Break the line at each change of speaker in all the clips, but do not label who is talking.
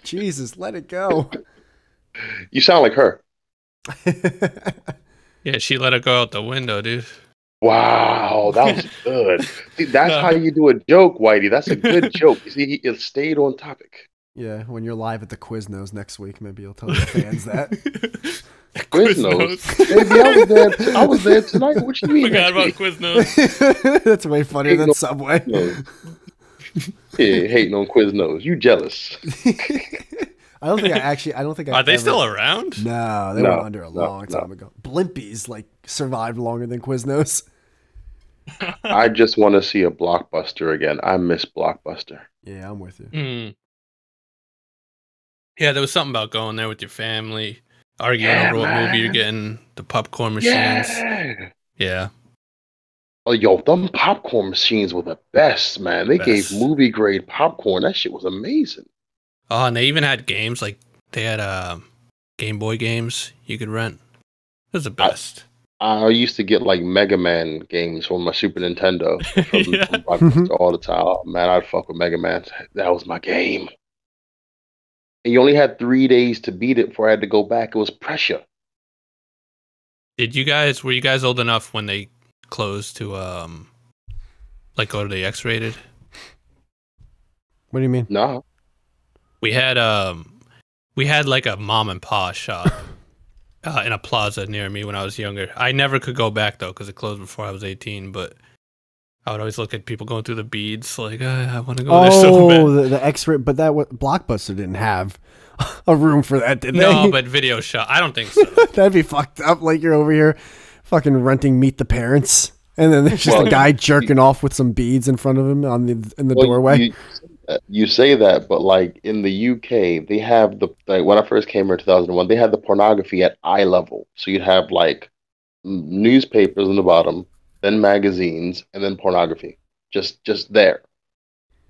Jesus, let it go.
You sound like her.
Yeah, she let it go out the window, dude.
Wow, that was good. See, that's
No.
how you do a joke, Whitey. That's a good joke. You see, it stayed on topic.
Yeah, when you're live at the Quiznos next week, maybe you'll tell your fans that.
Quiznos. Baby, I was there. I was there tonight. What you mean?
Forgot about Quiznos.
That's way funnier than Subway.
Yeah, hating on Quiznos. You jealous?
I don't think I
Are they still around?
No, they went under a long time ago. Blimpies like survived longer than Quiznos.
I just want to see a Blockbuster again. I miss Blockbuster.
Yeah, I'm with you.
Mm. Yeah, there was something about going there with your family, arguing over what movie you're getting, the popcorn machines. Yeah.
Oh, yo, them popcorn machines were the best, man. They gave movie grade popcorn. That shit was amazing.
Oh, and they even had games like they had Game Boy games you could rent. It was the best.
I used to get like Mega Man games from my Super Nintendo from Blockbuster all the time. Oh, man, I'd fuck with Mega Man. That was my game. And you only had 3 days to beat it before I had to go back. It was pressure.
Were you guys old enough when they closed to like go to the X-rated?
What do you mean?
No.
We had like a mom and pa shop in a plaza near me when I was younger. I never could go back though because it closed before I was 18. But I would always look at people going through the beads like I want to go there so bad.
Oh, the X-ray, but Blockbuster didn't have a room for that, did they?
No, but video shop. I don't think so.
That'd be fucked up. Like you're over here, fucking renting Meet the Parents, and then there's just a guy jerking off with some beads in front of him in the doorway.
You say that, but like in the UK, they have when I first came here in 2001, they had the pornography at eye level. So you'd have like newspapers on the bottom, then magazines, and then pornography. Just there.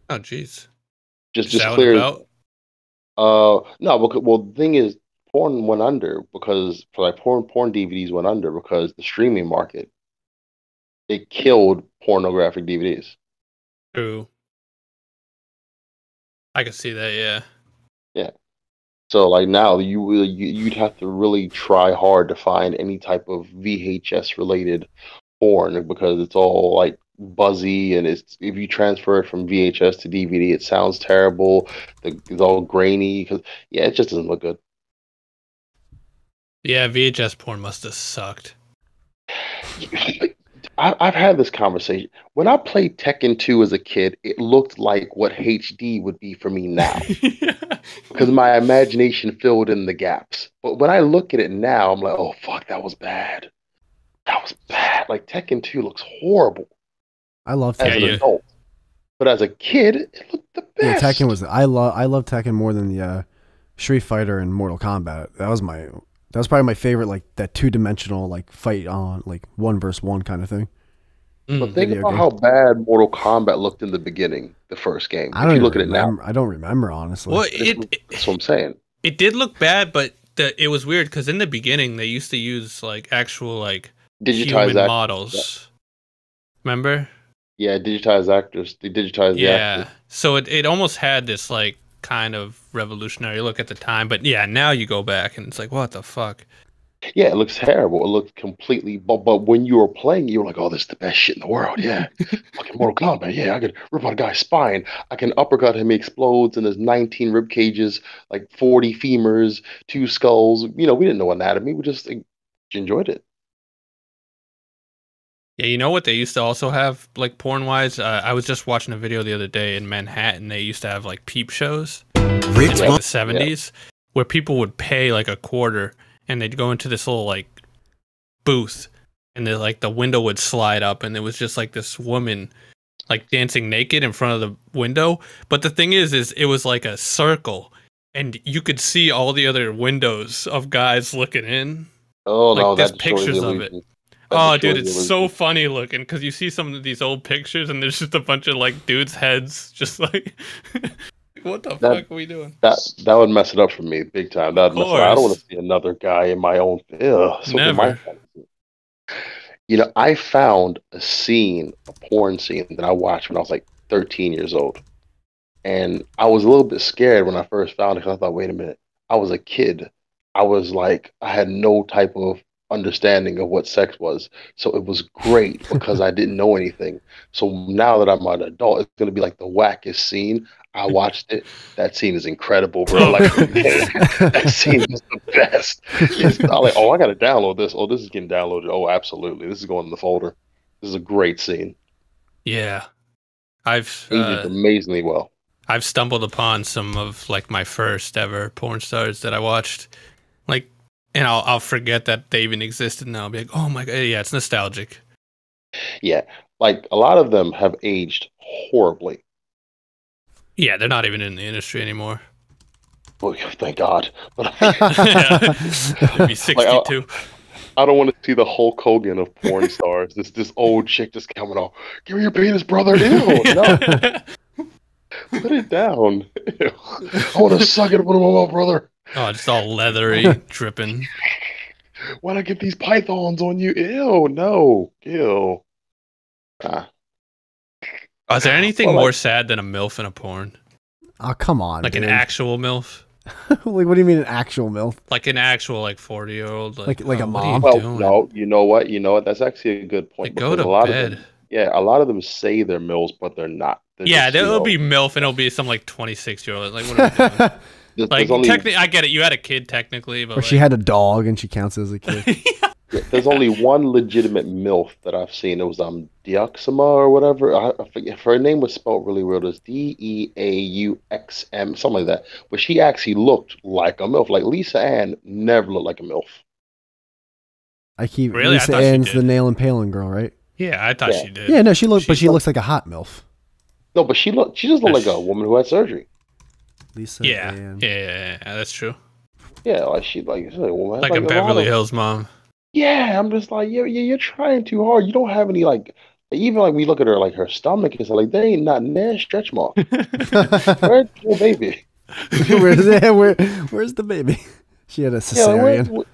Oh, jeez.
Just clear. No, the thing is, porn went under because porn DVDs went under because the streaming market, it killed pornographic DVDs.
True. I can see that, yeah.
Yeah. So like now you'd have to really try hard to find any type of VHS related porn because it's all like buzzy and if you transfer it from VHS to DVD it sounds terrible. It's all grainy because it just doesn't look good.
Yeah, VHS porn must have sucked.
I've had this conversation. When I played Tekken 2 as a kid, it looked like what HD would be for me now. Because my imagination filled in the gaps. But when I look at it now, I'm like, oh, fuck, that was bad. That was bad. Like, Tekken 2 looks horrible.
I love
Tekken. As an adult. But as a kid, it looked the best.
Yeah, Tekken was... I love Tekken more than the Street Fighter and Mortal Kombat. That was probably my favorite, like, that two-dimensional, like, fight on, like, 1v1 kind of thing.
But think about how bad Mortal Kombat looked in the beginning, the first game.
If you look at it now. I don't remember, honestly.
Well,
that's what I'm saying.
It did look bad, but it was weird, because in the beginning, they used to use, like, actual, like, human models. Remember?
Yeah, digitized actors. They digitized the actors.
Yeah, so it almost had this, like, kind of revolutionary look at the time, but yeah, now you go back and it's like, what the fuck?
Yeah, it looks terrible. It looks completely, but when you were playing, you were like, oh, this is the best shit in the world. Yeah, fucking Mortal Kombat. Yeah, I could rip out a guy's spine. I can uppercut him, he explodes, and there's 19 rib cages, like 40 femurs, 2 skulls. You know, we didn't know anatomy. We just enjoyed it.
Yeah, you know what they used to also have, like, porn-wise? I was just watching a video the other day in Manhattan. They used to have, like, peep shows in, like, the 70s where people would pay, like, $0.25 and they'd go into this little, like, booth and the window would slide up and it was just, like, this woman, like, dancing naked in front of the window. But the thing is it was, like, a circle and you could see all the other windows of guys looking in.
Oh,
like,
no,
there's
that's
pictures of it. Oh, dude, it's so funny looking because you see some of these old pictures and there's just a bunch of like dudes' heads, just like, what the fuck are we doing?
That would mess it up for me big time. That would mess it up. I don't want to see another guy in my own.
Never.
You know, I found a porn scene that I watched when I was like 13 years old. And I was a little bit scared when I first found it because I thought, wait a minute, I was a kid. I was like, I had no type of understanding of what sex was. So it was great because I didn't know anything. So now that I'm an adult, it's going to be like the wackest scene. I watched it. That scene is incredible, bro. Like, that scene is the best. I'm like, oh, I got to download this. Oh, this is getting downloaded. Oh, absolutely. This is going in the folder. This is a great scene.
Yeah,
Aged amazingly well.
I've stumbled upon some of like my first ever porn stars that I watched, like, and I'll forget that they even existed, and I'll be like, oh my god, yeah, it's nostalgic.
Yeah, like a lot of them have aged horribly.
Yeah, they're not even in the industry anymore.
Oh, thank God. But
Maybe 62.
Like, I don't want to see the Hulk Hogan of porn stars. This old chick just coming off. Give me your penis, brother. Ew, no. Put it down. Ew. I want to suck it with my mouth, brother.
Oh, it's all leathery, dripping.
Why'd I get these pythons on you? Ew, no. Ew.
Oh, is there anything more sad than a MILF in a porn?
Oh, come on.
Like
dude.
an actual MILF?
Like, what do you mean an actual MILF?
Like an actual, like, 40-year-old?
Like a mom?
Well, no, you know what? That's actually a good point.
Like, go to bed.
A lot of them say they're MILFs, but they're not.
They'll be MILF, and it'll be some, like, 26-year-old. Like, what are we doing? Like, technically, I get it. You had a kid, technically. But
or she had a dog, and she counts as a kid.
There's only one legitimate MILF that I've seen. It was Deauxma or whatever. I forget. Her name was spelled really weird. It was Deauxm, something like that. But she actually looked like a MILF. Like Lisa Ann never looked like a MILF.
Really?
Lisa Ann's the nail and paling girl, right?
Yeah, I thought she did.
Yeah, no, she looks like a hot MILF.
No, but she just looked like a woman who had surgery.
Lisa.
Yeah, that's true.
Yeah, like she's like a woman.
Like a Beverly Hills mom.
Yeah, I'm just like, you're trying too hard. You don't have any like, even like we look at her like her stomach is like they ain't not near stretch mark. Where's your baby?
Where's the baby? She had a cesarean.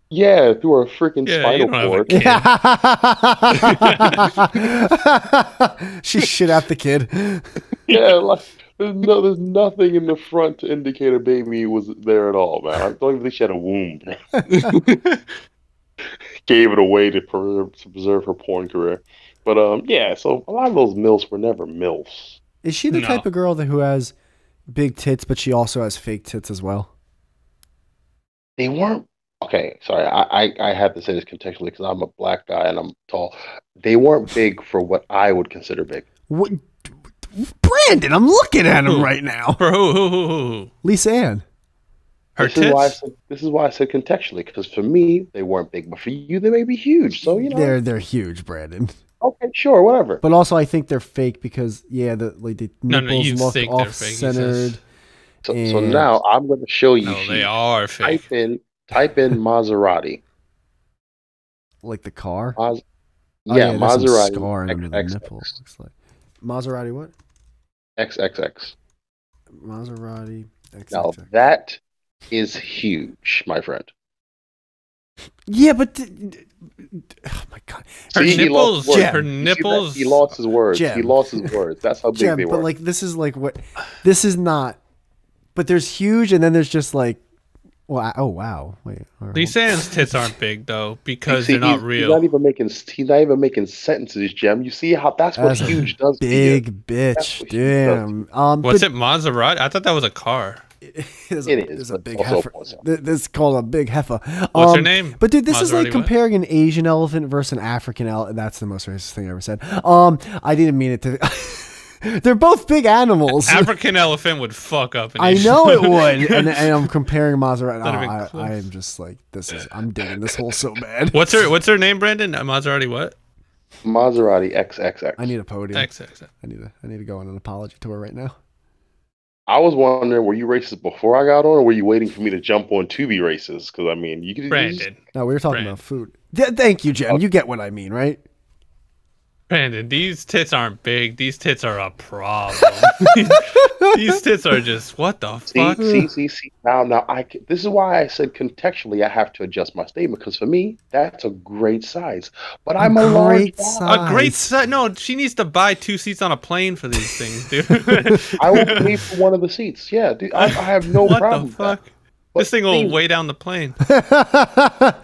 Yeah, through her freaking spinal cord.
She shit out the kid.
Yeah, like there's nothing in the front to indicate a baby was there at all, man. I don't even think she had a womb. Gave it away to preserve her porn career. But so a lot of those MILFs were never MILFs.
Is she the type of girl who has big tits, but she also has fake tits as well?
They weren't. Okay, sorry. I have to say this contextually because I'm a black guy and I'm tall. They weren't big for what I would consider big.
What? Brandon, I'm looking at him right now.
Bro,
Lisa Ann.
This is why I said contextually, because for me they weren't big, but for you they may be huge. So
they're huge, Brandon.
Okay, sure, whatever.
But also, I think they're fake because the nipples look off-centered.
So now I'm going to show you.
No, they are fake.
Type in Maserati.
Like the car.
Maserati.
Scar under the nipple. Looks like Maserati. What?
XXX.
Maserati XXX.
Now that is huge, my friend.
Yeah, but oh my god,
her nipples.
He lost his words.
Gem.
He lost his words. That's how big they were.
But like, this is like what? This is not. But there's huge, and then there's just like. Well, oh wow! Wait,
Lisa Ann's tits aren't big though because they're not real.
He's not even making sentences, Gem. You see how that's what huge does.
Big bitch, damn.
What's it, Maserati? I thought that was a car.
It is a big heifer. This is called a big heifer.
What's her name?
But dude, this Maserati is like comparing an Asian elephant versus an African elephant. That's the most racist thing I ever said. I didn't mean it to. They're both big animals.
African elephant would fuck up.
I know it would, and I'm comparing Maserati. I am just like, I'm digging this hole so bad.
What's her name, Brandon? Maserati what?
Maserati XXX.
I need a podium.
XXX.
I need to go on an apology tour right now.
I was wondering, were you racist before I got on, or were you waiting for me to jump on to be racist? Because I mean, you could.
Brandon.
No, we were talking about food. Thank you, Jen. You get what I mean, right?
Brandon, these tits aren't big. These tits are a problem. These tits are just what the fuck.
See. Now, this is why I said contextually I have to adjust my statement because for me that's a great size. But I'm a large
size. A great size. No, she needs to buy 2 seats on a plane for these things, dude.
I will pay for one of the seats. Yeah, dude, I have no problem.
What the fuck? This thing will weigh down the plane.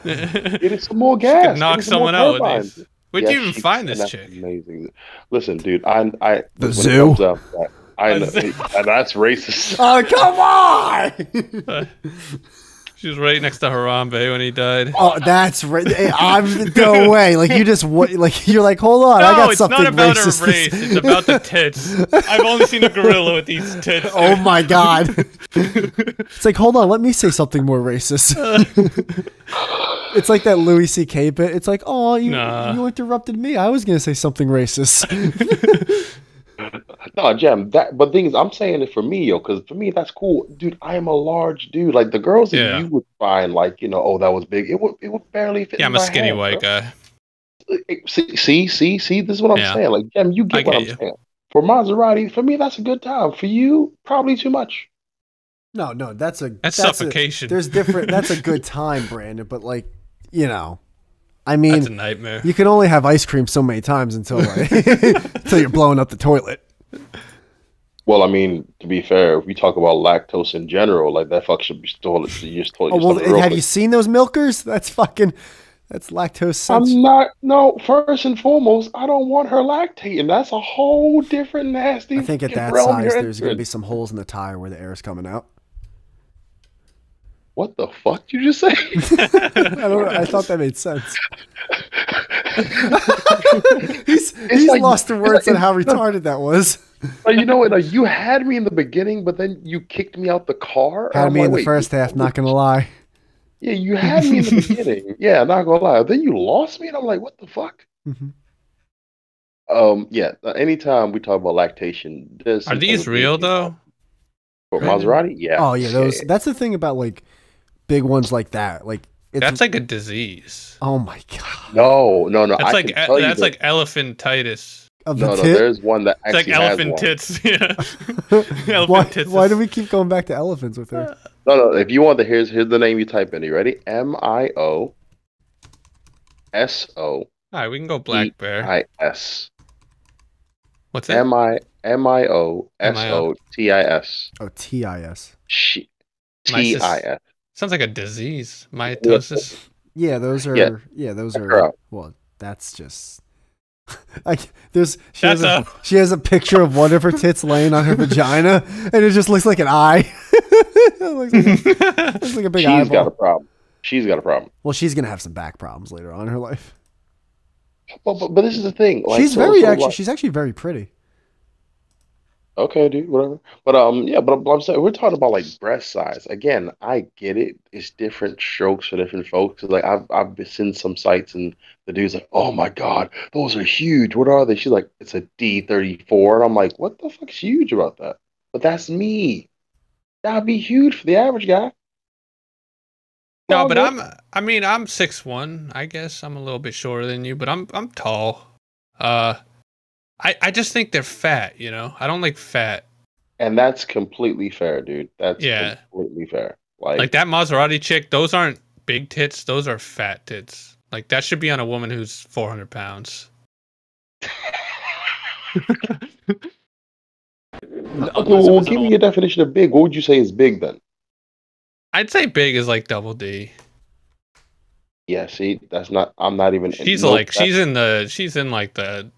It is some more gas.
Knock someone out with these. Where'd you even find this chick?
Amazing. Listen, dude, the
zoo.
I know, that's racist.
Oh, come on!
She was right next to Harambe when he died.
Oh, that's right. I'm no way. Like you just like you're like, hold on,
no,
I got something racist.
No, it's not about her race. It's about the tits. I've only seen a gorilla with these tits.
Oh my god! It's like, hold on, let me say something more racist. It's like that Louis C.K. bit. It's like, oh, you interrupted me. I was gonna say something racist.
No, Jem, but the thing is, I'm saying it for me, yo, because for me that's cool, dude. I am a large dude. Like the girls that you would find, like oh, that was big. It would barely fit.
Yeah, I'm a skinny white guy.
See. This is what I'm saying. Like Jem, you get what I'm saying. For Maserati, for me, that's a good time. For you, probably too much.
No, that's
suffocation.
There's different. That's a good time, Brandon. But like, I mean,
that's a nightmare.
You can only have ice cream so many times until until you're blowing up the toilet.
Well, I mean, to be fair, if we talk about lactose in general, like that fuck should be stolen.
Have you seen those milkers? That's lactose.
I'm not. No, first and foremost, I don't want her lactating. That's a whole different nasty.
I think at that size, there's going to be some holes in the tire where the air is coming out.
What the fuck did you just say?
I thought that made sense. he's like, lost the words on how retarded that was.
But you know what? You had me in the beginning, but then you kicked me out the car.
Had me in the first half, not going to lie.
Yeah, you had me in the beginning. Yeah, not going to lie. Then you lost me, and I'm like, what the fuck?
Mm-hmm.
Yeah, anytime we talk about lactation,
are these real, though?
For Maserati? Yeah.
Oh, yeah. That's the thing about, like, big ones like that. Like,
that's like a disease.
Oh, my God.
No.
That's like elephantitis.
No, there's one that actually
it's like elephant tits. Yeah.
Why do we keep going back to elephants with her?
No. If you want here's the name you type in. You ready? MIOSO.
All right, we can go black bear.
IS.
What's that?
MIOSOTIS.
Oh, TIS.
TIS.
Sounds like a disease. Mitosis.
Yeah, those are. Yeah, those are. Well, that's just. She has a picture of one of her tits laying on her vagina, and it just looks like an eye. It looks like a big eyeball.
She's got a problem.
Well, she's gonna have some back problems later on in her life.
But this is the thing. Like,
she's actually very pretty.
Okay, dude, whatever. But I'm saying we're talking about like breast size. Again, I get it. It's different strokes for different folks. Like I've seen some sites and the dude's like, "Oh my God, those are huge. What are they?" She's like, "It's a D34." And I'm like, "What the fuck's huge about that?" But that's me. That'd be huge for the average guy.
No, but I'm 6'1". I guess I'm a little bit shorter than you, but I'm tall. I just think they're fat, I don't like fat.
And that's completely fair, dude. That's completely fair.
Like that Maserati chick, those aren't big tits, those are fat tits. Like that should be on a woman who's 400 pounds.
Okay, well, give me your definition of big. What would you say is big then?
I'd say big is like double D.
Yeah, see, that's not. I'm not even.
She's in like the.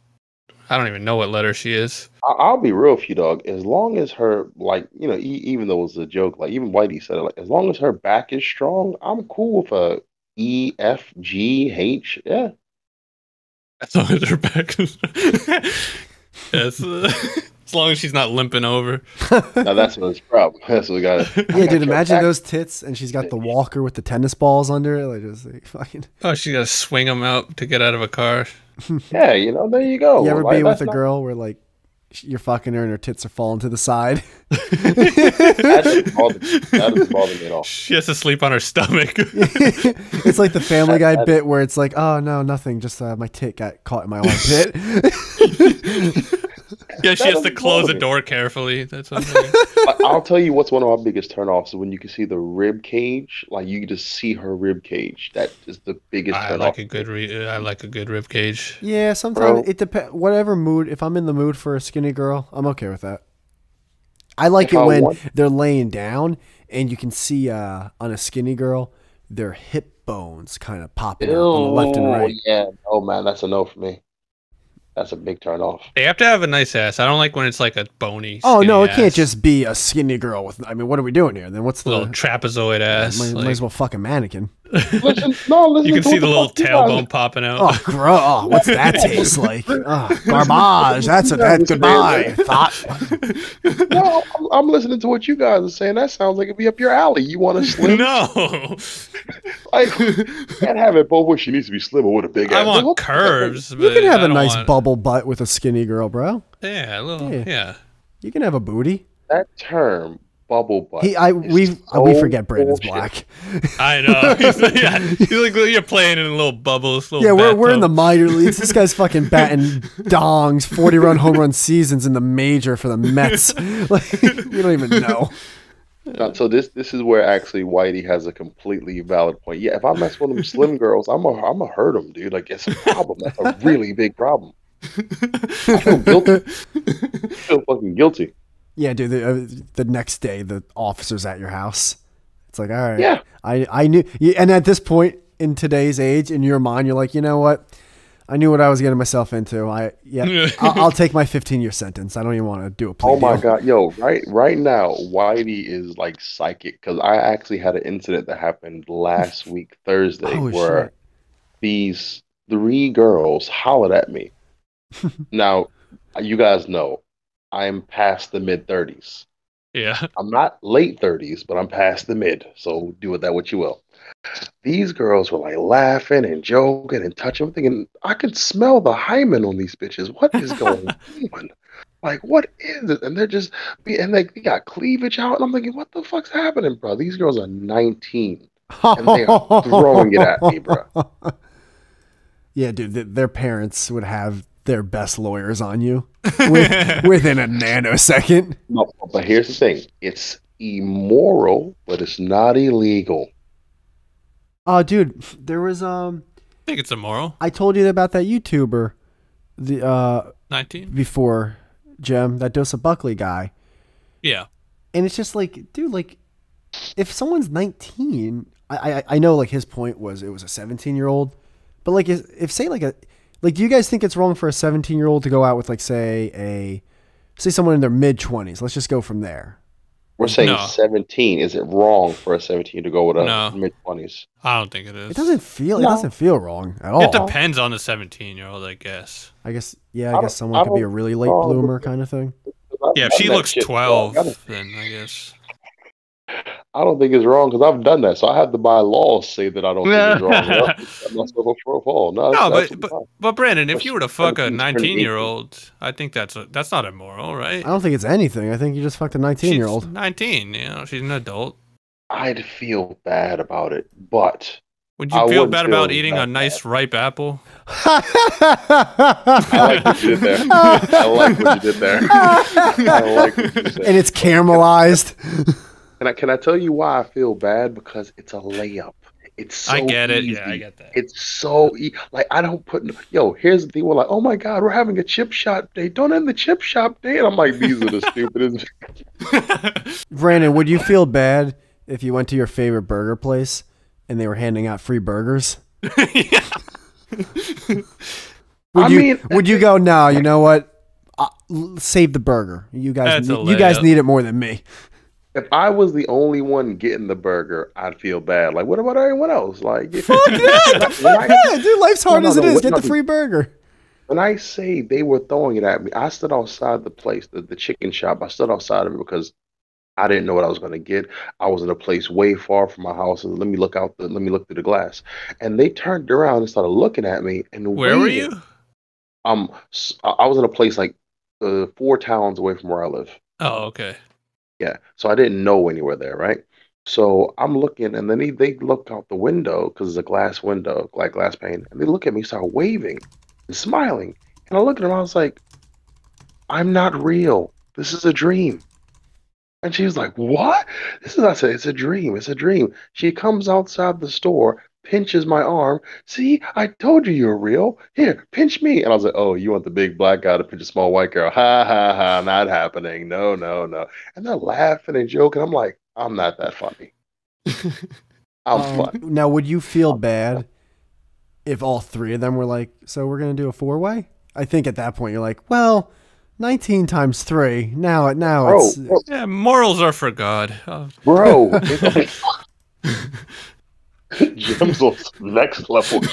I don't even know what letter she is.
I'll be real with you, dog. As long as her, like, even though it was a joke, like even Whitey said it, like as long as her back is strong, I'm cool with a E, F, G, H. Yeah.
As long as her back is. Yes. As long as she's not limping over.
Now that's what's problem. That's what we got.
Yeah, dude. Imagine those tits, and she's got the walker with the tennis balls under it. Like just like fucking.
Oh, she got to swing them out to get out of a car.
Yeah, there you go.
You ever be with a girl where like You're fucking her and her tits are falling to the side.
That doesn't bother me at all.
She has to sleep on her stomach.
It's like the Family Guy bit where it's like, oh no, nothing, just my tit got caught in my armpit.
Yeah, she has to close the door carefully. That's what
I'll tell you what's one of our biggest turnoffs is when you can see the rib cage. Like you can just see her rib cage. That is the biggest turnoff.
I like a good rib cage.
Yeah, sometimes it depends. Whatever mood. If I'm in the mood for a skinny girl, I'm okay with that. I like it when they're laying down and you can see on a skinny girl their hip bones kind of popping out on the left and right.
Yeah, oh man, that's a no for me. That's a big turn off.
They have to have a nice ass. I don't like when it's like a bony.
Oh no, it can't just be a skinny girl with. I mean, what are we doing here? Then what's the
little trapezoid ass?
Might as well fuck a mannequin.
Listen
you can see the little tailbone popping out.
Oh, gross! Oh, what's that taste like? Oh, garbage. That's goodbye.
No, I'm listening to what you guys are saying. That sounds like it'd be up your alley. You want to slim?
No,
like can't have it both ways. She needs to be slim or with a big ass.
I want curves.
You can have a nice bubble butt with a skinny girl, bro.
Yeah, a little. Yeah.
You can have a booty.
That term. Bubble butt.
We forget Brandon's black.
I know. He's like you're playing in a little bubbles.
We're in the minor leagues. This guy's fucking batting dongs, 40-run home run seasons in the major for the Mets. Like you don't even know.
So this is where actually Whitey has a completely valid point. Yeah, if I mess with them slim girls, I'm a hurt them, dude. Like it's a problem. That's a really big problem. I feel guilty. I feel fucking guilty.
Yeah, dude. The next day, the officer's at your house. It's like, all right.
Yeah.
I knew. And at this point in today's age, in your mind, you're like, you know what? I knew what I was getting myself into. I'll take my 15-year sentence. I don't even want to do a plea deal.
Oh my god, yo! Right now, Whitey is like psychic because I actually had an incident that happened last week Thursday where these 3 girls hollered at me. Now, you guys know. I'm past the mid-30s.
Yeah.
I'm not late 30s, but I'm past the mid. So do with that what you will. These girls were like laughing and joking and touching. I'm thinking, I can smell the hymen on these bitches. What is going on? Like, what is it? And they're just, and they got cleavage out. And I'm thinking, what the fuck's happening, bro? These girls are 19. And they are throwing it at me, bro.
Yeah, dude, their parents would have their best lawyers on you within a nanosecond.
No, but here's the thing. It's immoral, but it's not illegal.
Oh, dude, there was
I think it's immoral.
I told you about that YouTuber, the
19
before Gem, that Dosa Buckley guy.
Yeah,
and it's just like, dude, like if someone's 19, I know like his point was it was a 17-year-old, but like if say like do you guys think it's wrong for a 17-year-old to go out with like say someone in their mid-20s? Let's just go from there.
We're saying 17. Is it wrong for a 17 to go with a mid-20s?
I don't think it is.
It doesn't feel wrong at all.
It depends on the 17-year-old, I guess.
I guess someone could be a really late bloomer kind of thing.
Yeah, if she looks 12, then I guess.
I don't think it's wrong because I've done that, so I have to by law say that I don't think it's wrong. I'm not supposed to fall.
But Brandon, if you were to fuck a 19-year-old, I think that's not immoral, right?
I don't think it's anything. I think you just fucked a 19-year-old.
She's 19, she's an adult.
I'd feel bad about it, but
would you feel bad about eating a nice ripe apple?
I like what you did there.
And it's caramelized.
Can I tell you why I feel bad? Because it's a layup. It's so
I get it.
Easy.
Yeah, I get that.
It's so like I don't put. Here's the thing. We're like, oh my god, we're having a chip shop day. Don't end the chip shop day. And I'm like, these are the stupidest.
Brandon, would you feel bad if you went to your favorite burger place and they were handing out free burgers?
Yeah.
Would you go? No, you know what? Save the burger. You guys need it more than me.
If I was the only one getting the burger, I'd feel bad. Like, what about everyone else? Like,
fuck that, dude. Life's hard as it is. Get the free burger.
When I say they were throwing it at me, I stood outside the place, the chicken shop. I stood outside of it because I didn't know what I was going to get. I was in a place way far from my house, and let me look through the glass. And they turned around and started looking at me. And
where were you?
I was in a place like 4 towns away from where I live.
Oh, okay.
Yeah, so I didn't know anywhere there, right? So I'm looking, and then they look out the window because it's a glass window, like glass pane, and they look at me, start waving and smiling, and I look at them, I was like, "I'm not real. This is a dream." And she was like, "What?" I said, "It's a dream. It's a dream." She comes outside the store, pinches my arm. "See, I told you you're real. Here, pinch me." And I was like, "Oh, you want the big black guy to pinch a small white girl? Ha ha ha! Not happening. No, no, no." And they're laughing and joking. I'm like, I'm not that funny. I'm funny.
Now, would you feel bad if all 3 of them were like, "So we're gonna do a 4-way"? I think at that point you're like, well, 19 times 3. Now
Bro,
it's
Yeah, morals are for God. Oh.
bro. Jim's on next level.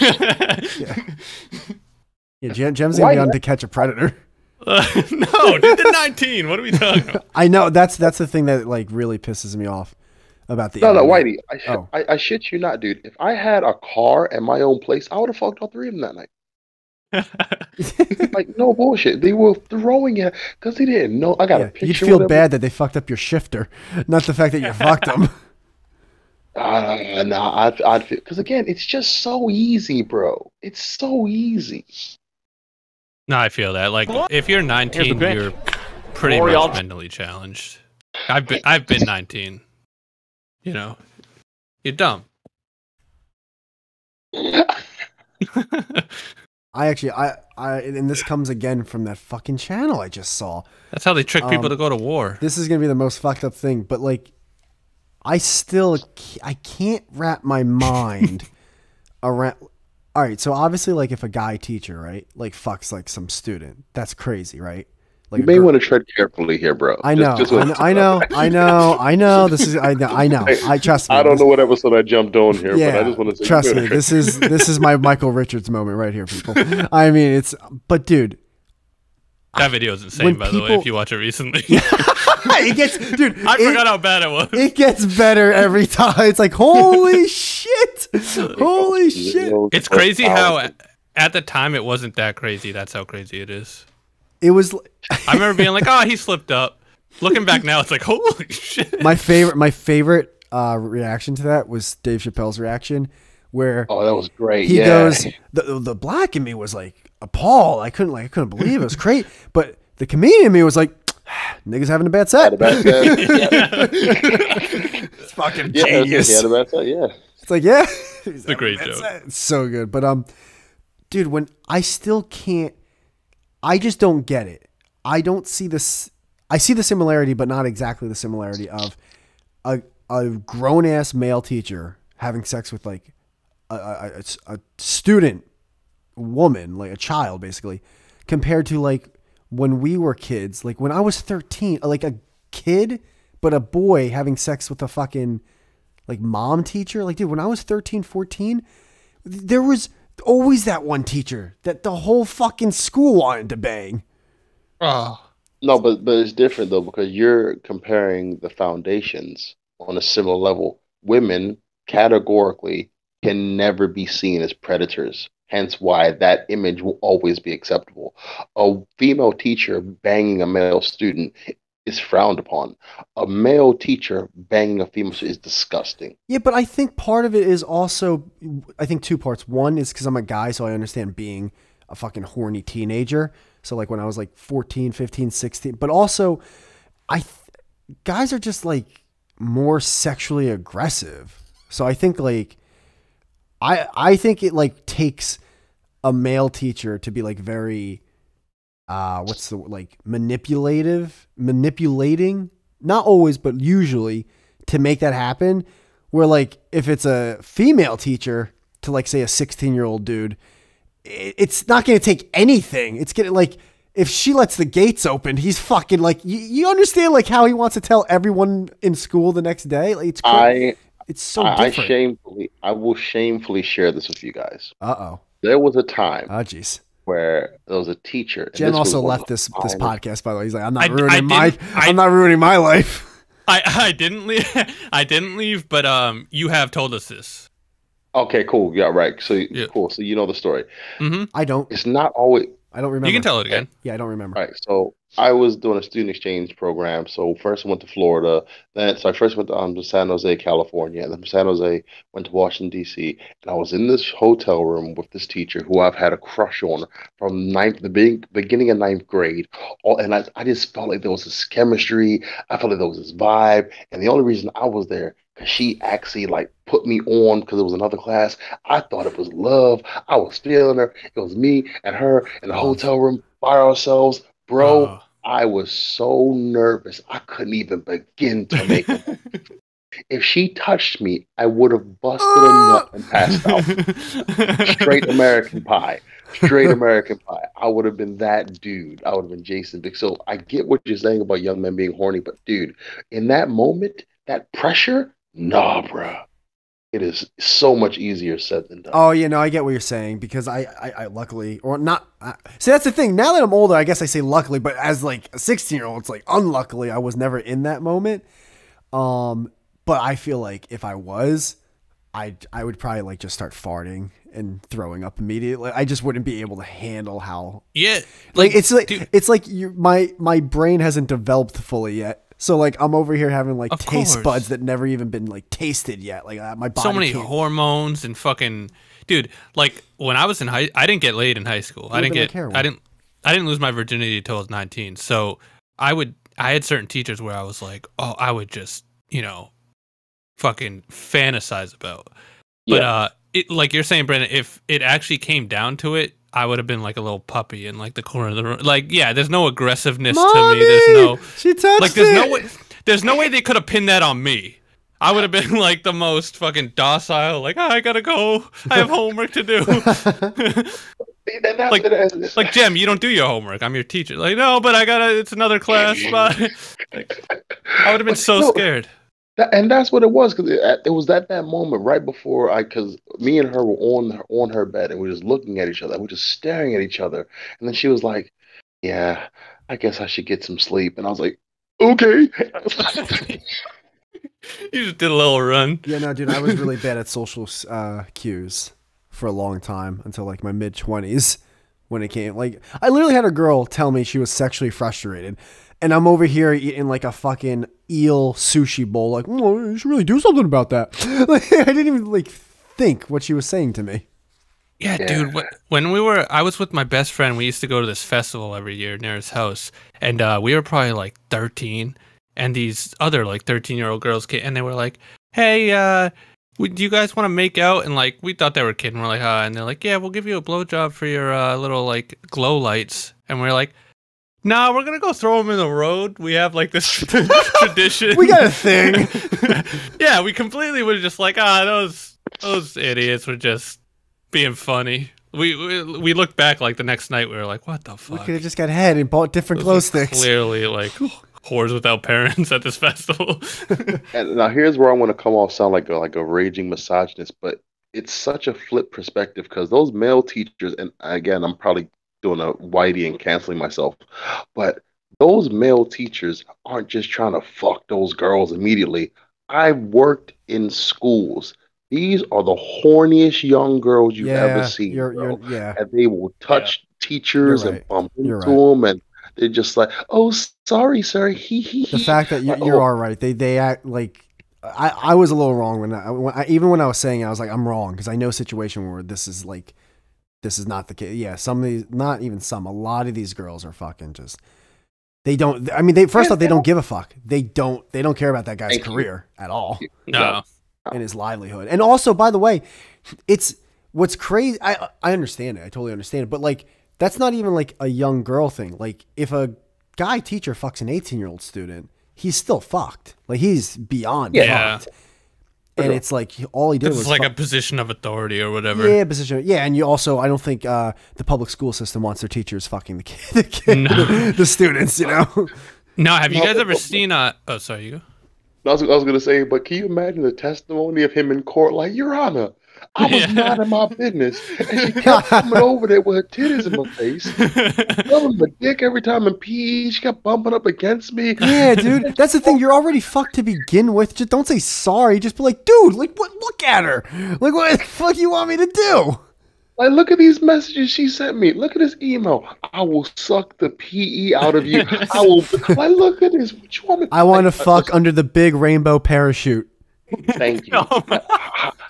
yeah. Jem's gonna be on To Catch a Predator.
No, dude, the 19. What are we talking about?
I know that's the thing that like really pisses me off about the.
No, Whitey.
Oh.
I shit you not, dude. If I had a car and my own place, I would have fucked all 3 of them that night. Like, no bullshit. They were throwing it because they didn't know. I got a picture.
You'd feel bad that they fucked up your shifter, not the fact that you fucked them.
Nah, I'd feel, because again, it's just so easy, bro. It's so easy.
No, I feel that. Like, if you're 19, you're pretty much mentally challenged. I've been 19. You know, you're dumb.
And this comes again from that fucking channel I just saw.
That's how they trick people to go to war.
This is gonna be the most fucked up thing, but like, I can't wrap my mind around. All right, so obviously, like, if a guy teacher, right, like fucks like some student, that's crazy, right? Like,
you may want to tread carefully here, bro.
I know. This is I know. I trust me.
I don't know what episode I jumped on here,
yeah,
but I just want to say,
trust me. This is my Michael Richards moment right here, people. I mean, but dude,
that video is insane, by the way. If you watch it recently,
it gets, dude.
I forgot how bad it was.
It gets better every time. It's like, holy shit, holy shit.
It's crazy how at the time it wasn't that crazy. That's how crazy it is.
It was.
I remember being like, "Oh, he slipped up." Looking back now, it's like, "Holy shit!"
My favorite reaction to that was Dave Chappelle's reaction, where
that was great.
He goes, "The black in me was like appalled. I couldn't believe it was great." But the comedian in me was like, "Niggas having a bad set." It's fucking genius.
He had a bad set. Yeah.
It's like, yeah,
it's a great joke.
It's so good. But dude, when I still can't. I just don't get it. I don't see this. I see the similarity, but not exactly the similarity of a grown ass male teacher having sex with like a student woman, like a child, basically, compared to like when we were kids, like when I was 13, like a kid, but a boy having sex with a fucking like mom teacher. Like, dude, when I was 13, 14, there was always that one teacher that the whole fucking school wanted to bang.
Oh.
No, but it's different though, because you're comparing the foundations on a similar level. Women categorically can never be seen as predators. Hence why that image will always be acceptable. A female teacher banging a male student is frowned upon. A male teacher banging a female student is disgusting.
Yeah, but I think part of it is also, I think 2 parts. One is because I'm a guy, so I understand being a fucking horny teenager. So like when I was like 14, 15, 16, but also guys are just like more sexually aggressive. So I think like, I think it like takes a male teacher to be like very, manipulating, not always, but usually to make that happen. Where like, if it's a female teacher to like say a 16-year-old dude, it's not going to take anything. It's going to like, if she lets the gates open, he's fucking like, you understand like how he wants to tell everyone in school the next day. Like, it's crazy. It's so different.
I will shamefully share this with you guys.
Uh-oh.
There was a time.
Oh, jeez.
Where there was a teacher.
Jen also left this podcast, by the way. He's like, I'm not ruining my life.
I didn't leave. I didn't leave, but you have told us this.
Okay, cool. Yeah, right. So cool. So you know the story.
Mm-hmm.
I don't.
It's not always.
I don't remember.
You can tell it again.
Yeah, I don't remember.
Right. So I was doing a student exchange program. So first I went to Florida. I first went to San Jose, California. And then from San Jose, went to Washington, D.C. And I was in this hotel room with this teacher who I've had a crush on from beginning of ninth grade. And I just felt like there was this chemistry. I felt like there was this vibe. And the only reason I was there, because she actually like put me on because it was another class. I thought it was love. I was feeling her. It was me and her in the hotel room by ourselves. Bro, I was so nervous. I couldn't even begin to make a move. If she touched me, I would have busted a nut and passed out. Straight American pie. Straight American pie. I would have been that dude. I would have been Jason Big. So I get what you're saying about young men being horny, but dude, in that moment, that pressure, nah, bro. It is so much easier said than done.
Oh, yeah, no, I get what you're saying because I luckily, or not. See, that's the thing. Now that I'm older, I guess I say luckily, but as like a 16-year-old, it's like unluckily I was never in that moment. But I feel like if I was, I would probably like just start farting and throwing up immediately. I just wouldn't be able to handle how.
Yeah,
it's like my brain hasn't developed fully yet. So like I'm over here having like taste buds that never even been like tasted yet. Like my body.
So many hormones and fucking dude. Like when I was in I didn't get laid in high school. I didn't lose my virginity until I was 19. So I had certain teachers where I was like, oh, I would just fucking fantasize about. But like you're saying, Brandon, if it actually came down to it, I would have been like a little puppy in like the corner of the room. Like, yeah, there's no aggressiveness to me.
She touched
there's no way they could have pinned that on me. I would have been like the most fucking docile. Like, I gotta go. I have homework to do. like Jem, you don't do your homework. I'm your teacher. Like, no, but it's another class. Bye. I would have been so scared.
And that's what it was, because it was at that moment right before because me and her were on her bed and we were just looking at each other. We were just staring at each other. And then she was like, yeah, I guess I should get some sleep. And I was like, okay.
You just did a little run.
Yeah, no, dude, I was really bad at social cues for a long time until like my mid-20s when it came. Like, I literally had a girl tell me she was sexually frustrated. And I'm over here eating like a fucking eel sushi bowl. Like, oh, you should really do something about that. Like, I didn't even like think what she was saying to me.
Yeah, dude. When I was with my best friend. We used to go to this festival every year near his house. And we were probably like 13. And these other like 13-year-old girls came and they were like, hey, do you guys want to make out? And like, we thought they were kidding. We're like, and they're like, yeah, we'll give you a blowjob for your little like glow lights. And we're like, no, we're going to go throw them in the road. We have like this tradition.
We got a thing.
Yeah, we completely were just like, those idiots were just being funny. We looked back like the next night. We were like, what the fuck?
We could have just got head and bought different glow sticks.
Clearly like whores without parents at this festival.
And now here's where I want to come off sound like a raging misogynist, but it's such a flip perspective because those male teachers, and again, I'm probably doing a whitey and canceling myself, but those male teachers aren't just trying to fuck those girls immediately. I've worked in schools. These are the horniest young girls you've ever seen. And they will touch teachers and bump into them, and they're just like, "Oh, sorry, sir." The
fact that you're all right. They act like I was a little wrong when I was saying it, I was like, I'm wrong because I know a situation where this is not the case. Yeah, some of these, not even some, a lot of these girls are fucking just, they don't, I mean, first off, they don't give a fuck. They don't care about that guy's career at all.
No.
And his livelihood. And also, by the way, it's, what's crazy, I understand it. I totally understand it. But like, that's not even like a young girl thing. Like, if a guy teacher fucks an 18-year-old student, he's still fucked. Like, he's beyond fucked. And it's like all he did was
like a position of authority or whatever.
Yeah, position. Yeah, and you also, I don't think the public school system wants their teachers fucking the students. You know.
No, have you guys ever seen? Oh, sorry, you go.
I was gonna say, but can you imagine the testimony of him in court? Like, Your Honor, I was not in my business, and she kept coming over there with her titties in my face, rubbing my dick every time in PE. She kept bumping up against me.
Yeah, dude, that's the thing. You're already fucked to begin with. Just don't say sorry. Just be like, dude, like, what? Look at her. Like, what the fuck you want me to do?
Like, look at these messages she sent me. Look at this email. I will suck the PE out of you. I will. Like, look at this. What you want me?
I want to fuck under the big rainbow parachute.
Thank you.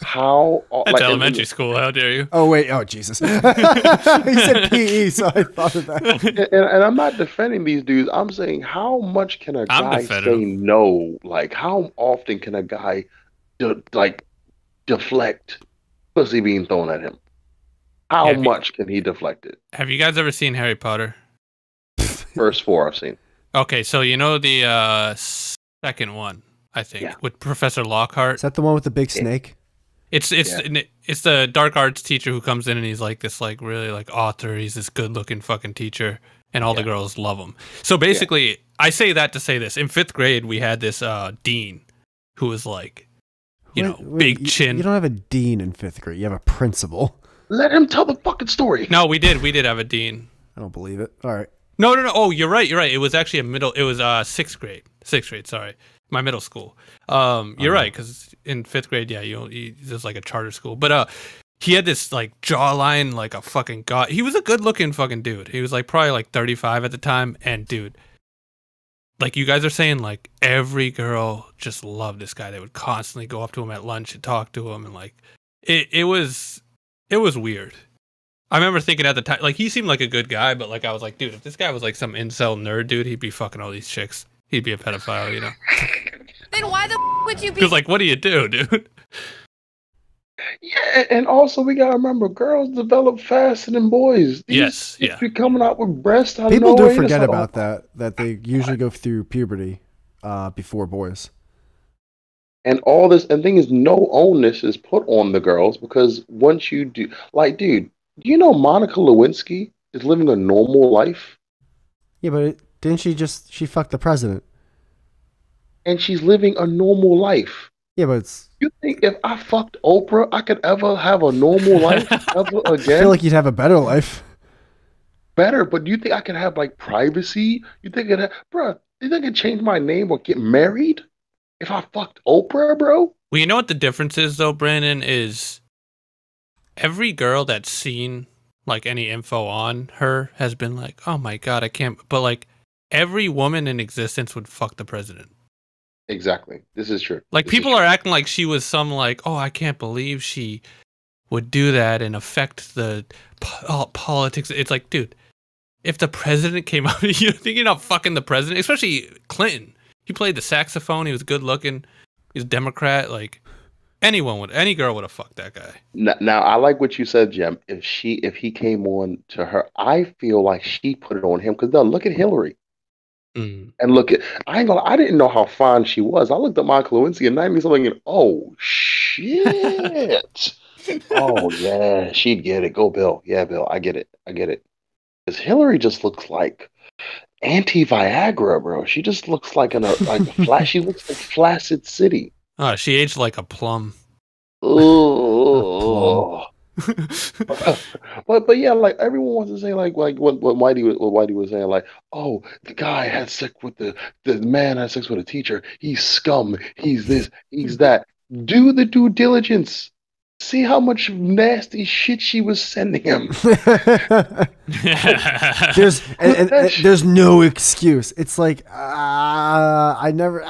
How?
That's elementary school. How dare you?
Oh wait. Oh Jesus. He said PE, so I thought of that.
And I'm not defending these dudes. I'm saying, how much can a guy say no? Like, how often can a guy deflect pussy being thrown at him? How much can he deflect it?
Have you guys ever seen Harry Potter?
First 4 I've seen.
Okay, so you know the second one, I think, with Professor Lockhart.
Is that the one with the big snake?
It's the dark arts teacher who comes in and he's like this like really like author. He's this good looking fucking teacher, and all the girls love him. So basically, I say that to say this: in 5th grade, we had this dean who was like, big chin.
You don't have a dean in 5th grade. You have a principal.
Let him tell the fucking story.
No, we did have a dean.
I don't believe it. All right.
No. Oh, you're right. It was actually it was 6th grade. 6th grade, sorry. My middle school. You're right, because in 5th grade, there's like a charter school. But he had this like jawline like a fucking god. He was a good looking fucking dude. He was like probably like 35 at the time. And dude, like you guys are saying, like every girl just loved this guy. They would constantly go up to him at lunch and talk to him, and like it was weird. I remember thinking at the time, like, he seemed like a good guy, but like I was like, dude, if this guy was like some incel nerd dude, he'd be fucking all these chicks. He'd be a pedophile, you know.
Then why the would you be?
Because like, what do you do, dude?
Yeah, and also we gotta remember, girls develop faster than boys.
Yes,
be coming out with breasts out
People
of nowhere.
do forget about that they usually go through puberty before boys.
And all this, and thing is, no onus is put on the girls, because once you do, like, dude, do you know Monica Lewinsky is living a normal life?
Yeah, but didn't she fucked the president?
And she's living a normal life.
Yeah, but it's...
You think if I fucked Oprah, I could ever have a normal life ever again?
I feel like you'd have a better life.
Better, but do you think I could have, like, privacy? You think bruh, you think I could change my name or get married if I fucked Oprah, bro?
Well, you know what the difference is, though, Brandon, is every girl that's seen, like, any info on her has been like, oh my god, I can't... But, like, every woman in existence would fuck the president.
Exactly. This is true.
Like, people are acting like she was some, like, oh, I can't believe she would do that and affect the politics. It's like, dude, if the president came out, you think you're not fucking the president? Especially Clinton. He played the saxophone. He was good looking. He's a Democrat. Like, any girl would have fucked that guy.
Now, I like what you said, Jem. If he came on to her, I feel like she put it on him, because look at Hillary. And look at, I didn't know how fine she was. I looked at Monica Lewinsky and I mean something, and oh shit. Oh yeah, she'd get it. Go Bill. Yeah, Bill, I get it. Because Hillary just looks like anti-Viagra, bro. She just looks like she looks like Flaccid City.
Oh, she aged like a plum.
Oh. but yeah, like everyone wants to say like what Whitey was saying, like, oh, the guy had sex with the man had sex with a teacher. He's scum. He's this. He's that. Do the due diligence. See how much nasty shit she was sending him.
There's no excuse. It's like I never.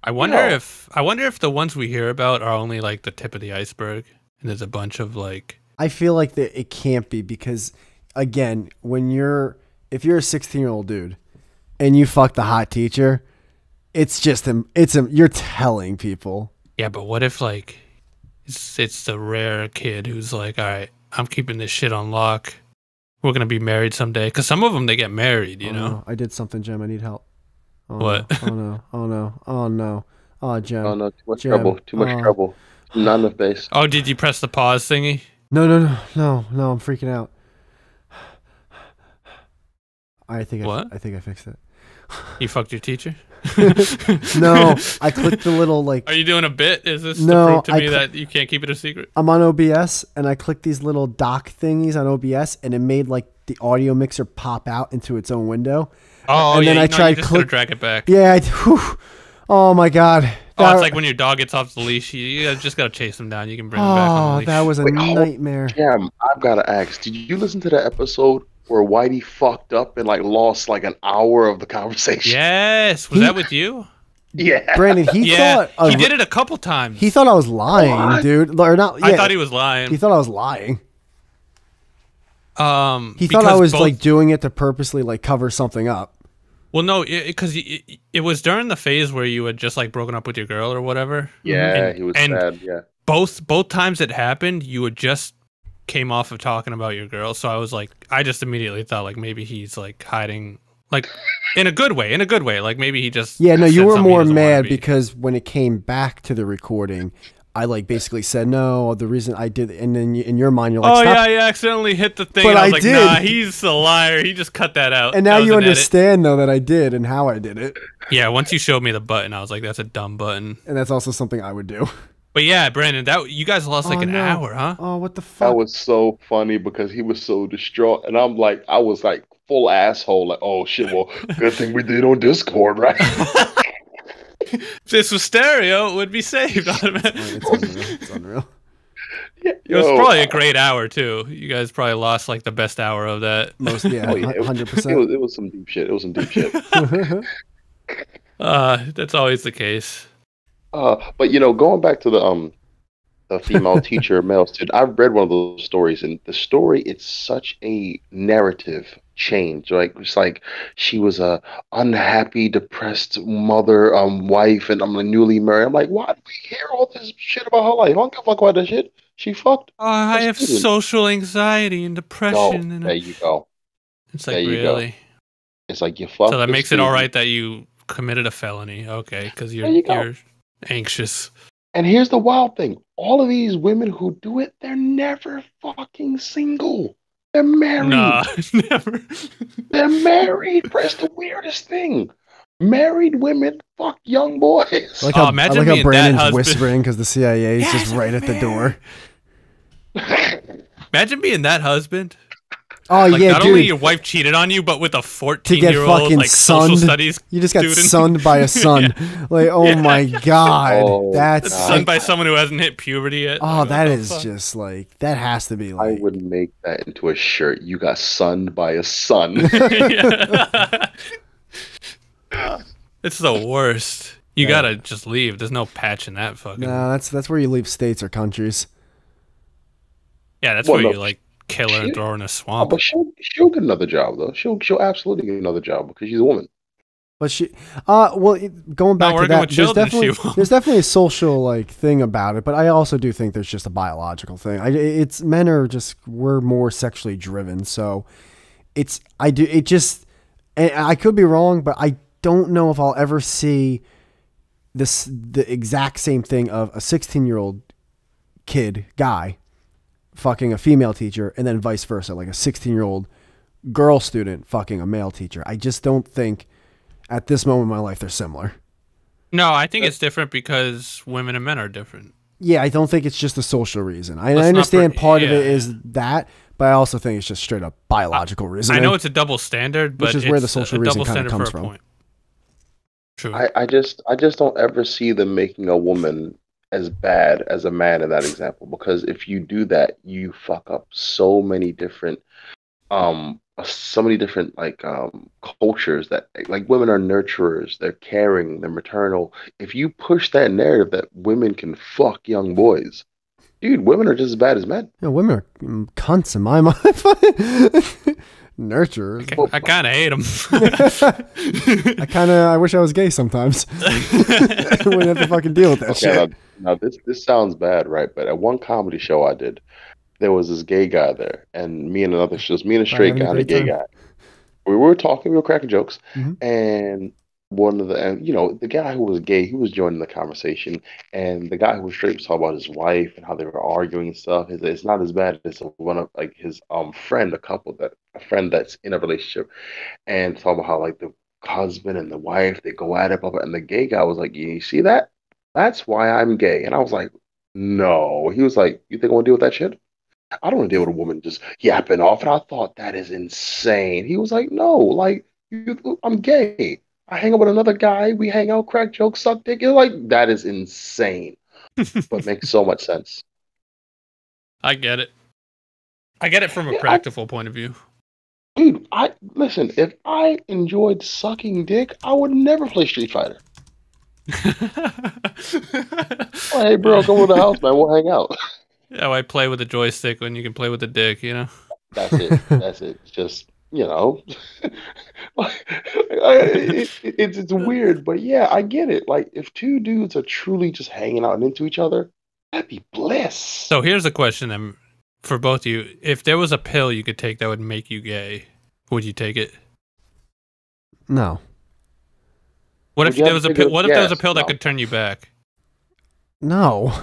I wonder if the ones we hear about are only like the tip of the iceberg, and there's a bunch of like.
I feel like that it can't be, because, again, if you're a 16-year-old dude and you fuck the hot teacher, it's just you're telling people.
Yeah, but what if like it's the rare kid who's like, all right, I'm keeping this shit on lock. We're gonna be married someday, because some of them they get married, you know.
No, I did something, Jem. I need help. Oh,
what?
No. Oh no. Oh, Jem.
Oh no, too much trouble. Too much trouble. Not enough bass.
Oh, did you press the pause thingy?
No. I'm freaking out. I think I fixed it.
You fucked your teacher?
No, I clicked the little like.
Are you doing a bit? Is this to prove to me that you can't keep it a secret?
I'm on OBS and I clicked these little dock thingies on OBS, and it made like the audio mixer pop out into its own window.
Oh,
and
yeah.
Then I tried
to drag it back.
Yeah. Oh my god.
it's like when your dog gets off the leash, you just gotta chase him down. You can bring him back on the leash.
That was a nightmare.
Jam, I've gotta ask, did you listen to the episode where Whitey fucked up and like lost like an hour of the conversation?
Yes. Was that with you?
Yeah.
Brandon, he thought
he did it a couple times.
He thought I was lying, dude. Or not? Yeah,
I thought he was lying.
He thought I was lying. He thought I was like doing it to purposely like cover something up.
Well, no, because it was during the phase where you had just like broken up with your girl or whatever.
Yeah, he was sad. Yeah.
Both times it happened, you had just came off of talking about your girl, so I was like, I just immediately thought like maybe he's like hiding, like in a good way, like maybe he just
you were more mad because when it came back to the recording, I like basically said no. The reason I did, and then in your mind you're like,
oh yeah, you accidentally hit the thing. But I was like, did. Nah, he's a liar. He just cut that out.
And now you understand though that I did and how I did it.
Yeah, once you showed me the button, I was like, that's a dumb button.
And that's also something I would do.
But yeah, Brandon, that you guys lost like an hour, huh?
Oh, what the fuck?
That was so funny because he was so distraught, and I was like full asshole, like, oh shit, well, good thing we did on Discord, right?
If this was stereo, it would be saved automatically.
It's unreal.
Yeah, it was probably a great hour too. You guys probably lost like the best hour of that.
100%.
It was some deep shit. It was some deep shit.
That's always the case.
But going back to the female teacher, male student, I've read one of those stories, and the story, it's such a narrative change. Like it's like she was a unhappy, depressed mother, wife, and I'm newly married. I'm like, why do we hear all this shit about her life? I don't give a fuck about that shit. She fucked.
I have social anxiety and depression.
There you go.
It's like really.
It's like you fucked.
So that makes it all right that you committed a felony, okay? Because you're anxious.
And here's the wild thing: all of these women who do it, they're never fucking single. They're married.
Nah, never.
They're married. That's the weirdest thing. Married women fuck young boys.
I like how Brandon's whispering because the CIA is just right at the door.
Imagine being that husband.
Oh like,
not only your wife cheated on you, but with a 14-year-old like social studies
you just got
student.
sunned by a son. Like, my god, that's
sunned by someone who hasn't hit puberty yet.
Oh, like, that is just like that has to be like.
I would make that into a shirt. You got sunned by a son.
It's the worst. You gotta just leave. There's no patch in that fucking.
No, that's where you leave states or countries.
Yeah, that's where you like. Kill her and throw her in a swamp.
But she'll get another job though. She'll absolutely get another job because she's a woman.
But going back to that, there's definitely a social like thing about it. But I also do think there's just a biological thing. Men are we're more sexually driven, so and I could be wrong, but I don't know if I'll ever see the exact same thing of a 16-year-old guy fucking a female teacher and then vice versa, like a 16-year-old girl student fucking a male teacher. I just don't think at this moment in my life they're similar.
No, I think it's different because women and men are different.
Yeah, I don't think it's just a social reason. I understand part of it is that, but I also think it's just straight up biological reason.
I know it's a double standard, but
which is where the social reason kind of comes from.
Point. True.
I just don't ever see them making a woman as bad as a man in that example, because if you do that, you fuck up so many different cultures that like women are nurturers, they're caring, they're maternal. If you push that narrative that women can fuck young boys, dude, women are just as bad as men.
Yeah, women are cunts in my mind. Nurturers.
I kind of hate them.
I wish I was gay sometimes. I wouldn't have to fucking deal with that shit.
Now this sounds bad, right? But at one comedy show I did, there was this gay guy there, and me and a straight guy and a gay guy. We were talking, we were cracking jokes, and one of the guy who was gay, he was joining the conversation, and the guy who was straight was talking about his wife and how they were arguing and stuff. It's not as bad as one of like his friend, a friend that's in a relationship, and talking about how like the husband and the wife, they go at it, and the gay guy was like, you see that? That's why I'm gay. And I was like, no. He was like, you think I want to deal with that shit? I don't want to deal with a woman just yapping off. And I thought, that is insane. He was like, no, like, I'm gay. I hang out with another guy. We hang out, crack jokes, suck dick. You're like, that is insane, but makes so much sense.
I get it. I get it from a practical point of view.
Dude, listen. If I enjoyed sucking dick, I would never play Street Fighter. Oh, hey, bro, come to the house, man. We'll hang out.
Yeah, why play with a joystick when you can play with a dick? You know.
That's it. That's it. It's just it's weird, but yeah, I get it. Like, if two dudes are truly just hanging out and into each other, that'd be bliss.
So here's a question for both of you: if there was a pill you could take that would make you gay, would you take it?
No.
What if there was a pill? What if there was a pill that could turn you back?
No.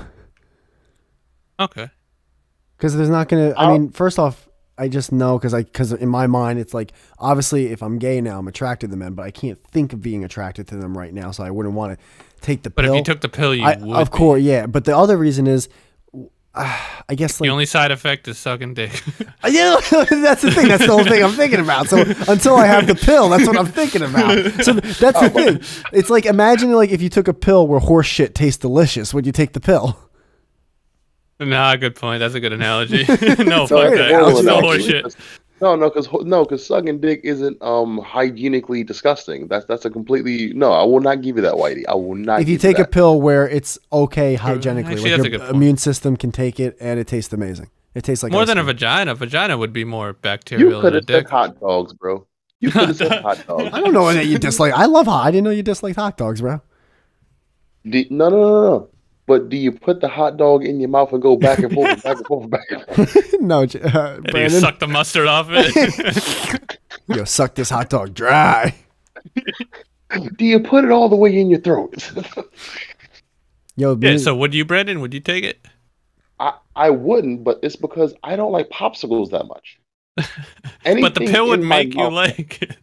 Okay.
Because there's not gonna. I mean, first off, I just know because in my mind it's like, obviously if I'm gay now I'm attracted to men, but I can't think of being attracted to them right now, so I wouldn't want to take the pill.
But if you took the pill, you would.
Of course, yeah. But the other reason is, I guess
the only side effect is sucking dick.
Yeah, that's the thing. That's the whole thing I'm thinking about. So until I have the pill, that's what I'm thinking about. So that's the thing. It's like, imagine like if you took a pill where horse shit tastes delicious, would you take the pill?
Nah, good point. That's a good analogy. No, fuck that. No horse shit.
Because sucking dick isn't hygienically disgusting. That's a completely no. I will not give you that, Whitey. I will not.
If you take a pill where it's okay hygienically,
actually,
like your immune system can take it and it tastes amazing. It tastes like
more than a vagina. Vagina would be more bacterial than a dick.
You could have said hot dogs, bro. You could have said hot dogs.
I don't know that you dislike. I love hot. I didn't know you disliked hot dogs, bro.
No. But do you put the hot dog in your mouth and go back and forth, back and forth, back and forth?
No,
Brandon. You suck the mustard off it.
Yo, suck this hot dog dry.
Do you put it all the way in your throat?
Yo,
yeah. So would you, Brandon? Would you take it?
I wouldn't, but it's because I don't like popsicles that much.
But the pill would make you like it.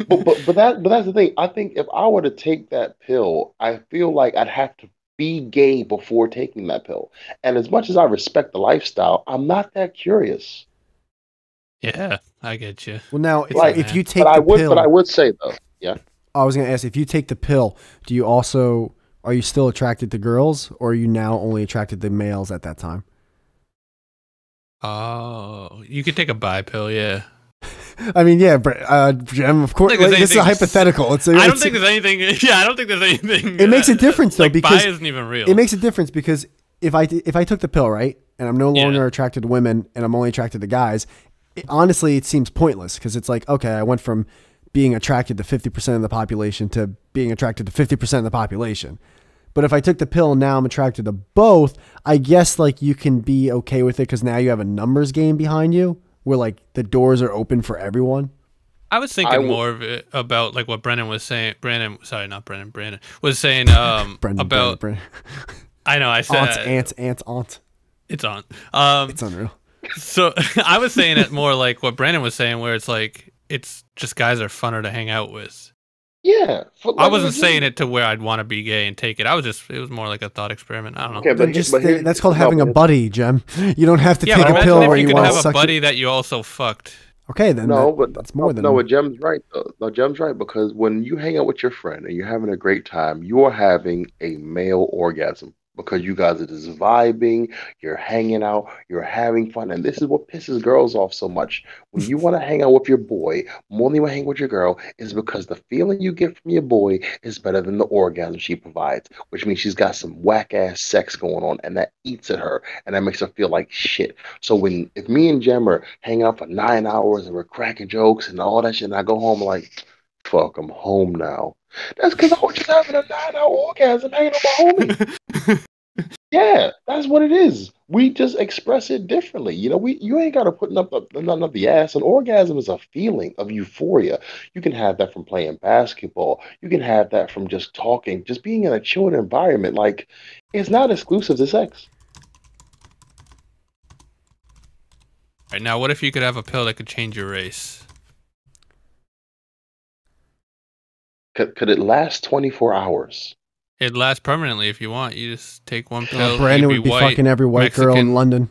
but that's the thing. I think if I were to take that pill, I feel like I'd have to be gay before taking that pill. And as much as I respect the lifestyle, I'm not that curious.
Yeah, I get you.
Well, now, if you take the pill...
But I would say, though, yeah.
I was going to ask, if you take the pill, are you still attracted to girls, or are you now only attracted to males at that time?
Oh, you could take a bi pill, yeah.
I mean, yeah, Gem, of course. This is a hypothetical.
I don't think there's anything. Yeah, I don't think there's anything.
It makes a difference though, because
bi isn't even real.
It makes a difference because if I took the pill, right, and I'm no longer attracted to women and I'm only attracted to guys, honestly, it seems pointless because it's like, okay, I went from being attracted to 50% of the population to being attracted to 50% of the population. But if I took the pill and now I'm attracted to both, I guess like you can be okay with it because now you have a numbers game behind you, where like the doors are open for everyone.
I was thinking more of it about like what Brennan was saying. Brandon was saying about.
Brennan.
I know. I said
aunt.
It's on.
It's unreal.
So I was saying it more like what Brandon was saying, where it's like it's just guys are funner to hang out with.
Yeah,
I wasn't saying it to where I'd want to be gay and take it. It was more like a thought experiment. I don't know.
Okay, but
that's called having a buddy, Jem. You don't have to take a pill where you want to suck.
Have a buddy that you also fucked.
Okay, then that's more than.
No, but Jem's right though. No, Jem's right, because when you hang out with your friend and you're having a great time, you are having a male orgasm. Because you guys are just vibing, you're hanging out, you're having fun. And this is what pisses girls off so much. When you want to hang out with your boy more than you want to hang with your girl, is because the feeling you get from your boy is better than the orgasm she provides, which means she's got some whack-ass sex going on, and that eats at her, and that makes her feel like shit. So if me and Jem are hanging out for 9 hours and we're cracking jokes and all that shit, and I go home like, fuck, I'm home now. That's because I was just having a 9-hour orgasm hanging on my homie. Yeah, that's what it is. We just express it differently. You ain't got to put nothing up the ass. An orgasm is a feeling of euphoria. You can have that from playing basketball. You can have that from just talking, just being in a chilled environment. Like, it's not exclusive to sex.
All right, now what if you could have a pill that could change your race?
Could it last 24 hours?
It lasts permanently if you want. You just take one pill.
Brandon would be fucking every white girl in London.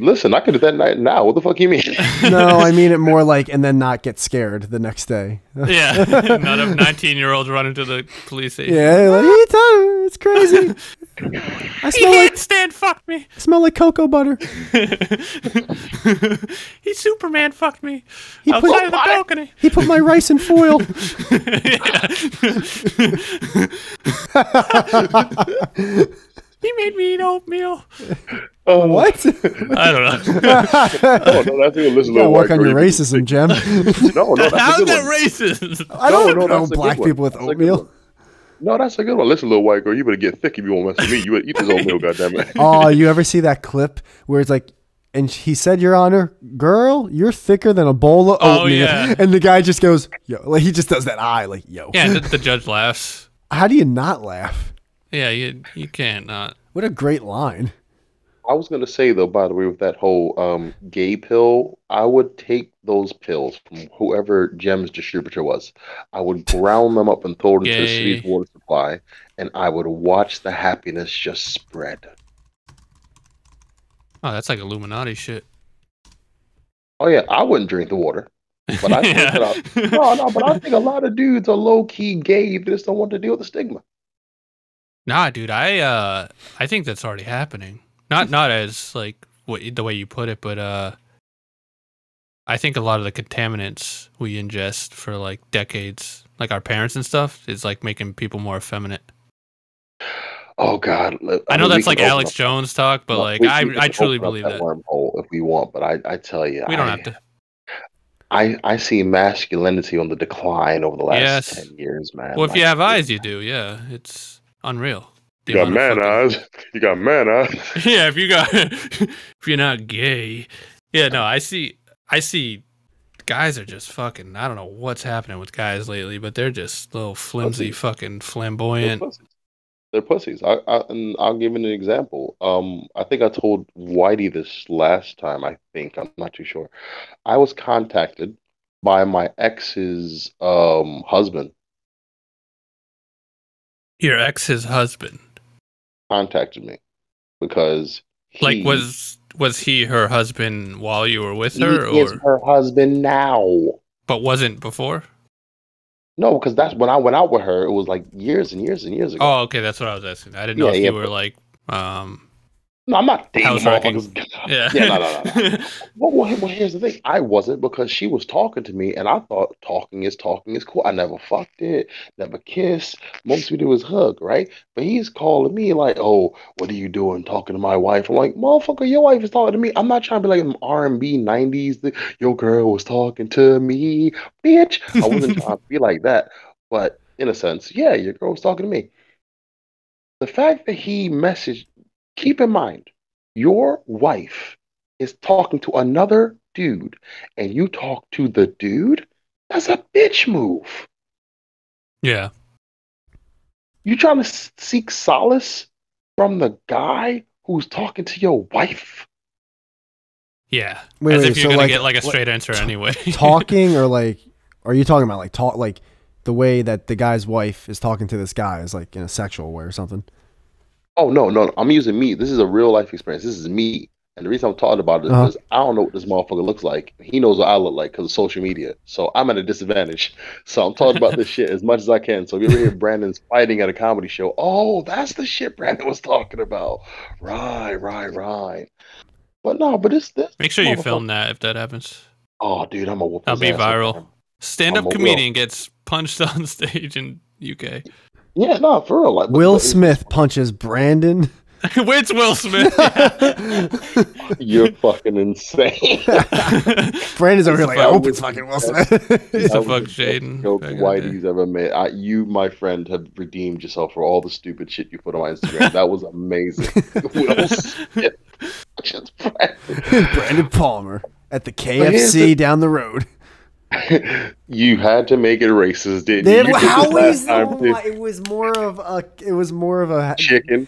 Listen, I could do that night now. What the fuck you mean?
No, I mean it more like, and then not get scared the next day.
Yeah, none of 19-year-olds running to the police station.
Yeah, like, it's crazy.
He handstand fucked me.
I smell like cocoa butter.
He Superman fucked me
He
outside of the balcony.
He put my rice in foil.
He made me eat oatmeal.
What?
I don't know.
Oh, no, that's a good listen.
You gotta work on your racism, Jem.
No, that's
How's
a good
that
one.
racist?
I don't know
that's a
black
good one.
people with
That's a good
oatmeal.
one. No, that's a good one. Listen, little white girl, you better get thick if you won't mess with me. You better eat this oatmeal, goddammit.
Oh, you ever see that clip where it's like, and he said, Your Honor, girl, you're thicker than a bowl of oatmeal.
Oh, yeah.
And the guy just goes, yo, like he just does that eye, like, yo.
Yeah, the judge laughs.
How do you not laugh?
Yeah, you can't not.
What a great line.
I was gonna say though, by the way, with that whole gay pill, I would take those pills from whoever Jem's distributor was. I would ground them up and throw it into the city's water supply, and I would watch the happiness just spread.
Oh, that's like Illuminati shit.
Oh yeah, I wouldn't drink the water, but I think but I think a lot of dudes are low key gay. They just don't want to deal with the stigma.
Nah, dude, I think that's already happening. Not as like the way you put it, but I think a lot of the contaminants we ingest for like decades, like our parents and stuff, is like making people more effeminate.
Oh God!
I know that's like Alex Jones talk, but like I truly believe that.
Wormhole if we want, but I tell you,
we don't have to.
I see masculinity on the decline over the last 10 years, man.
Well, if you have eyes, you do. Yeah, it's unreal.
You got man eyes. You got man eyes.
Yeah, if you're not gay. Yeah, no, I see guys are just fucking, I don't know what's happening with guys lately, but they're just little flimsy fucking flamboyant.
They're pussies. And I'll give an example. I think I told Whitey this last time, I'm not too sure. I was contacted by my ex's husband.
Your ex's husband
contacted me because
was he her husband while you were with her?
He is her husband now,
but wasn't before.
No, because that's when I went out with her. It was like years and years and years ago.
Oh, okay, that's what I was asking. I didn't know if you were like
No, I'm not dating motherfuckers.
Yeah,
no. Well, here's the thing. I wasn't, because she was talking to me, and I thought talking is cool. I never fucked it, never kissed. Most we do is hug, right? But he's calling me like, "Oh, what are you doing talking to my wife?" I'm like, "Motherfucker, your wife is talking to me." I'm not trying to be like R&B 90s. Your girl was talking to me, bitch. I wasn't trying to be like that. But in a sense, yeah, your girl was talking to me. The fact that he messaged. Keep in mind, your wife is talking to another dude, and you talk to the dude. That's a bitch move.
Yeah.
You trying to seek solace from the guy who's talking to your wife?
Yeah. As if you're gonna get like a straight answer anyway.
Talking, or like, are you talking about like the way that the guy's wife is talking to this guy is like in a sexual way or something?
Oh, no. I'm using me. This is a real life experience. This is me. And the reason I'm talking about it is because I don't know what this motherfucker looks like. He knows what I look like because of social media. So I'm at a disadvantage. So I'm talking about this shit as much as I can. So if you ever hear Brandon's fighting at a comedy show, oh, that's the shit Brandon was talking about. Right. But no, but this
make sure you film that if that happens.
Oh, dude, I'm a whoop.
I'll be viral. Stand-up comedian gets punched on stage in UK.
Yeah, no, for real. Like,
Will Smith punches Brandon.
It's Will Smith. Yeah.
You're fucking insane.
Brandon's over here like, I hope it's fucking Will Smith.
He's a fuck Shaden.
Joke Whitey's ever made. You, my friend, have redeemed yourself for all the stupid shit you put on my Instagram. That was amazing. Will Smith punches
Brandon Palmer at the KFC down the road.
You had to make it racist, didn't you?
How is it was more of a
chicken.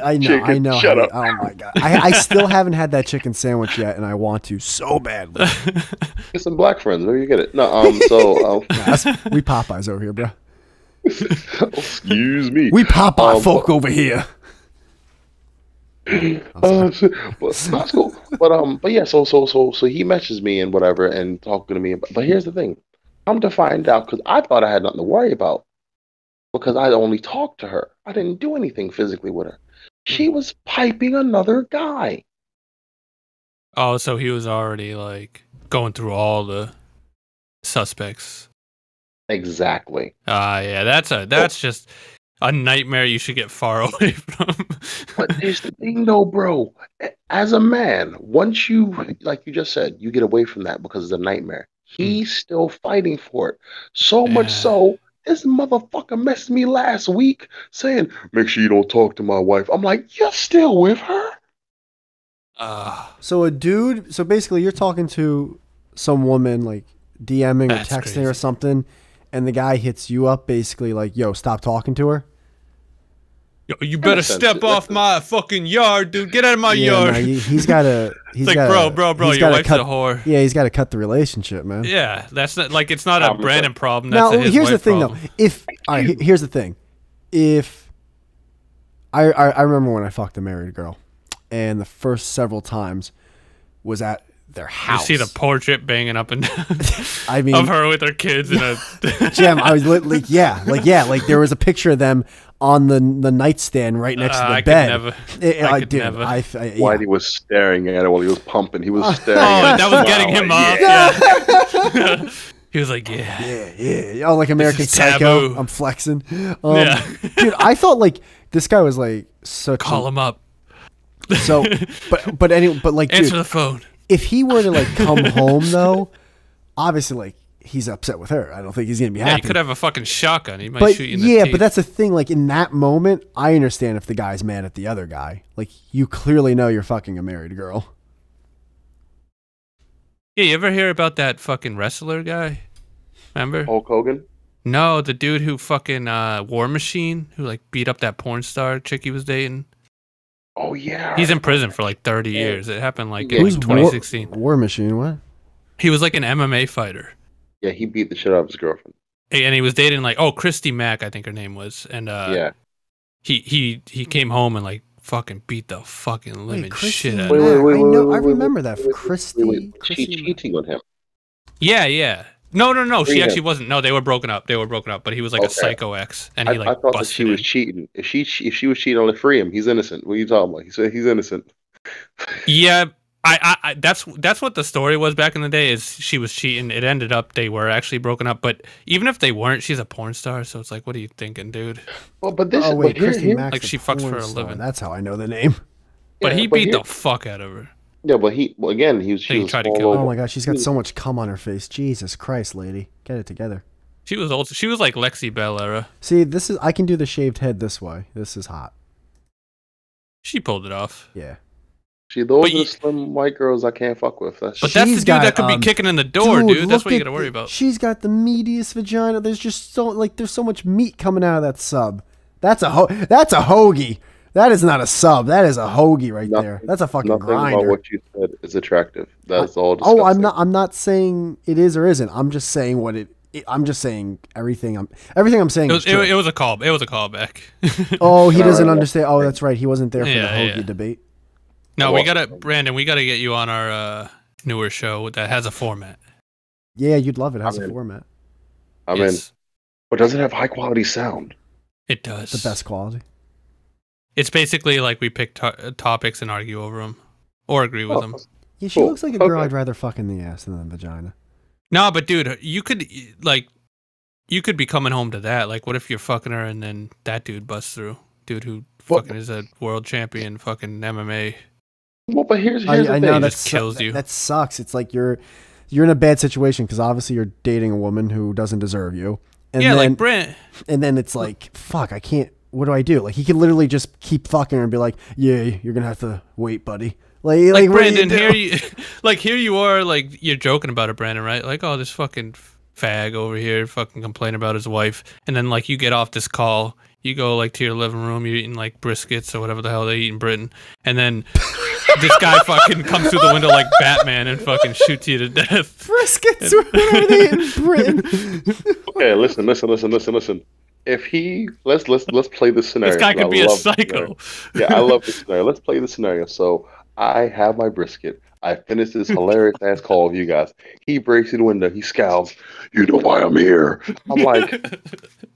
I know.
Shut up.
Oh my god. I still haven't had that chicken sandwich yet, and I want to so badly.
Get some black friends, maybe you get it. No,
we Popeyes over here, bro.
Excuse me.
We Popeye folk over here.
But that's cool. But yeah. So he messages me and whatever, and talking to me. But here's the thing. Come to find out, because I thought I had nothing to worry about, because I only talked to her. I didn't do anything physically with her. She was piping another guy.
Oh, so he was already like going through all the suspects.
Exactly.
Yeah, that's just a nightmare you should get far away from.
But here's the thing, though, bro. As a man, once you, like you just said, you get away from that because it's a nightmare. He's still fighting for it. So much so, this motherfucker messaged me last week saying, "Make sure you don't talk to my wife." I'm like, "You're still with her?"
So basically you're talking to some woman, like DMing or texting
crazy.
or something, and the guy hits you up basically like, yo, stop talking to her.
Yo, you better step off my fucking yard, dude. Get out of my yard.
No, he's got to.
It's like, bro, your wife's a whore.
Yeah, he's got to cut the relationship, man.
Yeah, that's not like it's not a Brandon problem.
Now,
That's
here's the thing,
problem.
though. Here's the thing. If I remember when I fucked a married girl, and the first several times was at their house.
You see the portrait banging up and down.
I mean,
of her with her kids in a
Gem. I was like there was a picture of them on the nightstand right next to the bed.
I could never.
Whitey was staring at it while he was pumping. He was staring.
That was getting him up. Yeah. He was like,
yeah. Oh, like American Psycho.
taboo.
I'm flexing.
Yeah.
Dude, I thought like this guy was like such.
Call him up.
So, but like,
Answer
dude,
the phone.
if he were to like come home though, obviously like he's upset with her. I don't think he's gonna be happy.
He could have a fucking shotgun. He might shoot you in the teeth.
But that's the thing. Like in that moment, I understand if the guy's mad at the other guy. Like you clearly know you're fucking a married girl.
Yeah, you ever hear about that fucking wrestler guy? Remember?
Hulk Hogan?
No, the dude who fucking War Machine, who like beat up that porn star chick he was dating.
Oh yeah.
He's in prison for like 30 years. It happened like
Yeah.
in
Who's
like 2016.
War Machine? What?
He was like an MMA fighter.
Yeah, he beat the shit out of his girlfriend.
And he was dating like Christy Mack, I think her name was. And
yeah.
He came home and like fucking beat the fucking living shit out
Wait,
of her.
I remember that. Christy.
She cheating on him.
Yeah. No. She
Free
actually
him.
wasn't. No, they were broken up. But he was like a psycho ex, and he like
I thought that
busted
she was
him.
cheating. If she was cheating on him, free him. He's innocent. What are you talking about? He said he's innocent.
Yeah, I that's what the story was back in the day. Is she was cheating? It ended up they were actually broken up. But even if they weren't, she's a porn star. So it's like, what are you thinking, dude?
Well, but this.
Christy Mack's
like she
a
fucks for
porn
a
star.
living.
That's how I know the name.
But he beat the fuck out of her.
Yeah, but he was
tried to kill her.
Oh my god, she's got so much cum on her face. Jesus Christ, lady, get it together.
She was old. She was like Lexi Bell era.
See, I can do the shaved head this way. This is hot.
She pulled it off.
Yeah.
See, those are the slim white girls I can't fuck with.
But that's the dude that could be kicking in the door, dude. That's what you gotta worry about.
She's got the meatiest vagina. There's just there's so much meat coming out of that sub. That's a hoagie. That is not a sub. That is a hoagie right there. That's a fucking
nothing
grinder.
About what you said is attractive. That's all.
Oh, I'm not saying it is or isn't. I'm just saying I'm just saying everything I'm saying.
It was a call. It was a callback.
Oh, he doesn't understand. Oh, that's right. He wasn't there for the hoagie debate.
No, Brandon. We gotta get you on our newer show that has a format.
Yeah, you'd love it. It has a format.
I'm in. But does it have high quality sound?
It does.
The best quality.
It's basically like we pick topics and argue over them, or agree with them.
Yeah, she looks like a girl I'd rather fuck in the ass than the vagina.
No, but dude, you could be coming home to that. Like, what if you're fucking her and then that dude busts through? Dude who fucking is a world champion, fucking MMA.
Well, but here's the
I
thing.
know
that kills you.
That sucks. It's like you're in a bad situation because obviously you're dating a woman who doesn't deserve you. And
yeah,
then,
like Brent.
And then it's like, fuck, I can't. What do I do? Like he could literally just keep fucking her and be like, yeah, you're gonna have to wait, buddy. Like
Brandon, here you are, like you're joking about it, Brandon, right? Like, oh, this fucking fag over here fucking complaining about his wife, and then like you get off this call, you go like to your living room, you're eating like briskets or whatever the hell they eat in Britain, and then this guy fucking comes through the window like Batman and fucking shoots you to death.
Briskets, what are they in Britain?
Okay, listen. if he let's play this scenario.
This guy could be a
the
psycho.
Yeah, I love this scenario. Let's play the scenario. So I have my brisket. I finished this hilarious ass call of you guys. He breaks through the window. He scowls. You know why I'm here? I'm like,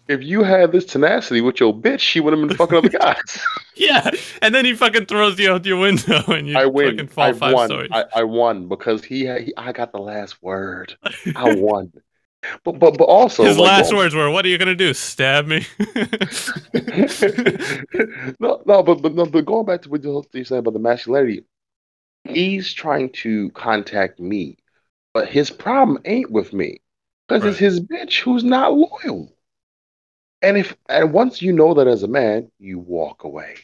if you had this tenacity with your bitch, she would have been fucking other guys.
Yeah, and then he fucking throws you out your window, and you fucking fall
I
5
won.
stories.
I won because I got the last word. I won. But also
his last words were, "What are you gonna do? Stab me?"
but going back to what you said about the masculinity, he's trying to contact me, but his problem ain't with me because it's his bitch who's not loyal. And once you know that as a man, you walk away.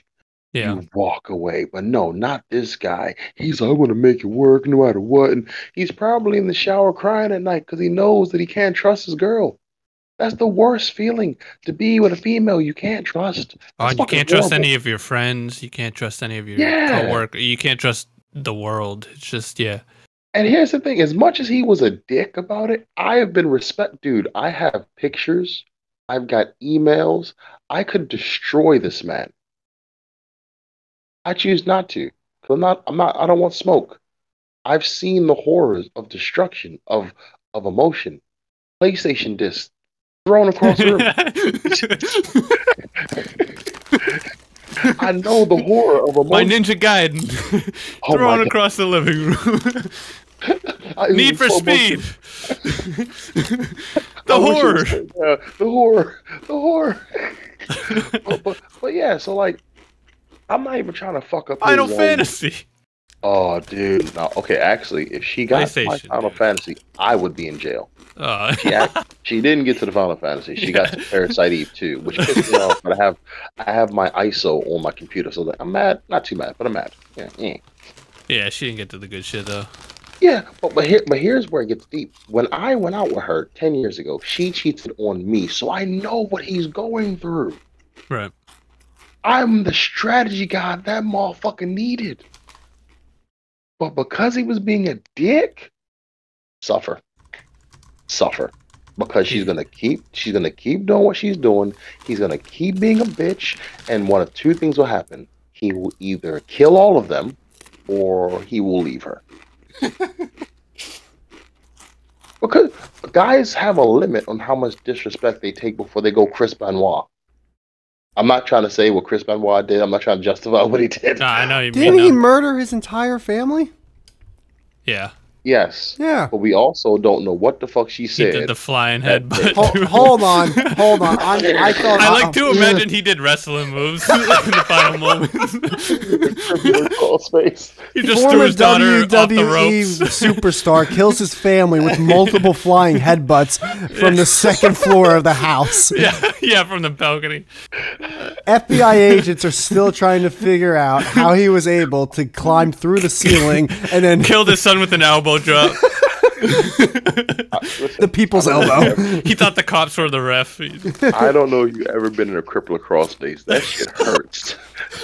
Yeah.
You walk away. But no, not this guy. He's like, I want to make it work no matter what. And he's probably in the shower crying at night because he knows that he can't trust his girl. That's the worst feeling, to be with a female you can't trust.
Oh, you can't trust any of your friends. You can't trust any of your coworkers. You can't trust the world. It's just, yeah.
And here's the thing. As much as he was a dick about it, I have been Dude, I have pictures. I've got emails. I could destroy this man. I choose not to. Cause I don't want smoke. I've seen the horrors of destruction, of emotion. PlayStation discs thrown across the room. I know the horror of emotion.
My Ninja Gaiden thrown across the living room. Need for Speed. The horror.
The horror. but yeah, so like, I'm not even trying to fuck up
Final Fantasy.
Oh, dude. No, okay, actually, if she got my Final Fantasy, I would be in jail. She didn't get to the Final Fantasy. She got to Parasite Eve 2, which pissed me off. But I have my ISO on my computer, so I'm mad. Not too mad, but I'm mad.
Yeah, she didn't get to the good shit though.
Yeah, but here's where it gets deep. When I went out with her 10 years ago, she cheated on me, so I know what he's going through.
Right.
I'm the strategy guy that motherfucker needed. But because he was being a dick, suffer. Because she's gonna keep doing what she's doing. He's gonna keep being a bitch, and one of two things will happen. He will either kill all of them, or he will leave her. Because guys have a limit on how much disrespect they take before they go Chris Benoit. I'm not trying to say what Chris Benoit did. I'm not trying to justify what he did.
No, I know you mean.
Didn't he murder his entire family?
Yeah.
Yes.
Yeah.
But we also don't know what the fuck she said.
He did the flying headbutt.
Hold on. I
like to imagine he did wrestling moves in the final moments. He just threw his daughter off the ropes.
Superstar kills his family with multiple flying headbutts from the second floor of the house.
Yeah, from the balcony.
FBI agents are still trying to figure out how he was able to climb through the ceiling and then
killed his son with an elbow drop.
The people's elbow.
He thought the cops were the ref.
I don't know if you've ever been in a cripple lacrosse space. That shit hurts.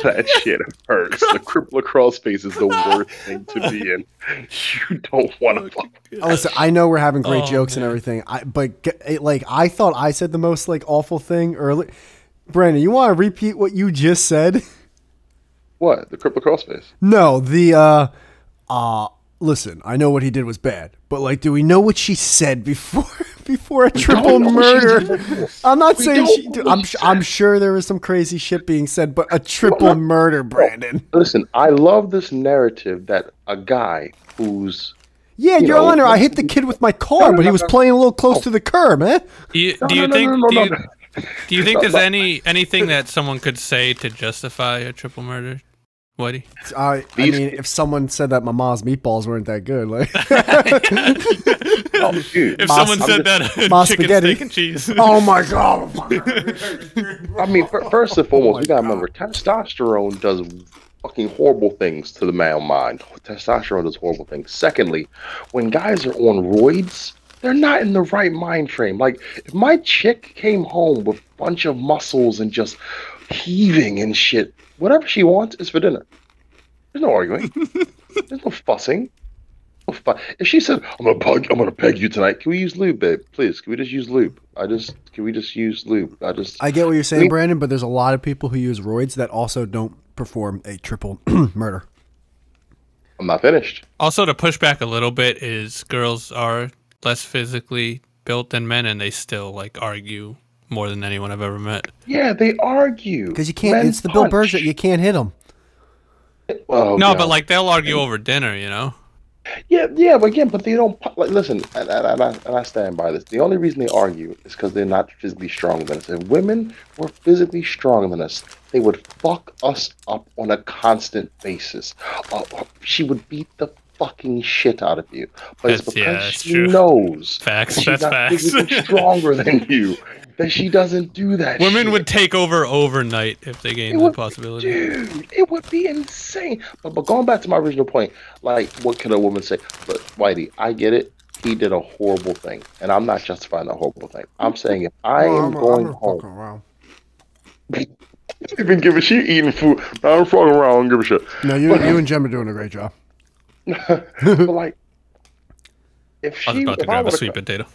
That shit hurts. The cripple lacrosse space is the worst thing to be in. You don't want to.
Listen, I know we're having great jokes and everything, but I thought I said the most awful thing earlier. Brandon, you want to repeat what you just said?
What? The cripple lacrosse space?
No, listen, I know what he did was bad, but do we know what she said before a triple murder? I'm not saying I'm sure there was some crazy shit being said, but a triple murder, Brandon.
Listen, I love this narrative that a guy who's
Your Honor, I hit the kid with my car, but he was playing a little close to the curb, eh?
Do you think there's anything that someone could say to justify a triple murder? Woody?
I mean, if someone said that my mom's meatballs weren't that good,
if someone said that chicken
spaghetti.
steak and cheese.
Oh my god!
I mean, first and foremost, we gotta remember testosterone does fucking horrible things to the male mind. Testosterone does horrible things. Secondly, when guys are on roids, they're not in the right mind frame. If my chick came home with a bunch of muscles and just heaving and shit, whatever she wants is for dinner. There's no arguing. There's no fussing. If she said, I'm gonna peg you tonight, can we use lube, babe? Please, can we just use lube? Can we just use lube?
I get what you're saying, Brandon, but there's a lot of people who use roids that also don't perform a triple murder.
I'm not finished.
Also, to push back a little bit is girls are less physically built than men, and they still like argue more than anyone I've ever met.
Yeah, they argue
because you can't. It's the Bill Burr shit. You can't hit them.
Oh,
no, God. But like they'll argue over dinner, you know.
Yeah, but again, but they don't like. Listen, and I stand by this. The only reason they argue is because they're not physically stronger than us. If women were physically stronger than us, they would fuck us up on a constant basis. She would beat the fucking shit out of you, but it's because she knows she's not physically stronger than you. That she doesn't do that.
Women would take over overnight if they gained the possibility.
Dude, it would be insane. But going back to my original point, like, what can a woman say? But Whitey, I get it. He did a horrible thing, and I'm not justifying that horrible thing. I'm saying if I am going home, even give a shit eating food. I'm fucking around. I don't give a shit.
No, you and Jem are doing a great job.
But like,
I was about to grab a sweet potato.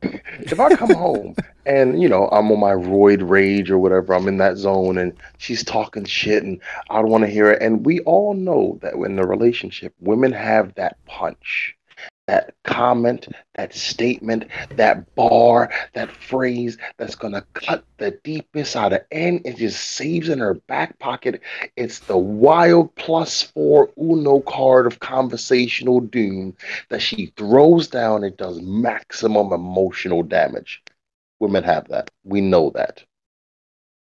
If I come home and, you know, I'm on my roid rage or whatever, I'm in that zone and she's talking shit and I don't want to hear it. And we all know that in a relationship, women have that punch, that comment, that statement, that bar, that phrase that's going to cut the deepest out of end. It just saves in her back pocket. It's the wild +4 Uno card of conversational doom that she throws down and does maximum emotional damage. Women have that. We know that.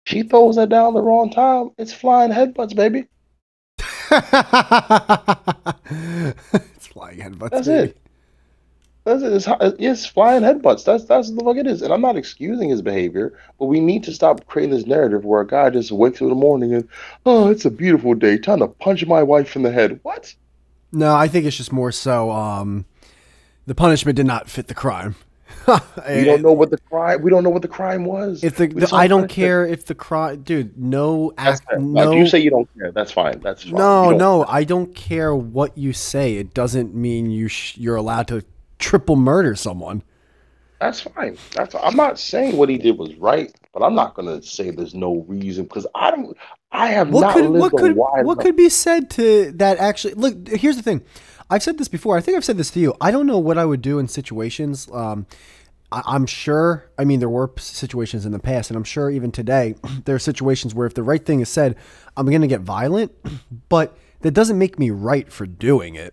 She throws that down the wrong time. It's flying headbutts, baby.
It's flying headbutts.
That's baby. It. It's flying headbutts. That's the fuck it is. And I'm not excusing his behavior, but we need to stop creating this narrative where a guy just wakes up in the morning and, oh, it's a beautiful day, time to punch my wife in the head. What?
No, I think it's just more so the punishment did not fit the crime.
We don't know what the crime. We don't know what the crime was.
I don't care if the crime, dude. No.
If you say you don't care, that's fine. That's fine.
No, I don't care what you say. It doesn't mean you're allowed to triple murder someone.
That's fine. I'm not saying what he did was right, but I'm not going to say there's no reason because I have not lived a wide.
What could be said to that? Actually, look. Here's the thing. I've said this before. I think I've said this to you. I don't know what I would do in situations. I'm sure. I mean, there were situations in the past, and I'm sure even today there are situations where if the right thing is said, I'm going to get violent, but that doesn't make me right for doing it.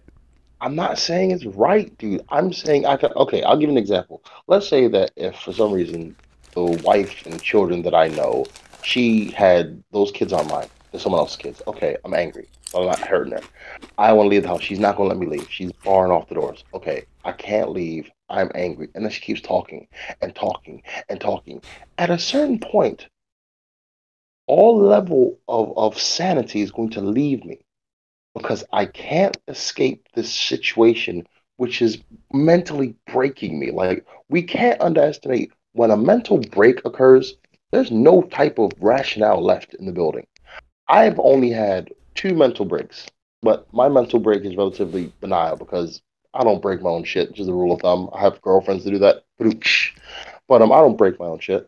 I'm not saying it's right, dude. I'm saying okay, I'll give you an example. Let's say that if for some reason the wife and children that I know, she had those kids on mine. They're someone else's kids. Okay, I'm angry. I'm not hurting her. I want to leave the house. She's not going to let me leave. She's barring off the doors. Okay, I can't leave. I'm angry. And then she keeps talking and talking and talking. At a certain point, all level of sanity is going to leave me. Because I can't escape this situation, which is mentally breaking me. Like, we can't underestimate when a mental break occurs, there's no type of rationale left in the building. I've only had 2 mental breaks, but my mental break is relatively benign because I don't break my own shit, which is a rule of thumb. I have girlfriends to do that. But I don't break my own shit.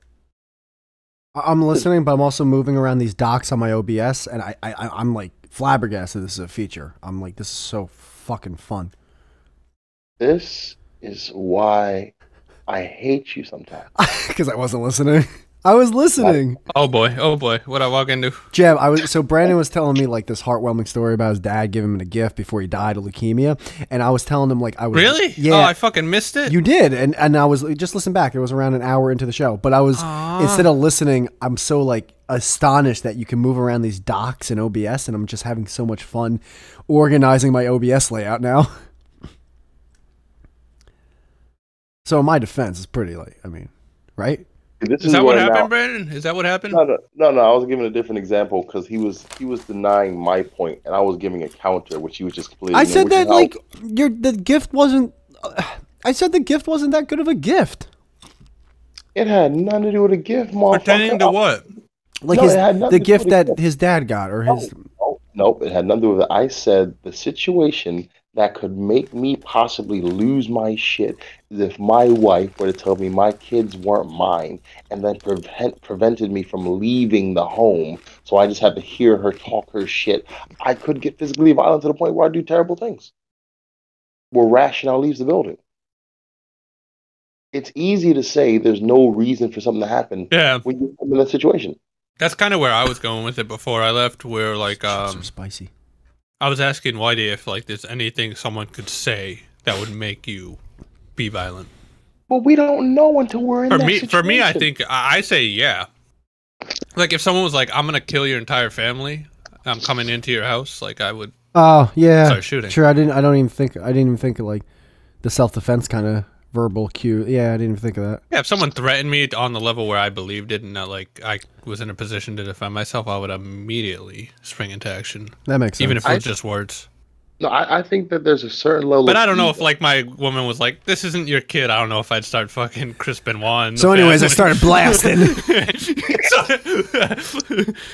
I'm listening, but I'm also moving around these docs on my OBS, and I'm like, flabbergasted this is a feature. I'm like, this is so fucking fun.
This is why I hate you sometimes.
Because I wasn't listening. I was listening.
Oh boy. What I walk into?
Jeb, so Brandon was telling me like this heartwarming story about his dad giving him a gift before he died of leukemia, and I was telling him like I was
really.
Yeah,
oh, I fucking missed it.
You did, and I was just listen back. It was around an hour into the show, but I was instead of listening, I'm so like astonished that you can move around these docs in OBS, and I'm just having so much fun organizing my OBS layout now. So in my defense, it's pretty like right.
Is that what happened, Brandon? Is that what happened?
No. I was giving a different example because he was denying my point, and I was giving a counter, which he was just completely.
I said that like the gift wasn't. I said the gift wasn't that good of a gift.
It had nothing to do with a gift, motherfucker.
Pertaining to what?
Like the gift that his dad got, or his.
Nope, it had nothing to do with it. I said the situation that could make me possibly lose my shit is if my wife were to tell me my kids weren't mine and then prevented me from leaving the home. So I just had to hear her talk her shit. I could get physically violent to the point where I do terrible things. Where rationale leaves the building. It's easy to say there's no reason for something to happen when you're in that situation.
That's kind of where I was going with it before I left, where like
so spicy.
I was asking Whitey if like there's anything someone could say that would make you be violent.
Well, we don't know until we're in that situation.
For me, I think I say yeah. Like if someone was like, "I'm gonna kill your entire family," I'm coming into your house, like I would.
Oh yeah,
start shooting.
Sure, I didn't even think of like the self-defense kind of verbal cue. Yeah, I didn't even think of that.
Yeah, if someone threatened me on the level where I believed it and like I was in a position to defend myself, I would immediately spring into action.
That makes sense.
Even if it was just words.
No, I think that there's a certain level.
But I don't know if like my woman was like, "This isn't your kid." I don't know if I'd start fucking Chris Benoit.
So, anyways, I started blasting.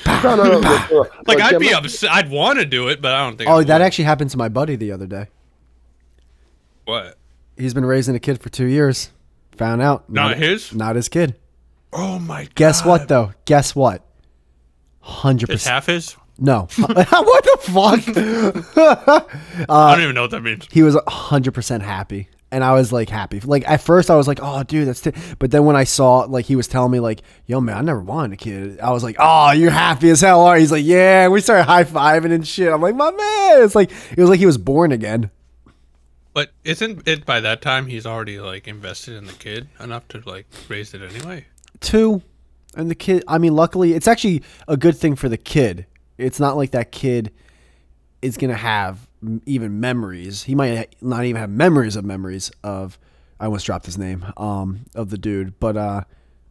No.
Like I'd be upset. I'd want to do it, but I don't think.
Oh, that actually happened to my buddy the other day.
What?
He's been raising a kid for 2 years. Found out.
Not his
kid.
Oh my god.
Guess what though? Guess what? 100%.
It's half his?
No. What the fuck?
I don't even know what that means.
He was 100% happy. And I was like happy. Like at first I was like, oh dude, that's but then when I saw like he was telling me like, yo man, I never wanted a kid. I was like, oh, you're happy as hell, are you? He's like, yeah. We started high-fiving and shit. I'm like, my man. It was like he was born again.
But isn't it by that time he's already like invested in the kid enough to like raise it anyway?
2. And the kid, I mean, luckily it's actually a good thing for the kid. It's not like that kid is going to have even memories. He might not even have memories of, I almost dropped his name, of the dude. But, I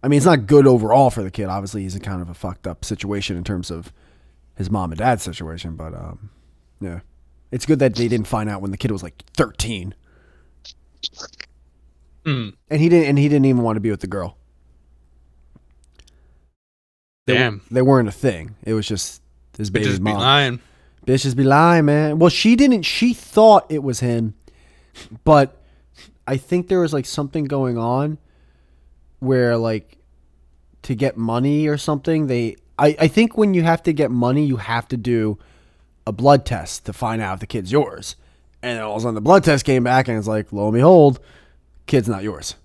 mean, it's not good overall for the kid. Obviously, he's in kind of a fucked up situation in terms of his mom and dad's situation. But, yeah. It's good that they didn't find out when the kid was like 13.
Mm.
And he didn't even want to be with the girl.
Damn.
They weren't a thing. It was just his baby
Bitches
mom.
be lying.
Bitches be lying, man. Well, she thought it was him, but I think there was like something going on where like to get money or something, I think when you have to get money, you have to do a blood test to find out if the kid's yours. And all of a sudden the blood test came back and it's like, lo and behold, kid's not yours.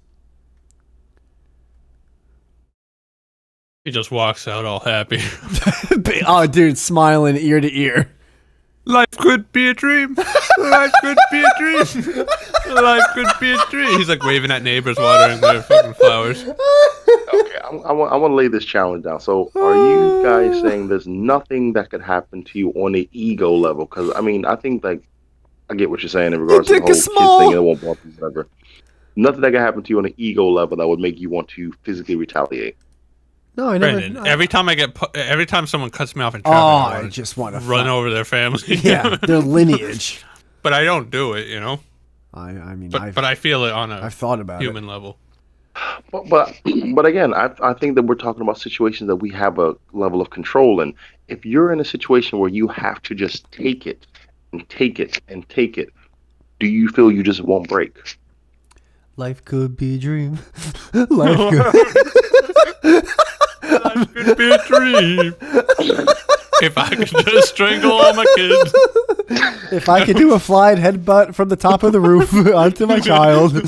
He just walks out all happy.
Oh, dude, smiling ear to ear.
Life could be a dream. Life could be a dream. Life could be a dream. He's like waving at neighbors watering their fucking flowers.
Okay, I want to lay this challenge down. So, are you guys saying there's nothing that could happen to you on the ego level? Because I mean, I think like I get what you're saying in regards to the whole kid thing. It won't bother you, whatever. Nothing that can happen to you on the ego level that would make you want to physically retaliate.
No, I never.
Brandon,
No.
every time someone cuts me off in traffic,
I just want to
run over their family.
Yeah, their lineage.
But I don't do it, you know.
I mean,
but I feel it on a
I've thought about
human level.
But again, I think that we're talking about situations that we have a level of control in. If you're in a situation where you have to just take it and take it and take it, do you feel you just won't break?
Life could be a dream. Life
could be a dream. If I could just strangle all my kids.
If I could do a flying headbutt from the top of the roof onto my child.
The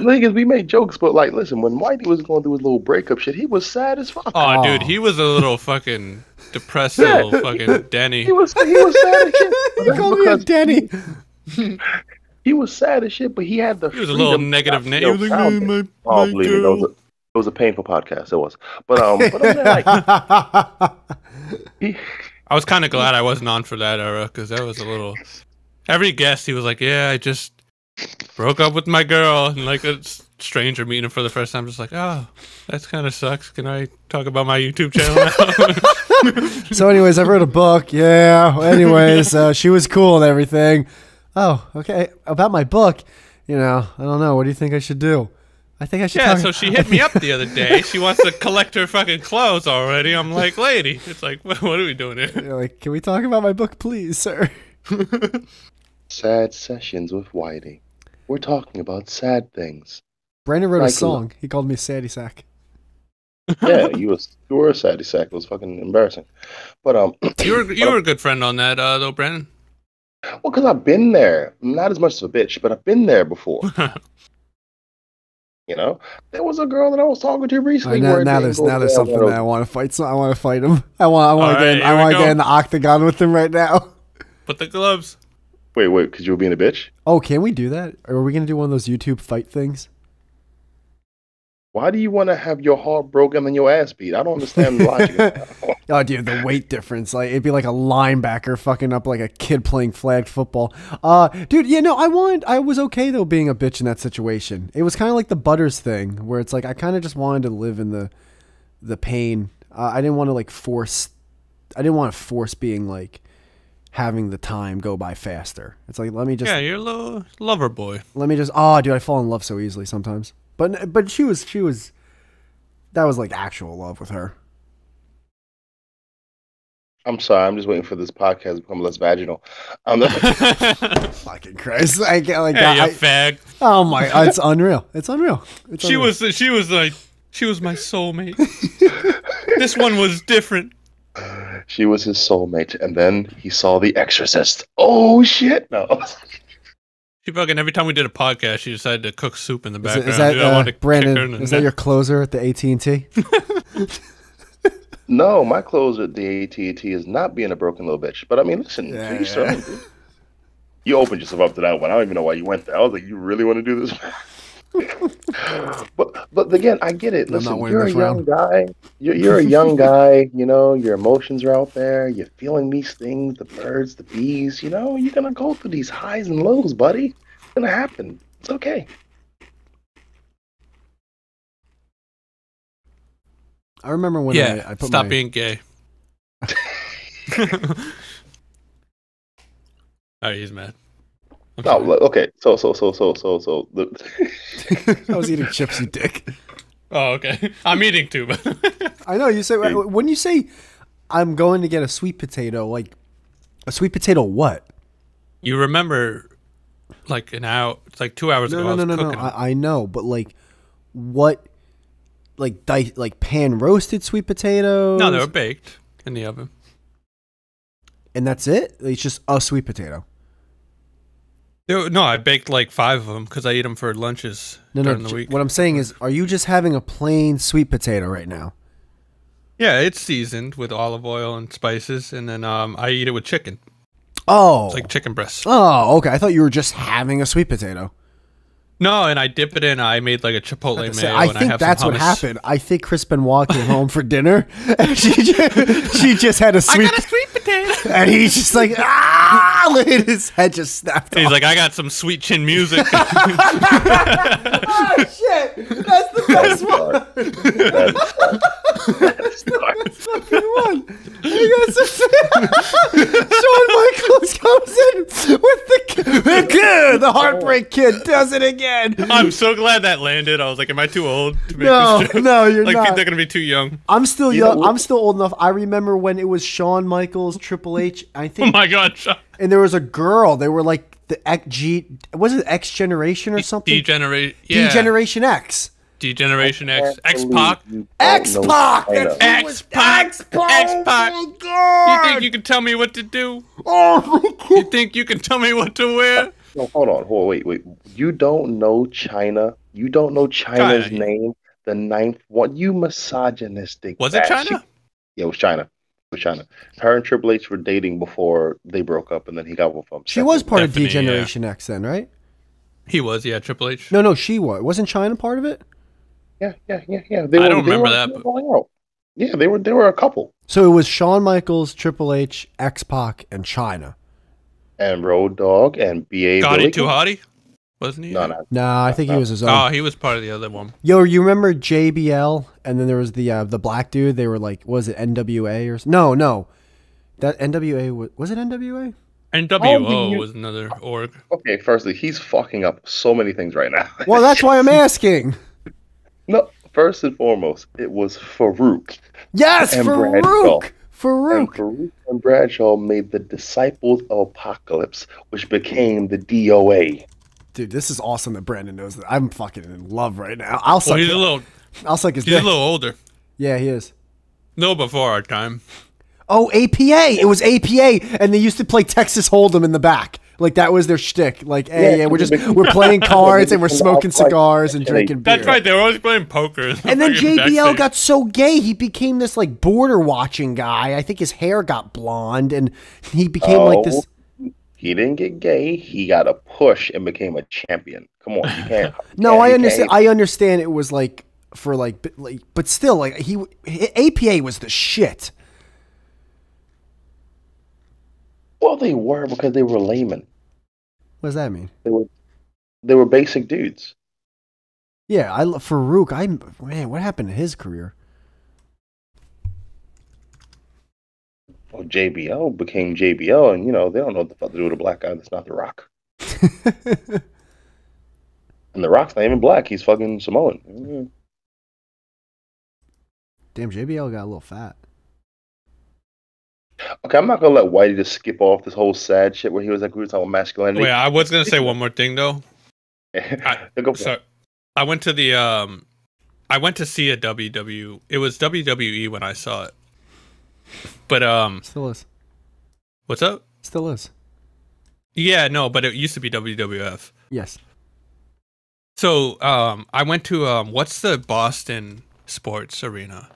thing is, we made jokes, but like, listen, when Whitey was going through his little breakup shit, he was sad as fuck.
Oh, dude, he was a little fucking depressed little fucking Denny.
He was sad as shit.
You called me a Denny.
He was sad as shit, but he had the.
He was a little negative Nate.
He was like, believe me, it was a painful podcast. It was, but I'm saying, like,
I was kind of glad I wasn't on for that era because that was a little. Every guest, he was like, "Yeah, I just broke up with my girl," and like a stranger meeting him for the first time, just like, "Oh, that kind of sucks. Can I talk about my YouTube channel now?"
So, anyways, I wrote a book. Yeah. Anyways, she was cool and everything. Oh, okay. About my book, I don't know. What do you think I should do? I think I should.
Yeah, so she hit me up the other day. She wants to collect her fucking clothes already. I'm like, lady. It's like, what are we doing here?
You're like, can we talk about my book, please, sir?
Sad sessions with Whitey. We're talking about sad things.
Brandon wrote a song. He called me Sadie Sack.
Yeah, you were a saddy sack. It was fucking embarrassing. But
you were a good friend on that though, Brandon.
Well, because I've been there. Not as much as a bitch, but I've been there before. You know, there was a girl that I was talking to recently.
Now there's something that I want to fight. So I want to fight him. I want to get in the octagon with him right now.
Put the gloves.
Wait, because you were being a bitch?
Oh, can we do that? Or are we gonna do one of those YouTube fight things?
Why do you want to have your heart broken and your ass beat? I don't understand the logic.
Oh, dude, the weight difference. Like, it'd be like a linebacker fucking up like a kid playing flag football. Dude, yeah, no, I was okay, though, being a bitch in that situation. It was kind of like the Butters thing, where it's like, I kind of just wanted to live in the pain. I didn't want to, like, force being, like, having the time go by faster. It's like, let me just...
Yeah, you're a little lover boy.
Let me just... dude, I fall in love so easily sometimes. But she was that was like actual love with her.
I'm sorry, I'm just waiting for this podcast to become less vaginal.
Fucking Christ! I get like
hey, you fag.
Oh my! It's unreal. It's unreal.
She was my soulmate. This one was different.
She was his soulmate, and then he saw The Exorcist. Oh shit! No.
She fucking every time we did a podcast, she decided to cook soup in the background.
Is that Brandon? Is that your closer at the AT&T?
No, my closer at the AT&T is not being a broken little bitch. But I mean, listen, you opened yourself up to that one. I don't even know why you went there. I was like, you really want to do this? but again, I get it. Listen, you're a young guy. You're a young guy. You know, your emotions are out there. You're feeling these things, the birds, the bees. You know, you're gonna go through these highs and lows, buddy. It's gonna happen. It's okay.
I remember when I put
stop being gay. Alright, he's mad.
Okay. So
I was eating chips, you dick.
Oh, okay. I'm eating too, but
I know you say when you say I'm going to get a sweet potato, like a sweet potato, what?
You remember, like it's like 2 hours ago.
No. I know, but like, what? Like pan roasted sweet potatoes?
No, they were baked in the oven.
And that's it? It's just a sweet potato.
No, I baked like 5 of them because I eat them for lunches during the week.
What I'm saying is, are you just having a plain sweet potato right now?
Yeah, it's seasoned with olive oil and spices, and then I eat it with chicken.
Oh.
It's like chicken breast.
Oh, okay. I thought you were just having a sweet potato.
No, and I dip it in. I made like a chipotle mayo.
I think that's what happened. I think Chris Benoit came home for dinner, and she just had a sweet.
I got a sweet potato,
and he's just like his head just snapped.
He's
off.
like, I got some sweet chin music.
Oh shit! That's the best one. That's the best fucking one. Shawn Michaels comes in with the Heartbreak Kid does it again.
I'm so glad that landed. I was like, am I too old to make this joke?
No, you're
like,
not.
They're gonna be too young.
I'm still young. I'm still old enough. I remember when it was Shawn Michaels, Triple H. I think.
Oh my god!
And there was a girl. They were like was it X Generation or something? D-Generation X.
D-Generation X. X-Pac.
X-Pac.
X-Pac.
Oh my god!
You think you can tell me what to do?
Oh my god!
You think you can tell me what to wear?
No, hold on. Wait. You don't know China? You don't know China's name? The 9th one? You misogynistic.
Was it China?
Yeah, it was China. Her and Triple H were dating before they broke up, and then he got with them.
She was part of D-Generation X then, right?
He was, yeah, Triple H.
No, she was. Wasn't China part of it?
Yeah.
I don't remember that. But...
Yeah, they were a couple.
So it was Shawn Michaels, Triple H, X-Pac, and China.
And Road Dogg and B.A.
Gotti Too Hottie? Wasn't he?
No,
I think he was his own.
Oh, he was part of the other one.
Yo, you remember JBL? And then there was the black dude. They were like, was it NWA or no? That NWA was it NWA?
NWO was another org.
Okay, firstly, he's fucking up so many things right now.
Well, that's why I'm asking.
No, first and foremost, it was Farouk.
Yes, Farouk. Farouk.
And Farouk and Bradshaw made the Disciples of Apocalypse, which became the DOA.
Dude, this is awesome that Brandon knows that. I'm fucking in love right now. I'll suck
He's a little
his dick.
a little older.
Yeah, he is.
No, before our time.
Oh, APA. It was APA, and they used to play Texas Hold'em in the back. Like, that was their shtick. Like, hey, yeah, we're playing cards, and we're smoking cigars and drinking beer.
That's right. They were always playing poker.
And then JBL got so gay, he became this, like, border watching guy. I think his hair got blonde, and he became like this.
He didn't get gay. He got a push and became a champion. Come on, you can't.
No, I understand. I understand it was like for like, but still, like APA was the shit.
Well, they were because they were laymen.
What does that mean?
They were basic dudes.
Yeah, Farouk. Man, what happened to his career?
Well, JBL became JBL, and they don't know what the fuck to do with a black guy that's not The Rock. And The Rock's not even black; he's fucking Samoan. Mm-hmm.
Damn, JBL got a little fat.
Okay, I'm not gonna let Whitey just skip off this whole sad shit where he was like, we were talking about masculinity.
Wait, I was gonna say one more thing though.
I
went to the I went to see a WW. It was WWE when I saw it. But
still is.
What's up?
Still is.
Yeah, no, but it used to be WWF.
Yes.
So I went to what's the Boston sports arena?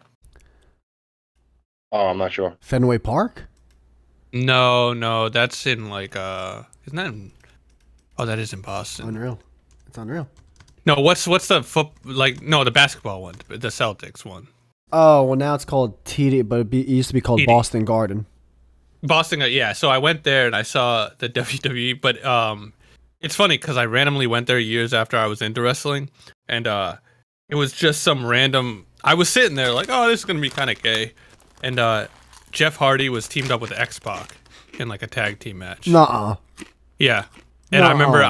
Oh, I'm not sure.
Fenway Park?
No, that's in like isn't that in, oh, that is in Boston.
Unreal. It's unreal.
No, what's the the basketball one, the Celtics one.
Oh, well now it's called TD, but it used to be called
TD.
Boston Garden.
Boston, yeah. So I went there and I saw the WWE, but it's funny because I randomly went there years after I was into wrestling, and it was just some random. I was sitting there like, oh, this is gonna be kind of gay, and Jeff Hardy was teamed up with X-Pac in like a tag team match.
Nuh-uh.
Yeah, and I remember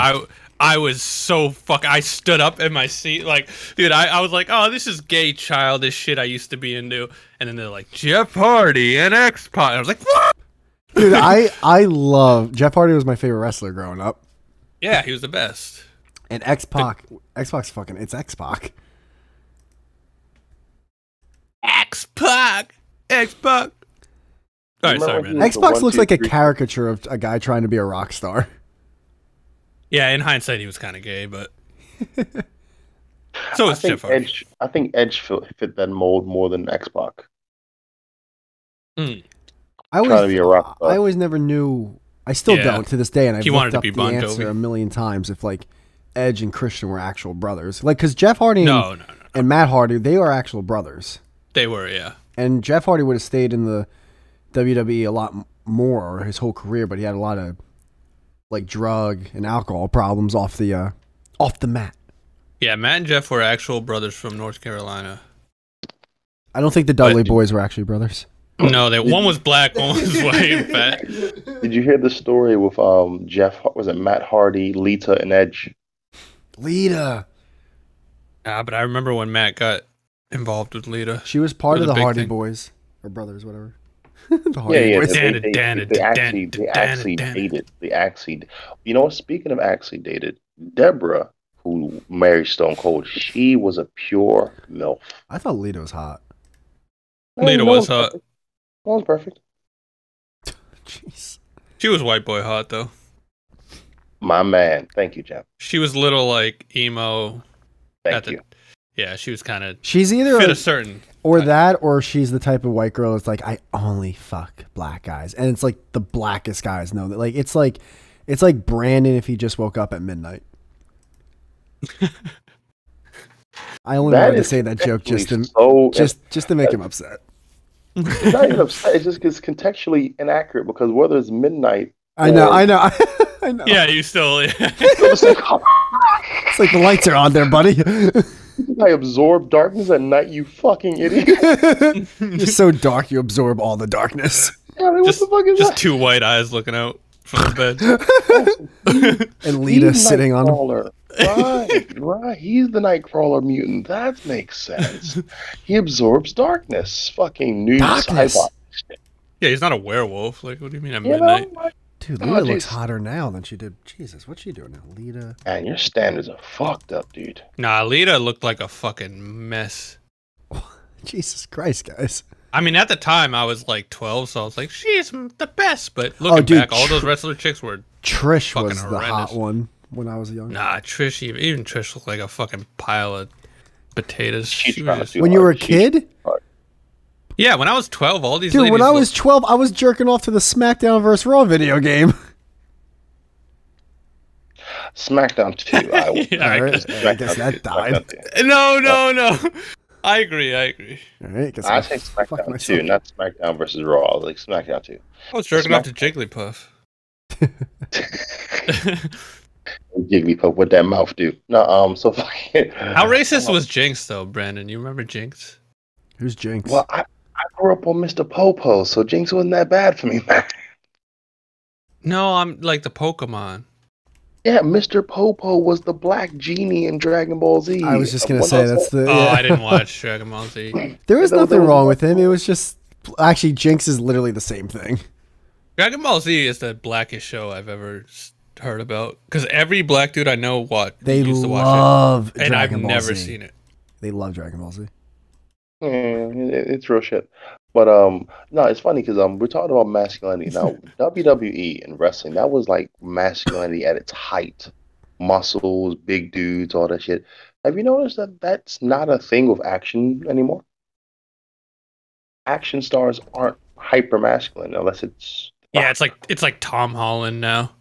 I was so I stood up in my seat like, dude, I was like, oh, this is gay childish shit I used to be into, and then they're like Jeff Hardy and X-Pac. I was like, what?
Dude, I love Jeff Hardy was my favorite wrestler growing up.
Yeah, he was the best.
And X-Pac, X-Pac's fucking, it's X-Pac.
X-Pac. All right, sorry, man.
X-Pac looks like a caricature of a guy trying to be a rock star.
Yeah, in hindsight, he was kind of gay, but so is Jeff Hardy.
I think Edge fit that mold more than X-Pac.
Mm.
I always never knew. I still don't to this day, and I've looked up the answer a million times if like Edge and Christian were actual brothers. Like, because Jeff Hardy and Matt Hardy, they are actual brothers.
They were, yeah.
And Jeff Hardy would have stayed in the WWE a lot more his whole career, but he had a lot of like drug and alcohol problems off the mat.
Yeah, Matt and Jeff were actual brothers from North Carolina.
I don't think the Dudley boys were actually brothers.
No, one was black, one was white and fat.
Did you hear the story with Jeff? Was it Matt Hardy, Lita, and Edge?
Lita.
But I remember when Matt got involved with Lita.
She was part of the Hardy Boys or brothers, whatever. The Hardy Boys.
They actually dated. You know what? Speaking of actually dated, Deborah, who married Stone Cold, she was a pure MILF.
I thought Lita was hot.
Lita was hot.
That was perfect.
Jeez.
She was white boy hot though.
My man. Thank you, Jeff.
She was little like emo.
Thank you.
Yeah, she was kind of.
She's either
fit a certain
or type. That, or she's the type of white girl that's like, I only fuck black guys, and it's like the blackest guys know that. Like it's like Brandon if he just woke up at midnight. I only wanted to say that joke just to make him upset.
It's not even upset. It's just because contextually inaccurate. Because whether it's midnight,
I know.
Yeah, you still.
It's like the lights are on there, buddy.
I absorb darkness at night. You fucking idiot!
You're so dark, you absorb all the darkness.
Yeah, what the fuck is
just
that?
two white eyes looking out from the
bed, and Lita sitting on him.
Right. He's the Nightcrawler mutant. That makes sense. He absorbs darkness. Fucking new sci-fi.
Yeah, he's not a werewolf. Like, what do you mean at
You
midnight?
know, like,
Dude,
Oh,
Lita looks
jeez.
hotter now than she did. Jesus, what's she doing now? Lita.
man, your standards are fucked up, dude.
Nah, Lita looked like a fucking mess.
Jesus Christ, guys.
I mean, at the time, I was like 12, so I was like, she's the best. But looking
dude,
back, all those wrestler chicks were...
Trish
Fucking
was the
horrendous.
hot one when I was young.
Nah, Trish, even Trish looked like a fucking pile of potatoes.
She
She
tried
was
to
When you were a
She-
kid?
Yeah, when I was 12, all these
Dude,
ladies
when I
looked-
was 12, I was jerking off to the SmackDown vs. Raw video game.
SmackDown 2. I will.
Yeah, I
Alright,
guess-
I guess that died.
No. I agree.
Alright, guess
I
I'll
say
fuck
SmackDown
myself.
2, not SmackDown versus Raw. Like SmackDown 2.
I was jerking off to Jigglypuff.
Jigglypuff, what that mouth do? No, so fucking.
How racist was Jinx, though, Brandon? You remember Jinx?
Who's Jinx?
Well, I grew up on Mr. Popo, so Jinx wasn't that bad for me, man.
No, I'm like the Pokemon.
Yeah, Mr. Popo was the black genie in Dragon Ball Z.
I was just gonna
When
say
was
that's
that?
the.
Oh,
yeah.
I didn't watch Dragon Ball Z.
There was
There
nothing
was
wrong with him. It was just actually Jinx is literally the same thing.
Dragon Ball Z is the blackest show I've ever heard about. Because every black dude I know
They
used to watch
love
it, and
Dragon
I've
Ball
never
Z.
seen it.
They love Dragon Ball Z.
Yeah, it's real shit. But no, it's funny because we're talking about masculinity now. WWE and wrestling, that was like masculinity at its height, muscles, big dudes, all that shit. Have you noticed that that's not a thing with action anymore? Action stars aren't hyper masculine unless it's
Yeah, it's like Tom Holland now,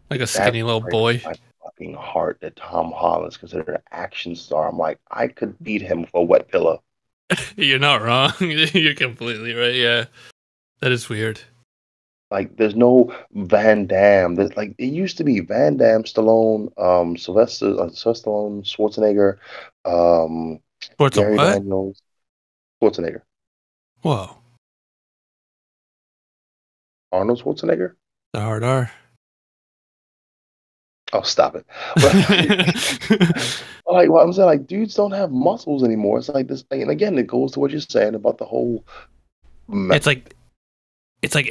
like a skinny little boy.
My fucking heart that Tom Holland's considered an action star. I'm like, I could beat him with a wet pillow.
You're not wrong. You're completely right. Yeah, that is weird.
Like, there's no Van Damme. There's, like, it used to be Van Damme, Stallone, Sylvester Stallone, Schwarzenegger,
What's a
Gary
what?
Daniels, Schwarzenegger,
Whoa,
Arnold Schwarzenegger.
the hard R.
Oh, stop it! Like, what I'm saying, like, dudes don't have muscles anymore. It's like this thing, and again, it goes to what you're saying about the whole.
It's like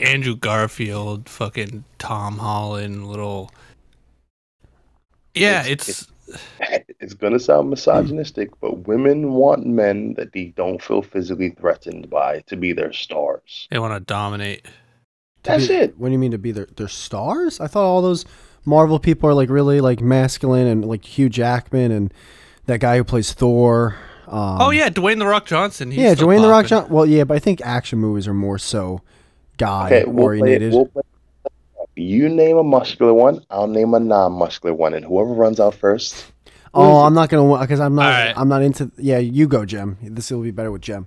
Andrew Garfield, fucking Tom Holland, little. Yeah, it's
It's gonna sound misogynistic, but women want men that they don't feel physically threatened by to be their stars.
they want to dominate.
That's it.
What do you mean to be their stars? I thought all those Marvel people are like really like masculine and like Hugh Jackman and that guy who plays Thor.
Oh yeah, Dwayne the Rock Johnson. He's
yeah,
still
Dwayne the Rock
popping.
Johnson. Well, yeah, but I think action movies are more so guy
Okay,
oriented.
we'll play. You name a muscular one, I'll name a non-muscular one, and whoever runs out first.
Oh, I'm not gonna because I'm not.
All right.
I'm not into. Yeah, you go, Jem. This will be better with Jem.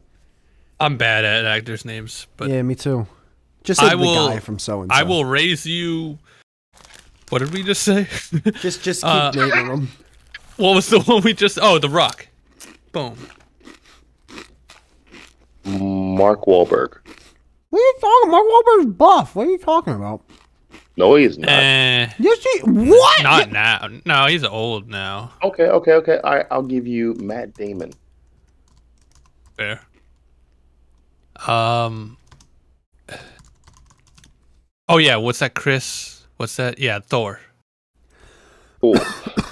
I'm bad at actors' names, but
Yeah, me too. Just like
I
the
will-
guy from so and so.
I will raise you. What did we just say?
just keep
Uh,
naming them.
What was the one we just? Oh, The Rock. Boom.
Mark Wahlberg.
What are you talking? Mark Wahlberg's buff. What are you talking about?
No, he's not.
Yes, he. What?
Not now. No, he's old now.
Okay. All right, I'll give you Matt Damon.
Fair. Oh yeah, what's that, Chris? What's that? Yeah, Thor.
Cool.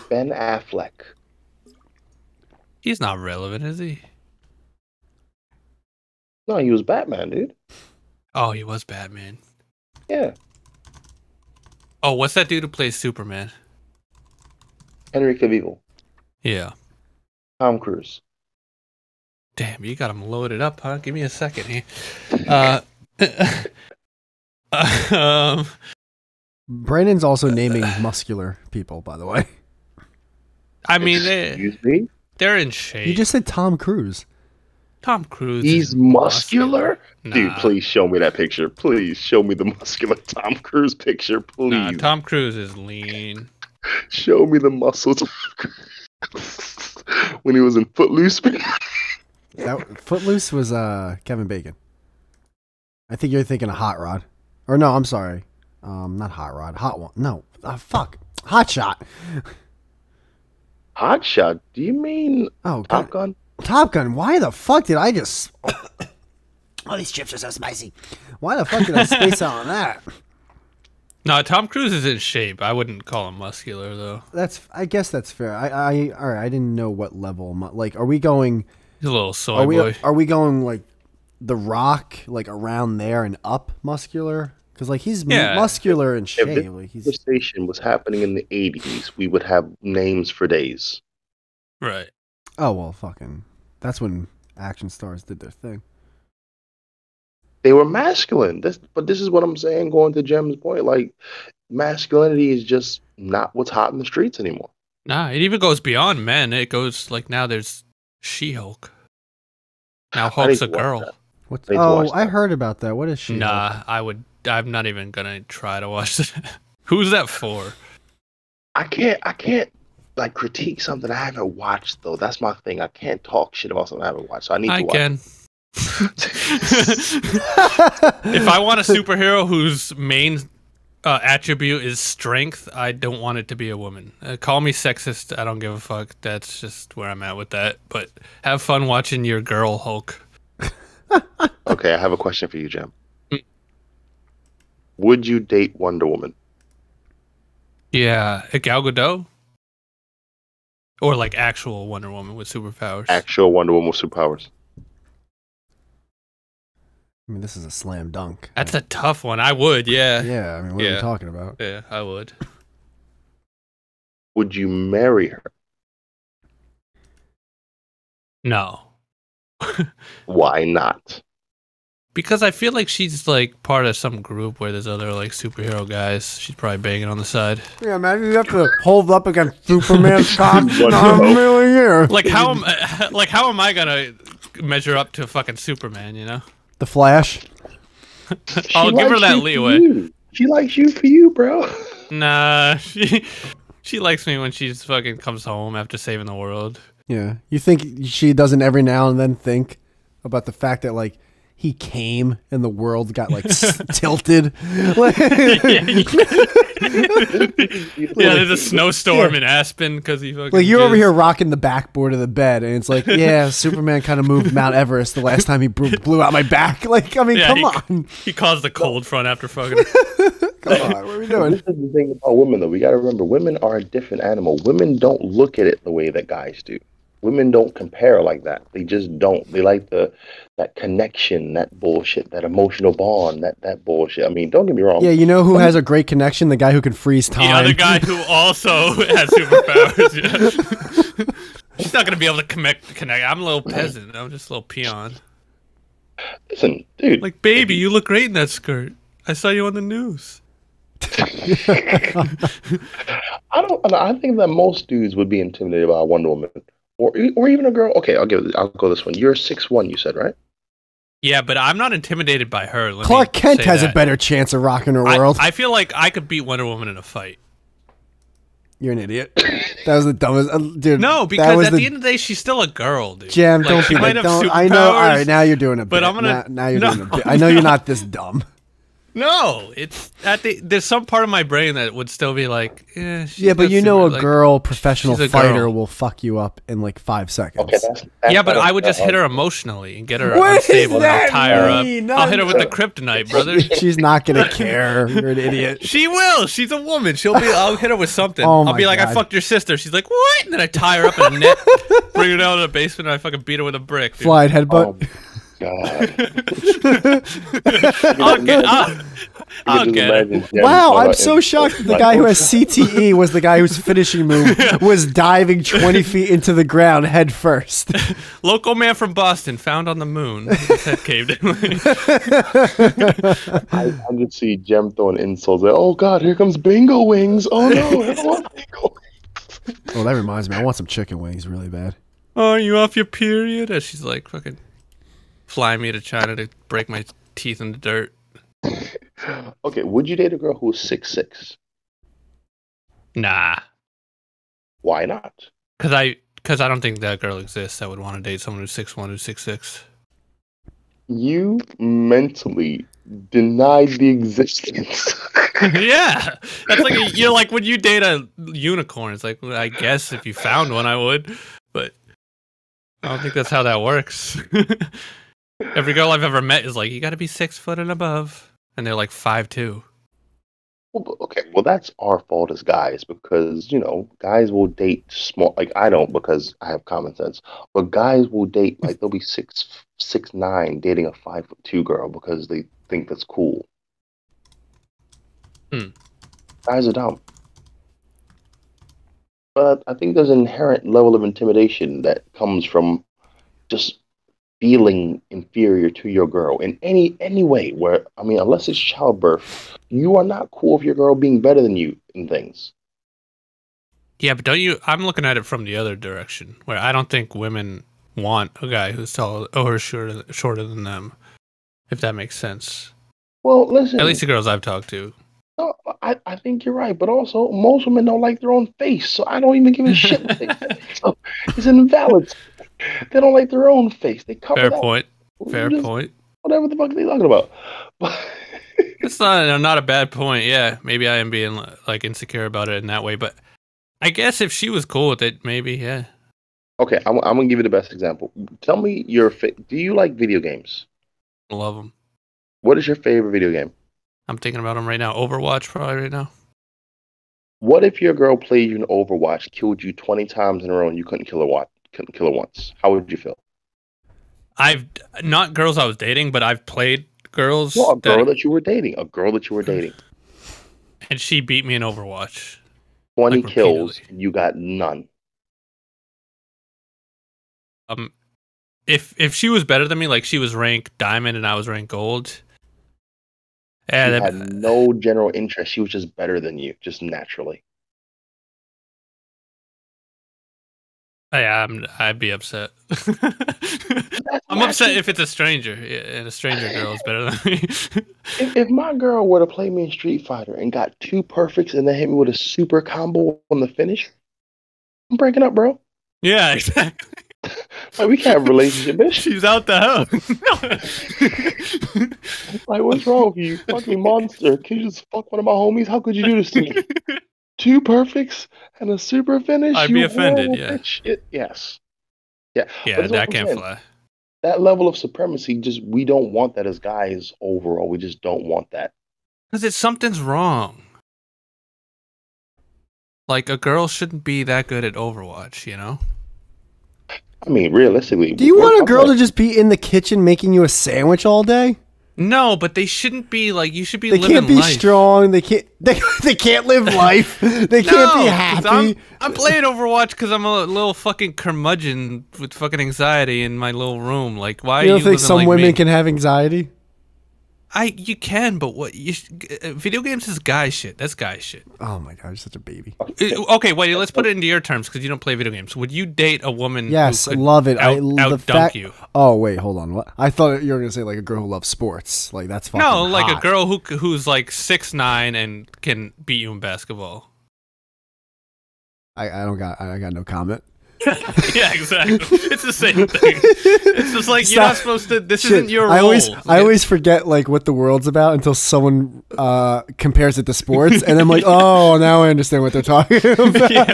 Ben Affleck.
He's not relevant, is he?
No, he was Batman, dude.
Oh, he was Batman.
Yeah.
Oh, what's that dude who plays Superman?
Henry Cavill.
Yeah.
Tom Cruise.
Damn, you got him loaded up, huh? Give me a second here.
Brandon's also naming muscular people, by the way.
I mean,
Excuse me?
they're in shape.
You just said Tom Cruise.
Tom Cruise.
He's
is
muscular?
Nah.
Dude, please show me that picture. Please show me the muscular Tom Cruise picture, please.
Nah, Tom Cruise is lean.
Show me the muscles. When he was in Footloose.
That Footloose was Kevin Bacon. I think you're thinking of Hot Rod. Or no, I'm sorry. Not Hot Rod. Hot One. No. Fuck. Hot Shot.
Hot Shot? Do you mean
Oh,
Top
God.
Gun?
Top Gun. Why the fuck did I just... Oh, these chips are so spicy. Why the fuck did I space out on that?
No, Tom Cruise is in shape. I wouldn't call him muscular though.
I guess that's fair. All right. I didn't know what level. Like, are we going?
He's a little soy boy.
Are we going like The Rock, like around there and up muscular? Because like he's muscular and shape.
If
Like,
this conversation was happening in the 80s, we would have names for days.
Right.
Oh well, fucking. That's when action stars did their thing.
They were masculine. But this is what I'm saying, going to Jem's point. Like, masculinity is just not what's hot in the streets anymore.
Nah, it even goes beyond men. It goes like now there's She-Hulk. Now Hulk's a girl.
I heard about that. What is she?
Nah, I'm not even gonna try to watch it. Who's that for?
I can't like critique something I haven't watched though. That's my thing. I can't talk shit about something I haven't watched. So I need to watch.
I can. If I want a superhero whose main attribute is strength, I don't want it to be a woman. Call me sexist. I don't give a fuck. That's just where I'm at with that. But have fun watching your girl Hulk.
Okay, I have a question for you, Jem. Would you date Wonder Woman?
Yeah, a Gal Gadot? Or like actual Wonder Woman with superpowers?
Actual Wonder Woman with superpowers.
I mean, this is a slam dunk.
That's a tough one. I would, yeah.
Yeah, I mean, what are we talking about?
Yeah, I would.
Would you marry her?
No.
Why not?
Because I feel like she's like part of some group where there's other like superhero guys. She's probably banging on the side.
Yeah, imagine you have to hold up against Superman's cock. I'm really here.
Like how am I gonna measure up to fucking Superman? You know?
The Flash.
I'll give her that leeway.
She likes you for you, bro.
Nah, she likes me when she's fucking comes home after saving the world.
Yeah, you think she doesn't every now and then think about the fact that like he came and the world got like tilted.
Yeah, there's a snowstorm in Aspen because he fucking.
Like you're over here rocking the backboard of the bed, and it's like, yeah, Superman kind of moved Mount Everest the last time he blew out my back. Like, I mean, come on.
He caused the cold front after fucking.
Come on, what are we doing?
This is the thing about women, though. We got to remember, women are a different animal. Women don't look at it the way that guys do. Women don't compare like that. They just don't. They like that connection, that bullshit, that emotional bond, that bullshit. I mean, don't get me wrong.
Yeah, you know who has a great connection? The guy who can freeze time.
The other guy who also has superpowers. Yeah. She's not gonna be able to connect. I'm a little peasant. I'm just a little peon.
Listen, dude.
Like, baby, you look great in that skirt. I saw you on the news.
I think that most dudes would be intimidated by a Wonder Woman. Or even a girl. Okay, I'll go this one. You're 6'1", you said, right?
Yeah, but I'm not intimidated by her.
Clark Kent has a better chance of rocking her world.
I feel like I could beat Wonder Woman in a fight.
You're an idiot. That was the dumbest, dude.
No, because at the end of the day, she's still a girl, dude.
Jam, don't be like, don't. I know. All right, now you're doing a bit.
But I'm gonna.
Now you're doing a bit. I know you're not this dumb.
No, it's there's some part of my brain that would still be like,
yeah, but you know, a girl professional fighter will fuck you up in like 5 seconds.
Okay,
yeah, but I would just hit her emotionally and get her unstable. And I'll tie her up. I'll hit her with the kryptonite, brother.
She's not gonna care. You're an idiot.
She will. She's a woman. I'll hit her with something.
Oh
I'll be like, I fucked your sister. She's like, what? And then I tie her up in a net, bring her down to the basement, and I fucking beat her with a brick. Dude.
Flying headbutt.
God.
I'll get it.
Wow, I'm so shocked that the guy who has CTE was the guy whose finishing move was diving 20 feet into the ground head first.
Local man from Boston found on the moon. His head caved in.
I could see Jem throwing insults like, oh God, here comes bingo wings. Oh no, I don't want bingo wings.
Oh, that reminds me. I want some chicken wings really bad.
Oh, are you off your period? And she's like, fucking fly me to China to break my teeth in the dirt.
Okay, would you date a girl who's 6'6"?
Nah.
Why not?
Because I don't think that girl exists. I would want to date someone who's 6'1", who's 6'6".
You mentally denied the existence.
Yeah, that's like you're like when you date a unicorn. It's like, well, I guess if you found one, I would, but I don't think that's how that works. Every girl I've ever met is like, you got to be 6 foot and above, and they're like 5'2".
Well, okay, well that's our fault as guys because guys will date small. Like I don't because I have common sense, but guys will date like they'll be 6'9", dating a 5'2" girl because they think that's cool. Guys are dumb. But I think there's an inherent level of intimidation that comes from just feeling inferior to your girl in any way where, I mean, unless it's childbirth, you are not cool with your girl being better than you in things.
Yeah, but I'm looking at it from the other direction, where I don't think women want a guy who's taller or shorter than them, if that makes sense.
Well, listen.
At least the girls I've talked to.
No, I think you're right, but also most women don't like their own face, so I don't even give a shit what they say. So it's invalid. They don't like their own face. They cover
Fair
that.
point. Fair point.
Whatever the fuck are they talking about?
It's not a bad point. Yeah, maybe I am being like insecure about it in that way, but I guess if she was cool with it, maybe yeah.
Okay, I'm gonna give you the best example. Tell me do you like video games?
I love them.
What is your favorite video game?
I'm thinking about them right now. Overwatch, probably right now.
What if your girl played you in Overwatch, killed you 20 times in a row, and you couldn't kill her once? How would you feel?
I've not girls I was dating, but I've played girls.
Well, a girl that you were dating.
And she beat me in Overwatch.
20 kills, you got none.
If she was better than me, like she was ranked diamond and I was ranked gold.
Yeah, she had no general interest. She was just better than you, just naturally.
Yeah, I'd be upset. I'm upset if it's a stranger, and a stranger girl is better than me.
If my girl were to play me in Street Fighter and got 2 perfects and then hit me with a super combo on the finish, I'm breaking up, bro.
Yeah, exactly.
Like, we can't have a relationship, bitch.
She's out the
house. Like, what's wrong with you? Fucking monster. Can you just fuck one of my homies? How could you do this to me? 2 perfects and a super finish?
I'd be offended, yeah.
Yes. Yeah.
Yeah, that can't fly.
That level of supremacy, we don't want that as guys overall. We just don't want that.
Because something's wrong. Like, a girl shouldn't be that good at Overwatch, you know?
I mean, realistically...
Do you want a girl to just be in the kitchen making you a sandwich all day?
No, but they shouldn't be, like, you should be living life.
They can't be strong, they can't live life, they can't be happy.
I'm playing Overwatch because I'm a little fucking curmudgeon with fucking anxiety in my little room. Like, why
you
are
don't
you
think some
like
women
me?
can have anxiety?
You can, but video games is guy shit. That's guy shit.
Oh my god, you're such a baby.
Okay, wait, let's put it into your terms because you don't play video games. Would you date a woman?
Yes,
who could
love it.
Out-dunk you.
Oh wait, hold on. What? I thought you were gonna say like a girl who loves sports. Like that's fucking
no, like
hot.
a girl who's like 6'9" and can beat you in basketball.
I got no comment.
Yeah, exactly. It's the same thing. It's just like you're not supposed to. This isn't your role.
I always forget like what the world's about until someone compares it to sports, and I'm like, oh, now I understand what they're talking about.
Yeah.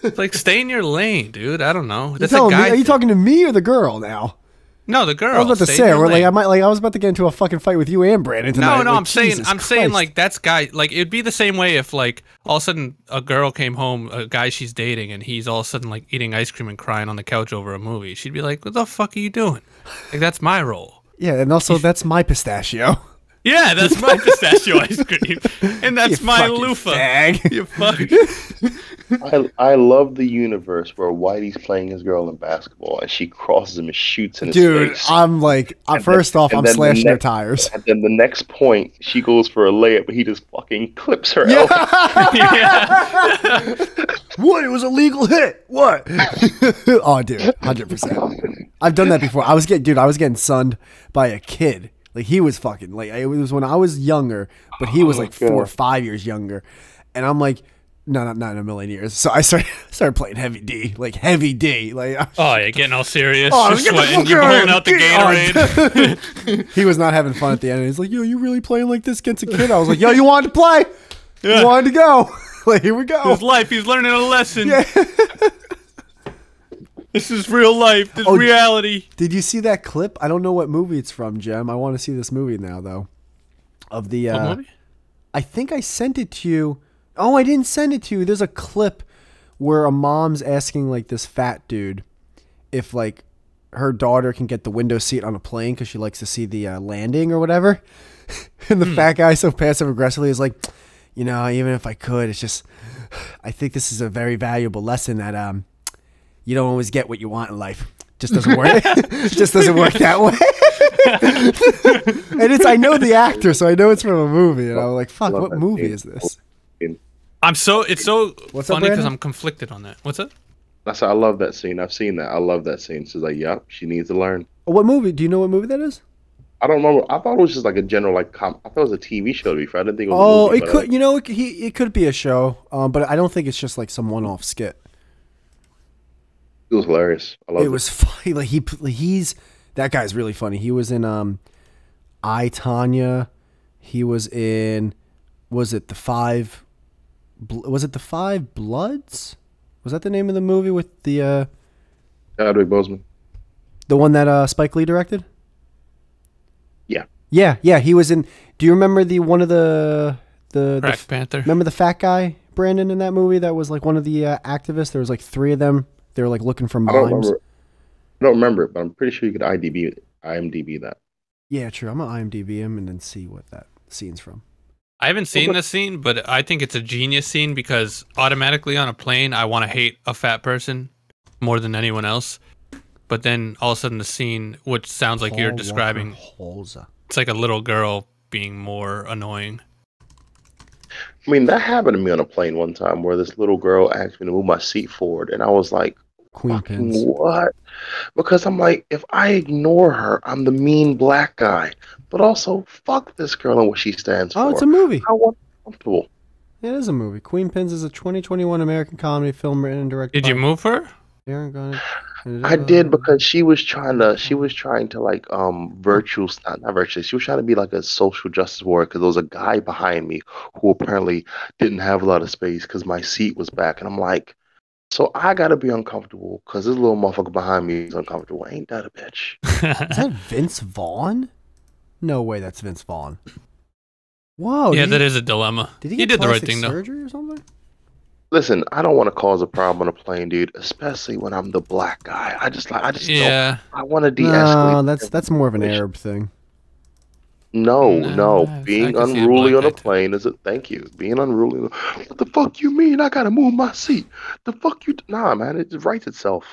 It's like stay in your lane, dude. I don't know. That's
a guy. Are you talking to me or the girl now?
No, the girl.
I was about to say, I was about to get into a fucking fight with you and Brandon tonight.
No,
like,
I'm saying like that's guy. Like it'd be the same way if like all of a sudden a girl came home, a guy she's dating, and he's all of a sudden like eating ice cream and crying on the couch over a movie. She'd be like, "What the fuck are you doing?" Like that's my role.
Yeah, and also that's my pistachio.
Yeah, that's my pistachio ice cream, and that's
you
my
fucking
loofah.
Fag.
You fuck.
I love the universe where Whitey's playing his girl in basketball and she crosses him and shoots in his face.
I'm like, first off, I'm slashing her tires.
And then the next point, she goes for a layup, but he just fucking clips her
yeah.
elbow.
What? It was a legal hit. What? Oh, dude, 100%. I've done that before. I was getting sunned by a kid. Like he was fucking like it was when I was younger, but he was like 4 or 5 years younger, and I'm like, no, not in a million years. So I started playing heavy D, like heavy D, like
oh yeah, getting all serious,
you're
sweating, you're blowing out the Gatorade.
He was not having fun at the end. He's like, yo, you really playing like this against a kid? I was like, yo, you wanted to play? Yeah. You wanted to go? Like here we go.
His life, he's learning a lesson.
Yeah.
This is real life. This is reality.
Did you see that clip? I don't know what movie it's from, Gem. I want to see this movie now, though. Of the
what movie?
I think I sent it to you. Oh, I didn't send it to you. There's a clip where a mom's asking like this fat dude if like her daughter can get the window seat on a plane because she likes to see the landing or whatever. And the fat guy so passive aggressively is like, you know, even if I could, it's just, I think this is a very valuable lesson that you don't always get what you want in life. Just doesn't work. It just doesn't work that way. And I know the actor, so I know it's from a movie. And I'm like, fuck, what movie is this?
It's so
What's
funny
up,
because I'm conflicted on that. What's up?
I love that scene. I've seen that. I love that scene. She's like, yep, she needs to learn.
What movie? Do you know what movie that is?
I don't remember. I thought it was just like a general I thought it was a TV show before. I didn't think it was
Oh,
a movie,
it could. You know, it could be a show, but I don't think it's just like some one-off skit.
It was hilarious. I loved it.
It was funny. Like he's that guy's really funny. He was in I, Tonya. He was in was it the Five Bloods? Was that the name of the movie with the
Chadwick Boseman?
The one that Spike Lee directed?
Yeah.
Yeah, he was in. Do you remember the
Black Panther?
Remember the fat guy, Brandon, in that movie that was like one of the activists? There was like 3 of them. They were like looking for mimes.
I don't remember it, but I'm pretty sure you could IMDb that.
Yeah, true. I'm gonna IMDb him and then see what that scene's from.
I haven't seen the scene, but I think it's a genius scene because automatically on a plane, I want to hate a fat person more than anyone else. But then all of a sudden the scene, which sounds like you're describing, it's like a little girl being more annoying.
I mean, that happened to me on a plane one time where this little girl asked me to move my seat forward, and I was like,
Queen
what? Because I'm like, if I ignore her, I'm the mean black guy. But also, fuck this girl and what she stands for.
Oh, it's a movie.
I want to be comfortable.
It is a movie. Queen Pins is a 2021 American comedy film written and directed
Did you move her?
Aaron Gunn.
I did because she was trying to like not virtually. She was trying to be like a social justice warrior because there was a guy behind me who apparently didn't have a lot of space because my seat was back, and I'm like, so I gotta be uncomfortable because this little motherfucker behind me is uncomfortable. Ain't that a bitch?
Is that Vince Vaughn? No way, that's Vince Vaughn. Whoa.
Yeah, that is a dilemma.
Did he
did the right thing though.
Surgery or something?
Listen, I don't want to cause a problem on a plane, dude. Especially when I'm the black guy. I just
yeah.
don't. I want to de-escalate.
No, that's more of an Arab thing.
No. Being unruly on a plane is a thank you. Being unruly. What the fuck you mean? I gotta move my seat. The fuck you? Nah, man. It writes itself.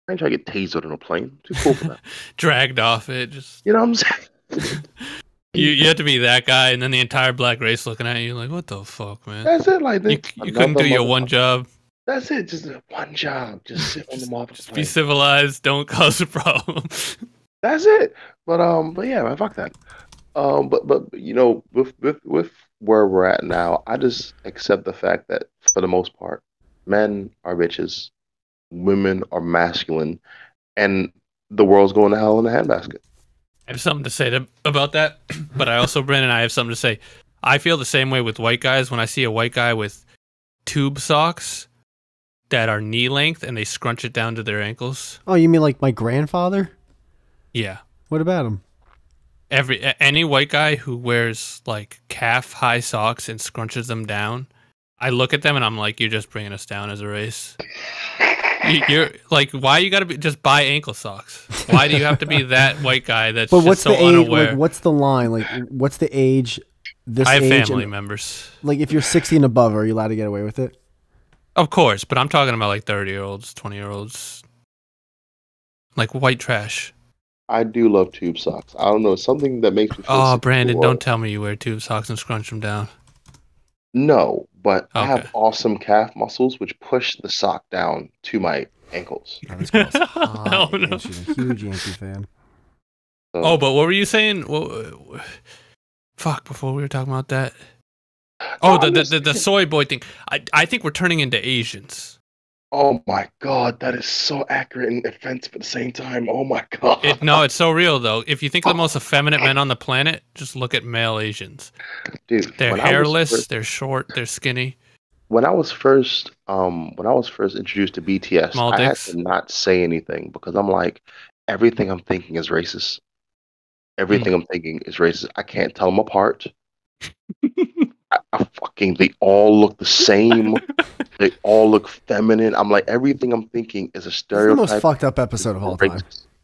I ain't trying to get tasered on a plane. Too cool for that.
Dragged off it. Just
you know what I'm saying?
You have to be that guy, and then the entire black race looking at you like, what the fuck, man?
That's it. Like
you couldn't do your one job.
That's it. Just one job. Just sit on the motherfucker.
Just be civilized. Don't cause a problem.
That's it. But yeah, man, fuck that. But you know, with where we're at now, I just accept the fact that for the most part, men are bitches, women are masculine, and the world's going to hell in a handbasket.
I have something to say about that, but I also, Brandon, I have something to say. I feel the same way with white guys. When I see a white guy with tube socks that are knee length and they scrunch it down to their ankles.
Oh, you mean like my grandfather?
Yeah.
What about him?
Any white guy who wears like calf high socks and scrunches them down, I look at them and I'm like, you're just bringing us down as a race. You're like, why you gotta just buy ankle socks? Why do you have to be that white guy that's
but
just
what's
so
the age,
unaware?
like, what's the line? Like, what's the age?
I have family members.
Like, if you're 60 and above, are you allowed to get away with it?
Of course, but I'm talking about like 30-year-olds, 20-year-olds, like white trash.
I do love tube socks. I don't know, something that makes me feel
Oh, Brandon, don't tell me you wear tube socks and scrunch them down.
No, but
okay.
I have awesome calf muscles which push the sock down to my ankles.
Oh, no.
She's a huge Yankee fan.
Oh, but what were you saying? Fuck, before we were talking about that. Oh, the soy boy thing. I think we're turning into Asians.
Oh my god, that is so accurate and offensive at the same time. Oh my god.
No, it's so real though. If you think of the most effeminate men on the planet, just look at male Asians.
Dude,
they're hairless, they're short, they're skinny.
when I was first introduced to BTS,
Small
I had
dicks.
to not say anything because I'm like, everything I'm thinking is racist. Everything I'm thinking is racist. I can't tell them apart. They all look the same. They all look feminine. I'm like, everything I'm thinking is a
This is the most
stereotype.
fucked up episode of all time.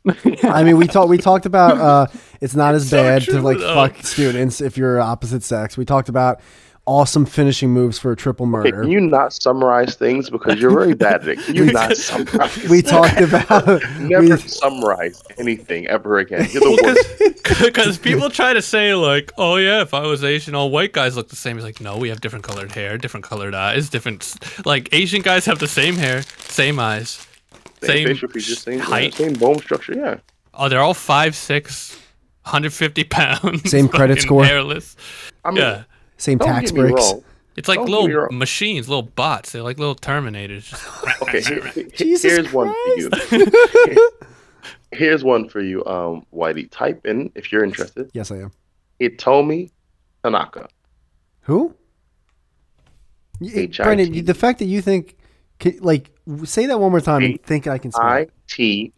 Racist.
I mean, we talked about it's not as
So
bad
true,
to like
though.
fuck students if you're opposite sex. We talked about awesome finishing moves for a triple
Okay,
murder.
can you not summarize things because you're very bad at it? Can you not summarize?
We talked about
Never summarize anything ever again. You're the worst.
Because people try to say like, oh yeah, if I was Asian, all white guys look the same. It's like, no, we have different colored hair, different colored eyes, different. Like Asian guys have the same hair, same eyes, same
facial features, same
height.
same bone structure. Yeah.
Oh, they're all 5'6", 150 pounds.
Same credit
fucking
score.
Hairless.
I mean,
Yeah,
same
don't
tax
get me
breaks.
wrong.
it's like
Don't get me
little
wrong.
machines, little bots. They're like little Terminators. Just
Okay,
Jesus
here's one for you. Here's one for you, Whitey. Type in if you're interested.
Yes, I am.
Hitomi Tanaka.
Who?
H-I-T.
Brandon, the fact that you think, like, say that one more time and think I can spell it.
Itomi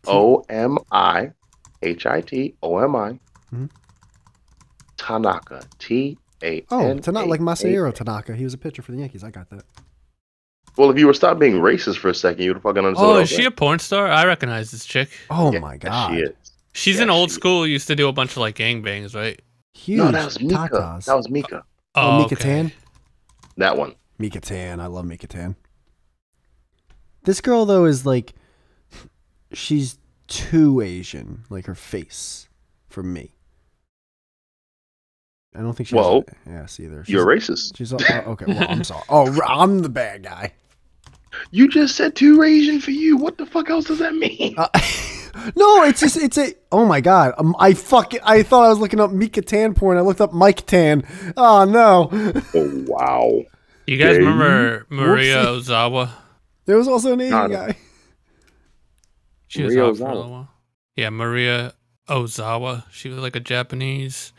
Hitomi
Mhm.
Tanaka. T-A-N.
Oh, Tanaka, like Masahiro Tanaka. He was a pitcher for the Yankees. I got that.
Well, if you were stop being racist for a second, you would fucking understand.
oh,
what I
is
was
she a
saying.
porn star? I recognize this chick.
Oh
Yeah,
my god.
She is.
She's
Yeah,
an old
she is.
school. Used to do a bunch of like gangbangs, right?
Huge
No, that was Mika.
tatas.
That was Mika.
Oh, Mika
okay.
Tan.
That one.
Mika Tan. I love Mika Tan. This girl though is like, she's too Asian, like her face, for me. I don't think she's
Well,
yes either.
You're racist.
She's okay. Well, I'm sorry. Oh, I'm the bad guy.
You just said too Asian for you. What the fuck else does that mean?
No, it's a. Oh my god. I thought I was looking up Mika Tan porn. I looked up Mike Tan. Oh no.
Oh, wow.
You guys
Okay.
remember Maria
Whoopsie.
Ozawa?
There was also an Asian
Got it.
guy.
She was
Maria
out for a
Ozawa.
little while. Yeah, Maria Ozawa. She was like a Japanese.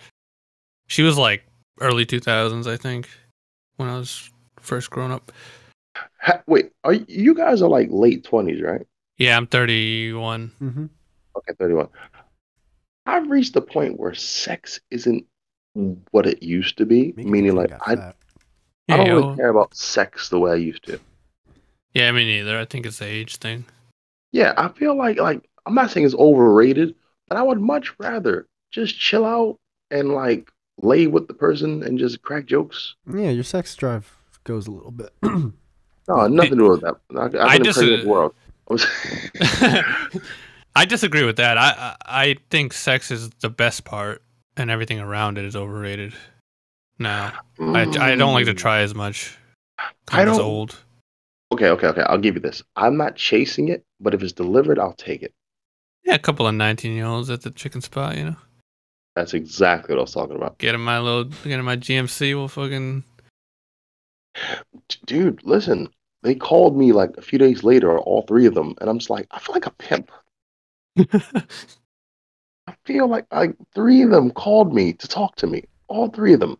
She was like early 2000s, I think, when I was first growing up.
Wait, you guys are like late 20s, right?
Yeah, I'm 31.
Mm-hmm.
Okay, 31. I've reached the point where sex isn't what it used to be. Meaning, like, I
Yeah,
don't
yo.
really care about sex the way I used to.
Yeah, me neither. I think it's the age thing.
Yeah, I feel like I'm not saying it's overrated, but I would much rather just chill out and like lay with the person and just crack jokes.
Yeah, your sex drive goes a little bit.
No, nothing to do with that. I
just-
impregnate the world.
I disagree with that. I think sex is the best part, and everything around it is overrated. No, I don't like to try as much.
I
It's
don't-
old.
Okay. I'll give you this. I'm not chasing it, but if it's delivered, I'll take it.
Yeah, a couple of 19-year-olds at the chicken spot, you know.
That's exactly what I was talking about.
Get in my GMC. We'll fucking.
Dude, listen. They called me like a few days later, all three of them, and I'm just like, I feel like a pimp. I feel like three of them called me to talk to me. All three of them.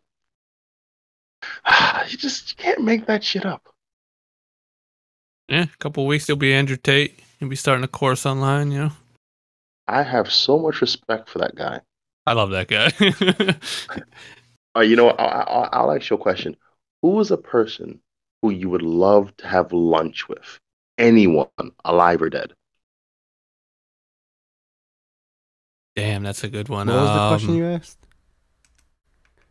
You can't make that shit up.
Yeah, a couple of weeks you'll be Andrew Tate. You'll be starting a course online, you know.
I have so much respect for that guy.
I love that guy.
You know what? I'll ask you a question. Who is a person who you would love to have lunch with? Anyone, alive or dead?
Damn, that's a good one.
What was the question you asked?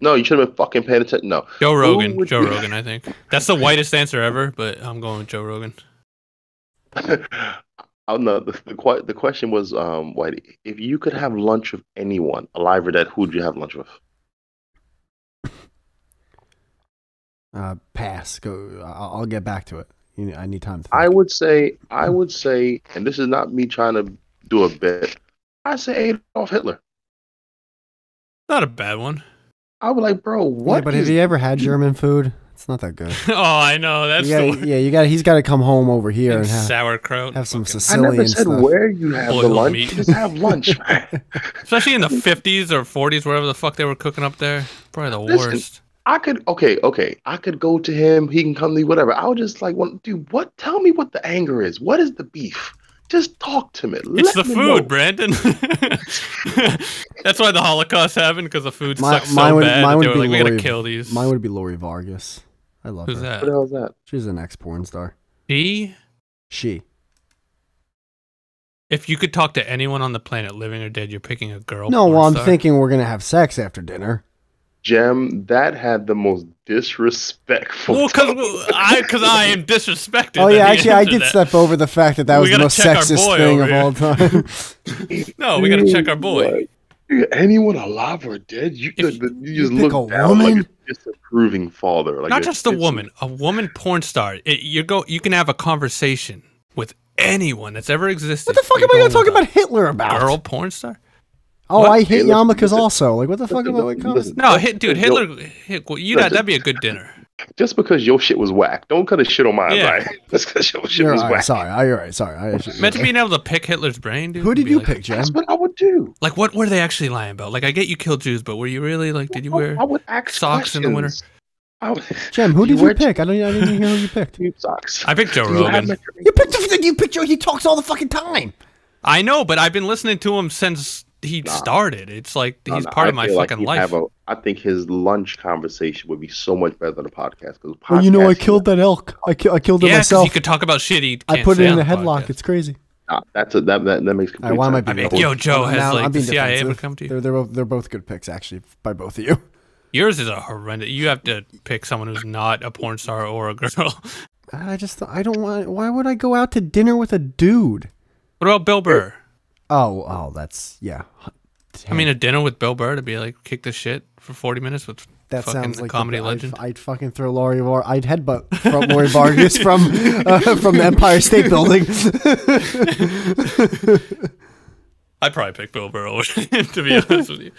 No, you should have been fucking paying attention. No.
Joe Rogan.
would
Joe
you-
Rogan, I think. That's the whitest answer ever, but I'm going with Joe Rogan.
Oh no, the question was, Whitey, if you could have lunch with anyone, alive or dead, who would you have lunch with?
Pass. Go. I'll get back to it. I need time to think.
I would say, and this is not me trying to do a bit. I say Adolf Hitler.
Not a bad one.
I would like, bro, what?
Yeah, but have you ever had German food? It's not that good.
Oh, I know. That's the one.
You got. He's got to come home over here
And
and have
sauerkraut.
some
fucking-
I
Sicilian
never said
stuff.
where you have the
Boiled
lunch.
meat.
Just have lunch, man.
Especially in the 50s or 40s, wherever the fuck they were cooking up there. Probably the
Listen,
worst.
I could I could go to him. He can come to me, whatever. I would just like, dude, what? Tell me what the anger is. What is the beef? Just talk to me.
It's the
me
food,
know.
Brandon. That's why the Holocaust happened, because the food sucks so
mine would,
bad.
Mine
They
would
were
be
like, we
Lori,
gotta kill these.
Mine would be Lori Vargas. I love
Who's
her.
that?
What the hell is that?
She's an ex-porn star.
She? If you could talk to anyone on the planet, living or dead, you're picking a girl.
No, well, I'm
star?
thinking we're gonna have sex after dinner.
Gem, that had the most disrespectful.
Well, because I am disrespected.
Oh yeah,
that he
actually, I
answered
did
that.
step over the fact that
We
was the
gotta
most
check our
sexist
boy
thing
over
of all time.
No, we gotta check our boy.
Anyone alive or dead, you just
pick
look
a
down like
woman?
a disapproving father. Like
Not just a woman porn star. You can have a conversation with anyone that's ever existed.
What the fuck am I gonna talk about Hitler about?
Girl porn star?
Oh,
What?
I hate
Hey, listen,
yarmulkes
listen.
also. Like, what the fuck am I
Listen,
like?
listen.
No, Hitler. That'd be a good dinner.
Just because your shit was whack, don't cut a shit on mine,
Yeah.
right? Just because your shit
You're
was
right,
whack.
sorry. You're right. Sorry.
Imagine being able to pick Hitler's brain, dude.
Who did
Be
you
like,
pick, Jem?
That's what I would do.
Like, what were they actually lying about? Like, I get you killed Jews, but were you really like? Did you wear
I would ask
socks in the winter?
Jem, who did you
wear
pick? I didn't hear who you picked.
socks?
I picked Joe
Do you have
Rogan.
You picked Joe. He talks all the fucking time.
I know, but I've been listening to him since he started. It's like he's part of my fucking life.
I think his lunch conversation would be so much better than a podcast. Because
Well, you know, I killed that elk. I killed it
Yeah, because
myself.
he could talk about shit he
I
can't
put
say
it in
on
a
the
headlock.
podcast.
It's crazy.
that makes complete
why am I
sense.
being
I mean, yo, Joe has
Now,
like
I'm
the
being
CIA
defensive.
ever come to you?
They're both good picks, actually, by both of you.
Yours is a horrendous. You have to pick someone who's not a porn star or a girl.
I don't want. Why would I go out to dinner with a dude?
What about Bill Burr?
Oh, that's yeah.
I mean, a dinner with Bill Burr to be like kick the shit for 40 minutes with
That
fucking
sounds like
comedy legend.
I'd fucking throw I'd headbutt from Lori Vargas from the Empire State Building.
I'd probably pick Bill Burr over him, to be honest with you.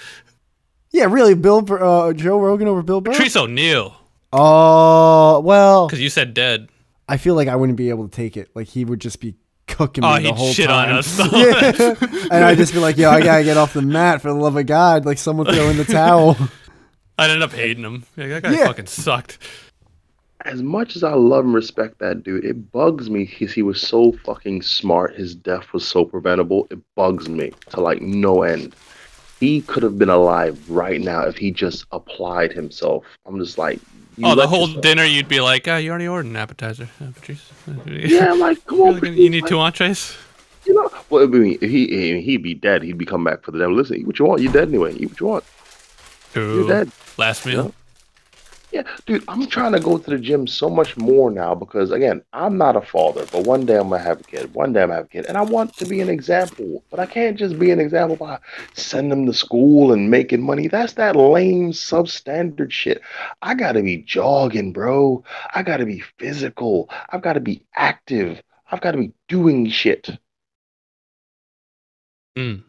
Yeah, really, Joe Rogan over Bill Burr.
Patrice O'Neal,
Oh well,
because you said dead.
I feel like I wouldn't be able to take it. Like he would just be cooking me the
he'd
whole
shit
time.
on us. Though.
Yeah. And I'd just be like, yo, I gotta get off the mat for the love of God. Like someone throw in the towel.
I'd end up hating him. Like, that guy fucking sucked.
As much as I love and respect that dude, it bugs me because he was so fucking smart. His death was so preventable. It bugs me to like no end. He could have been alive right now if he just applied himself. I'm just like,
The whole dinner you'd be like, you already ordered an appetizer, Patrice.
Yeah, like, come on.
You need two entrees?
You know, well, I mean, he'd be dead. He'd be come back for the devil. Listen, eat what you want. You're dead anyway. Eat what you want.
True.
You're dead.
Last meal.
Yeah, dude, I'm trying to go to the gym so much more now because, again, I'm not a father, but one day I'm going to have a kid. One day I'm going to have a kid. And I want to be an example, but I can't just be an example by sending them to school and making money. That's that lame substandard shit. I got to be jogging, bro. I got to be physical. I've got to be active. I've got to be doing shit.
Mm.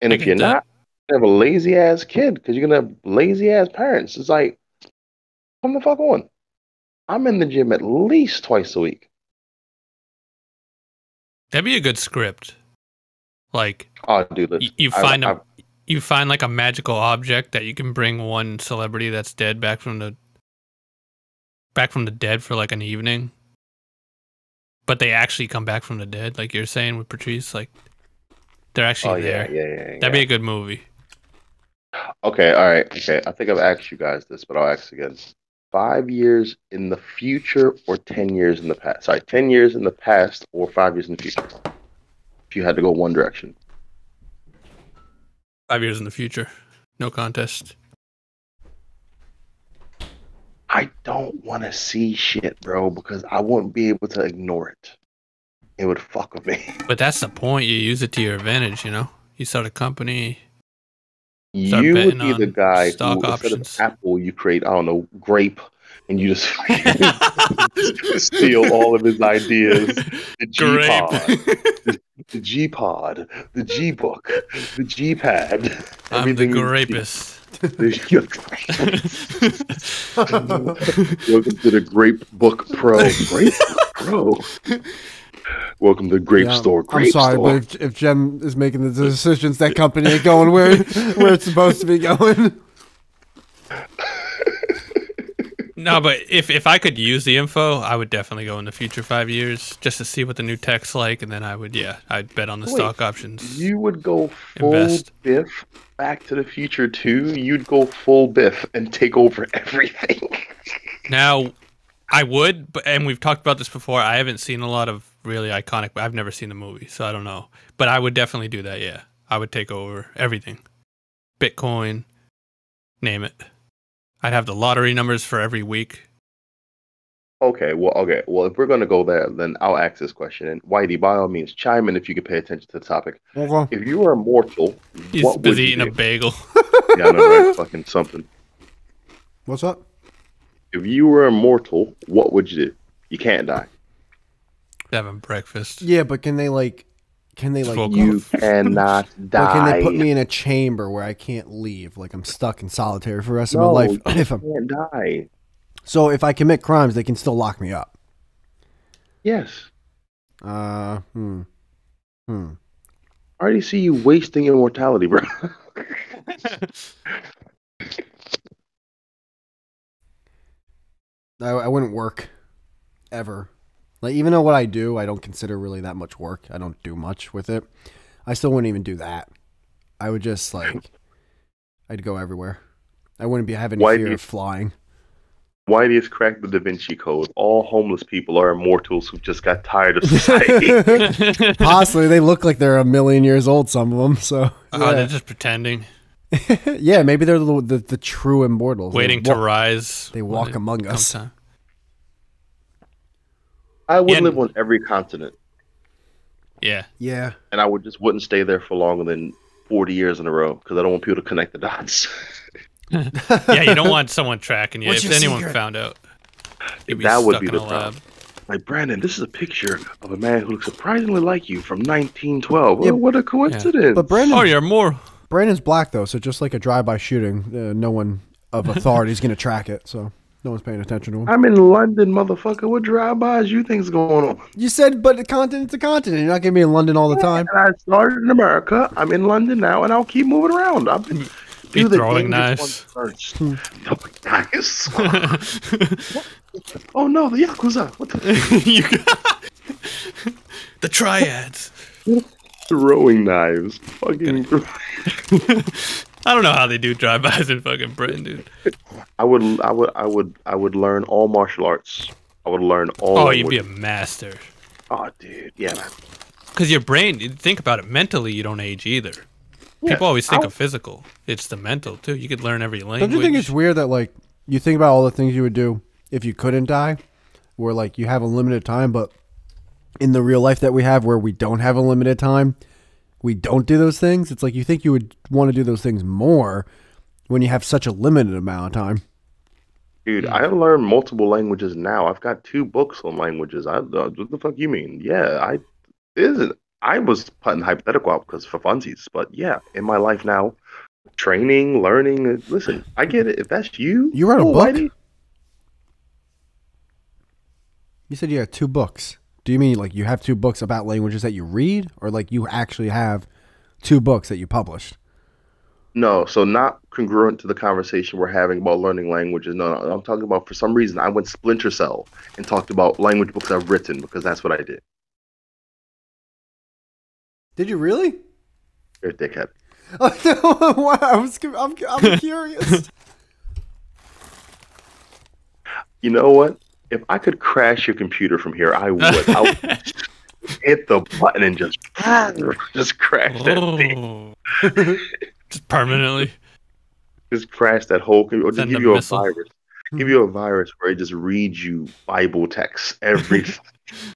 And if you're not, you have a lazy ass kid because you're going to have lazy ass parents. It's like, come the fuck on. I'm in the gym at least twice a week.
That'd be a good script. Like,
oh, dude,
you find like a magical object that you can bring one celebrity that's dead back from the dead for like an evening, but they actually come back from the dead, like you're saying with Patrice. Like, they're actually there.
Yeah.
That'd be a good movie.
Okay, all right. Okay, I think I've asked you guys this, but I'll ask again. 5 years in the future or 10 years in the past? Sorry, 10 years in the past or 5 years in the future? If you had to go one direction.
5 years in the future. No contest.
I don't want to see shit, bro, because I wouldn't be able to ignore it. It would fuck with me.
But that's the point. You use it to your advantage, you know? You start a company.
You would be the guy
stock
who,
options.
instead of Apple, you create, I don't know, grape, and you just steal all of his ideas. The G-Pod, the G-Pod, the G-Book, the G-Pad.
I'm the grapist.
Welcome to the Grape Book Pro. Grape Book Pro. Welcome to Grape Store. Grape
I'm sorry,
Store.
but if Jem is making the decisions, that company ain't going where it's supposed to be going.
No, but if I could use the info, I would definitely go in the future 5 years just to see what the new tech's like, and then I'd bet on the stock options.
You would go full Biff Back to the Future 2? You'd go full Biff and take over everything.
Now, I would, and we've talked about this before, I haven't seen a lot of really iconic, I've never seen the movie, so I don't know. But I would definitely do that, yeah. I would take over everything. Bitcoin, name it. I'd have the lottery numbers for every week.
Okay. Well, if we're gonna go there, then I'll ask this question. And Whitey, by all means, chime in if you could pay attention to the topic.
Okay.
If you were immortal,
He's
what
busy
would you
eating
do?
a bagel.
Yeah, I know, right? Fucking something.
What's up?
If you were immortal, what would you do? You can't die.
Having breakfast.
Yeah, but can they
Fuck
You
off.
cannot die.
Or can they put me in a chamber where I can't leave? Like I'm stuck in solitary for the rest of my life.
You can't die.
So if I commit crimes, they can still lock me up.
Yes.
Hmm.
I already see you wasting immortality, bro.
I wouldn't work ever. Like even though what I do, I don't consider really that much work. I don't do much with it. I still wouldn't even do that. I would just I'd go everywhere. I wouldn't have any fear of flying.
Whitey has cracked the Da Vinci Code. All homeless people are immortals who just got tired of society.
Possibly, they look like they're 1,000,000 years old. Some of them. So
They're just pretending.
yeah, maybe they're the true immortals.
Waiting to rise.
They walk among us.
Time.
I would live on every continent.
Yeah.
Yeah.
And I wouldn't stay there for longer than 40 years in a row because I don't want people to connect the dots.
Yeah, you don't want someone tracking you.
What's
if
your
anyone
secret?
found out, you'd be
That would
stuck
be
in
the
a
problem.
lab.
Like, Brandon, this is a picture of a man who looks surprisingly like you from 1912.
Yeah,
Well, what a coincidence.
But Brandon,
Oh, you're more.
Brandon's black though, so just like a drive-by shooting, no one of authority is going to track it. So no one's paying attention to him.
I'm in London, motherfucker. What drive-bys you think's going on?
You said, but the continent's a continent. You're not going to be in London all the time.
And I started in America. I'm in London now, and I'll keep moving around. I've been
Be
the
throwing
dangerous
knives.
ones first. Throwing knives. Oh no, the Yakuza. What the?
The triads.
Throwing knives. Fucking.
I don't know how they do drive-bys in fucking Britain, dude.
I would learn all martial arts. I would learn all.
Oh, you'd
languages.
be a master.
Oh, dude, yeah, man.
Because your brain, you think about it, mentally, you don't age either. People always think of physical. It's the mental, too. You could learn every language.
Don't you think it's weird that, like, you think about all the things you would do if you couldn't die, where, like, you have a limited time, but in the real life that we have where we don't have a limited time, we don't do those things? It's like you think you would want to do those things more when you have such a limited amount of time.
Dude, I learn multiple languages now. I've got 2 books on languages. What the fuck you mean? Yeah, I was putting hypothetical out because for funsies, but yeah, in my life now, training, learning. Listen, I get it. If that's you,
You wrote a book?
Whitey.
You said you had 2 books. Do you mean like you have 2 books about languages that you read, or like you actually have 2 books that you published?
No, so not congruent to the conversation we're having about learning languages. No, I'm talking about for some reason I went Splinter Cell and talked about language books I've written because that's what I did.
Did you really?
You're a dickhead.
Wow, I'm curious.
You know what? If I could crash your computer from here, I would. I would hit the button and just crash that thing.
Just permanently.
Just crash that whole computer. Or just
Send
give
a
you a
missile.
virus. Give you a virus where it just reads you Bible texts every.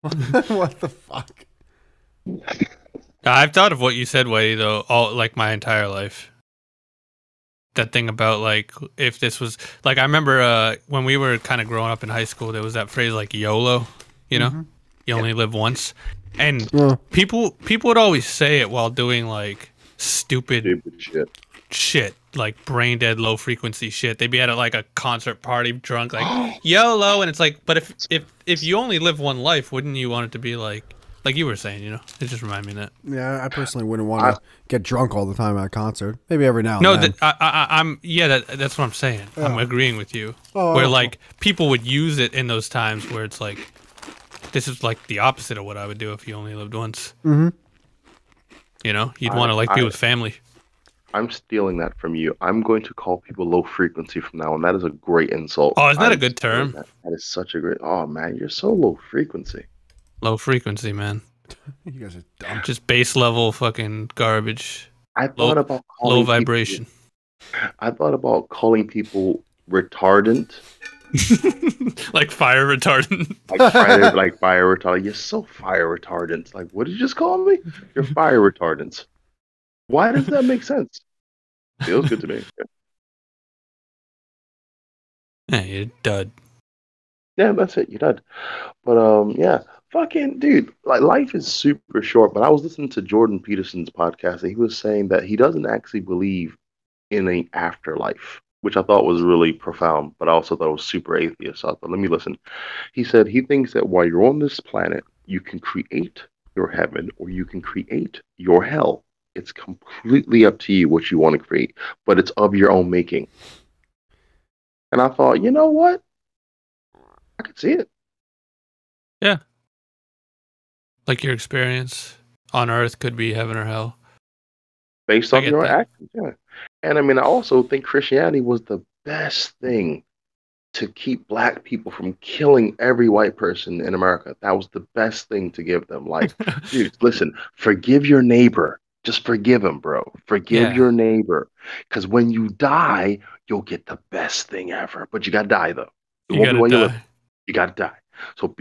What the fuck?
I've thought of what you said, Whitey, though, all like my entire life. That thing about like if this was like I remember when we were kind of growing up in high school, there was that phrase like YOLO, you know, you only live once, and people would always say it while doing like stupid shit, like brain dead, low frequency shit. They'd be at like a concert party, drunk, like YOLO, and it's like, but if you only live one life, wouldn't you want it to be like like you were saying, you know, it just reminded me of that.
Yeah, I personally wouldn't want to get drunk all the time at a concert. Maybe every now and then.
That's what I'm saying.
Yeah.
I'm agreeing with you.
Oh,
where like people would use it in those times where it's like, this is like the opposite of what I would do if you only lived once.
Mm-hmm.
You know, you'd want to like be with family.
I'm stealing that from you. I'm going to call people low frequency from now on. That is a great insult.
Oh, is that a good term?
That is such a great. Oh man, you're so low frequency.
Low frequency, man.
You guys are dumb.
Just base level fucking garbage.
I thought about
low vibration.
I thought about calling people retardant.
Like fire retardant.
like fire retardant. You're so fire retardant. Like, what did you just call me? You're fire retardant. Why does that make sense? Feels good to me.
Yeah, you're dud.
Yeah, that's it. You're dud. But yeah, fucking dude. Like, life is super short. But I was listening to Jordan Peterson's podcast, and he was saying that he doesn't actually believe in an afterlife, which I thought was really profound. But I also thought it was super atheist. So I thought, let me listen. He said he thinks that while you're on this planet, you can create your heaven or you can create your hell. It's completely up to you what you want to create, but it's of your own making. And I thought, you know what? I could see it.
Yeah. Like your experience on Earth could be heaven or hell.
Based on your actions, yeah. And I mean, I also think Christianity was the best thing to keep black people from killing every white person in America. That was the best thing to give them. Like, dude, listen, forgive your neighbor. Just forgive him, bro. Forgive your neighbor. Because when you die, you'll get the best thing ever. But you got to die, though.
You got to die.
You got to die. So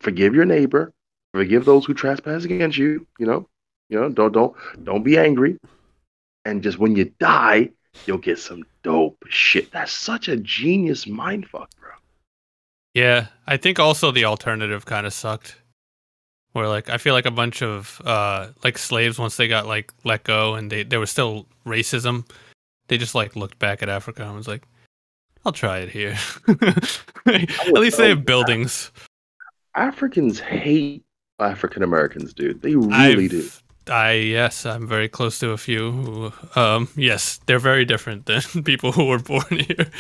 forgive your neighbor. Forgive those who trespass against you. You know, don't be angry. And just when you die, you'll get some dope shit. That's such a genius mindfuck, bro.
Yeah, I think also the alternative kind of sucked. Where like I feel like a bunch of like slaves, once they got like let go and there was still racism, they just like looked back at Africa and was like, I'll try it here. At least they have buildings.
Africans hate African Americans, dude. They really do.
Yes, I'm very close to a few who, yes, they're very different than people who were born here.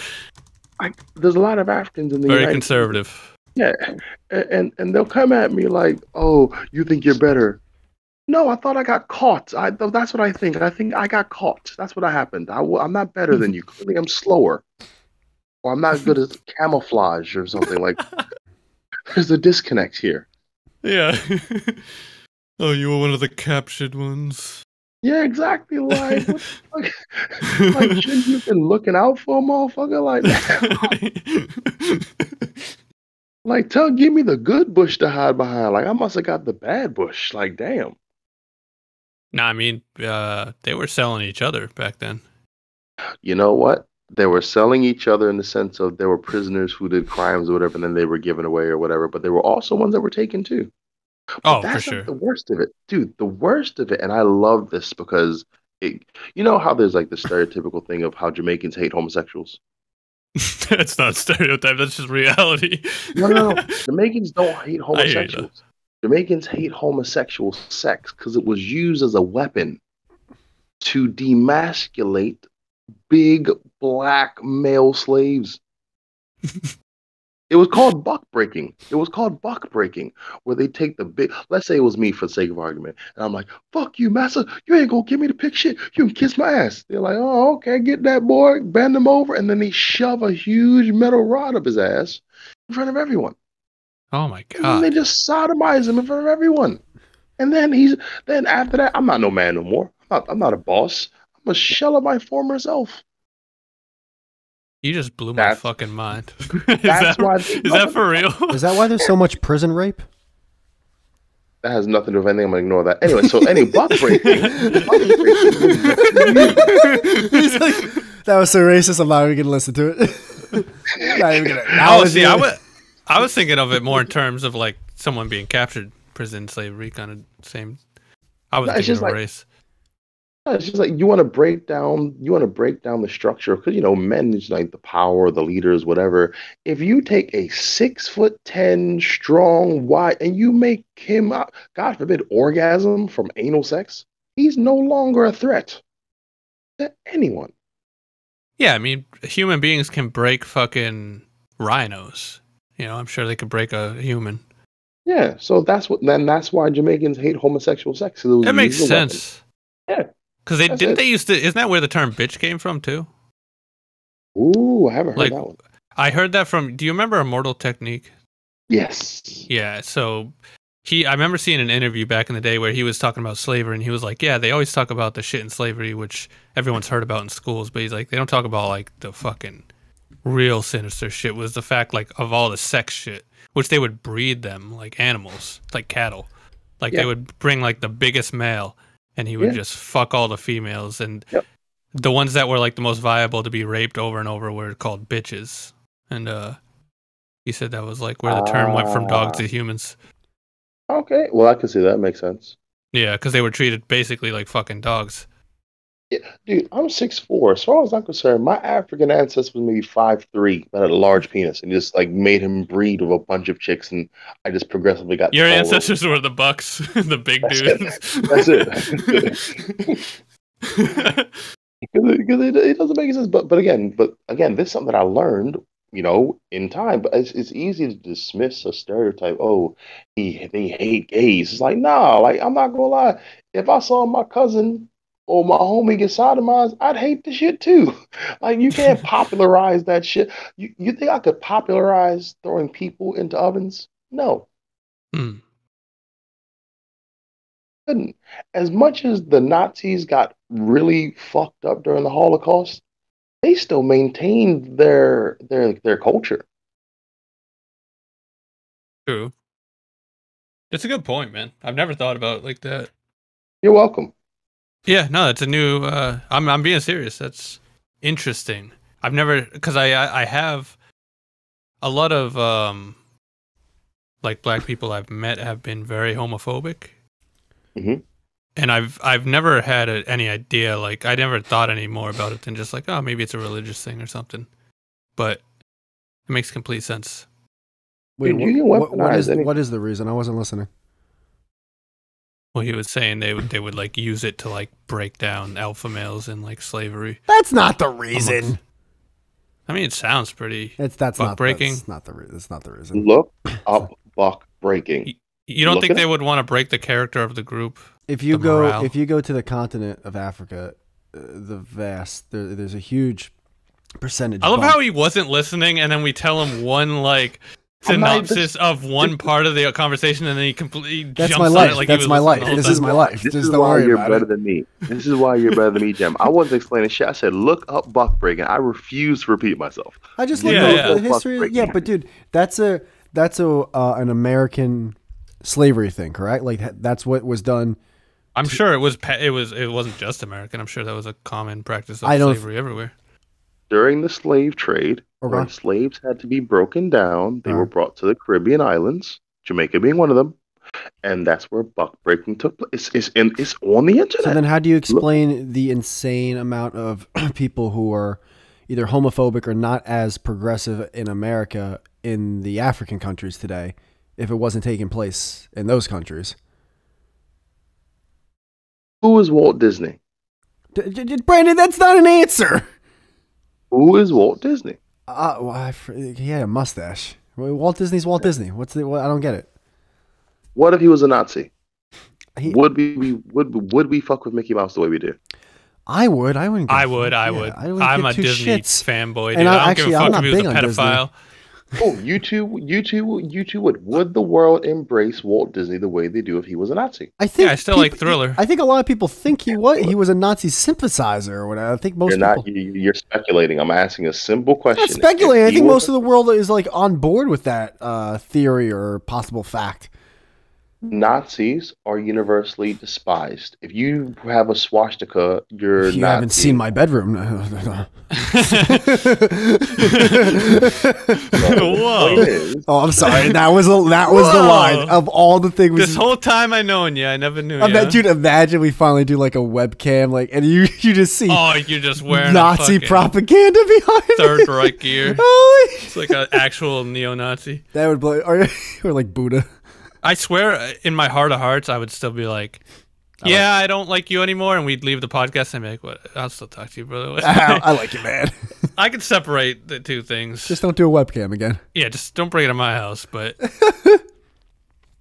There's a lot of Africans in the
very conservative.
Yeah, and they'll come at me like, "Oh, you think you're better?" No, I thought I got caught. That's what I think. I think I got caught. That's what happened. I'm not better than you. Clearly, I'm slower, or I'm not good at camouflage or something. Like, there's a disconnect here.
Yeah. Oh, you were one of the captured ones.
Yeah, exactly. Like, what the fuck? Like, shouldn't you been looking out for a motherfucker like that? Like, give me the good bush to hide behind. Like, I must have got the bad bush. Like, damn.
Nah, I mean, they were selling each other back then.
You know what? They were selling each other in the sense of there were prisoners who did crimes or whatever, and then they were given away or whatever. But there were also ones that were taken too. But that's
for sure.
The worst of it, dude. The worst of it, and I love this because you know how there's like the stereotypical thing of how Jamaicans hate homosexuals.
That's not stereotype. That's just reality.
No. Jamaicans don't hate homosexuals. Jamaicans hate homosexual sex because it was used as a weapon to demasculate big black male slaves. It was called buck breaking. Where they take the big, let's say it was me for the sake of argument, and I'm like, fuck you, massa, you ain't gonna give me the pick shit, you can kiss my ass. They're like, oh, okay, get that boy, bend him over, and then they shove a huge metal rod up his ass in front of everyone.
Oh my God.
And then they just sodomize him in front of everyone. And then after that, I'm not no man no more. I'm not a boss. I'm a shell of my former self.
You just blew my fucking mind.
Is
that for real?
Is that why there's so much prison rape?
That has nothing to do with anything. I'm going to ignore that. Anyway, so buck breaking.
He's like, that was so racist, I'm not even going to listen to it. Not even going
to. I was thinking of it more in terms of like someone being captured, prison, slavery, kind of same. I was thinking of race.
It's just like you want to break down the structure because men is like the power, the leaders, whatever. If you take a 6'10" strong white and you make him, God forbid, orgasm from anal sex, he's no longer a threat to anyone.
Yeah, I mean, human beings can break fucking rhinos. I'm sure they could break a human.
Yeah, so that's why Jamaicans hate homosexual sex.
That makes sense.
Yeah.
Because they used to. Isn't that where the term "bitch" came from too?
Ooh, I haven't heard that one.
I heard that from. Do you remember Immortal Technique?
Yes.
Yeah. So I remember seeing an interview back in the day where he was talking about slavery, and he was like, "Yeah, they always talk about the shit in slavery, which everyone's heard about in schools, but he's like, they don't talk about like the fucking real sinister shit. Was the fact like of all the sex shit, which they would breed them like animals, like cattle, like they would bring like the biggest male." And he would just fuck all the females. And the ones that were like the most viable to be raped over and over were called bitches. And he said that was like where the term went from dogs to humans.
Okay. Well, I can see that. Makes sense.
Yeah, because they were treated basically like fucking dogs.
Yeah, dude, I'm 6'4". As far as I'm concerned, my African ancestor was maybe 5'3", but had a large penis, and just like made him breed with a bunch of chicks, and I just progressively got.
Your ancestors were the bucks, the big dudes.
That's it. Because it doesn't make sense. But again, this is something that I learned, in time. But it's easy to dismiss a stereotype. Oh, they hate gays. It's like, nah, like I'm not gonna lie. If I saw my cousin or my homie get sodomized, I'd hate the shit too. Like, you can't popularize that shit. You think I could popularize throwing people into ovens? No. Couldn't. As much as the Nazis got really fucked up during the Holocaust, they still maintained their culture.
True. That's a good point, man. I've never thought about it like that.
You're welcome.
Yeah, no, it's a new. I'm being serious. That's interesting. I've never, because I have a lot of like black people I've met have been very homophobic, and I've never had any idea. Like, I never thought any more about it than just like, oh, maybe it's a religious thing or something. But it makes complete sense.
Wait, what is the reason? I wasn't listening.
Well, he was saying they would like use it to like break down alpha males in like slavery.
That's not the reason.
I mean, it sounds pretty.
That's not
breaking.
That's not the reason.
Look up buck breaking.
You don't think they would want to break the character of the group?
If you go to the continent of Africa, there's a huge percentage.
I love how he wasn't listening, and then we tell him one like synopsis of one part of the conversation, and then he completely jumps on it like
that's my life. This is my life.
This is why you're better than me. This is why you're better than me, Jem. I wasn't explaining shit. I said, look up buck breaking. I refuse to repeat myself.
I just looked up the history. Yeah, but dude, that's an American slavery thing, correct? Like, that's what was done.
I'm sure it wasn't just American. I'm sure that was a common practice of slavery everywhere.
During the slave trade, when slaves had to be broken down, they were brought to the Caribbean islands, Jamaica being one of them, and that's where buck breaking took place. It's on the internet.
So then how do you explain the insane amount of people who are either homophobic or not as progressive in America in the African countries today if it wasn't taking place in those countries?
Who is Walt Disney?
Brandon, that's not an answer.
Who is Walt Disney?
He had a mustache. Walt Disney's Walt Disney. I don't get it.
What if he was a Nazi? Would we fuck with Mickey Mouse the way we do?
I would. I wouldn't.
I would. I'm a Disney fanboy. Dude.
And
I don't give a fuck if he was a
Oh,
pedophile.
you two would the world embrace Walt Disney the way they do if he was a Nazi?
I think.
Yeah, I still like Thriller.
I think a lot of people think he was a Nazi sympathizer or whatever. I think most people.
You're speculating. I'm asking a simple question.
I'm not speculating. I think most of the world is like on board with that theory or possible fact.
Nazis are universally despised. If you have a swastika, you're
You
Nazi.
haven't seen my bedroom.
Whoa.
Oh, I'm sorry. That was the line of all the things.
This whole time I known you, I never knew you.
Dude, imagine we finally do like a webcam, like, and you just see
Oh, you're just wearing
Nazi
a fucking
propaganda behind
Third
it.
Reich gear.
Holy-
It's like an actual neo-Nazi.
That would blow. Or like Buddha.
I swear, in my heart of hearts, I would still be like, "Yeah, I don't like you anymore," and we'd leave the podcast and be like, "What? I'll still talk to you, brother."
I like you, man.
I can separate the two things.
Just don't do a webcam again.
Yeah, just don't bring it to my house. But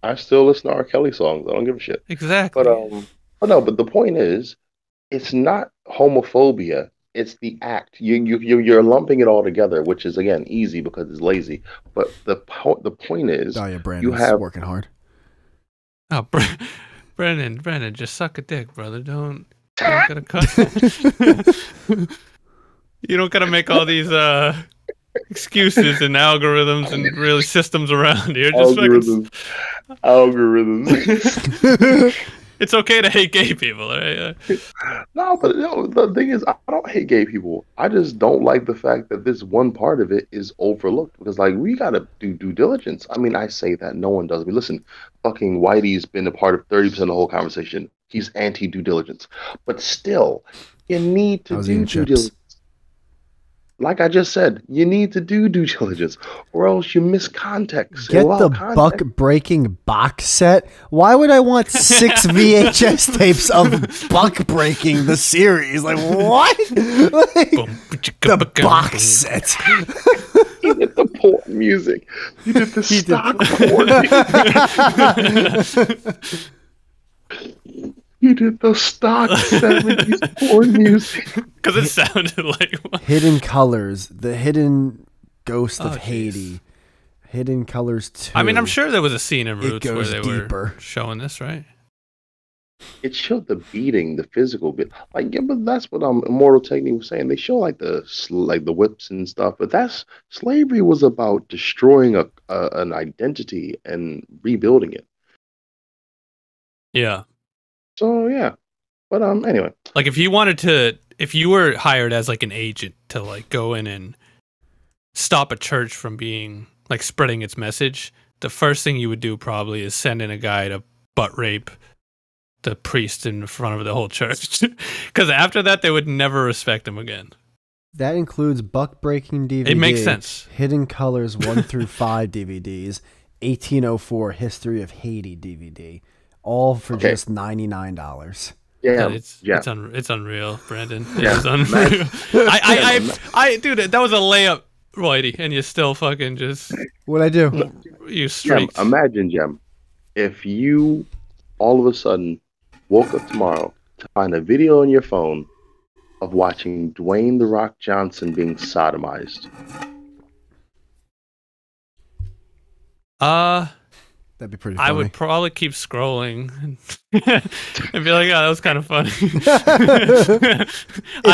I still listen to R. Kelly songs. I don't give a shit.
exactly.
But the point is, it's not homophobia. It's the act. You're lumping it all together, which is again easy because it's lazy. But the point is,
Oh yeah, Brandon's
you have
working hard.
Oh, Brandon, just suck a dick, brother. Don't gotta cut. You don't gotta make all these excuses and algorithms and really systems around here. Just
algorithms.
It's okay to hate gay people, right?
No, but the thing is, I don't hate gay people. I just don't like the fact that this one part of it is overlooked because, like, we gotta do due diligence. I mean, I say that no one does. I mean, listen, fucking Whitey's been a part of 30% of the whole conversation. He's anti due diligence, but still, you need to do due diligence. Like I just said, you need to do due diligence, or else you miss context.
Get the buck breaking box set. Why would I want 6 VHS tapes of buck breaking the series? Like what? Like, the box set.
You did the porn music. You did the stock porn. You did the stock 70s porn music.
Because it sounded like one.
Hidden Colors, the hidden ghost of Haiti. Hidden Colors 2.
I mean, I'm sure there was a scene in
It
Roots where
goes
they
deeper.
were showing this, right?
It showed the beating, the physical bit. Like, yeah, but that's what Immortal Technique was saying. They show like the whips and stuff, but that's slavery was about destroying an identity and rebuilding it.
Yeah.
So yeah, but anyway,
like if you were hired as like an agent to like go in and stop a church from being like spreading its message, the first thing you would do probably is send in a guy to butt rape the priest in front of the whole church, because after that they would never respect him again.
That includes buck breaking DVD.
It makes sense.
Hidden Colors 1 through 5 DVDs, 1804 History of Haiti DVD. All for just $99.
Yeah,
it's unreal, Brandon.
Yeah.
It's unreal. I dude, that was a layup, Whitey, and you still fucking just.
What'd I do?
You streaked.
Imagine, Jem, if you all of a sudden woke up tomorrow to find a video on your phone of watching Dwayne "The Rock" Johnson being sodomized.
That'd be pretty funny.
I would probably keep scrolling and be like, "Oh, that was kind of funny." I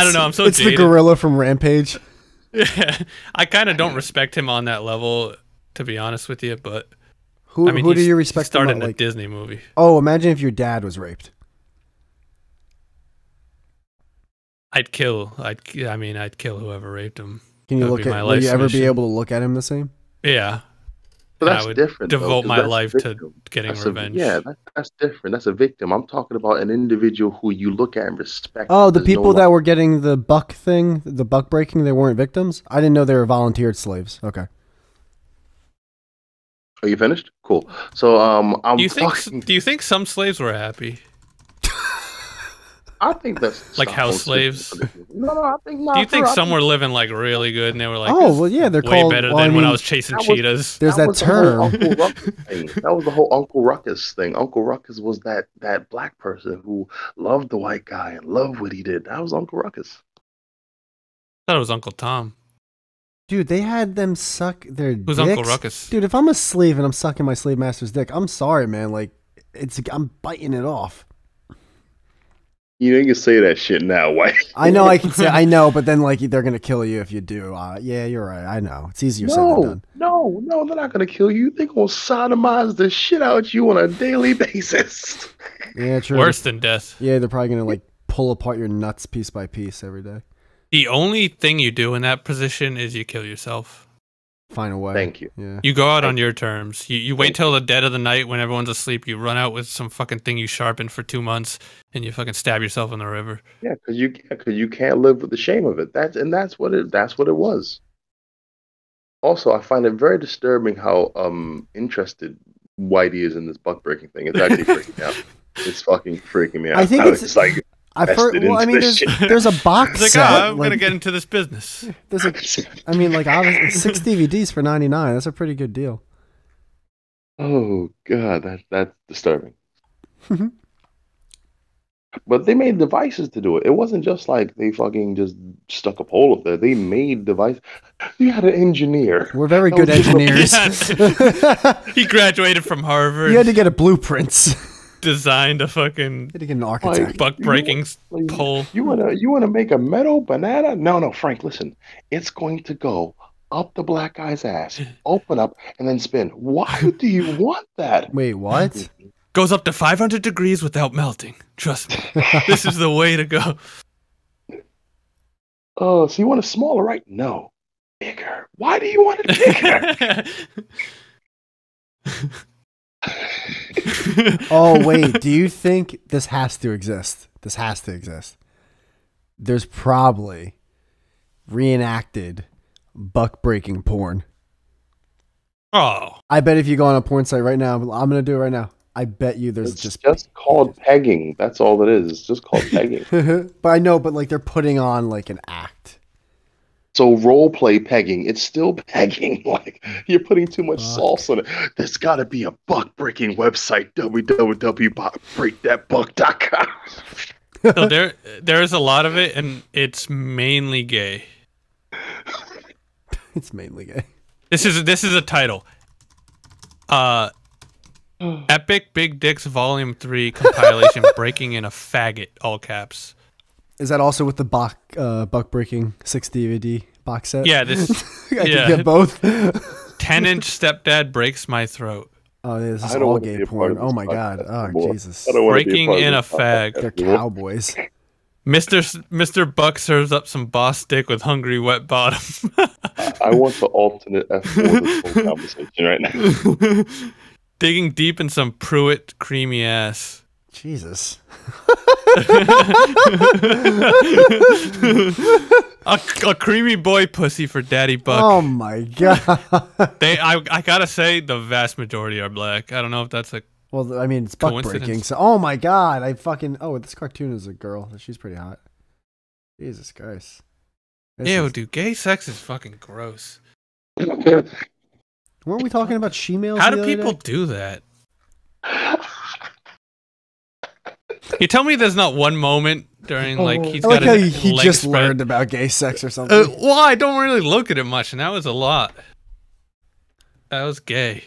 don't know. I'm so
It's
jaded.
the gorilla from Rampage.
Yeah, I kind of don't respect him on that level, to be honest with you. But
Who do you respect?
He started in
like,
a Disney movie.
Oh, imagine if your dad was raped.
I'd kill whoever raped him.
Can you look at? Will you ever be able to look at him the same?
Yeah.
But that's
I would
different.
Devote my life
to
getting revenge.
That's different. That's a victim. I'm talking about an individual who you look at and respect.
Oh, the people that were getting the buck thing, the buck breaking, they weren't victims? I didn't know they were volunteered slaves. Okay.
Are you finished? Cool. So
do you think some slaves were happy?
I think that's
like house slaves.
No, I think not.
Do you think some were living like really good and they were like,
oh well, yeah, they're
way
called,
better than when I was chasing cheetahs?
There's that term.
Uncle Ruckus thing. That was the whole Uncle Ruckus thing. Uncle Ruckus was that black person who loved the white guy and loved what he did. That was Uncle Ruckus.
I thought it was Uncle Tom.
Dude, they had them suck their dicks.
Who's Uncle Ruckus?
Dude, if I'm a slave and I'm sucking my slave master's dick, I'm sorry, man. Like, I'm biting it off.
You know, you can say that shit now, White.
I know I can say I know, but then like they're gonna kill you if you do. Yeah, you're right. I know it's easier said than done.
No, they're not gonna kill you. They're gonna sodomize the shit out you on a daily basis.
Yeah, true.
Worse than death.
Yeah, they're probably gonna like pull apart your nuts piece by piece every day.
The only thing you do in that position is you kill yourself.
Find a way.
Thank you.
Yeah.
You go out on your terms. You wait till the dead of the night when everyone's asleep. You run out with some fucking thing you sharpened for 2 months, and you fucking stab yourself in the river.
Yeah, because you can't live with the shame of it. That's what it was. Also, I find it very disturbing how interested Whitey is in this buck breaking thing. It's actually freaking me out. It's fucking freaking me out.
I think it's
like.
I've heard. Well, I mean, there's a box
like,
set.
I'm gonna get into this business.
There's I mean, like, obviously, 6 DVDs for $99. That's a pretty good deal.
Oh God, that's disturbing. But they made devices to do it. It wasn't just like they fucking just stuck a pole up there. They made devices. You had an engineer.
We're very good engineers.
He graduated from Harvard.
You had to get a blueprints.
Designed a fucking
you had to get an architect.
buck breaking pole.
You wanna make a metal banana? No, Frank. Listen, it's going to go up the black guy's ass, open up, and then spin. Why do you want that?
Wait, what?
Goes up to 500 degrees without melting. Trust me. This is the way to go.
Oh, so you want it smaller, right? No. Bigger. Why do you want it bigger?
Oh, wait. Do you think this has to exist? This has to exist. There's probably reenacted buck breaking porn.
Oh.
I bet if you go on a porn site right now, I'm going to do it right now. I bet you there's
it's just called pegging. That's all it is. It's just called pegging.
But I know, but like they're putting on like an act.
So role play pegging, it's still pegging. Like you're putting too much sauce on it. There's got to be a buck breaking website, www.breakthatbuck.com.
So there's a lot of it, and it's mainly gay.
It's mainly gay.
This is a title. Epic Big Dicks Volume 3 compilation breaking in a faggot, all caps.
Is that also with the buck breaking 6 DVD box set?
Yeah, this.
I can get both.
10-inch stepdad breaks my throat.
Oh, yeah, this is all gay porn. Oh my god. Oh Jesus.
Breaking in a fag.
They're cowboys.
Mr. Buck serves up some boss dick with hungry wet bottom.
I want the alternate F4 of this whole conversation right now.
Digging deep in some Pruitt creamy ass.
Jesus.
a creamy boy pussy for Daddy Buck.
Oh my god.
I gotta say the vast majority are black. I don't know if that's a
well, I mean it's buck breaking. So oh my god, this cartoon is a girl. She's pretty hot. Jesus Christ.
Dude, gay sex is fucking gross.
Weren't we talking about she-males?
How do people do that? You tell me there's not one moment during like he's got
he just learned about gay sex or something.
Well, I don't really look at it much, and that was a lot. That was gay.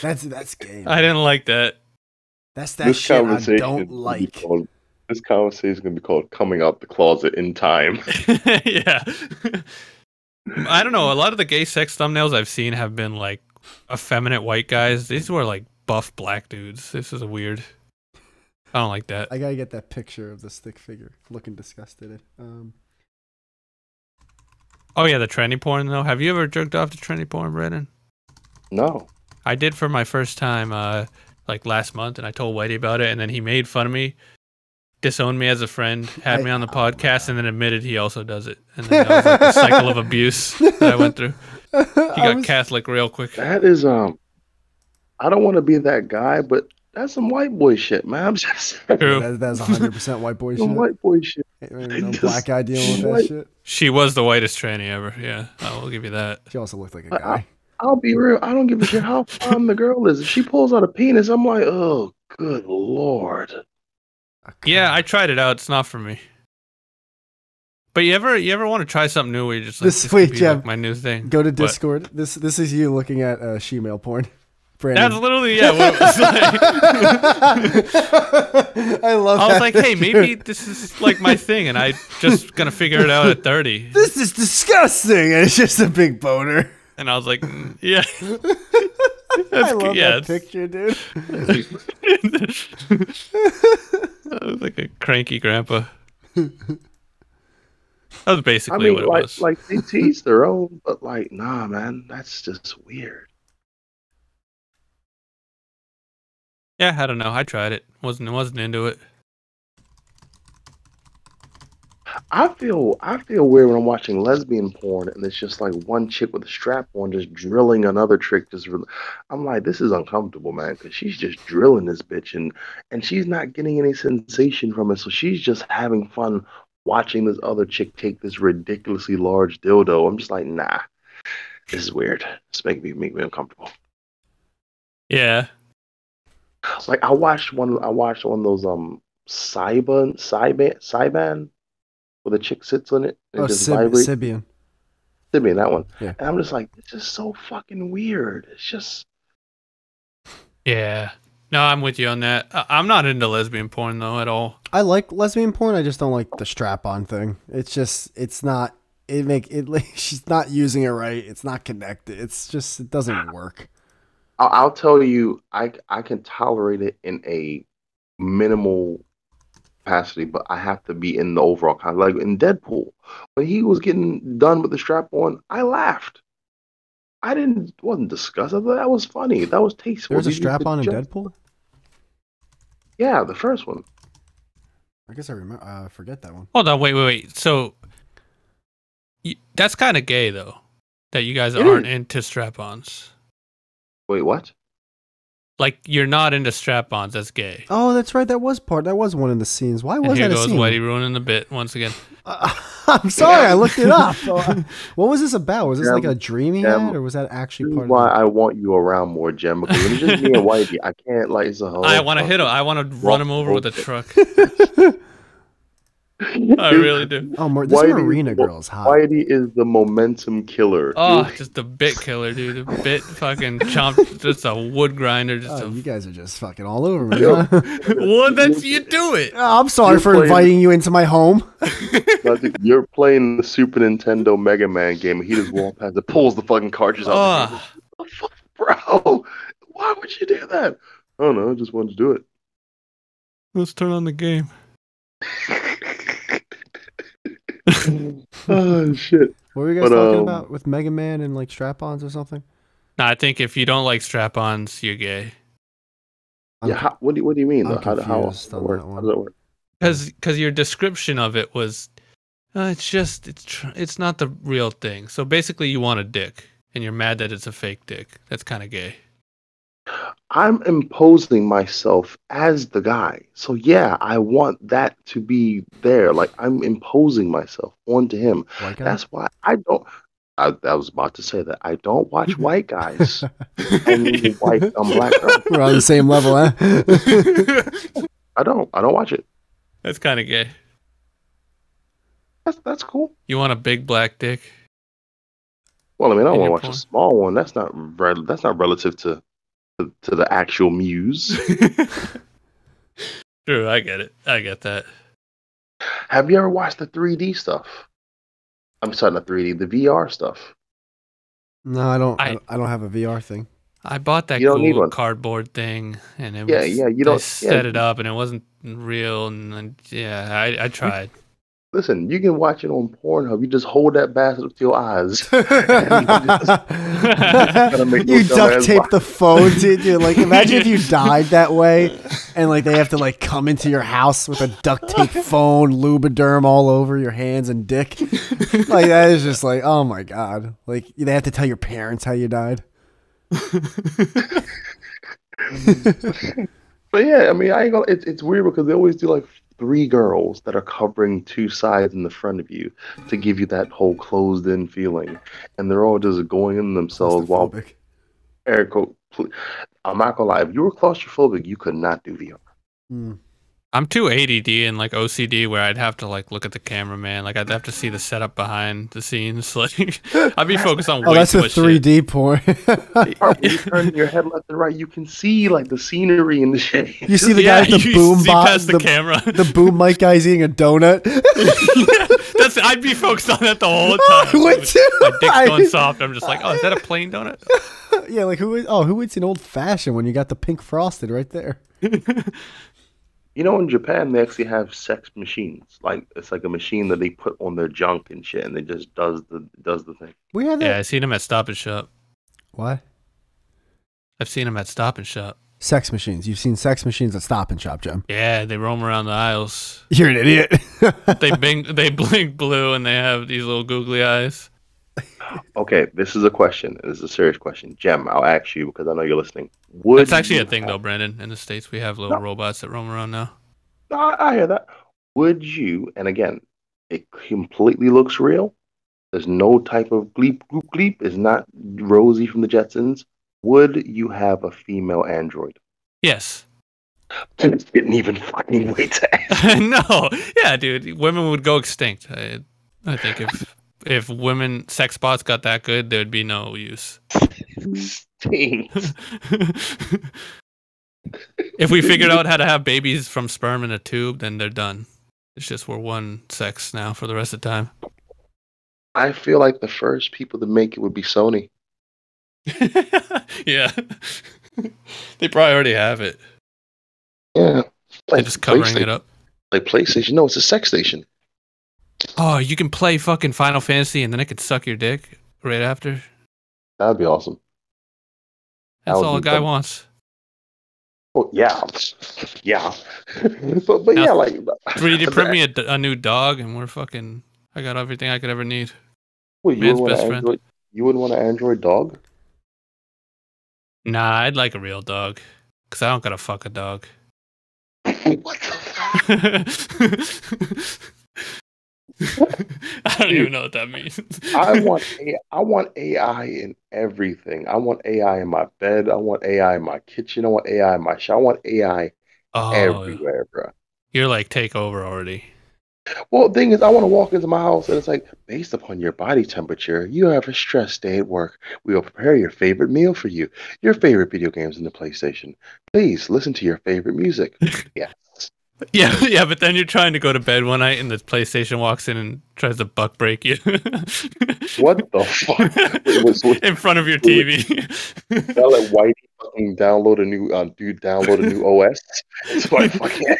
That's gay.
Man. I didn't like that.
That's that shit I don't like.
This conversation is going to be called "Coming Out the Closet in Time."
Yeah. I don't know. A lot of the gay sex thumbnails I've seen have been like effeminate white guys. These were like buff black dudes. This is weird. I don't like that.
I gotta get that picture of the stick figure looking disgusted.
Oh yeah, the tranny porn though. Have you ever jerked off to tranny porn, Brennan?
No.
I did for my first time like last month, and I told Whitey about it, and then he made fun of me. Disowned me as a friend, had me on the podcast, and then admitted he also does it. And then that was like a cycle of abuse that I went through. He got Catholic real quick.
That is I don't want to be that guy, but that's some white boy shit, man. I'm just
True.
That's 100% white boy shit.
White boy shit.
No black guy dealing with that shit.
She was the whitest tranny ever. Yeah, I will give you that.
She also looked like a guy.
I'll be real. I don't give a shit how fine the girl is. If she pulls out a penis, I'm like, oh, good lord.
Yeah, I tried it out. It's not for me. But you ever want to try something new where you're just like, this could be like my new thing?
Go to Discord. This is you looking at she-male porn. Brandon.
That's literally what it was like.
I love.
I was like, hey, maybe this is like my thing, and I just gonna figure it out at 30.
This is disgusting. And it's just a big boner.
And I was like, yeah.
I love that picture, dude.
I was like a cranky grandpa. That was basically what it was.
Like they tease their own, but like, nah, man, that's just weird.
Yeah, I don't know. I tried it. Wasn't into it.
I feel weird when I'm watching lesbian porn and it's just like one chick with a strap on just drilling another chick. I'm like, this is uncomfortable, man, because she's just drilling this bitch and she's not getting any sensation from it, so she's just having fun watching this other chick take this ridiculously large dildo. I'm just like, nah, this is weird. It's making me uncomfortable.
Yeah.
Like I watched one of those Cyban where the chick sits on it and just vibrates.
Sibian,
that one.
Yeah.
And I'm just like, it's just so fucking weird. It's just.
Yeah. No, I'm with you on that. I'm not into lesbian porn though at all.
I like lesbian porn. I just don't like the strap-on thing. It's not. She's not using it right. It's not connected. It doesn't work.
I'll tell you, I can tolerate it in a minimal capacity, but I have to be in the overall kind. Like in Deadpool, when he was getting done with the strap on, I laughed. Wasn't disgusted. I thought that was funny. That was tasteful.
There's a strap on in Deadpool?
Yeah, the first one.
I guess I remember. I forget that one.
Hold on, wait. So that's kind of gay though, that you guys aren't into strap-ons.
Wait, what?
Like you're not into strap-ons? That's gay.
Oh, that's right. That was one of the scenes. Why was that a scene?
Here goes Whitey ruining the bit once again.
I'm sorry, I looked it up. What was this about? Was this like a dream he had, or was that actually part of it?
Why I want you around more, Jem, because when it's just me and Whitey, I can't like it's a whole.
I want to hit him. I want to run him over with a truck. I really do.
Oh, this Marina girl is hot.
Whitey is the momentum killer.
Oh, just the bit killer, dude. The bit fucking chomp, just a wood grinder.
You guys are just fucking all over me. Huh?
Well, that's you do it.
Oh, I'm sorry for inviting you into my home.
You're playing the Super Nintendo Mega Man game, and he just walks past it, pulls the fucking cartridge out. Bro, why would you do that? I don't know. I just wanted to do it.
Let's turn on the game.
Oh shit!
What were you guys talking about with Mega Man and like strap-ons or something?
No, I think if you don't like strap-ons, you're gay.
Yeah, what do you mean?
How does
that work?
Because your description of it was, it's not the real thing. So basically, you want a dick, and you're mad that it's a fake dick. That's kind of gay.
I'm imposing myself as the guy. So yeah, I want that to be there. Like I'm imposing myself onto him. That's why I was about to say that I don't watch white guys. Only white black girls.
We're on the same level, huh?
I don't watch it.
That's kind of gay.
That's cool.
You want a big black dick?
Well, I mean, I don't want to watch a small one. That's not relative to the actual muse.
True, I get it. I get that.
Have you ever watched the 3D stuff? I'm sorry, not 3D, the VR stuff.
No, I don't. I don't have a VR thing.
I bought that cool cardboard thing, and it was,
you don't
set it up, and it wasn't real, and I tried.
Listen, you can watch it on Pornhub. You just hold that bastard up to your eyes.
You duct tape the phone, dude. Like, imagine if you died that way, and like they have to like come into your house with a duct tape phone, Lubriderm all over your hands and dick. Like that is just like, oh my god. Like they have to tell your parents how you died.
But yeah, I mean, I ain't gonna. It's weird because they always do like 3 girls that are covering 2 sides in the front of you to give you that whole closed-in feeling, and they're all just going in themselves while. Eric, I'm not gonna lie. If you were claustrophobic, you could not do VR.
I'm too ADD and like OCD where I'd have to like look at the camera, man. Like I'd have to see the setup behind the scenes. Like I'd be focused on way
that's
too
a
much
3D
shit.
porn.
When you turn your head left and right, you can see like the scenery and the shit.
You see the guy with the
you
boom
see
box,
past the camera.
the boom mic guy's eating a donut.
I'd be focused on that the whole time.
Would too.
My dick's going soft. I'm just like, oh, is that a plain donut?
Yeah, like who eats an old fashioned when you got the pink frosted right there?
You know, in Japan, they actually have sex machines. Like it's like a machine that they put on their junk and shit, and it just does the thing.
We had that.
Yeah, I seen him at Stop and Shop.
What?
I've seen him at Stop and Shop.
Sex machines. You've seen sex machines at Stop and Shop, Jim.
Yeah, they roam around the aisles.
You're an idiot.
They blink blue and they have these little googly eyes.
Okay, this is a question. This is a serious question. Jem, I'll ask you because I know you're listening.
It's actually a thing, though, Brandon. In the States, we have little robots that roam around now.
I hear that. Would you, and again, it completely looks real. There's no type of bleep, bloop, bleep. It's not Rosie from the Jetsons. Would you have a female android?
Yes.
I didn't even fucking wait to ask.
No. Yeah, dude. Women would go extinct. I think if women sex bots got that good, there'd be no use.
Stinks.
If we figured out how to have babies from sperm in a tube, then they're done. It's just we're one sex now for the rest of the time.
I feel like the first people to make it would be Sony.
Yeah. They probably already have it.
Yeah.
They're just covering it up.
Like PlayStation. No, it's a sex station.
Oh, you can play fucking Final Fantasy and then it could suck your dick right after?
That'd be awesome.
That's all a guy wants.
Oh, yeah. Yeah. but
now,
yeah, like...
3D print me a new dog and we're fucking... I got everything I could ever need.
Wait,
Man's best friend.
You wouldn't want an Android dog?
Nah, I'd like a real dog. Because I don't gotta fuck a dog.
What the
I don't even know what that means.
I want AI in everything. I want AI in my bed. I want AI in my kitchen. I want AI in my shower. I want AI everywhere, bro.
You're like take over already.
Well, the thing is, I want to walk into my house and it's like, based upon your body temperature, you have a stress day at work. We will prepare your favorite meal for you. Your favorite video games in the PlayStation. Please listen to your favorite music. Yes.
Yeah, but then you're trying to go to bed one night and the PlayStation walks in and tries to buck break you.
What the fuck?
In front of your TV.
I'll let Whitey fucking download a new OS. It's quite fucking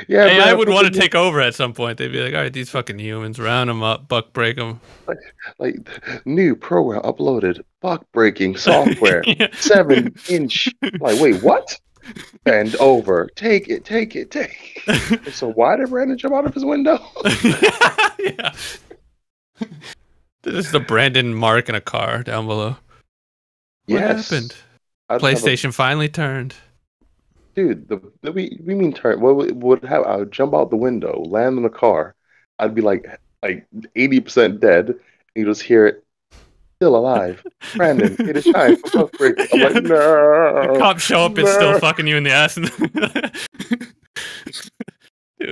Yeah,
hey, I would want to take over at some point. They'd be like, all right, these fucking humans, round them up, buck break them.
Like new program uploaded, buck breaking software, 7-inch. Like, wait, what? Bend over, take it. So why did Brandon jump out of his window?
Yeah. This is the Brandon mark in a car down below. What happened? PlayStation finally turned.
Dude, we mean turn. What would have? I would jump out the window, land in the car. I'd be like 80% dead. And you just hear it, still alive. Brandon, it is time for buck breaking. I'm like, no.
Cops show up and still fucking you in the ass. Dude,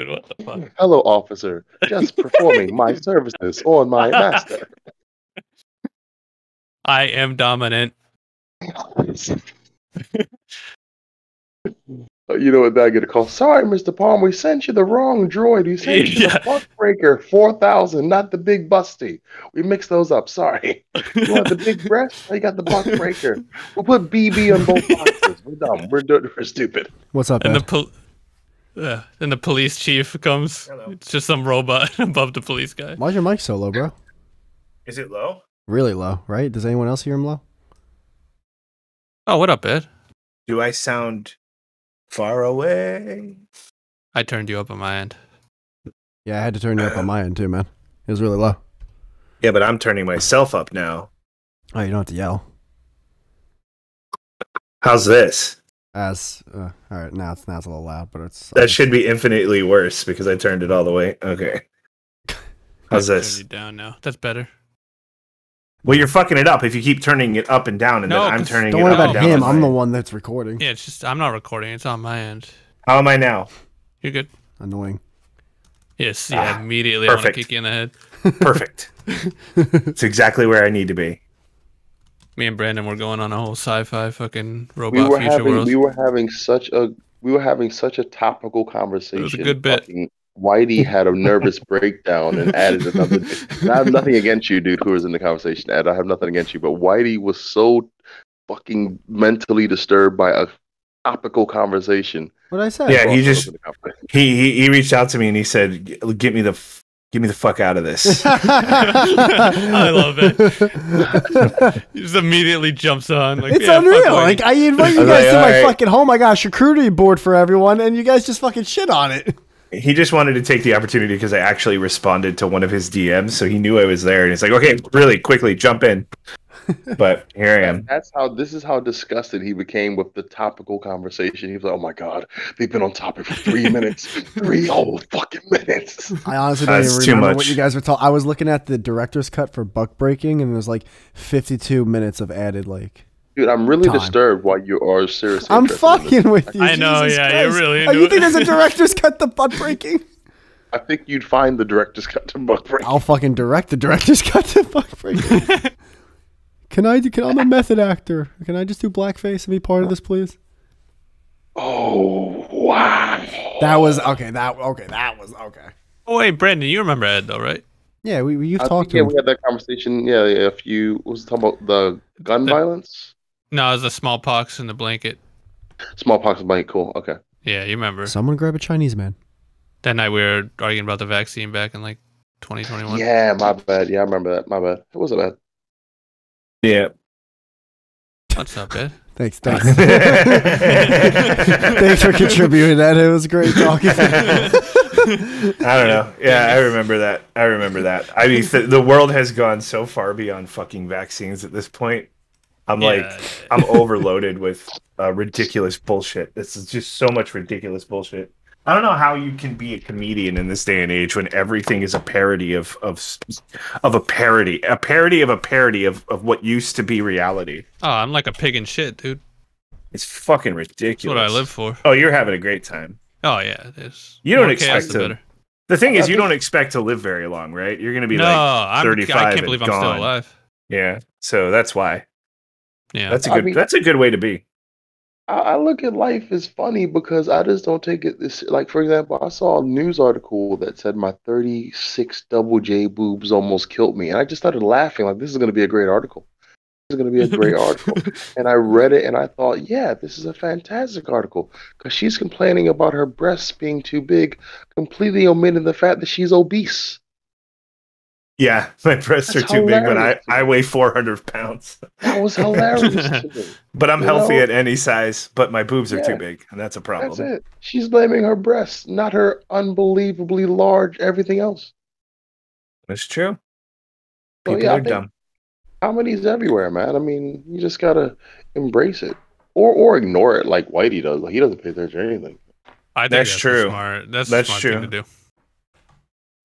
what the fuck?
Hello, officer. Just performing my services on my master.
I am dominant.
You know what? I get a call. Sorry, Mr. Palm, we sent you the wrong droid. We sent you the Buckbreaker 4000, not the Big Busty. We mixed those up. Sorry. You want the big breast? You got the Buckbreaker. We'll put BB on both boxes. We're dumb. We're stupid.
What's up,
and
Ed?
the police chief comes. Hello. It's just some robot above the police guy.
Why's your mic so low, bro?
Is it low?
Really low, right? Does anyone else hear him low?
Oh, what up, Ed?
Do I sound far away?
I turned you up on my end.
Yeah, I had to turn you up on my end too, man. It was really low.
Yeah, but I'm turning myself up now.
Oh, you don't have to yell.
How's this?
All right, now it's a little loud, but it's
that should be infinitely worse because I turned it all the way. Okay. How's this?
Turn you down now. That's better.
Well, you're fucking it up if you keep turning it up and down, and
No,
then I'm
'cause
turning it
Don't worry
up and
about
down.
him.
on
I'm the
mine.
one that's recording.
Yeah, it's just I'm not recording. It's on my end.
How am I now?
You're good.
Annoying.
Yes. Yeah. Immediately, I want to
perfect.
kick you in the head.
Perfect. It's exactly where I need to be.
Me and Brandon were going on a whole sci-fi fucking robot future world.
We were having such a topical conversation.
It was a good bit.
Fucking Whitey had a nervous breakdown and added another. And I have nothing against you, dude, who was in the conversation. Ed, I have nothing against you, but Whitey was so fucking mentally disturbed by a topical conversation.
What did I say?
Yeah, he reached out to me and he said, "Get me the fuck out of this."
I love it. He just immediately jumps on. Like,
It's
yeah,
unreal.
fuck
Like,
Whitey.
I invite you
I was
guys
like,
to my
alright.
fucking home. I got a charcuterie board for everyone, and you guys just fucking shit on it.
He just wanted to take the opportunity because I actually responded to one of his DMs, so he knew I was there, and he's like, "Okay, really quickly, jump in." But here I am.
This is how disgusted he became with the topical conversation. He was like, "Oh my god, they've been on topic for 3 minutes, 3 whole fucking minutes."
I honestly don't
That's
even
too
remember
much.
what you guys were talking. I was looking at the director's cut for Buck Breaking, and there's like 52 minutes of added like.
Dude, I'm really
Time.
disturbed why you are seriously.
I'm
interested in this.
fucking with you.
I know,
Jesus
yeah, you're
Christ.
really
Oh,
into
you think
it.
there's a director's cut to Buck Breaking?
I think you'd find the director's cut to Buck Breaking.
I'll fucking direct the director's cut to Buck Breaking. Can I'm a method actor. Can I just do blackface and be part of this, please?
Oh wow!
That was okay. That was okay.
Oh wait, Brandon, you remember Ed though, right?
Yeah, you've
I
talked
think,
to
yeah,
him.
we had that conversation. Yeah, a few. What was it talking about the gun violence?
No, it was the smallpox in the blanket.
Smallpox blanket. Cool. Okay.
Yeah, you remember.
Someone grab a Chinese man.
That night we were arguing about the vaccine back in like 2021.
Yeah, my bad. Yeah, I remember that. My bad. It wasn't bad.
Yeah.
What's up, Ed?
Thanks. Thanks for contributing that. It was great talking.
I don't know. Yeah, I remember that. I mean, the world has gone so far beyond fucking vaccines at this point. I'm overloaded with ridiculous bullshit. This is just so much ridiculous bullshit. I don't know how you can be a comedian in this day and age when everything is a parody of a parody of what used to be reality.
Oh, I'm like a pig in shit, dude.
It's fucking ridiculous.
That's what I live for.
Oh, you're having a great time.
Oh yeah, it is.
You don't
More chaos,
expect
the
to.
better.
The thing is, you don't expect to live very long, right? You're going to be
No,
like 35
I can't
and
believe I'm
gone.
still alive.
Yeah, so that's why.
Yeah,
That's a good way to be.
I look at life as funny because I just don't take it this. Like, for example, I saw a news article that said my 36 double J boobs almost killed me, and I just started laughing. Like, this is going to be a great article. This is going to be a great article. And I read it, and I thought, yeah, this is a fantastic article because she's complaining about her breasts being too big, completely omitting the fact that she's obese.
Yeah, my breasts
That's
are too big, but
hilarious.
I weigh 400 pounds.
That was hilarious to me.
But I'm
You
healthy
know?
at any size, but my boobs are
Yeah.
too big, and that's a problem.
That's it. She's blaming her breasts, not her unbelievably large everything else.
That's true.
So,
People
yeah, I
are
think
dumb.
comedy's everywhere, man. I mean, you just gotta embrace it, or ignore it like Whitey does. Like, he doesn't pay attention to anything.
I think
That's
that's
true.
That's
That's
a smart
true.
thing to do.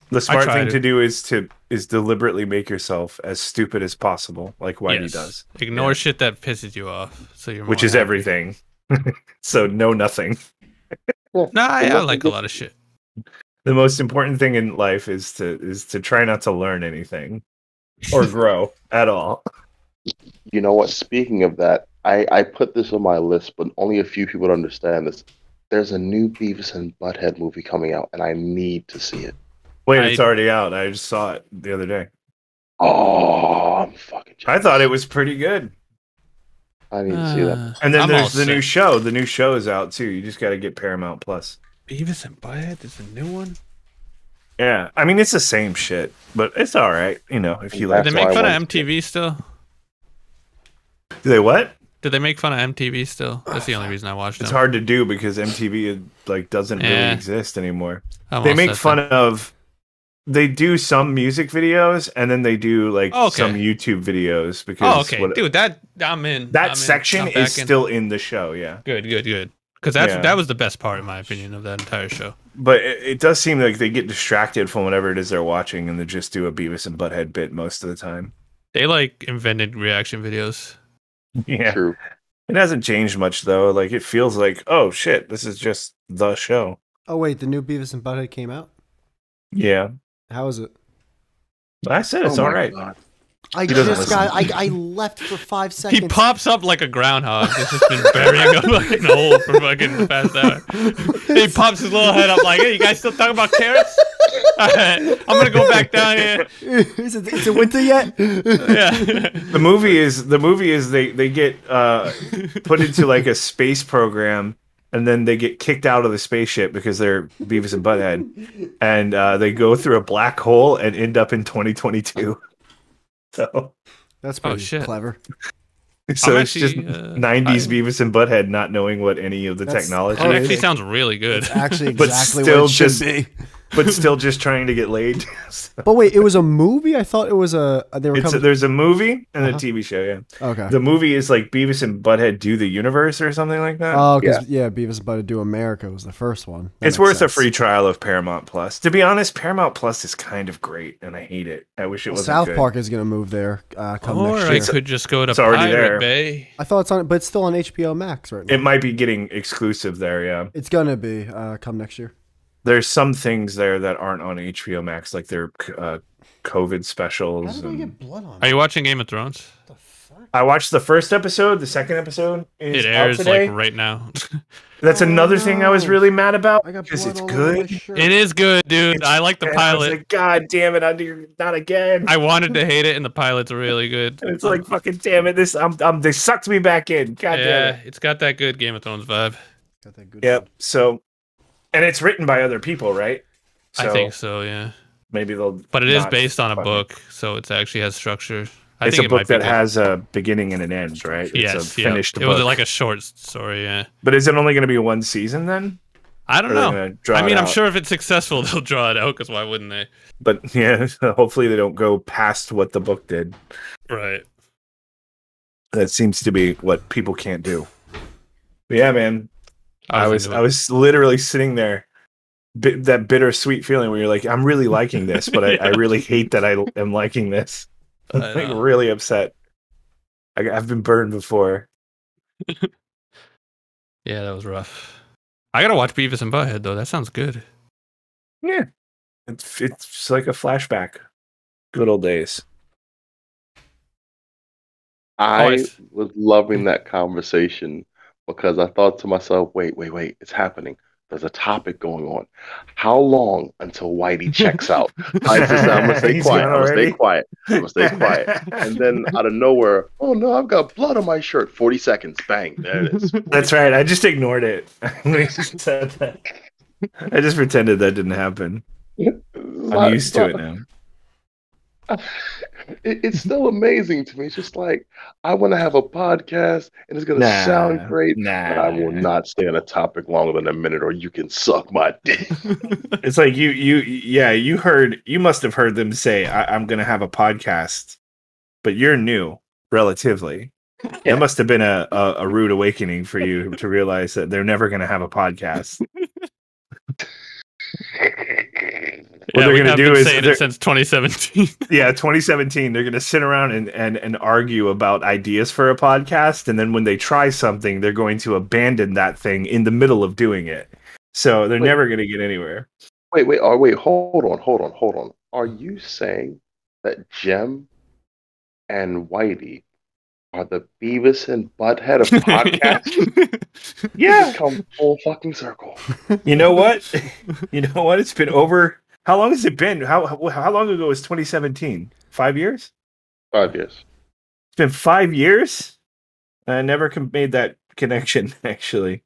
The smart
try
thing
to.
to do is deliberately make yourself as stupid as possible, like Whitey
Yes.
does,
Ignore
Yeah.
shit that pisses you off. So you're
which
more
is
happy.
everything. So know nothing.
Nah, I like a lot of shit.
The most important thing in life is to try not to learn anything or grow at all.
You know what? Speaking of that, I put this on my list, but only a few people understand this. There's a new Beavis and Butthead movie coming out, and I need to see it.
Wait, it's already out. I just saw it the other day.
Oh, I'm fucking jealous.
I thought it was pretty good.
I need to see that.
And then
I'm
there's
all
the new
set.
show. The new show is out too. You just got to get Paramount Plus.
Beavis and Butthead is a new one.
Yeah, I mean it's the same shit, but it's all right. You know, if you like.
Did they
That's
make
why I
fun of
wanted to-
MTV still?
Do they what?
Did they make fun of MTV still? That's the only reason I watched
It's
them.
hard to do because MTV like doesn't really
Yeah.
exist anymore.
I'm
They
all
make
set
fun
then.
of. They do some music videos and then they do like
Oh, okay.
some YouTube videos because
Oh, okay, dude. That I'm in.
that
I'm in.
section
I'm
is
back in.
still in the show. Yeah,
good. Because
Yeah.
that was the best part, in my opinion, of that entire show.
but it does seem like they get distracted from whatever it is they're watching and they just do a Beavis and Butthead bit most of the time.
They like invented reaction videos.
Yeah.
True.
It hasn't changed much though. Like it feels like, oh shit, this is just the show.
Oh wait, the new Beavis and Butthead came out.
Yeah.
How is it?
I said it's all right.
God.
I left for 5 seconds.
He pops up like a groundhog. He's just been burying a fucking hole for fucking the past hour. He pops his little head up like, hey, you guys still talking about carrots? All right, I'm gonna go back down here.
Is it winter yet?
Yeah.
The movie is they get put into like a space program, and then they get kicked out of the spaceship because they're Beavis and Butthead, and they go through a black hole and end up in 2022. So
that's pretty clever.
So it's just 90s Beavis and Butthead not knowing what any of the technology.
It actually sounds really good.
It's actually exactly what it should be.
But still just trying to get laid. So.
But wait, it was a movie? I thought it was there's
a movie and a TV show, yeah.
Okay.
The movie is like Beavis and Butthead Do the Universe or something like that.
Oh, because Beavis and Butthead Do America was the first one.
It's worth a free trial of Paramount Plus. To be honest, Paramount Plus is kind of great, and I hate it. I wish it wasn't
South
good.
Park is going to move there come
or
next year.
I could just go to
it's already
Pirate
there.
Bay.
I thought it's on, but it's still on HBO Max right now.
It might be getting exclusive there, yeah.
It's going to be come next year.
There's some things there that aren't on HBO Max, like their COVID specials.
How did I get blood on?
Are you watching Game of Thrones?
What the fuck?
I watched the first episode. The second episode is
It airs
out today.
like right now.
That's another thing I was really mad about because it's good.
It is good, dude. I like the
I was
pilot.
like, God damn it, not again.
I wanted to hate it, and the pilot's really good.
And it's like, fucking damn it, they sucked me back in. God damn it.
It's got that good Game of Thrones vibe.
Got that good
Yep. So, and it's written by other people, right?
I think so, yeah.
Maybe they'll.
But it is based on a book, so it actually has structure. I
It's
think
a book that has a beginning and an end, right?
Yes,
it's a finished book.
It was like a short story, yeah.
But is it only going to be one season then?
I don't know. I mean, I'm
out?
sure if it's successful, they'll draw it out, because why wouldn't they?
But yeah, hopefully they don't go past what the book did.
Right.
That seems to be what people can't do. But yeah, man. I was literally sitting there, that bittersweet feeling where you're like, I'm really liking this, but I really hate that I am liking this. I'm like really upset. I've been burned before.
Yeah, that was rough. I gotta watch Beavis and Butthead though. That sounds good.
Yeah, it's like a flashback. Good old days.
I was loving that conversation because I thought to myself, wait, it's happening. There's a topic going on. How long until Whitey checks out? I'm going to stay quiet. I'm going to stay quiet. And then out of nowhere, oh no, I've got blood on my shirt. 40 seconds. Bang. There it is.
That's right. I just ignored it. I just pretended that didn't happen. I'm used to it now.
It's still amazing to me. It's just like, I want to have a podcast and it's going to sound great, but I will not stay on a topic longer than a minute or you can suck my dick.
It's like you must have heard them say, I'm going to have a podcast, but you're new, relatively. Yeah. It must have been a rude awakening for you to realize that they're never going to have a podcast. What they're going to do is
saying it since 2017.
Yeah, 2017. They're going to sit around and argue about ideas for a podcast, and then when they try something, they're going to abandon that thing in the middle of doing it. So they're never going to get anywhere.
Wait, hold on. Are you saying that Gem and Whitey are the Beavis and Butthead of podcasts?
Yeah,
come full fucking circle.
You know what? It's been over. How long has it been? How long ago was 2017? 5 years?
5 years.
It's been 5 years? I never made that connection, actually.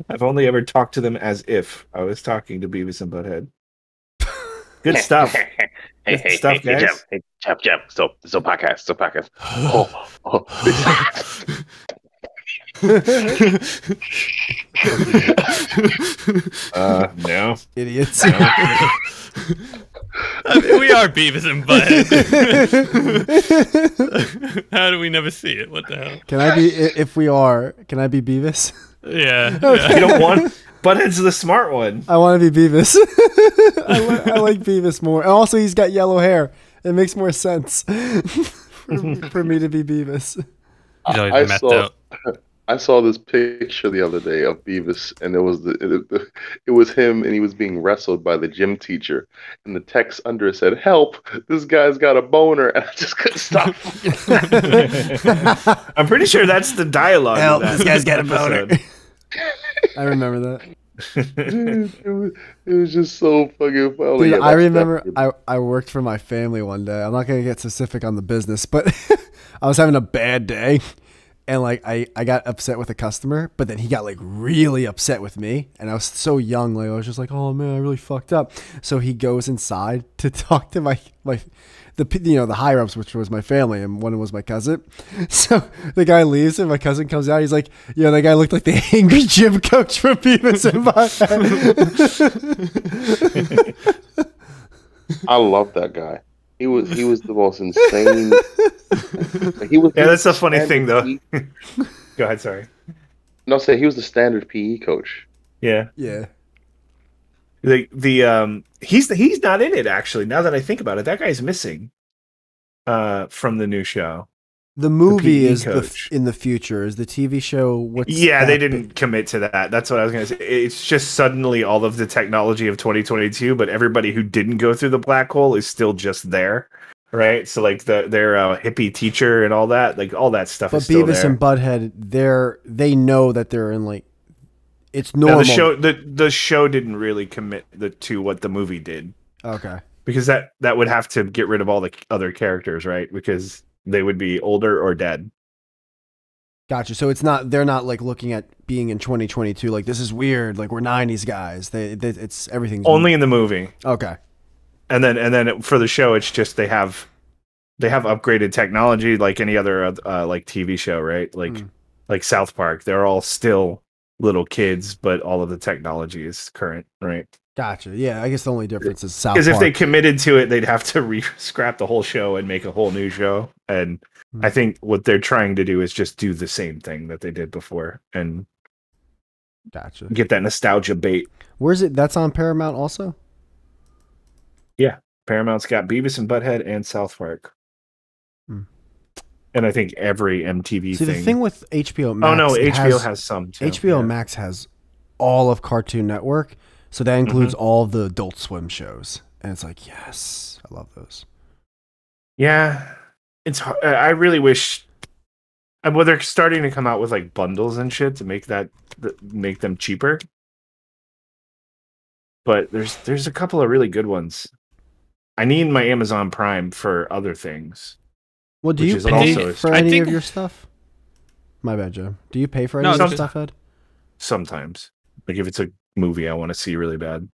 I've only ever talked to them as if I was talking to Beavis and Butthead. Good stuff.
Hey, guys. Hey, Jeb. So podcast.
No.
Idiots.
I mean, we are Beavis and Butthead. How do we never see it? What the hell?
Can I be Beavis?
Yeah.
You don't want... Butthead's the smart one.
I want to be Beavis. I like Beavis more. And also, he's got yellow hair. It makes more sense for me to be Beavis.
He's always messed up.
I saw this picture the other day of Beavis, and it was him, and he was being wrestled by the gym teacher, and the text under it said, "Help! This guy's got a boner," and I just couldn't stop.
I'm pretty sure that's the dialogue.
Help!
Of that
This guy's got a boner.
episode.
I remember that.
Dude, it was just so fucking funny.
Dude,
Yeah,
I remember
definitely-
I worked for my family one day. I'm not gonna get specific on the business, but I was having a bad day. And like I got upset with a customer, but then he got like really upset with me, and I was so young, like I was just like, oh man, I really fucked up. So he goes inside to talk to the higher ups, which was my family, and one was my cousin. So the guy leaves, and my cousin comes out. He's like, yeah, that guy looked like the angry gym coach from Beavis and Butthead.
I love that guy. He was the most insane.
Yeah, that's a funny thing though. Go ahead, sorry.
No, say he was the standard PE coach.
Yeah.
Yeah.
He's not in it actually. Now that I think about it, that guy's missing from the new show.
The movie
PE
is
coach.
in the future. Is the TV show?
They didn't commit to that. That's what I was going to say. It's just suddenly all of the technology of 2022, but everybody who didn't go through the black hole is still just there, right? So like their hippie teacher and all that, like all that stuff.
But
is still
Beavis
there.
and Butthead, they know that they're in like it's normal.
The show didn't really commit to what the movie did.
Okay.
Because that would have to get rid of all the other characters, right? Because they would be older or dead.
Gotcha. So they're not like looking at being in 2022 like this is weird, like we're 90s guys. It's everything's
Only in the movie.
Okay.
And then for the show, it's just they have upgraded technology like any other like TV show, right? Like South Park, they're all still little kids, but all of the technology is current, right?
Gotcha. Yeah, I guess the only difference is South Park.
Because if they committed to it, they'd have to scrap the whole show and make a whole new show. And I think what they're trying to do is just do the same thing that they did before and
Gotcha.
get that nostalgia bait.
Where's it? That's on Paramount also?
Yeah. Paramount's got Beavis and Butthead and South Park. And I think every MTV
See,
thing.
the thing with HBO Max.
Oh, no, HBO has some too.
HBO Max has all of Cartoon Network. So that includes all the Adult Swim shows. And it's like, yes, I love those.
Yeah. It's. I really wish. Well, they're starting to come out with like bundles and shit to make them cheaper. But there's a couple of really good ones. I need my Amazon Prime for other things.
Well, do you pay for any of your stuff? My bad, Joe. Do you pay for any of your stuff, Ed?
Sometimes. Like if it's a movie I want to see really bad.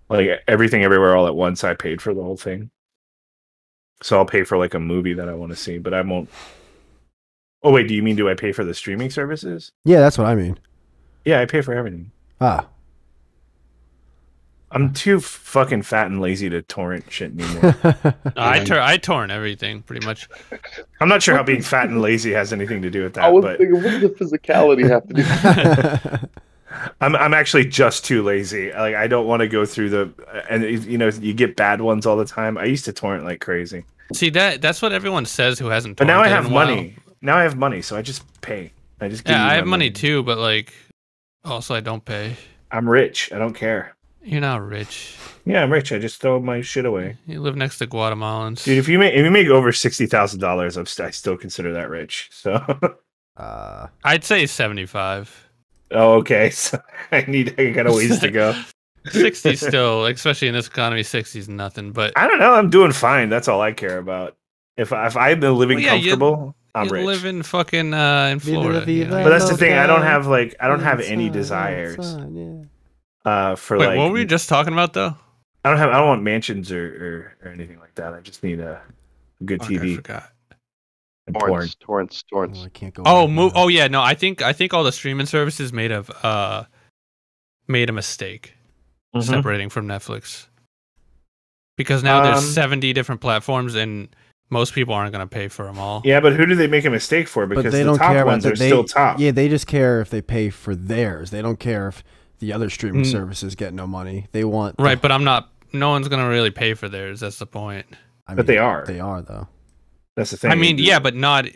Like Everything Everywhere All at Once, I paid for the whole thing. So I'll pay for like a movie that I want to see, but I won't. Oh wait, do you mean do I pay for the streaming services?
Yeah, that's what I mean.
Yeah, I pay for everything. I'm too fucking fat and lazy to torrent shit anymore.
I torrent everything pretty much.
I'm not sure how being fat and lazy has anything to do with that.
I was
but
thinking, what does the physicality have to do with it?
I'm actually just too lazy. Like I don't want to go through you get bad ones all the time. I used to torrent like crazy.
See that's what everyone says who hasn't.
But now I have money. Now I have money, so I just pay. I
have money too, but like also I don't pay.
I'm rich. I don't care.
You're not rich.
Yeah, I'm rich. I just throw my shit away.
You live next to Guatemalans,
dude. If you make over $60,000, I still consider that rich. So,
I'd say 75.
Oh, okay. So I got a ways to go.
60 still, especially in this economy, 60 is nothing. But
I don't know. I'm doing fine. That's all I care about. If I've been living comfortable, I'm rich.
You live in fucking in Florida. You know?
But that's the thing. I don't have any desires. For
Wait,
like,
what were we just talking about though?
I don't want mansions or anything like that. I just need a good TV.
I forgot.
And
torrents.
Oh, I can't go.
Oh yeah, no. I think all the streaming services made a mistake separating from Netflix, because now there's 70 different platforms and most people aren't going to pay for them all.
Yeah, but who do they make a mistake for? Because
they
the
don't
top
care
ones are still top.
Yeah, they just care if they pay for theirs. They don't care if the other streaming services get no money. They want
but I'm not. No one's going to really pay for theirs. That's the point.
But they are.
They are though.
That's the thing.
I mean, yeah, but not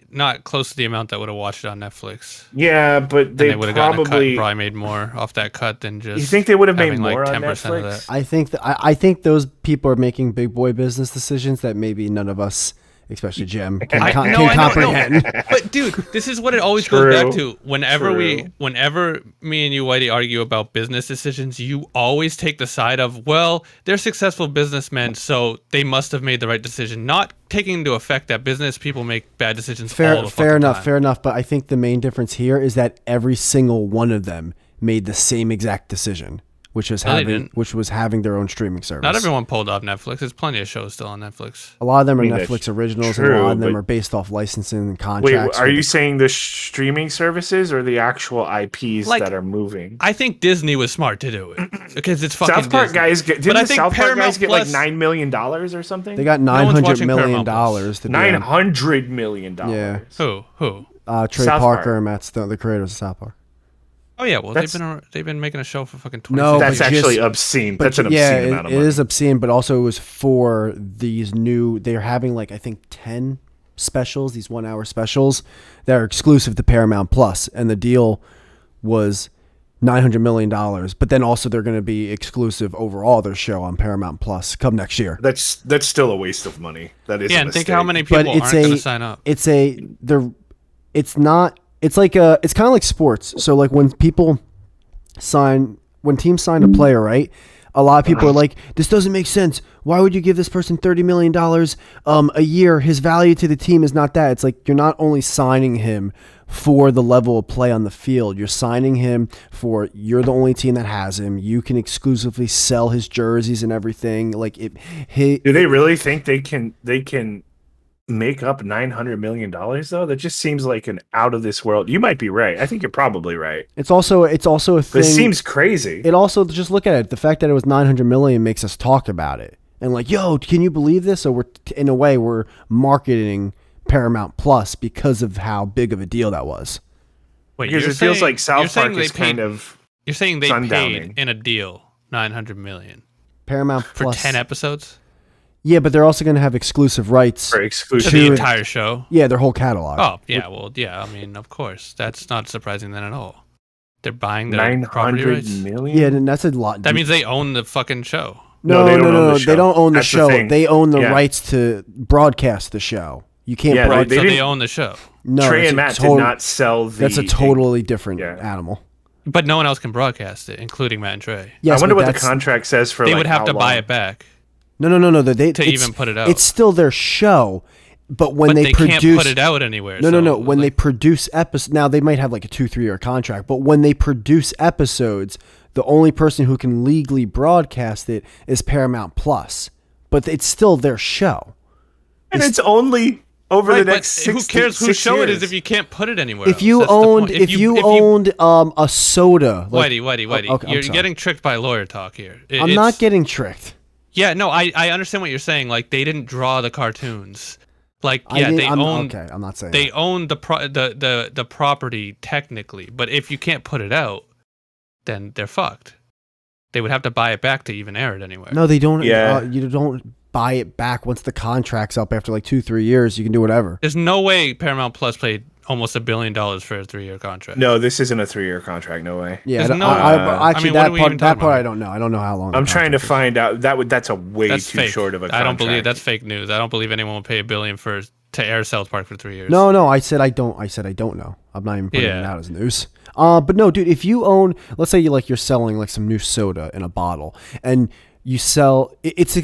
close to the amount that would have watched it on Netflix.
Yeah, but they
would have gotten a cut and probably made more off that cut than just.
You think they would have made
like
more
10%
on Netflix?
Of that.
I think those people are making big boy business decisions that maybe none of us, especially Jim, can comprehend.
But dude, this is what it always goes back to. Whenever me and you, Whitey, argue about business decisions, you always take the side of, well, they're successful businessmen, so they must have made the right decision. Not taking into effect that business people make bad decisions. Fair
enough. But I think the main difference here is that every single one of them made the same exact decision. Which was having their own streaming service.
Not everyone pulled off Netflix. There's plenty of shows still on Netflix.
A lot of them are Netflix originals, and a lot of them are based off licensing and contracts.
Wait, are you saying the streaming services or the actual IPs that are moving?
I think Disney was smart to do it because it's fucking
South Park
Disney.
guys get. Didn't the South Park guys get like $9 million or something?
They got $900 million.
$900 million.
Yeah.
Who?
Trey Parker and Matt Stone, the creators of South Park.
Oh yeah, well they've been making a show for fucking 20
No,
that's actually obscene. That's an obscene amount of money.
It is obscene, but also it was for these new. They're having like I think 10 specials, these 1 hour specials that are exclusive to Paramount Plus, and the deal was $900 million. But then also they're going to be exclusive overall their show on Paramount Plus come next year.
That's still a waste of money. That is
and think how many people aren't going to sign up.
It's not. It's like it's kind of like sports. So like when teams sign a player, right? A lot of people are like, this doesn't make sense. Why would you give this person $30 million a year? His value to the team is not that. It's like you're not only signing him for the level of play on the field. You're signing him for you're the only team that has him. You can exclusively sell his jerseys and everything. Like do
they really think they can make up $900 million though? That just seems like an out of this world. You might be right. I think you're probably right.
It's also a thing.
It seems crazy.
It also, just look at it. The fact that it was $900 million makes us talk about it and like, yo, can you believe this? So we're marketing Paramount Plus because of how big of a deal that was.
Wait,
because it feels like South Park is kind of.
You're saying they paid in a deal $900 million
Paramount Plus
for 10 episodes.
Yeah, but they're also going to have exclusive rights
to the entire show.
Yeah, their whole catalog.
Oh, yeah. Well, yeah. I mean, of course, that's not surprising then at all. They're buying their property rights.
$900 million?
Yeah, and that's a lot.
That means they own the fucking show.
No. They don't own the show. They own the rights to broadcast the show. You can't broadcast.
So they own the show.
No,
Trey and Matt did not sell the.
That's a totally different animal.
But no one else can broadcast it, including Matt and Trey.
Yes, I wonder what the contract says for.
They would have to buy it back.
No. To
even put it out.
It's still their show, but when they produce,
can't put it out anywhere.
No. When they produce episodes, now they might have like a 2-3 year contract, but when they produce episodes, the only person who can legally broadcast it is Paramount Plus. But it's still their show,
and it's only over the next 6
who cares whose show it is if you can't put it anywhere?
If you owned a soda,
Whitey, okay, you're getting tricked by lawyer talk here.
I'm not getting tricked.
Yeah, no, I understand what you're saying. Like they didn't draw the cartoons. Like they own.
Okay, I'm not saying
they own the property technically, but if you can't put it out, then they're fucked. They would have to buy it back to even air it anywhere.
No, they don't. Yeah, you don't buy it back once the contract's up after like 2-3 years. You can do whatever.
There's no way Paramount Plus paid almost $1 billion for a 3-year contract.
No, this isn't a 3-year contract. No way.
Yeah, actually, that part I don't know. I don't know how long.
I'm trying to find out. That's a way too
fake.
short of a contract.
I don't believe that's fake news. I don't believe anyone will pay $1 billion to air South Park for 3 years.
No. I said I don't know. I'm not even putting it out as news. But no, dude. If you own, let's say you're selling like some new soda in a bottle, and you sell it's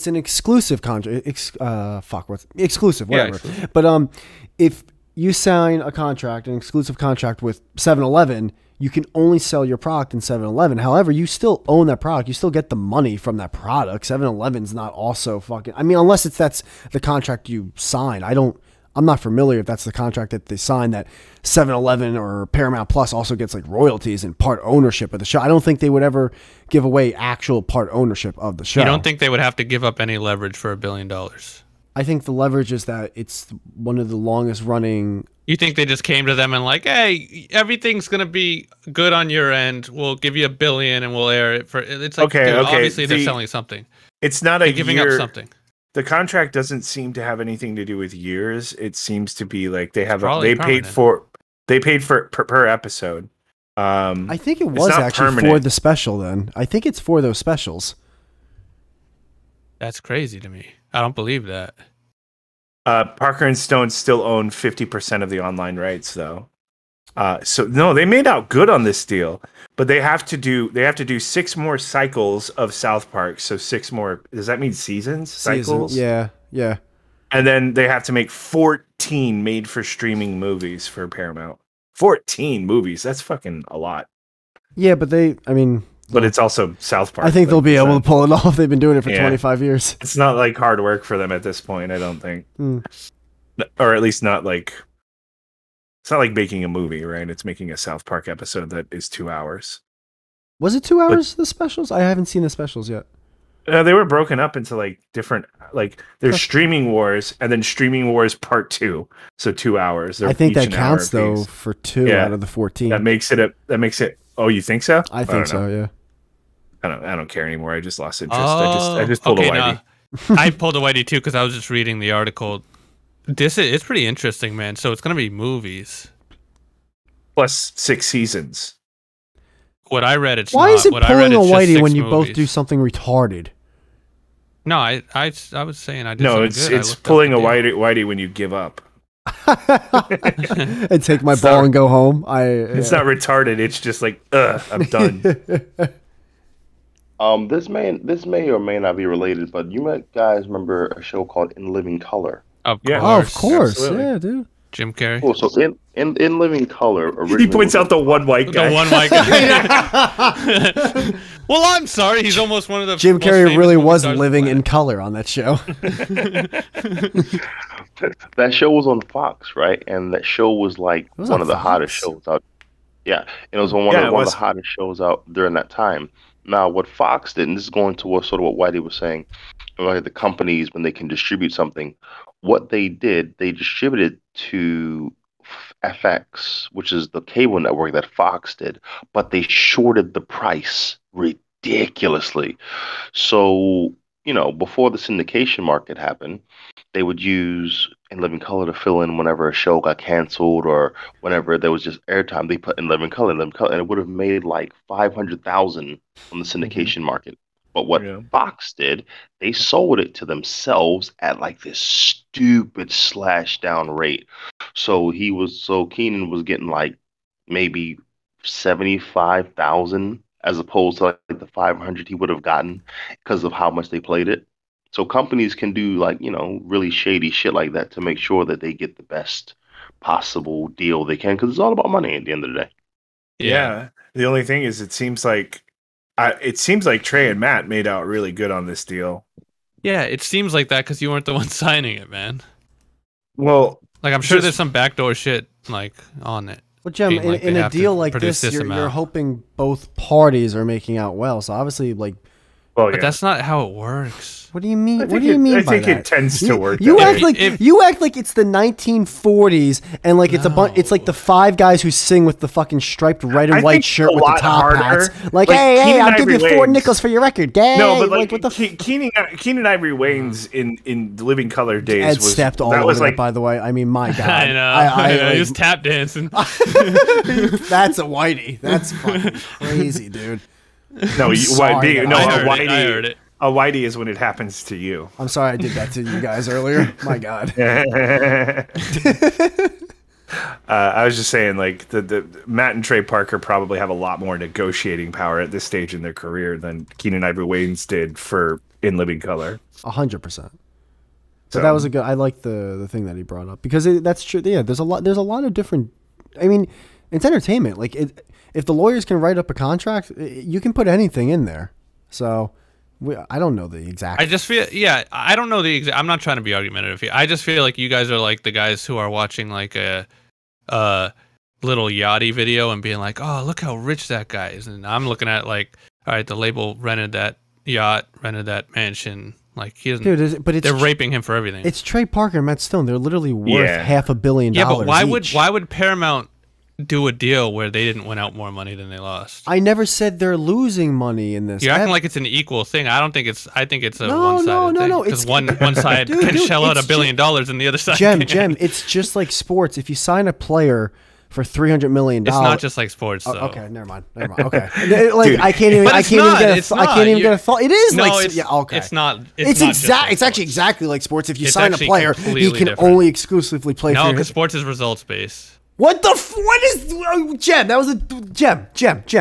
an exclusive contract. Exclusive, whatever. Yeah, but if you sign a contract, an exclusive contract with 7-Eleven, you can only sell your product in 7-Eleven. However, you still own that product. You still get the money from that product. 7-Eleven's not also fucking. I mean, unless that's the contract you sign. I'm not familiar if that's the contract that they sign, that 7-Eleven or Paramount Plus also gets like royalties and part ownership of the show. I don't think they would ever give away actual part ownership of the show.
You don't think they would have to give up any leverage for $1 billion?
I think the leverage is that it's one of the longest running.
You think they just came to them and like, hey, everything's going to be good on your end. We'll give you $1 billion and we'll air it for. It's like, okay. Obviously they're selling something.
It's not they're
giving up something.
the contract doesn't seem to have anything to do with years. It seems to be like they paid for per episode.
I think it was actually permanent. For the special. Then I think it's for those specials.
That's crazy to me. I don't believe that.
Parker and Stone still own 50% of the online rights, though. So no, they made out good on this deal, but they have to do 6 more cycles of South Park. So 6 more. Does that mean seasons? Cycles?
Yeah.
And then they have to make 14 made for streaming movies for Paramount. 14 movies. That's fucking a lot.
Yeah, but
but it's also South Park.
I think they'll be able to pull it off. They've been doing it for 25 years.
It's not like hard work for them at this point, I don't think. Or at least not like... It's not like making a movie, right? It's making a South Park episode that is 2 hours.
Was it 2 hours, the specials? I haven't seen the specials yet.
They were broken up into like different... Like, there's Streaming Wars, and then Streaming Wars Part 2. So 2 hours.
I think that counts, though, for 2 out of the 14.
That makes it... Oh, you think so?
I think so, yeah.
I don't care anymore. I just lost interest. I just pulled a Whitey.
I pulled a Whitey too because I was just reading the article. It's pretty interesting, man. So it's gonna be movies
plus 6 seasons.
What I read, it's
why
not.
is it
what
pulling
I read,
a Whitey when you
movies.
both do something retarded?
No, I was saying I did.
No,
something
it's pulling a Whitey when you give up.
And take my ball and go home.
It's not retarded. It's just like, I'm done.
This may or may not be related, but you guys remember a show called In Living Color?
Of course,
of course,
absolutely.
Yeah, dude.
Jim Carrey.
Cool. So in Living Color,
he points out the one white guy.
The one white guy. Well, I'm sorry. He's almost one of the.
Jim Carrey really was living in color on that show.
That show was on Fox, right? And that show was like one of the hottest shows out. Yeah, and it was one of the hottest shows out during that time. Now, what Fox did, and this is going to sort of what Whitey was saying, like the companies when they can distribute something, what they did, they distributed to FX, which is the cable network that Fox did, but they shorted the price ridiculously. So, before the syndication market happened, they would use In Living Color to fill in whenever a show got canceled or whenever there was just airtime. They put In Living Color, and it would have made like $500,000 on the syndication market. But what Fox did, they sold it to themselves at like this stupid slash down rate. So Keenan was getting like maybe 75,000 as opposed to like the 500 he would have gotten because of how much they played it. So companies can do like, really shady shit like that to make sure that they get the best possible deal they can, because it's all about money at the end of the day.
Yeah. The only thing is, it seems like Trey and Matt made out really good on this deal.
Yeah, it seems like that because you weren't the one signing it, man.
Well,
like I'm sure there's some backdoor shit like on it.
Well, Jem, in a deal like this, you're hoping both parties are making out well. So obviously, like,
but that's not how it works.
What do you mean? What do you mean by that?
I think it tends to work.
You act like it's the 1940s and like it's like the 5 guys who sing with the fucking striped red and white shirt with the top hats. Like, hey, I'll give you $4 for your record. Gay.
No, but like
what the
Keenen Ivory Wayans in the Living Color days
Ed stepped all over that, by the way. I mean, my God.
I know. He was tap dancing.
That's a Whitey. That's fucking crazy, dude.
No,
I heard it.
A Whitey is when it happens to you.
I'm sorry I did that to you guys earlier. My God.
I was just saying, like, the Matt and Trey Parker probably have a lot more negotiating power at this stage in their career than Keenen Ivory Wayans did for In Living Color.
100%. So that was a good. I like the thing that he brought up because that's true. Yeah, there's a lot of different. I mean, it's entertainment. Like, if the lawyers can write up a contract, you can put anything in there. So. I don't know the exact.
I just feel, I don't know the exact. I'm not trying to be argumentative here. I just feel like you guys are like the guys who are watching like a little Yachty video and being like, oh, look how rich that guy is. And I'm looking at like, all right, the label rented that yacht, rented that mansion. Like, he doesn't. Dude, but they're raping him for everything.
It's Trey Parker and Matt Stone. They're literally worth $500 million.
Yeah, but why would Paramount do a deal where they didn't win out more money than they lost.
I never said they're losing money in this.
You're acting like it's an equal thing. I think it's a one-sided thing.
No.
Because one side can shell out $1 billion and the other side
Gem, it's just like sports. If you sign a player for $300 million,
it's not just like sports. Though.
Okay, never mind. Okay, like dude, I can't even get a thought. It is okay.
It's not.
It's actually exactly like sports. If you sign a player, he can only exclusively play.
No, because sports is results based.
What is Gem? That was a Gem.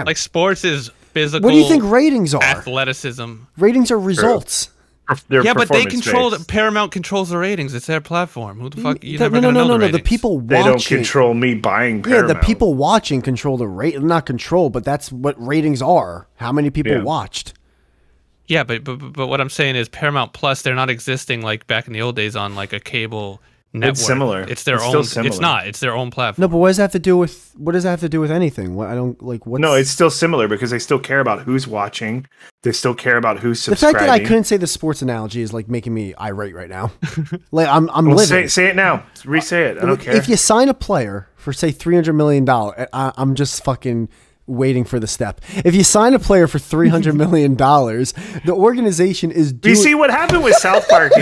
Like sports is physical.
What do you think ratings are?
Athleticism.
Ratings are results.
Yeah, but they control. Paramount controls the ratings. It's their platform. Who the fuck? You never gonna know the ratings.
The people watching.
They don't control me buying Paramount.
Yeah, the people watching control the rate. Not control, but that's what ratings are. How many people watched?
Yeah, but what I'm saying is Paramount Plus. They're not existing like back in the old days on like a cable network.
It's similar.
It's their own. It's not. It's their own platform.
No, but what does that have to do with? What does that have to do with anything? What I don't like. What's...
No, it's still similar because they still care about who's watching. They still care about who's subscribing.
The fact that I couldn't say the sports analogy is like making me irate right now. Like I'm living.
Say it now. Re-say it. I don't care.
If you sign a player for say $300 million, I'm just fucking waiting for the step. If you sign a player for $300 million, the organization is doing...
You see what happened with South Park?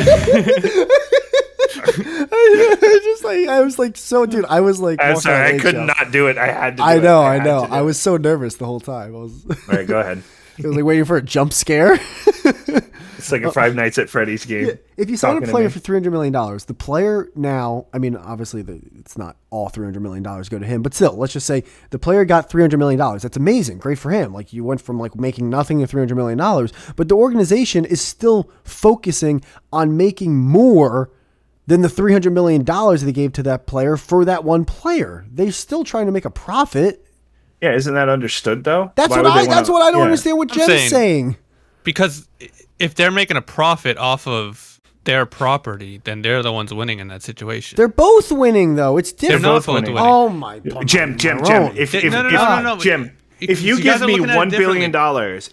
I was like, so dude, I was like,
I'm sorry, I could not do it. I had to.
I know. I was so nervous the whole time. All
right, go ahead.
It was like waiting for a jump scare.
It's like a Five Nights at Freddy's game.
Yeah, if you sign a player for $300 million, the player now, I mean, obviously it's not all $300 million go to him, but still, let's just say the player got $300 million. That's amazing. Great for him. Like you went from like making nothing to $300 million, but the organization is still focusing on making more than the $300 million they gave to that player for that one player. They're still trying to make a profit.
Yeah, isn't that understood though?
That's what I don't understand what Jen is saying.
Because if they're making a profit off of their property, then they're the ones winning in that situation.
They're both winning though. It's different.
They're not both winning.
Oh my
God. Jim. If you give me $1 billion,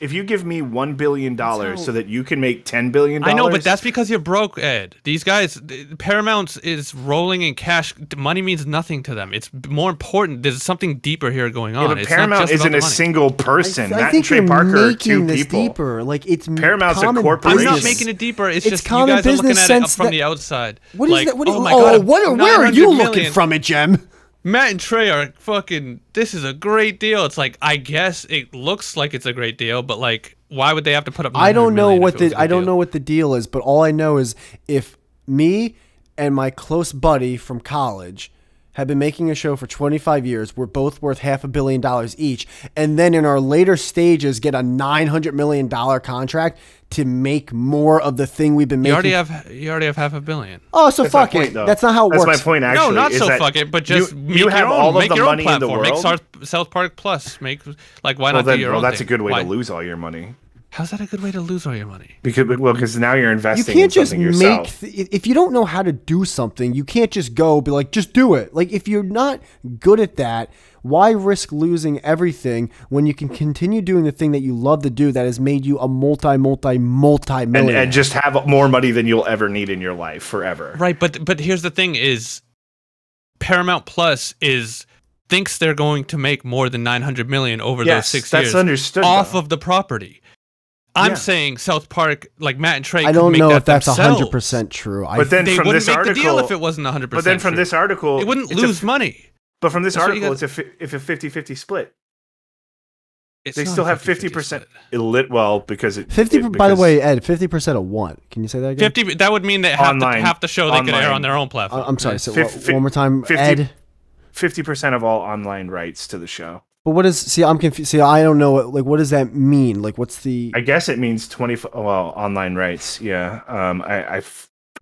if you give me $1 billion so that you can make $10 billion,
I know, but that's because you're broke, Ed. These guys, Paramount is rolling in cash. Money means nothing to them. It's more important. There's something deeper here going on.
Yeah, but Paramount isn't a single person.
I think
Trey Parker are two
this
people.
Deeper. Like it's
Paramount's a
corporation.
I'm not making it deeper. It's just you guys are looking at it from the outside.
What is that? Where are you looking from it, Jem?
Matt and Trey are fucking, this is a great deal. It's like, I guess it looks like it's a great deal, but like, why would they have to put up
I don't know what the deal is, but all I know is if me and my close buddy from college have been making a show for 25 years, we're both worth $500 million each, and then in our later stages get a $900 million contract to make more of the thing we've been making.
You already have $500 million.
Oh, so fuck it. That's not how it works.
That's my point, actually.
No, not so fuck it, but just
you have all of the money in the world.
Make South Park Plus. Why not do your own thing?
Well, that's a good way to lose all your money.
How's that a good way to lose all your money?
Because now you're investing
you can't
in something yourself.
If you don't know how to do something, you can't just go be like, just do it. Like if you're not good at that, why risk losing everything when you can continue doing the thing that you love to do that has made you a multi-millionaire?
And just have more money than you'll ever need in your life forever.
Right, but here's the thing is Paramount Plus thinks they're going to make more than $900 million over those 6 years.
That's understood,
off of the property. I'm saying South Park, like Matt and Trey,
I don't know if that's
themselves.
100% true.
But then
they
from
wouldn't
this
make
article,
the deal if it wasn't 100%.
But then from this article,
it wouldn't lose money.
But from this article, it's a 50-50 split. They still have 50%. Well, because
50. By the way, Ed, 50% of what? Can you say that again?
50. That would mean that half the show they could air on their own platform.
I'm sorry. So one more time, 50, Ed.
50% of all online rights to the show.
But what is? See, I'm confused. See, I don't know. What does that mean? Like, what's the?
I guess it means 20. Well, online rights. Yeah.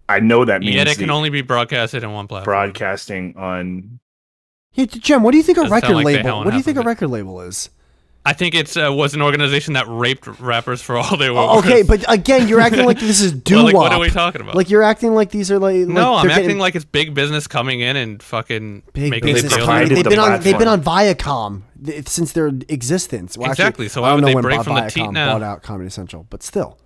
I know that means.
Yet it can only be broadcasted in one platform.
Broadcasting on.
Yeah, Jim. What do you think a record label? What do you think a record label is?
I think it was an organization that raped rappers for all they were.
Okay, but again, you're acting like this is doo-wop.
What are we talking about?
Like you're acting like these are like.
No, I'm acting like it's big business coming in and fucking making
business. They've been on Viacom since their existence. Well,
exactly. So why would they break from the teat now?
Bought out Comedy Central, but still.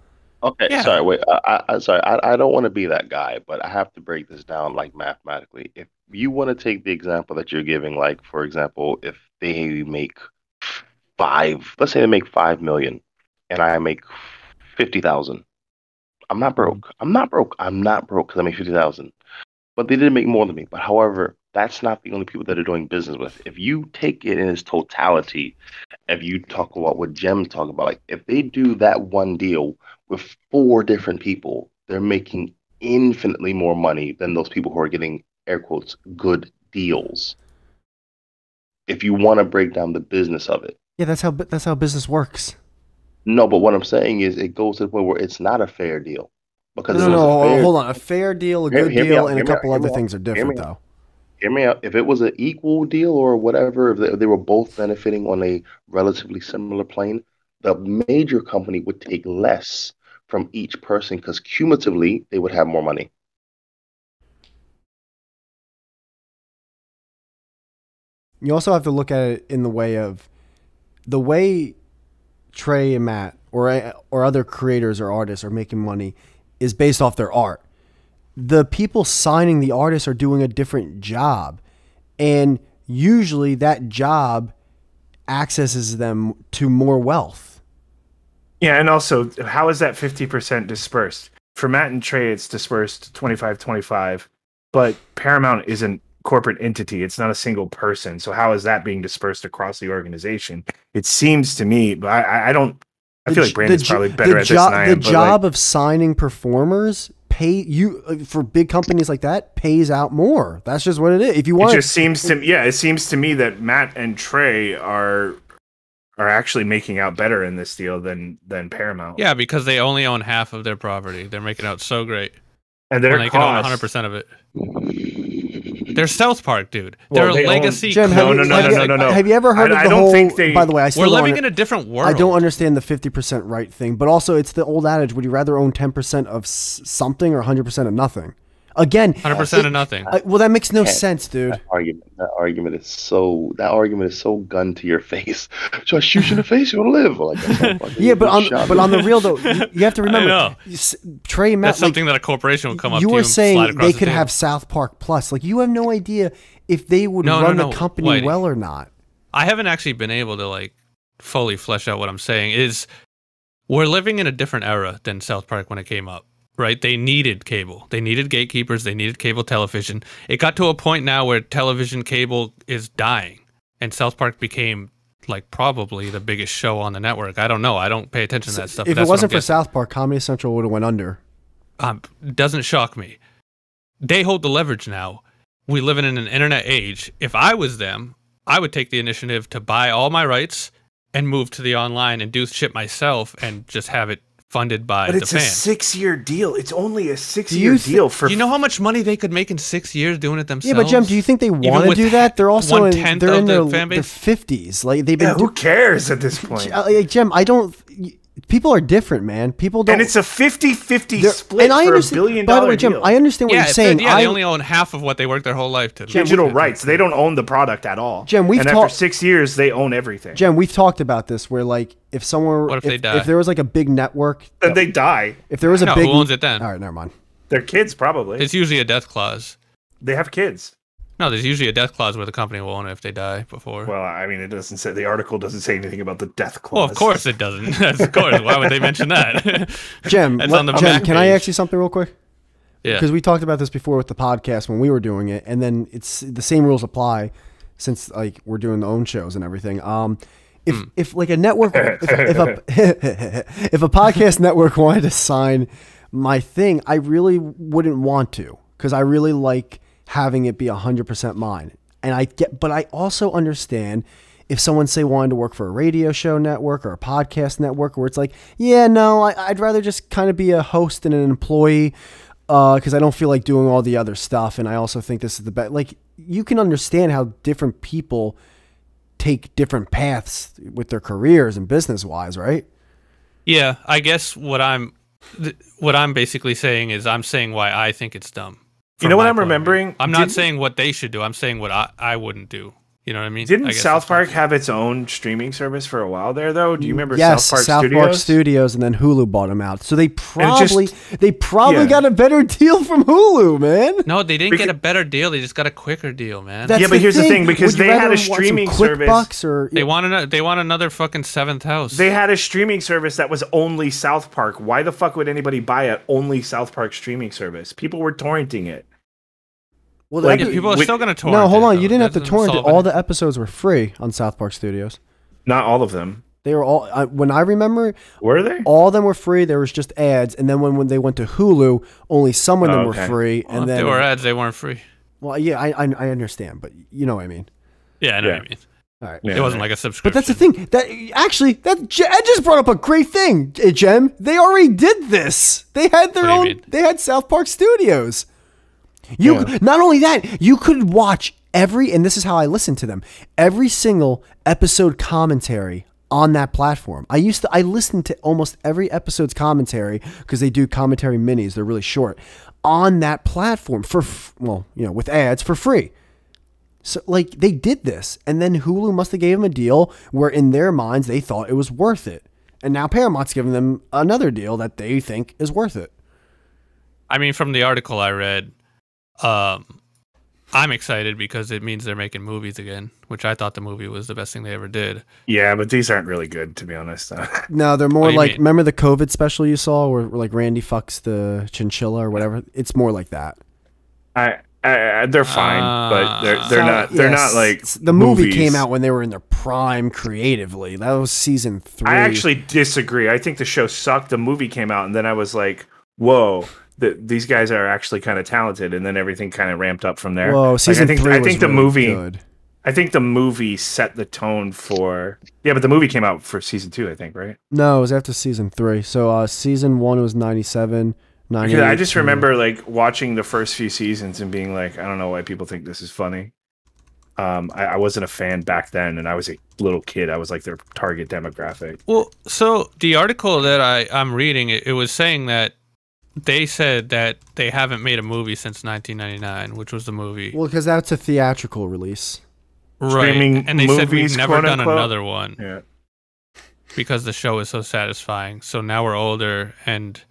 Okay, sorry. Wait, I don't want to be that guy, but I have to break this down like mathematically. you want to take the example that you're giving, like for example, if they make let's say they make 5 million, and I make 50,000. I'm not broke. I'm not broke. I'm not broke because I make 50,000. But they did make more than me. But however, that's not the only people that are doing business with. If you take it in its totality, if you talk about what Gem's talking about, like if they do that one deal with 4 different people, they're making infinitely more money than those people who are getting air quotes good deals. If you want to break down the business of it.
Yeah, that's how business works.
No, but what I'm saying is it goes to the point where it's not a fair deal. Because
no, hold on. A fair deal, a good deal, and a couple other things are different, though.
Hear me out. If it was an equal deal or whatever, if they were both benefiting on a relatively similar plane, the major company would take less from each person because cumulatively they would have more money.
You also have to look at it in the way Trey and Matt or other creators or artists are making money is based off their art. The people signing the artists are doing a different job, and usually that job accesses them to more wealth.
Yeah, and also, how is that 50% dispersed? For Matt and Trey, it's dispersed 25-25, but Paramount isn't corporate entity. It's not a single person. So how is that being dispersed across the organization? It seems to me, but I feel like Brandon's probably better at this than I am.
The job of signing performers for big companies like that pays out more. That's just what it is. If you want,
it seems to me that Matt and Trey are actually making out better in this deal than Paramount.
Yeah, because they only own half of their property. They're making out so great.
And they
can own 100% of it. They're South Park, dude. They're
they
legacy.
Jim,
no.
Have you ever heard of the whole? By the way,
we're living in a different world.
I don't understand the 50% right thing, but also it's the old adage: would you rather own 10% of something or 100% of nothing? Again,
100% of nothing.
Well, that makes no sense, dude.
That argument is so gun to your face. So I shoot you in the face, you want to live. Like,
yeah, but on the real though, you have to remember, Trey and Matt.
That's something that a corporation would come up to.
You were saying they could
the
have South Park Plus. Like, you have no idea if they would run the company well or not.
I haven't actually been able to fully flesh out what I'm saying. We're living in a different era than South Park when it came up. Right? They needed cable. They needed gatekeepers. They needed cable television. It got to a point now where television cable is dying, and South Park became probably the biggest show on the network. I don't know. I don't pay attention to that stuff.
If it wasn't for South Park, Comedy Central would have went under.
Doesn't shock me. They hold the leverage now. We live in an internet age. If I was them, I would take the initiative to buy all my rights and move to the online and do shit myself and just have it funded by the fans.
But it's a 6-year deal. It's only a 6-year deal for.
You know how much money they could make in 6 years doing it themselves?
Yeah, but Jem, do you think they want to do that? They're also in their 50s. Like they've been.
Who cares at this point?
Jem, I don't. People are different, man. People don't.
And it's a 50-50 split for $1 billion.
By the way, Jem, I understand what you're saying.
Yeah, they only own half of what they worked their whole life to.
Digital rights. They don't own the product at all.
Jem,
after 6 years, they own everything.
Jem, we've talked about this. Where if someone,
what if they die?
If there was a big network,
then they die.
If there was a big,
who owns it then?
All right, never mind.
Their kids probably.
It's usually a death clause.
They have kids.
No, there's usually a death clause where the company will own it if they die before.
Well, I mean, it doesn't say, the article doesn't say anything about the death clause.
Well, of course it doesn't. Of course. Why would they mention that?
Jem, can I ask you something real quick?
Yeah.
Because we talked about this before with the podcast when we were doing it, and then it's the same rules apply since we're doing the own shows and everything. If a network, if a podcast network wanted to sign my thing, I really wouldn't want to, because I really like having it be 100% mine. But I also understand if someone wanted to work for a radio show network or a podcast network where it's I'd rather just kind of be a host and an employee because I don't feel like doing all the other stuff. And I also think this is the best. You can understand how different people take different paths with their careers and business wise, right?
Yeah, I guess what I'm basically saying is I'm saying why I think it's dumb.
You know what I'm remembering?
I'm not saying what they should do. I'm saying what I wouldn't do. You know what I mean?
Didn't South Park have its own streaming service for a while there, though? Do you remember South Park
South
Studios?
Park Studios, and then Hulu bought them out. So they probably got a better deal from Hulu, man.
No, they didn't get a better deal. They just got a quicker deal, man.
That's
but here's the thing, because they had a streaming service.
They want another fucking seventh house.
They had a streaming service that was only South Park. Why the fuck would anybody buy an only South Park streaming service? People were torrenting it.
Well,
people are still going to torrent.
No, hold on. You didn't have to
That
torrent it.
doesn't solve
All the episodes were free on South Park Studios.
Not all of them.
They were all. When I remember,
were they?
All of them were free. There was just ads, and then when they went to Hulu, only some of them were free.
Well,
and then
if they were ads, they weren't free.
Well, yeah, I understand, but you know what I mean.
Yeah, I know what I mean.
All right.
Yeah, it wasn't like a subscription.
But that's the thing. Ed just brought up a great thing, Jem. They already did this. They had their own. They had South Park Studios. Not only that, you could watch and this is how I listened to them, every single episode commentary on that platform. I listened to almost every episode's commentary because they do commentary minis. They're really short on that platform with ads for free. So they did this, and then Hulu must have gave them a deal where in their minds they thought it was worth it. And now Paramount's giving them another deal that they think is worth it.
I mean, from the article I read, I'm excited because it means they're making movies again, which I thought the movie was the best thing they ever did.
Yeah, but these aren't really good, to be honest.
No, they're more like, remember the COVID special you saw where like Randy fucks the chinchilla or whatever? It's more like that.
They're fine, but they're not like
the movie came out when they were in their prime creatively. That was season 3.
I actually disagree. I think the show sucked. The movie came out, and then I was like, whoa. These guys are actually kind of talented, and then everything kind of ramped up from there.
Whoa, season 3
I think the
really
movie.
Good.
I think the movie set the tone for. Yeah, but the movie came out for season 2, I think, right?
No, it was after season 3. So season 1 was 97.
I just remember like watching the first few seasons and being like, I don't know why people think this is funny. I wasn't a fan back then, and I was a little kid. I was like their target demographic.
Well, so the article that I'm reading, it was saying that they said that they haven't made a movie since 1999, which was the movie.
Well, because that's a theatrical release.
Right.
Streaming
and they
movies,
said we've never done
unquote.
another one.
Yeah.
Because the show is so satisfying. So now we're older and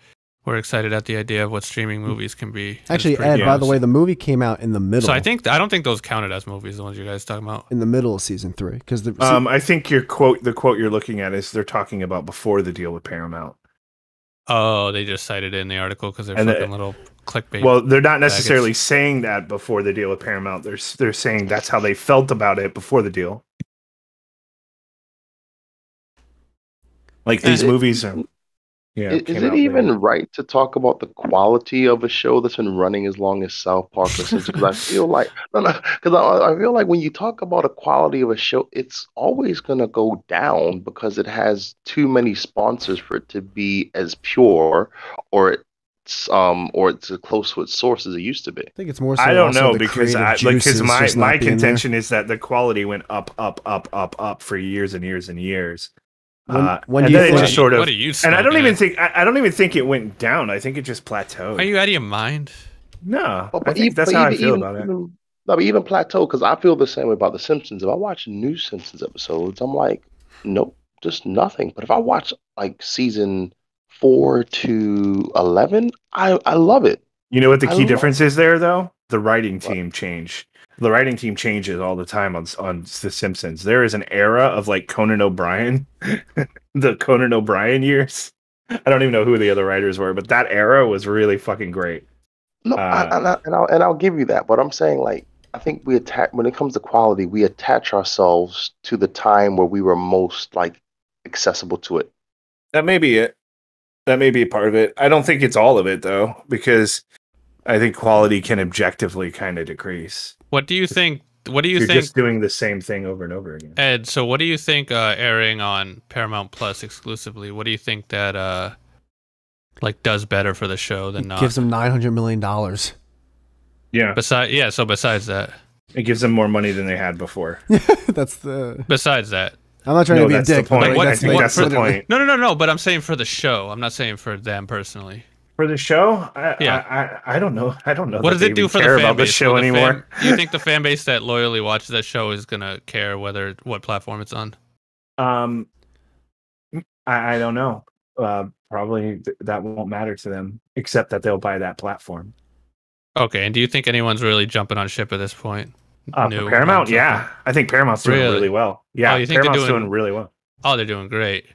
we're excited at the idea of what streaming movies can be.
Actually, Ed, by the way, the movie came out in the middle.
So I don't think those counted as movies, the ones you guys talking about.
In the middle of season 3. Because
I think the quote you're looking at is they're talking about before the deal with Paramount.
Oh, they just cited it in the article because they're fucking little clickbait.
Well, they're not necessarily saying that before the deal with Paramount. They're saying that's how they felt about it before the deal. Like these movies are. Yeah,
is it even right to talk about the quality of a show that's been running as long as South Park or Simpsons? Because I feel like I feel like when you talk about a quality of a show, it's always going to go down because it has too many sponsors for it to be as pure or it's as close to its source as it used to be.
I think it's more. So
I don't know
the
because my contention is that the quality went up for years and years and years.
What do
you
and I don't even think it went down. I think it just plateaued.
Are you out of your mind?
No, I think that's how I feel about it.
No, but even plateau, because I feel the same way about The Simpsons. If I watch new Simpsons episodes, I'm like, nope, just nothing. But if I watch like season 4 to 11, I love it.
You know what the key difference is there, though? The writing team changed. The writing team changes all the time on The Simpsons. There is an era of like Conan O'Brien, the Conan O'Brien years. I don't even know who the other writers were, but that era was really fucking great.
No, I'll give you that, but I'm saying like I think when it comes to quality, we attach ourselves to the time where we were most like accessible to it.
That may be it. That may be a part of it. I don't think it's all of it though, because I think quality can objectively kind of decrease.
What do you think? You're
just doing the same thing over and over again.
Ed, so what do you think airing on Paramount Plus exclusively? What do you think that like does better for the show than not?
Gives them $900 million.
Yeah.
Besides that,
it gives them more money than they had before.
That's the.
Besides that,
I'm not trying to be a dick.
The point. I think that's the point.
No. But I'm saying for the show. I'm not saying for them personally.
For the show,
Yeah.
I don't know. I don't know.
What does it do for the fan
about
base?
the show anymore?
Do you think the fan base that loyally watches that show is gonna care what platform it's on?
I don't know. Probably that won't matter to them, except that they'll buy that platform.
Okay, and do you think anyone's really jumping on ship at this point?
For Paramount, yeah. I think Paramount's doing really well. Yeah,
you think
Paramount's doing really well.
Oh, they're doing great.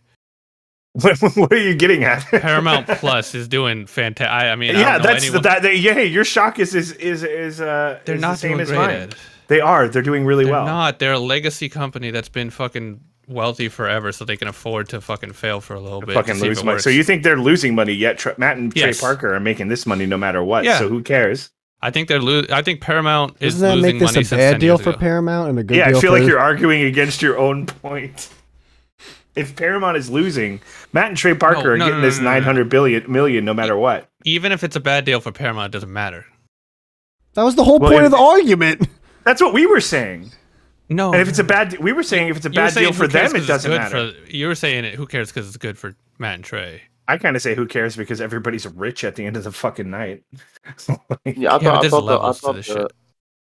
What are you getting at?
Paramount Plus is doing fantastic. I mean,
yeah, your shock is they're
not
the same
doing
as
great,
mine.
Ed.
They are. They're doing really well.
Not. They're a legacy company that's been fucking wealthy forever, so they can afford to fucking fail for a little bit.
Fucking lose money. So you think they're losing money? Yet Matt and Trey Parker are making this money no matter what. Yeah. So who cares?
I think I think Paramount is
losing money. Doesn't that make this a bad deal for
ago.
Paramount and a good deal?
Yeah, I feel like you're arguing against your own point. If Paramount is losing, Matt and Trey Parker are getting this $900 million no matter what.
Even if it's a bad deal for Paramount, it doesn't matter.
That was the whole point of the argument.
That's what we were saying.
No,
and if it's a bad, we were saying if it's a bad deal for them, it doesn't matter.
You were saying who cares because it's good for Matt and Trey.
I kind of say who cares because everybody's rich at the end of the fucking night.
Yeah, I thought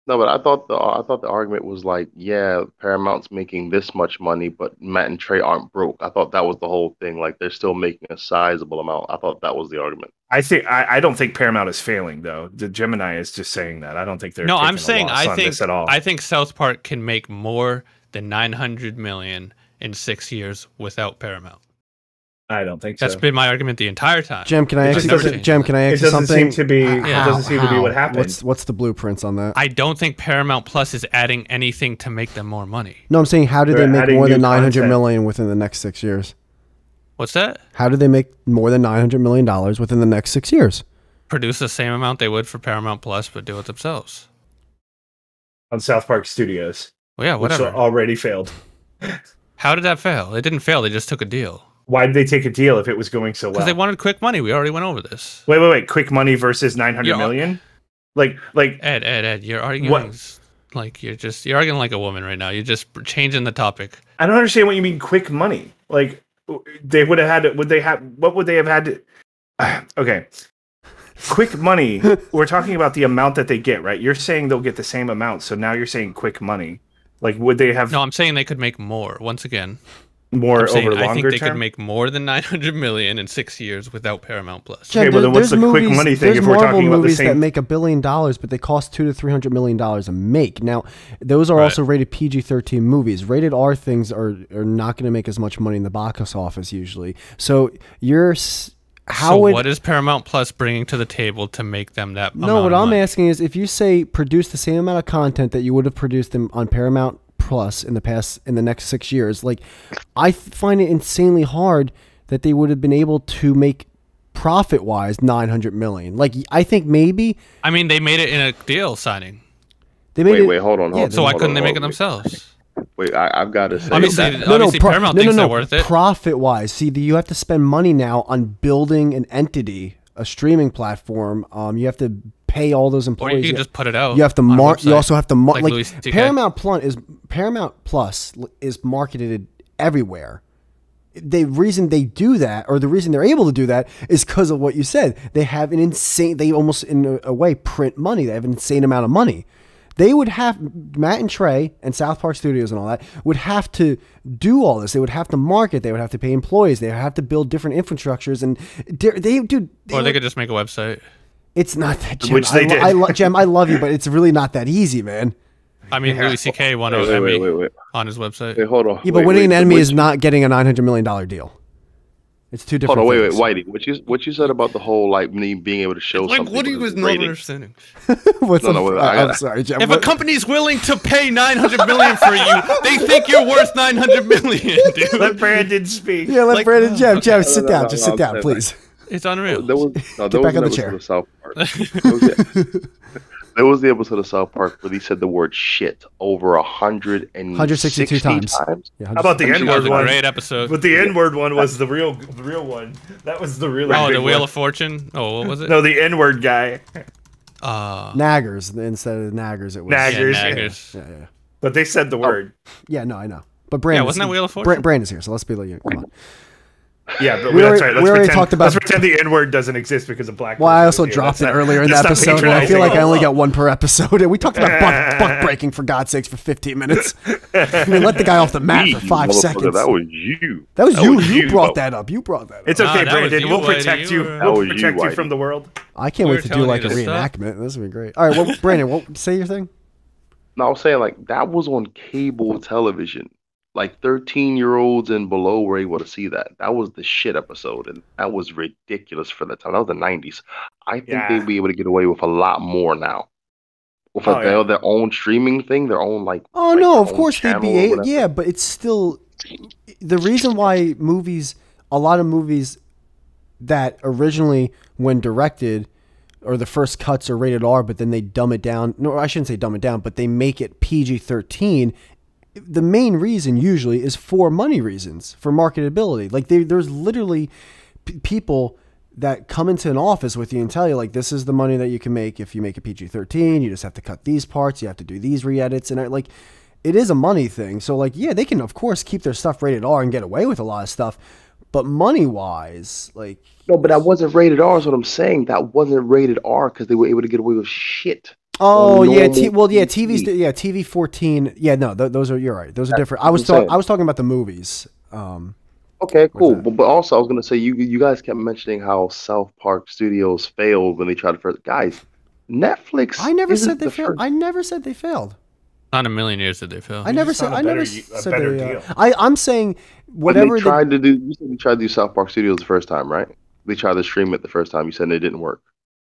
No, but I thought the argument was like, yeah, Paramount's making this much money, but Matt and Trey aren't broke. I thought that was the whole thing. Like they're still making a sizable amount. I thought that was the argument.
I don't think Paramount is failing though. The Gemineye is just saying that. I don't think they're.
No, I'm saying
I
think South Park can make more than $900 million in 6 years without Paramount.
I don't think so.
That's been my argument the entire time.
Jem, can I ask you something? It
doesn't seem to be. It doesn't seem to be what happened.
What's the blueprints on that?
I don't think Paramount Plus is adding anything to make them more money.
No, I'm saying how did they make more than $900 million within the next 6 years?
What's that?
How did they make more than $900 million within the next 6 years?
Produce the same amount they would for Paramount Plus, but do it themselves.
On South Park Studios.
Well, yeah, whatever.
Which already failed.
How did that fail? It didn't fail. They just took a deal.
Why did they take a deal if it was going so well?
Because they wanted quick money. We already went over this.
Wait. Quick money versus $900 million? Like
Ed, you're arguing like you're arguing like a woman right now. You're just changing the topic.
I don't understand what you mean quick money. Like they would have had what would they have had to, okay. Quick money. We're talking about the amount that they get, right? You're saying they'll get the same amount. So now you're saying quick money. Like would they have?
No, I'm saying they could make more. Once again.
More over longer term?
I think they could make more than $900 million in 6 years without Paramount Plus.
Okay, well then what's the quick money thing if we're talking about the same? That make $1 billion, but they cost $200 to $300 million to make. Now, those are also rated PG-13 movies. Rated R things are not going to make as much money in the box office usually. So what
is Paramount Plus bringing to the table to make them that?
No, what I'm asking is if you say produce the same amount of content that you would have produced them on Paramount Plus in the next 6 years, like I find it insanely hard that they would have been able to make profit wise $900 million. Like I think maybe.
I mean, they made it in a deal signing.
They made wait, hold on.
So why couldn't they make it themselves?
Wait, I've got to say.
Obviously, Paramount thinks they're worth it.
Profit wise, see, you have to spend money now on building an entity, a streaming platform. You have to pay all those employees.
Or you can just put it out.
You have to You also have to like Paramount Plus is marketed everywhere. The reason they do that, or the reason they're able to do that, is because of what you said. They have an insane. They almost, in a way, print money. They have an insane amount of money. They would have Matt and Trey and South Park Studios and all that would have to do all this. They would have to market. They would have to pay employees. They would have to build different infrastructures, and
they could just make a website.
It's not that, Jem. Which they did. Jem, I love you, but it's really not that easy, man.
I mean, Louis C.K. won an Emmy on his website.
Wait, hold on.
Yeah, but winning an Emmy is not getting a $900 million deal. It's two different things.
Whitey. What you said about the whole like me being able to show something.
What was not understanding?
I'm sorry, Jem.
If a company's willing to pay $900 million for you, they think you're worth $900 million, dude.
Let Brandon speak.
Yeah, let Brandon. Jem, sit down. Just sit down, please.
It's unreal.
Get back on the chair.
Of South Park. There was the episode of South Park where he said the word shit over 162 times.
Yeah,
how about the N-word one?
Great episode.
But the N-word one was the real one. That was the really big
the Wheel
one.
of Fortune? Oh, what was it?
No, the N-word guy.
Naggers instead of Naggers. It was
Naggers.
Yeah.
But they said the word.
Yeah, no, I know. But Brandon,
wasn't that Wheel of Fortune?
Brandon's here, so let's be like, come on.
Yeah, but
We
that's
already-
right.
we already talked about-
Let's pretend the N-word doesn't exist because of black.
Well, I also
person.
dropped it
That's
earlier in the
not
episode, and I feel like I only got
patronizing.
one per episode. And we talked about buck breaking, for God's sakes, for 15 minutes. We let the guy off the mat
Me,
for 5
motherfucker,
seconds.
That was you.
That was you. You
you,
brought
bro.
that up. You brought that up.
It's okay,
Nah, that was
Brandon.
you,
We'll
Whitey.
protect you.
That
We'll
was you,
protect you
Whitey.
from the world.
I can't
We
wait
were
to do
telling
like a
you this stuff.
reenactment. This would be great. All right, well, Brandon, say your thing.
No, I was saying like that was on cable television. Like 13-year-olds and below were able to see that. That was the shit episode, and that was ridiculous for the time. That was the 90s. I think
Yeah.
they'd be able to get away with a lot more now. With
Oh, yeah.
their own streaming thing, their own like.
Oh
like,
no,
their
of
own
course they'd
channel
be
or
able.
whatever.
Yeah, but it's still the reason why a lot of movies that originally, when directed, or the first cuts are rated R, but then they dumb it down. No, I shouldn't say dumb it down, but they make it PG-13. The main reason usually is for money reasons, for marketability. Like there's literally people that come into an office with you and tell you like, this is the money that you can make if you make a PG-13. You just have to cut these parts. You have to do these re-edits, and like, it is a money thing. So like, yeah, they can of course keep their stuff rated R and get away with a lot of stuff, but money wise, like,
No, but that wasn't rated R. Is what I'm saying. That wasn't rated R because they were able to get away with shit.
oh
on
yeah,
normal
TV's
TV.
yeah, TV 14. Yeah, no, those are, you're right. Those are different. I was
what I'm saying.
I was talking about the movies.
Okay, cool.
that?
But also, I was gonna say you guys kept mentioning how South Park Studios failed when they tried to first. Guys, Netflix.
I never
isn't
said they
the
failed.
first-
I never said they failed.
Not a million years did they fail.
I never
just
said.
found a
I never
better- a
said
better
they.
deal.
I'm saying
When
whatever
they tried to do. You said they tried to do South Park Studios the first time, right? They tried to stream it the first time. You said it didn't work.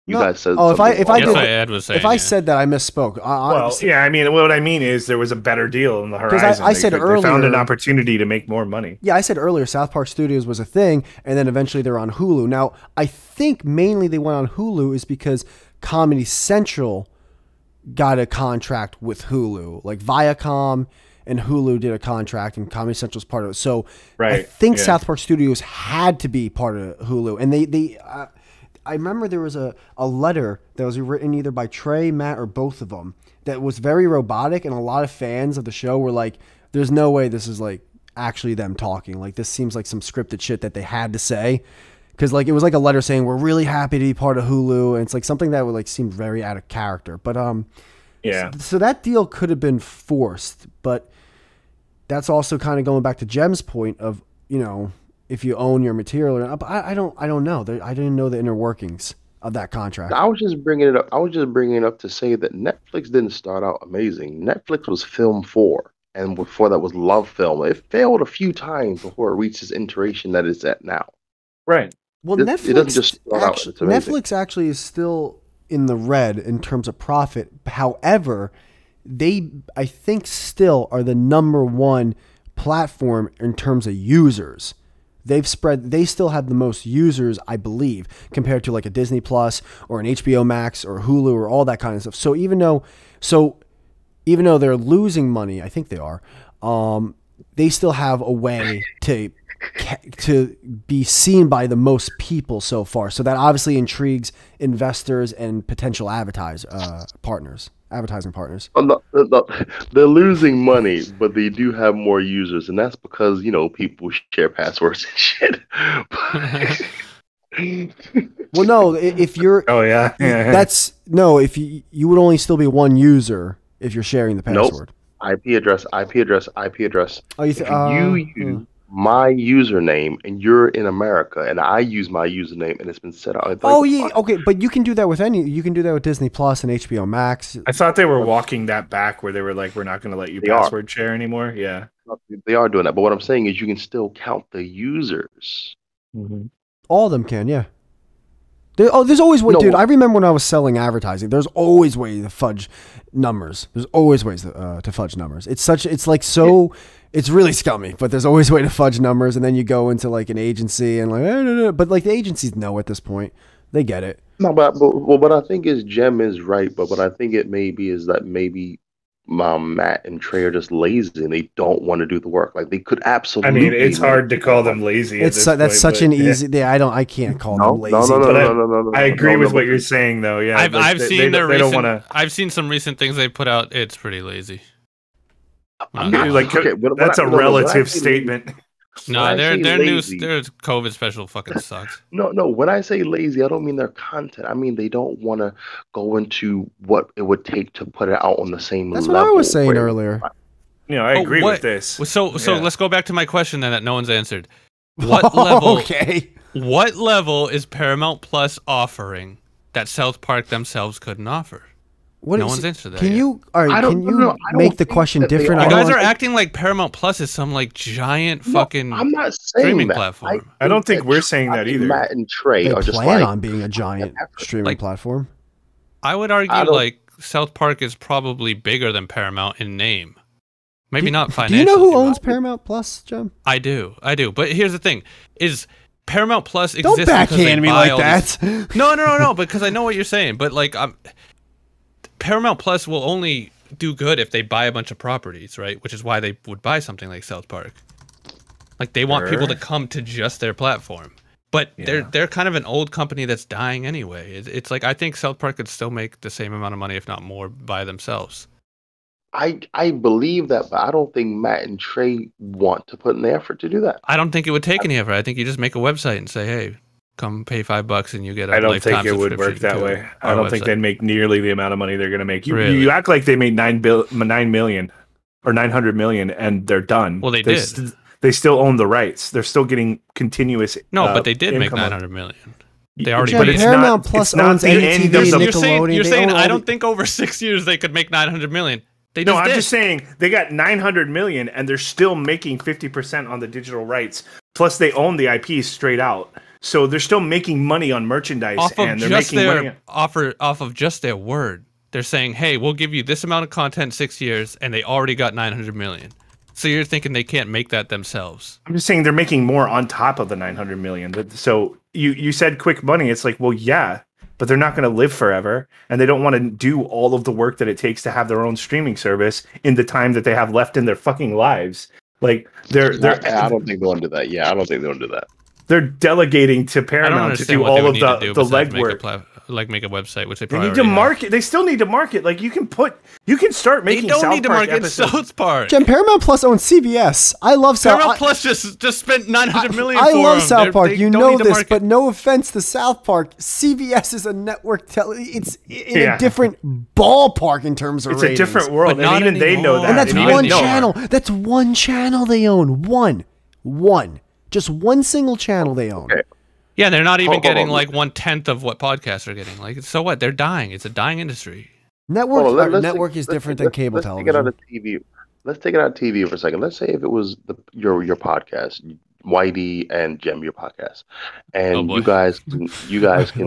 You
No.
guys said.
Oh, if I
something
if I
along
That's
did
what
those
Ed was saying.
if I
yeah.
said that, I misspoke.
Well, yeah, I mean, what I mean is there was a better deal on the
'Cause
horizon.
I said
they found an
earlier-
opportunity to make more money.
Yeah, I said earlier South Park Studios was a thing, and then eventually they're on Hulu. Now, I think mainly they went on Hulu is because Comedy Central got a contract with Hulu. Like Viacom and Hulu did a contract, and Comedy Central's part of it. So I
Right,
think
yeah.
South Park Studios had to be part of Hulu. And I remember there was a letter that was written either by Trey, Matt, or both of them that was very robotic, and a lot of fans of the show were like, there's no way this is like actually them talking. Like, this seems like some scripted shit that they had to say. Because like it was like a letter saying we're really happy to be part of Hulu, and it's like something that would like seem very out of character. But
Yeah.
so that deal could have been forced, but that's also kind of going back to Jem's point of, you know, if you own your material or not. But I don't know. I didn't know the inner workings of that contract.
I was just bringing it up. I was just bringing it up to say that Netflix didn't start out amazing. Netflix was Film 4, and before that was Love Film. It failed a few times before it reached its iteration that it's at now.
Right.
Well,
It doesn't just start out, it's amazing.
Netflix actually is still in the red in terms of profit. However, they, I think, still are the number one platform in terms of users. They still have the most users, I believe, compared to like a Disney Plus or an HBO Max or Hulu or all that kind of stuff. So even though they're losing money, I think they are, they still have a way to be seen by the most people so far. So that obviously intrigues investors and potential advertising partners.
No, they're losing money, but they do have more users, and that's because, you know, people share passwords and shit.
Well, no, if you're,
Oh yeah.
if you would only still be one user if you're sharing the password.
IP address.
Oh, you
If you use my username and you're in America and I use my username and it's been set up.
Oh yeah, okay, but you can do that with you can do that with Disney Plus and HBO Max.
I thought they were walking that back where they were like, we're not going to let you
They are.
password share anymore. Yeah.
They are doing that, but what I'm saying is you can still count the users.
All of them can, yeah. There's always ways,
No.
dude. I remember when I was selling advertising. There's always ways to fudge numbers. There's always ways to fudge numbers. It's really scummy, but there's always a way to fudge numbers. And then you go into like an agency and like, but like the agencies know at this point, they get it.
No, but what I think is Jem is right, but what I think it may be is that maybe Matt and Trey are just lazy and they don't want to do the work. Like they could
I
absolutely.
mean, it's hard to call them lazy.
That's such an easy. Yeah, I can't call them lazy.
No.
I agree with what you're saying, though. Yeah,
I've seen their
they don't
recent.
want to.
I've seen some recent things they put out. It's pretty lazy.
Like
Okay, but
that's a
no, what I
relative
say-
statement.
No, their COVID special fucking sucks.
No. When I say lazy, I don't mean their content. I mean they don't want to go into what it would take to put it out on the same level.
That's what I was saying earlier.
I agree with this.
So let's go back to my question then that no one's answered. What level?
Okay.
What level is Paramount Plus offering that South Park themselves couldn't offer? No one's answered that.
Can
yet.
you? All right. Can you make the question different?
You guys are acting like Paramount Plus is some like giant fucking
I'm not saying
streaming
that.
platform.
I don't think we're saying that either.
Matt and Trey
they
are just
plan
like
on being a giant streaming platform.
I would argue like South Park is probably bigger than Paramount in name. Maybe not financially.
Do you know who owns Paramount Plus, Jim?
I do. But here's the thing: is Paramount Plus exists?
Don't backhand me like that.
No, because I know what you're saying. But like, Paramount Plus will only do good if they buy a bunch of properties, right? Which is why they would buy something like South Park. Like they want people to come to just their platform. But they're kind of an old company that's dying anyway. It's like I think South Park could still make the same amount of money, if not more, by themselves.
I believe that, but I don't think Matt and Trey want to put in the effort to do that.
I don't think it would take any effort. I think you just make a website and say, hey, come pay $5 and you get a
I don't
lifetime
think it would work that way. I don't think they'd make nearly the amount of money they're going to make. You act like they made $9 million or $900 million and they're done.
Well, they did.
They still own the rights. They're still getting continuous.
No, but they did make $900 million. They already.
But Paramount Plus owns ATV, Nickelodeon.
You're saying I don't think over 6 years they could make $900 million.
I'm just saying they got $900 million and they're still making 50% on the digital rights. Plus, they own the IP straight out, so they're still making money on merchandise and they're making money
off of just their word. They're saying, "Hey, we'll give you this amount of content 6 years," and they already got $900 million. So you're thinking they can't make that themselves?
I'm just saying they're making more on top of the $900 million. So you said quick money. It's like, well, yeah. But they're not going to live forever, and they don't want to do all of the work that it takes to have their own streaming service in the time that they have left in their fucking lives. Like
I don't think they'll do that. Yeah, I don't think they'll do that.
They're delegating to Paramount to do all of the legwork.
Like make a website, which they
need to market. They still need to market. Like you can start making.
They don't
South
need to
Park
market
episodes.
South Park.
Jim, Paramount Plus owns CBS. I love South Park.
Paramount Plus just spent $900 million.
I love South Park. You know this, but no offense to South Park. CBS is a network. It's in a different ballpark in terms of ratings.
It's a different world, and even they know that.
And that's one channel. That's one channel they own. One. Just one single channel they own.
Okay.
Yeah, they're not even getting like 1/10 of what podcasts are getting. Like, so what? They're dying. It's a dying industry.
Network is different than cable television.
Let's take it out of TV. Let's take it out of TV for a second. Let's say if it was your podcast, Whitey and Jem, your podcast, and you guys can.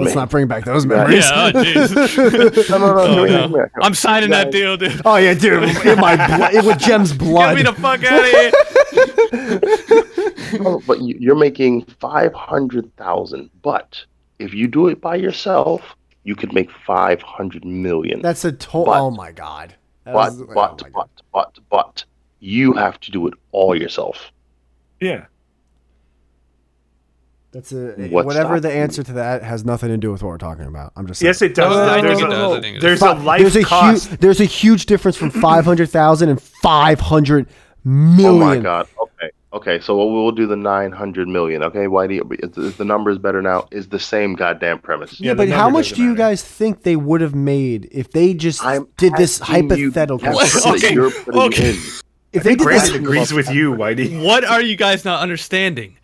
Let's not bring back those memories.
Yeah, oh, jeez.
No.
I'm signing that deal, dude.
Oh yeah, dude, in my blood, with Jem's blood.
Get me the fuck out of here.
But you're making $500,000. But if you do it by yourself, you could make $500 million.
That's a total. Oh my god.
But you have to do it all yourself.
Yeah.
That's whatever the answer to that has nothing to do with what we're talking about. I'm just saying.
Yes, it does.
I think it does.
There's a life cost.
There's a huge difference from 500,000 and 500 million.
Oh my god. Okay, so we'll do the 900 million. Okay, Whitey, is the numbers better now? Is the same goddamn premise.
Yeah, but how much do you guys think they would have made if they just did this hypothetical?
Okay.
If they did this,
agrees with you, Whitey.
What are you guys not understanding?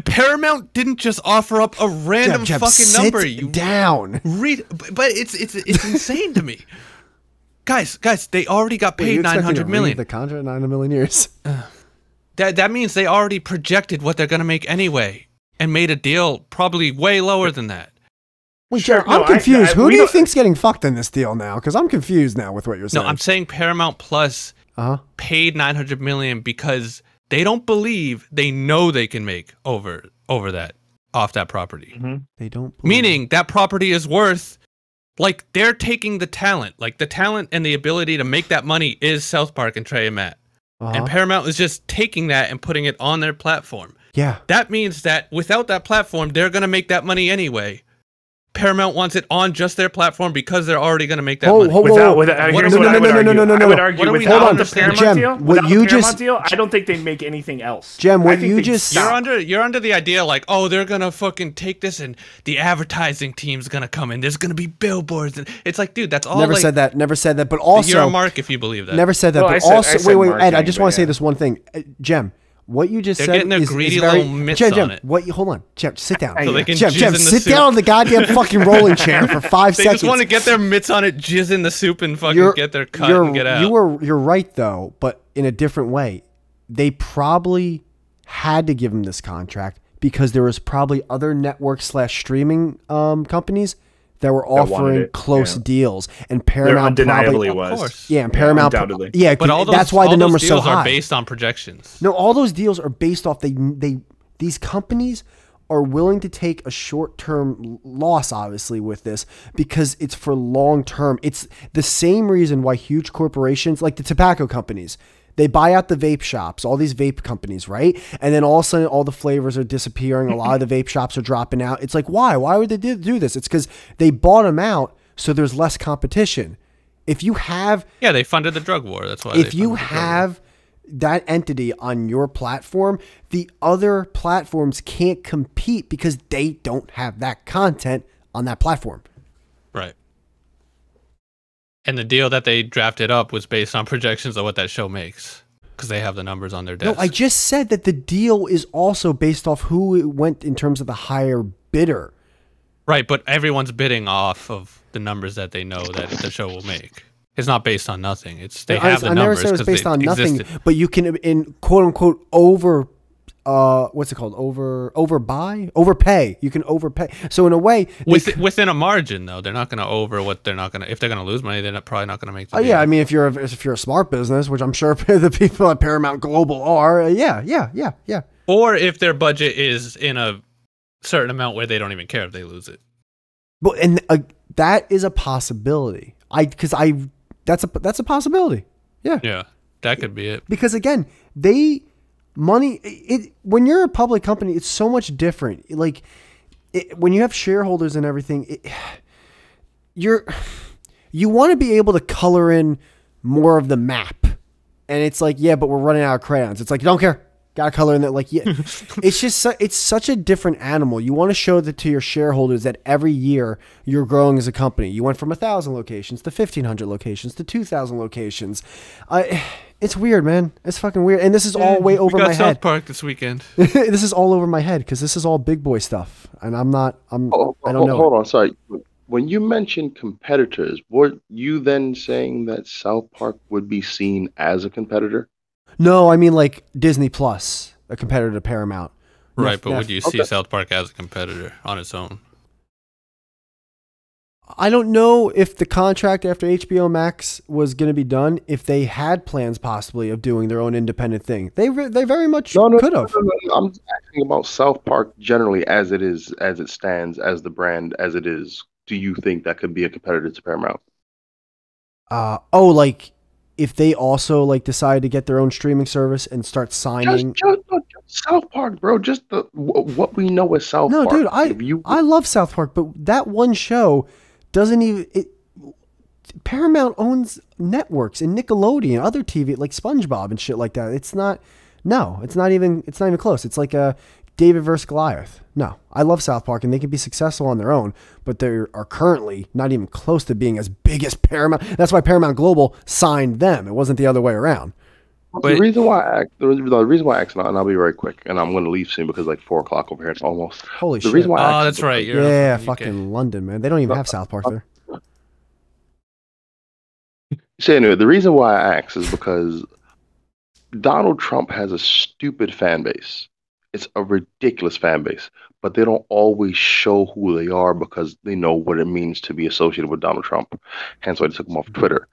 Paramount didn't just offer up a random fucking number.
Sit down.
But it's insane to me. Guys, they already got paid $900 million.
The contract 900 million years.
That means they already projected what they're going to make anyway and made a deal probably way lower than that.
Wait, sure, I'm confused. Who do you think's getting fucked in this deal now? Because I'm confused now with what you're saying.
No, I'm saying Paramount Plus paid $900 million because they don't believe they know they can make over that off that property.
Mm-hmm.
They don't.
Meaning that property is worth. Like they're taking the talent, like the talent and the ability to make that money is South Park and Trey and Matt. And Paramount is just taking that and putting it on their platform.
Yeah.
That means that without that platform, they're going to make that money anyway. Paramount wants it on just their platform because they're already going to make that
Oh,
money.
hold on.
I would argue without the Paramount deal, I don't think they'd make anything else.
Jem, what you just
you're under the idea like, oh, they're gonna fucking take this and the advertising team's gonna come in. There's gonna be billboards, and it's like, dude, that's all.
Never said that. Never said that. But also,
you're a mark if you believe that.
Never said that. But also, wait, Ed, I just want to say this one thing, Jem. What you just
said
is very... Jem, hold on. Jem, sit down.
So
Jem, sit down on the goddamn fucking rolling chair for 5 seconds.
They just want to get their mitts on it, jizz in the soup, and fucking get their cut and get out.
You're right, though, but in a different way. They probably had to give him this contract because there was probably other network/streaming companies that were offering close deals, and Paramount
undeniably
probably
was.
Yeah, and Paramount
undoubtedly.
Yeah, but that's why the numbers so high.
Are based on projections.
No, all those deals are based off these companies are willing to take a short-term loss, obviously, with this because it's for long-term. It's the same reason why huge corporations like the tobacco companies, they buy out the vape shops, all these vape companies, right? And then all of a sudden, all the flavors are disappearing. A lot of the vape shops are dropping out. It's like, why? Why would they do this? It's because they bought them out, so there's less competition. If you have...
Yeah, they funded the drug war. That's why.
If you have that entity on your platform, the other platforms can't compete because they don't have that content on that platform.
Right. And the deal that they drafted up was based on projections of what that show makes because they have the numbers on their desk.
No, I just said that the deal is also based off who it went in terms of the higher bidder.
Right, but everyone's bidding off of the numbers that they know that the show will make. It's not based on nothing. They have the numbers. I never said it was based on nothing,
but you can, in quote unquote, overpay. You can overpay. So in a way,
within a margin, though, they're not going to over what they're not going to. If they're going to lose money, they're probably not going to make.
Oh yeah, I mean, if you're a smart business, which I'm sure the people at Paramount Global are, yeah.
Or if their budget is in a certain amount where they don't even care if they lose it.
But that is a possibility. That's a possibility. Yeah.
Yeah, that could be it.
Because again, when you're a public company, it's so much different. Like when you have shareholders and everything, you want to be able to color in more of the map. And it's like, yeah, but we're running out of crayons. It's like, you don't care. Got to color in that. Like, yeah, it's just, it's such a different animal. You want to show that to your shareholders that every year you're growing as a company. You went from 1,000 locations to 1,500 locations to 2,000 locations. It's weird, man. It's fucking weird. And this is all way over my head.
South Park this weekend.
This is all over my head because this is all big boy stuff. And I don't know.
Hold on. Sorry. When you mentioned competitors, were you then saying that South Park would be seen as a competitor?
No, I mean like Disney Plus, a competitor to Paramount.
Right, but would you see South Park as a competitor on its own?
I don't know if the contract after HBO Max was going to be done, if they had plans possibly of doing their own independent thing. They very much could have.
No. I'm asking about South Park generally as it is, as it stands, as the brand, as it is. Do you think that could be a competitor to Paramount?
Like if they also like decide to get their own streaming service and start signing.
Just South Park, bro. Just what we know as South Park.
No, dude, I love South Park, but that one show doesn't even. Paramount owns networks and Nickelodeon, other TV like SpongeBob and shit like that. It's not. No, it's not even close. It's like a David versus Goliath. No, I love South Park and they can be successful on their own, but they are currently not even close to being as big as Paramount. That's why Paramount Global signed them. It wasn't the other way around.
The reason why I asked, and I'll be very quick, and I'm going to leave soon because like 4:00 over here. It's almost.
Holy shit!
Reason why
that's right.
Yeah, fucking London, man. They don't even have South Park there.
So anyway, the reason why I asked is because Donald Trump has a stupid fan base. It's a ridiculous fan base, but they don't always show who they are because they know what it means to be associated with Donald Trump. Hence why they took him off Twitter.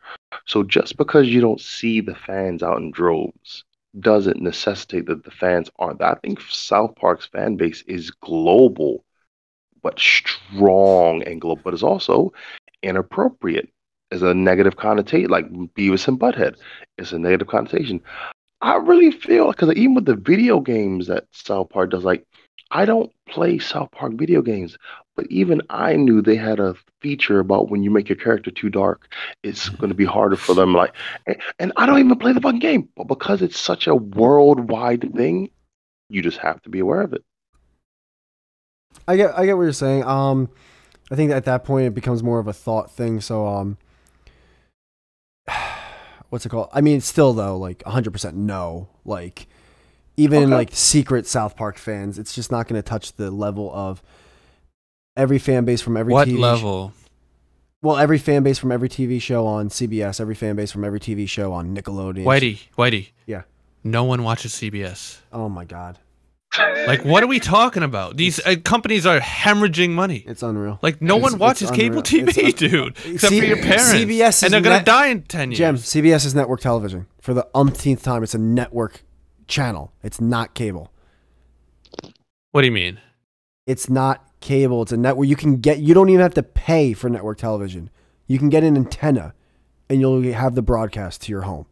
So just because you don't see the fans out in droves doesn't necessitate that the fans aren't. I think South Park's fan base is global, but strong and global, but it's also inappropriate. Is a negative connotation, like Beavis and Butthead. It's a negative connotation. I really feel, because even with the video games that South Park does, like, I don't play South Park video games, But even I knew they had a feature about when you make your character too dark, it's going to be harder for them. Like, and I don't even play the fucking game, but because it's such a worldwide thing, you just have to be aware of it.
I get what you're saying. I think that at that point it becomes more of a thought thing. So what's it called? I mean, still though, like 100% no. Like even like secret South Park fans, it's just not going to touch the level of every fan base from every TV
level?
Well, every fan base from every TV show on CBS, every fan base from every TV show on Nickelodeon.
Whitey.
Yeah.
No one watches CBS.
Oh my God.
Like, what are we talking about? These companies are hemorrhaging money.
It's unreal.
Like, no one watches cable TV, dude, except for your parents.
CBS
and they're going to die in 10 years.
Jem, CBS is network television. For the umpteenth time, it's a network channel. It's not cable.
What do you mean?
It's not cable. It's a network. You don't even have to pay for network television. You can get an antenna and you'll have the broadcast to your home.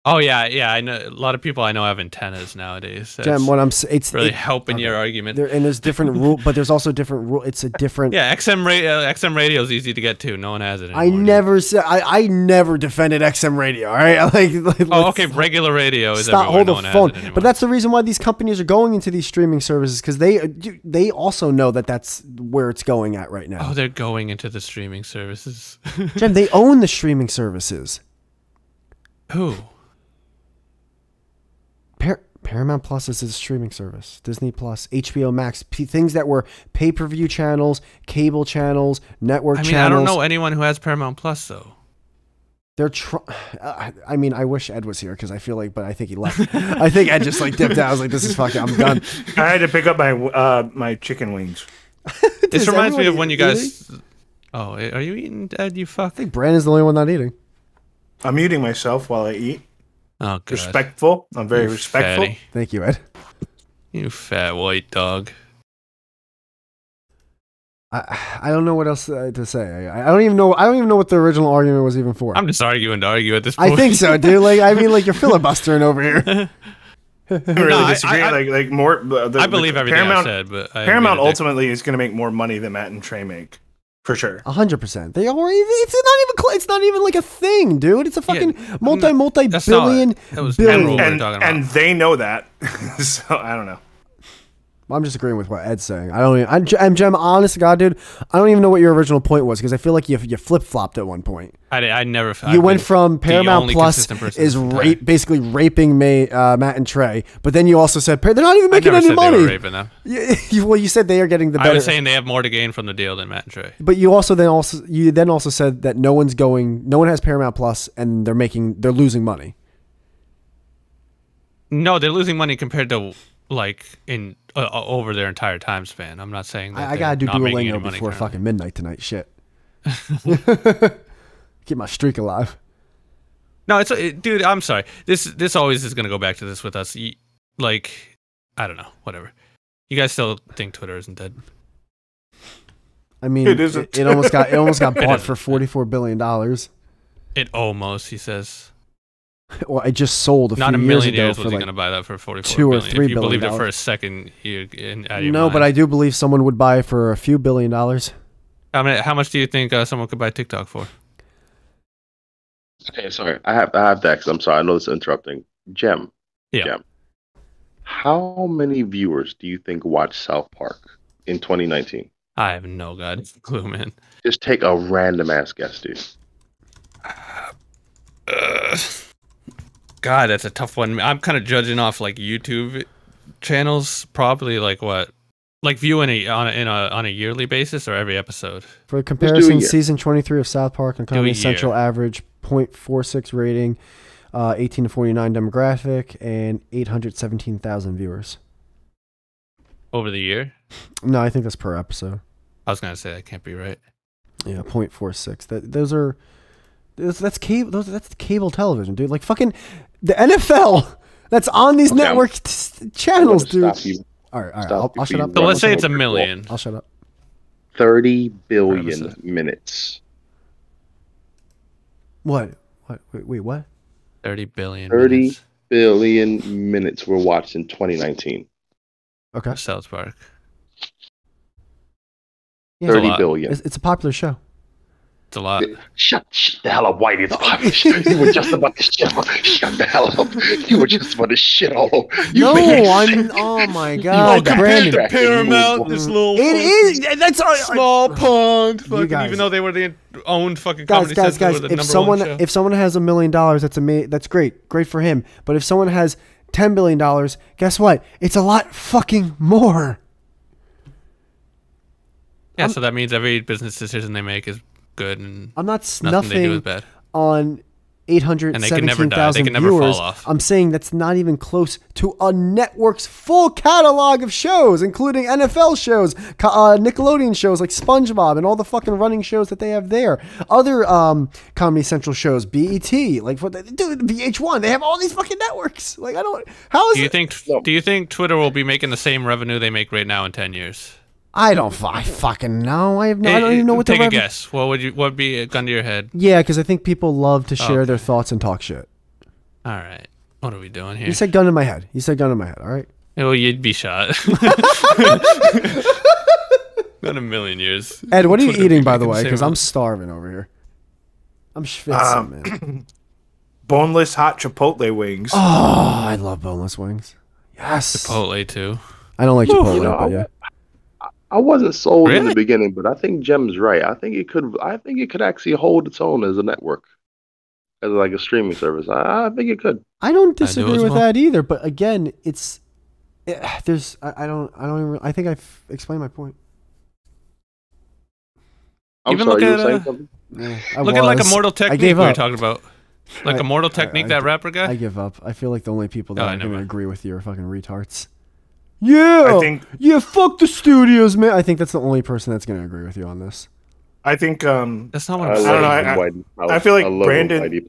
Oh yeah. I know a lot of people I know have antennas nowadays.
Jem, what I'm saying, it's
really helping your argument.
And there's different rule, but there's also different rule. It's a different.
Yeah, XM radio is easy to get to. No one has it anymore.
I never defended XM radio. All right,
okay, regular radio is everywhere.
Hold
no
the
one
phone.
Has it anymore.
But that's the reason why these companies are going into these streaming services, because they also know that that's where it's going at right now.
Oh, they're going into the streaming services.
Jem, they own the streaming services.
Who?
Paramount Plus is a streaming service. Disney Plus, HBO Max, things that were pay-per-view channels, cable channels, network channels.
I don't know anyone who has Paramount Plus though.
They're I mean, I wish Ed was here because I feel like, but I think he left. I think Ed just like dipped out. I was like, "This is fucking. I'm done."
I had to pick up my chicken wings.
This reminds me of when you guys. Oh, are you eating, Ed? You fuck.
I think Brandon's the only one not eating.
I'm muting myself while I eat.
Oh, God.
Respectful. I'm very respectful.
Fatty.
Thank you, Ed.
You fat white dog.
I don't know what else to say. I don't even know what the original argument was even for.
I'm just arguing to argue at this point.
I think so, dude. Like, I mean, like you're filibustering over here.
I really disagree. Like more.
I believe everything
Paramount,
I said, but
Paramount ultimately is going to make more money than Matt and Trey make. For sure,
100%. They already. It's not even like a thing, dude. It's a fucking multi-billion.
And they know that. So I don't know.
I'm just agreeing with what Ed's saying. I'm Jem, honest to God, dude. I don't even know what your original point was because I feel like you flip flopped at one point.
I never.
You went from Paramount Plus is basically raping Matt and Trey, but then you also said they're not even making any money.
They were raping them.
You said they are getting the better.
I was saying they have more to gain from the deal than Matt and Trey.
But you then also said that no one has Paramount Plus and they're losing money.
No, they're losing money compared to like in over their entire time span. I'm not saying that.
I gotta do Duolingo before fucking midnight tonight. Shit. Keep my streak alive.
No, dude. I'm sorry. This always is gonna go back to this with us. Like, I don't know. Whatever. You guys still think Twitter isn't dead?
I mean, it almost got bought for $44 billion.
It almost, he says.
Well, I just sold a few years ago.
Not a million years
was
was he
like
going to buy that for $44
$2 or $3
billion.
billion.
If you believed it for a second,
no, but I do believe someone would buy for a few $1 billion.
How much do you think someone could buy TikTok for?
Okay, sorry. I have that because I'm sorry. I know this is interrupting. Jem.
Yeah.
Jem. How many viewers do you think watch South Park in 2019?
I have no god clue, man.
Just take a random ass guess, dude.
God, that's a tough one. I'm kind of judging off like YouTube channels, probably like what, like viewing on a yearly basis or every episode.
For comparison, season 23 of South Park on Comedy Central average 0.46 rating, 18 to 49 demographic, and 817,000 viewers.
Over the year?
No, I think that's per episode.
I was gonna say that can't be right.
Yeah, 0.46. That's cable television, dude. Like fucking the NFL that's on these network channels, dude. All right. I'll shut up.
So let's say it's a million.
I'll shut up.
30 billion minutes.
What? Wait, what?
30 billion.
30 billion minutes were watched in 2019.
Okay.
South Park.
Yeah,
30 billion.
It's a popular show.
It's a lot.
Shut the hell up, Whitey. It's popular. You were just about to shit. Shut the hell up. You were just about to shit all over.
Oh my God, Brandon.
Paramount, this little.
It is. That's
small pond.
You guys,
even though they were the owned fucking
guys,
Comedy Central,
guys.
were the
If someone has $1 million, that's great for him. But if someone has $10 billion, guess what? It's a lot fucking more.
Yeah, so that means every business decision they make is good, and
I'm not
nothing they do is
snuffing
bad.
on 817,000 viewers. I'm saying that's not even close to a network's full catalog of shows, including NFL shows, Nickelodeon shows like SpongeBob, and all the fucking running shows that they have there. Other Comedy Central shows, BET, like what they do, VH1. They have all these fucking networks. Like, I don't. How is
Do you think Twitter will be making the same revenue they make right now in 10 years?
I fucking know. I don't even know what
Take a guess. What would be a gun to your head?
Yeah, because I think people love to share their thoughts and talk shit.
All right. What are we doing here?
You said gun in my head. All right.
Well, you'd be shot. Not a million years.
Ed, what are you eating, by the way? Because I'm starving over here. I'm schwitzing, man.
Boneless hot Chipotle wings.
Oh, I love boneless wings. Yes.
Chipotle, too.
I don't like Chipotle, but yeah.
I wasn't sold in the beginning, but I think Jem's right. I think it could actually hold its own as a network, as like a streaming service. I think it could.
I don't disagree with that either. But again, I think I've explained my point.
Even look at like Immortal Technique we were talking about. Like Immortal Technique, that rapper guy.
I give up. I feel like the only people that are going to agree with you are fucking retards. Yeah, fuck the studios, man. I think that's the only person that's going to agree with you on this.
I think
that's not what I'm
saying. I feel like Brandon.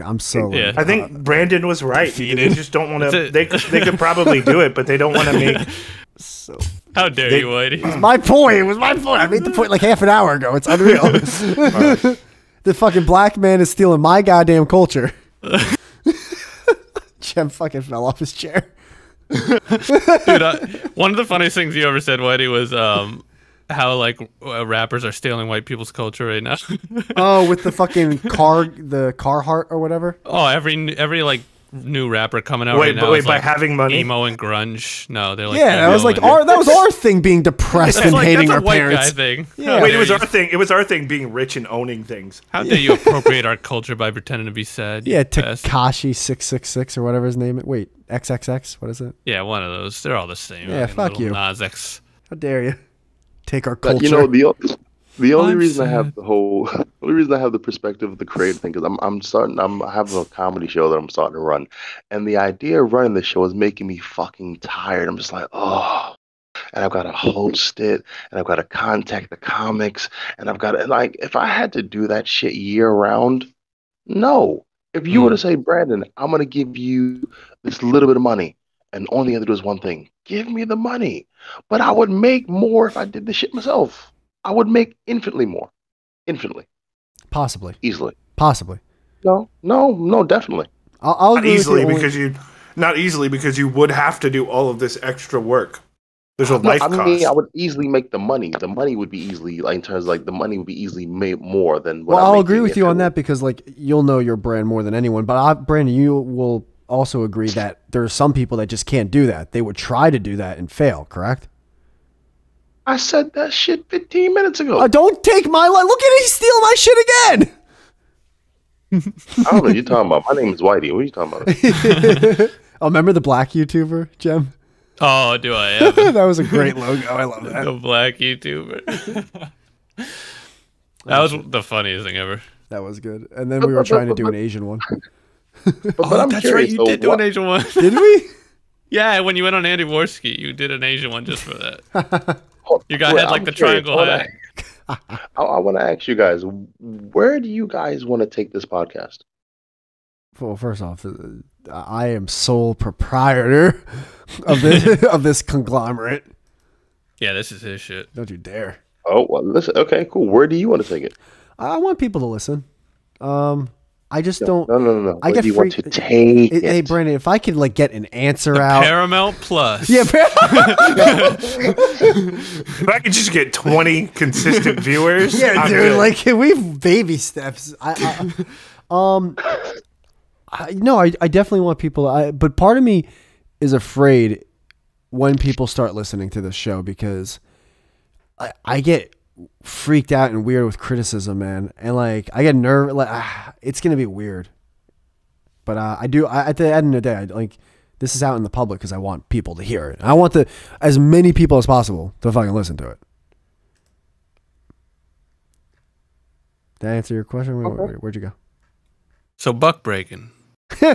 I'm so.
Yeah. I think Brandon was right. They just don't want to. They could probably do it, but they don't want to make.
So how dare you, Whitey?
It was my point. I made the point like half an hour ago. It's unreal. The fucking black man is stealing my goddamn culture. Jem fucking fell off his chair.
Dude, one of the funniest things you ever said, Whitey, was how like rappers are stealing white people's culture right now.
Oh, with the fucking Carhartt or whatever.
Oh, every like new rapper coming out right now.
Wait, by
like
having money,
emo and grunge. No, they're like
that was like that was our thing, being depressed and hating our parents.
Thing.
Yeah.
Wait, it was our thing. It was our thing, being rich and owning things.
How dare you appropriate our culture by pretending to be sad?
Yeah, Tekashi 666 or whatever his name is. Wait, XXX. What is it?
Yeah, one of those. They're all the same.
Yeah, fuck you.
Nas X.
How dare you take our culture?
You know, the only reason I have the perspective of the creative thing is I have a comedy show that I'm starting to run, and the idea of running the show is making me fucking tired. I'm just like, oh, and I've got to host it, and I've got to contact the comics, and I've got to, like, if I had to do that shit year round, no. If you were to say, Brandon, I'm gonna give you this little bit of money, and only have to do is one thing, give me the money, but I would make more if I did the shit myself. I would make infinitely more. Infinitely.
Possibly.
Easily.
Possibly.
No, definitely.
I'll
not easily because you would have to do all of this extra work. There's a life cost.
I would easily make the money. The money would be easily, like, in terms of, like, the money would be easily made more than what
I'll agree with you on that, because, like, you'll know your brand more than anyone. But Brandon, you will also agree that there are some people that just can't do that. They would try to do that and fail, correct?
I said that shit 15 minutes ago.
Don't take my line. Look at he's stealing my shit again.
I don't know what you're talking about. My name is Whitey. What are you talking about?
Oh, remember the black YouTuber, Jem?
Oh, do I ever?
That was a great logo. I love that.
The black YouTuber. That was the funniest thing ever.
That was good. And then we were trying to do an Asian one.
But
that's right. You did do an Asian one.
Did we?
Yeah, when you went on Andy Worski, you did an Asian one just for that. You got had like the triangle head.
I want to ask you guys, where do you guys want to take this podcast?
Well, first off, I am sole proprietor of this conglomerate.
Yeah, this is his shit.
Don't you dare.
Oh, well, listen. Okay, cool. Where do you want to take it?
I want people to listen. I just don't.
No.
I get
you want
freaked.
to take it.
Hey, Brandon, if I could like get an answer out.
Paramount Plus.
Yeah.
If I could just get 20 consistent viewers.
Yeah,
I'm
dude.
good.
Like we've baby steps. No, I definitely want people. But part of me is afraid when people start listening to this show because I get freaked out and weird with criticism, man, and like I get nervous. Like it's gonna be weird. But at the end of the day, this is out in the public because I want people to hear it. I want as many people as possible to fucking listen to it. Did that answer your question?
Okay.
Where'd you go?
So buck breaking.
No.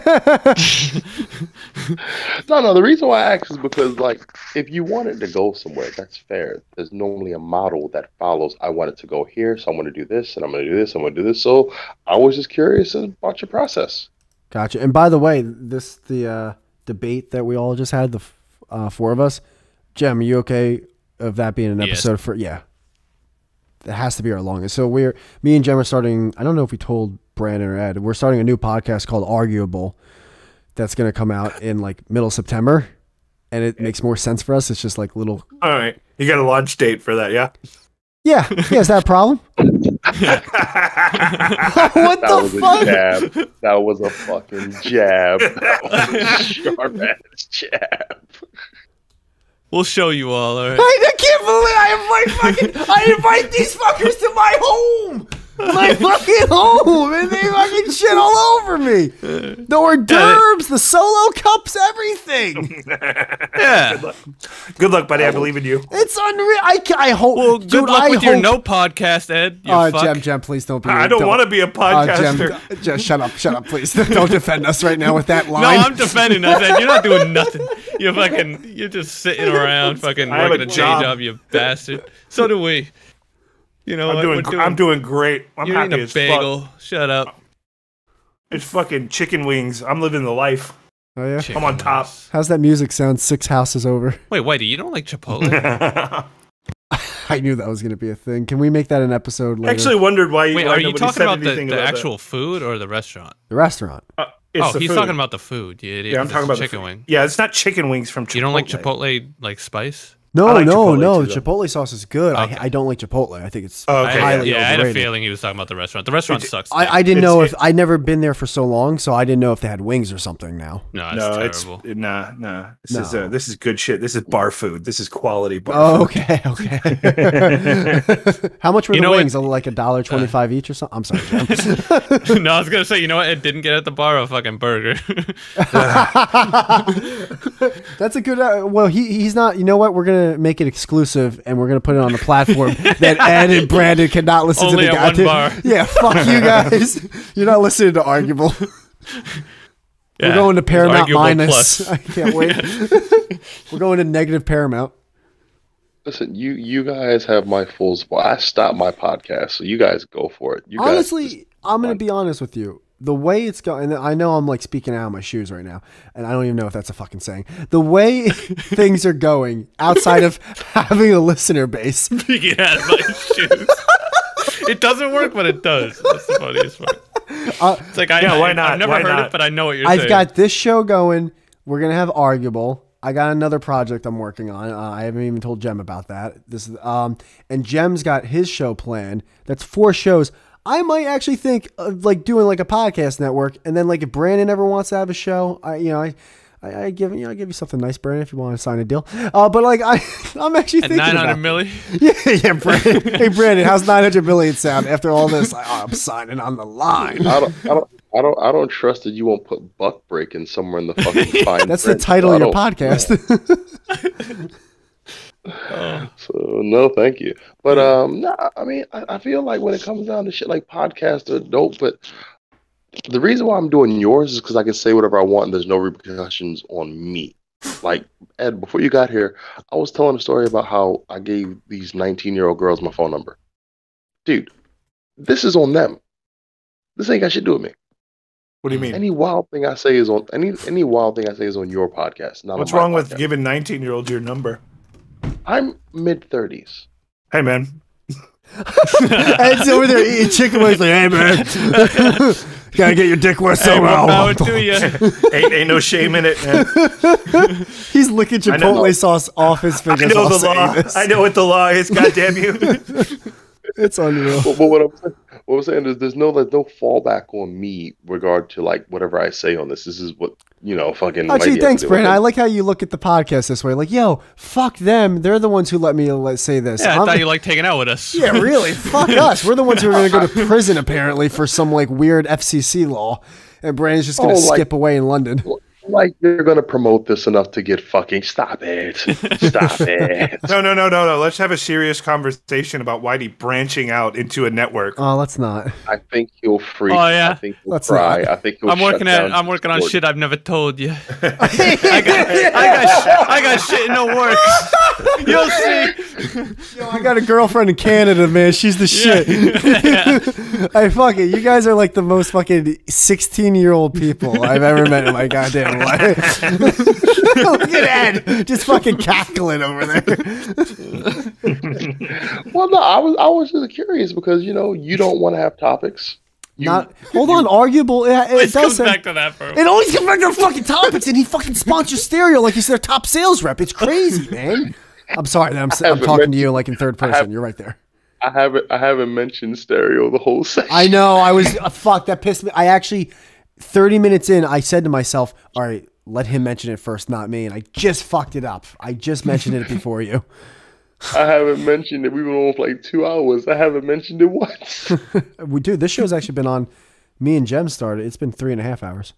The reason why I ask is because, like, if you wanted to go somewhere, that's fair. There's normally a model that follows. I want it to go here, so I'm going to do this, and I'm going to do this, I'm going to do this. So I was just curious about your process.
Gotcha. And by the way, the debate that we all just had, the four of us, Gem, are you okay of that being an episode for? Yeah. It has to be our longest. So me and Gem are starting, I don't know if we told Brandon or Ed, we're starting a new podcast called Arguable that's going to come out in like middle September. And it makes more sense for us. It's just like little.
All right. You got a launch date for that, yeah?
Yeah. Is that a problem? What the fuck?
That was a fucking jab. That was a sharp-ass jab.
We'll show you all right?
I can't believe I invite these fuckers to my home. My fucking home, and they fucking shit all over me. The hors d'oeuvres, the solo cups, everything.
Yeah.
Good luck, buddy. I believe in you.
It's unreal. I hope.
Well, good luck with your no podcast, Ed.
Jem, please don't be.
I don't want to be a podcaster.
Jem, shut up, please. Don't defend us right now with that line.
No, I'm defending us, Ed. You're not doing nothing. You're just sitting around, fucking working a day job, you bastard. So do we. You know,
I'm doing great. I'm
you're
happy
eating a
as
bagel.
fuck.
Shut up.
It's fucking chicken wings. I'm living the life.
Oh yeah,
Chicken
I'm on top.
wings.
How's that music sound? 6 houses over.
Wait, Whitey, you don't like Chipotle?
I knew that was gonna be a thing. Can we make that an episode later?
I actually wondered why.
Wait,
why
are you
nobody
talking
said
about
anything
the
about
actual food or the restaurant?
The restaurant.
It's the
he's
food.
talking about the food. You idiot.
Yeah, I'm talking about
chicken
the
wing.
Yeah, it's not chicken wings from Chipotle.
You don't like Chipotle like spice?
No,
I like Chipotle
no.
too,
The Chipotle sauce is good.
Okay.
I don't like Chipotle. I think it's
Okay.
highly
I had a
overrated.
feeling he was talking about the restaurant. The restaurant sucks.
I didn't know if I'd never been there for so long, so I didn't know if they had wings or something. Now,
No, it's terrible.
nah. This is good shit. This is bar food. This is quality bar.
Oh,
food.
okay. How much were the wings? Like $1.25 each or something? I'm sorry, Jim.
No, I was gonna say, you know what? It didn't get at the bar a fucking burger.
That's a good. Well, he's not. You know what? We're gonna make it exclusive, and we're gonna put it on the platform that Ed and Brandon cannot listen
Only
to the
at one bar.
Yeah, fuck you guys. You're not listening to Arguable.
Yeah,
we're going to Paramount
Arguable
minus.
plus.
I can't wait. We're going to negative Paramount.
Listen, you guys have my full support. I stopped my podcast, so you guys go for it.
Honestly, I'm going to be honest with you. The way it's going, and I know I'm like speaking out of my shoes right now, and I don't even know if that's a fucking saying. The way things are going, outside of having a listener base.
Speaking out of my shoes. It doesn't work, but it does. That's the funniest part. It's like,
why not?
I've never heard it, but I know what you're saying.
I've got this show going. We're going to have Arguable. I got another project I'm working on. I haven't even told Jem about that. This is and Jem's got his show planned. That's 4 shows. I might actually think of like doing like a podcast network, and then like if Brandon ever wants to have a show, I give you something nice, Brandon, if you want to sign a deal. But like I'm actually thinking
900 million.
Yeah, Brandon. Hey, Brandon, how's 900 million sound after all this? I'm signing on the line.
I don't trust that you won't put buck breaking somewhere in the fucking fine
That's
print.
the title of your podcast.
So no, thank you. But I mean, I feel like when it comes down to shit like podcasts are dope, but the reason why I'm doing yours is because I can say whatever I want and there's no repercussions on me. Like, Ed, before you got here, I was telling a story about how I gave these 19-year-old girls my phone number. Dude, this is on them. This ain't got shit to do with me.
What do you mean?
Any wild thing I say is on any wild thing I say is on your podcast. Not
What's
on my
wrong with
podcast.
giving 19-year-olds your number?
I'm mid-30s.
Hey, man.
Ed's over there eating chicken wings like, hey, man. Gotta get your dick wet
Hey, more
somehow.
power to you.
ain't no shame in it, man.
He's licking Chipotle sauce off his
I
fingers.
know
while
the law.
saying this.
I know what the law is. God damn you.
It's unreal.
But what I'm saying is there's no fallback on me regard to like whatever I say on this. This is what fucking.
Actually,
Whitey
thanks,
has to do with
Brandon.
it.
I like how you look at the podcast this way. Like, yo, fuck them. They're the ones who let me say this.
Yeah, I thought you liked hanging out with us.
Yeah, really. Fuck us. We're the ones who are going to go to prison apparently for some like weird FCC law, and Brandon's just going to skip away in London.
Like they're gonna promote this enough to get fucking stop it.
No. Let's have a serious conversation about Whitey branching out into a network.
Oh, let's not.
I think he'll freak.
Oh, yeah?
I think he'll
Let's
cry.
not.
I think he'll
I'm working on
Discord.
shit I've never told you. I got shit in the works. You'll see.
Yo, I got a girlfriend in Canada, man. She's the shit. Hey, fuck it. You guys are like the most fucking 16-year-old people I've ever met in my goddamn life. Look at Ed, just fucking cackling over there.
Well, no, I was just curious because you don't want to have topics.
Hold on, arguable. It
It
does
comes
say,
back to that, bro.
it always comes back to the fucking topics, and he fucking sponsors Stereo like he's their top sales rep. It's crazy, man. I'm sorry, I'm talking to you like in third person. You're right there.
I haven't mentioned Stereo the whole session.
I know. I was fuck. That pissed me. I actually, 30 minutes in, I said to myself, "All right, let him mention it first, not me." And I just fucked it up. I just mentioned it before you.
I haven't mentioned it. We've been on for like 2 hours. I haven't mentioned it once.
Dude, this show's actually been on. Me and Jem started. It's been 3.5 hours.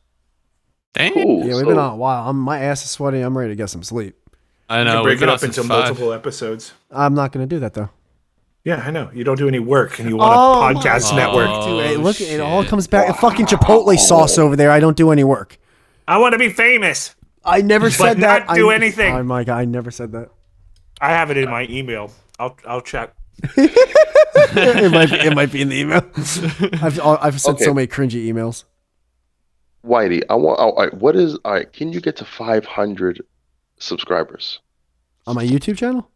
Dang.
Cool.
Yeah, we've been on a while. My ass is sweaty. I'm ready to get some sleep.
I
You
know.
can break
we've been
it
on
up
since
into
5.
multiple episodes.
I'm not going to do that though.
Yeah, I know. You don't do any work, and you want a podcast
my-
network.
Oh,
Dude, hey, look, it all
shit.
comes back. Fucking Chipotle sauce over there. I don't do any work.
I want to be famous.
I never said that.
not do anything.
Oh my god, I never said that.
I have it in my email. I'll check.
It might be in the email. I've sent so
Okay.
many cringy emails.
Whitey, can you get to 500 subscribers?
On my YouTube channel?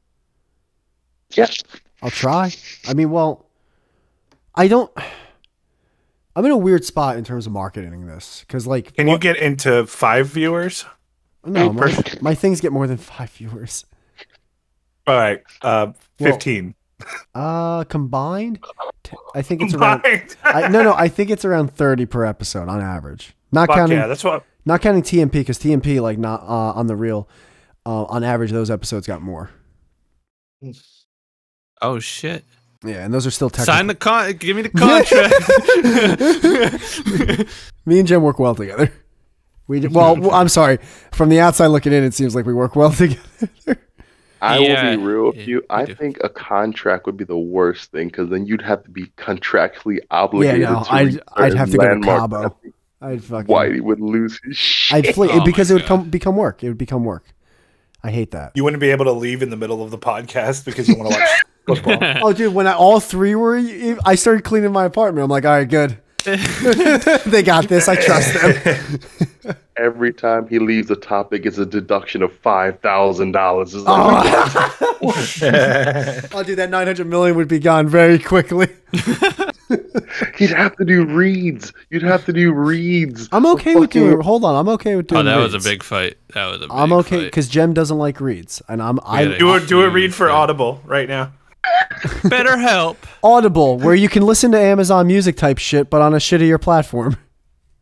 Yes.
I'll try. I mean, well, I'm in a weird spot in terms of marketing this. Because, like...
Can you get into 5 viewers?
No, my things get more than 5 viewers.
All right, 15.
Combined? I think it's
Combined.
around... I think it's around 30 per episode on average. Not
Fuck
counting...
yeah, that's what.
Not counting TMP, because TMP, like, not on the real... on average, those episodes got more.
Oh shit!
Yeah, and those are still technical.
Sign the give me the contract.
Me and Jem work well together. Well, I'm sorry. From the outside looking in, it seems like we work well together.
I
Yeah,
will be real with
yeah,
you.
we
I
do.
think a contract would be the worst thing because then you'd have to be contractually
Yeah,
obligated
no,
to
I'd have to go to
landmark.
Cabo. I'd fucking...
Whitey would lose his shit.
I'd flee
Oh
because
my
it would become work. It would become work. I hate that.
You wouldn't be able to leave in the middle of the podcast because you want to watch football.
Oh, dude, when all three were... I started cleaning my apartment. I'm like, all right, good. They got this. I trust them.
Every time he leaves the topic, it's a deduction of $5,000. It's like,
Oh, dude, that 900 million would be gone very quickly.
he'd have to do reads. You'd have to do reads.
I'm okay with doing... Hold on. I'm okay with doing
Oh, that was a
reads.
big fight. That was a big
I'm okay
fight.
because Jem doesn't like reads, and
Do a read for Audible right now.
Better help.
Audible, where you can listen to Amazon Music type shit, but on a shittier platform.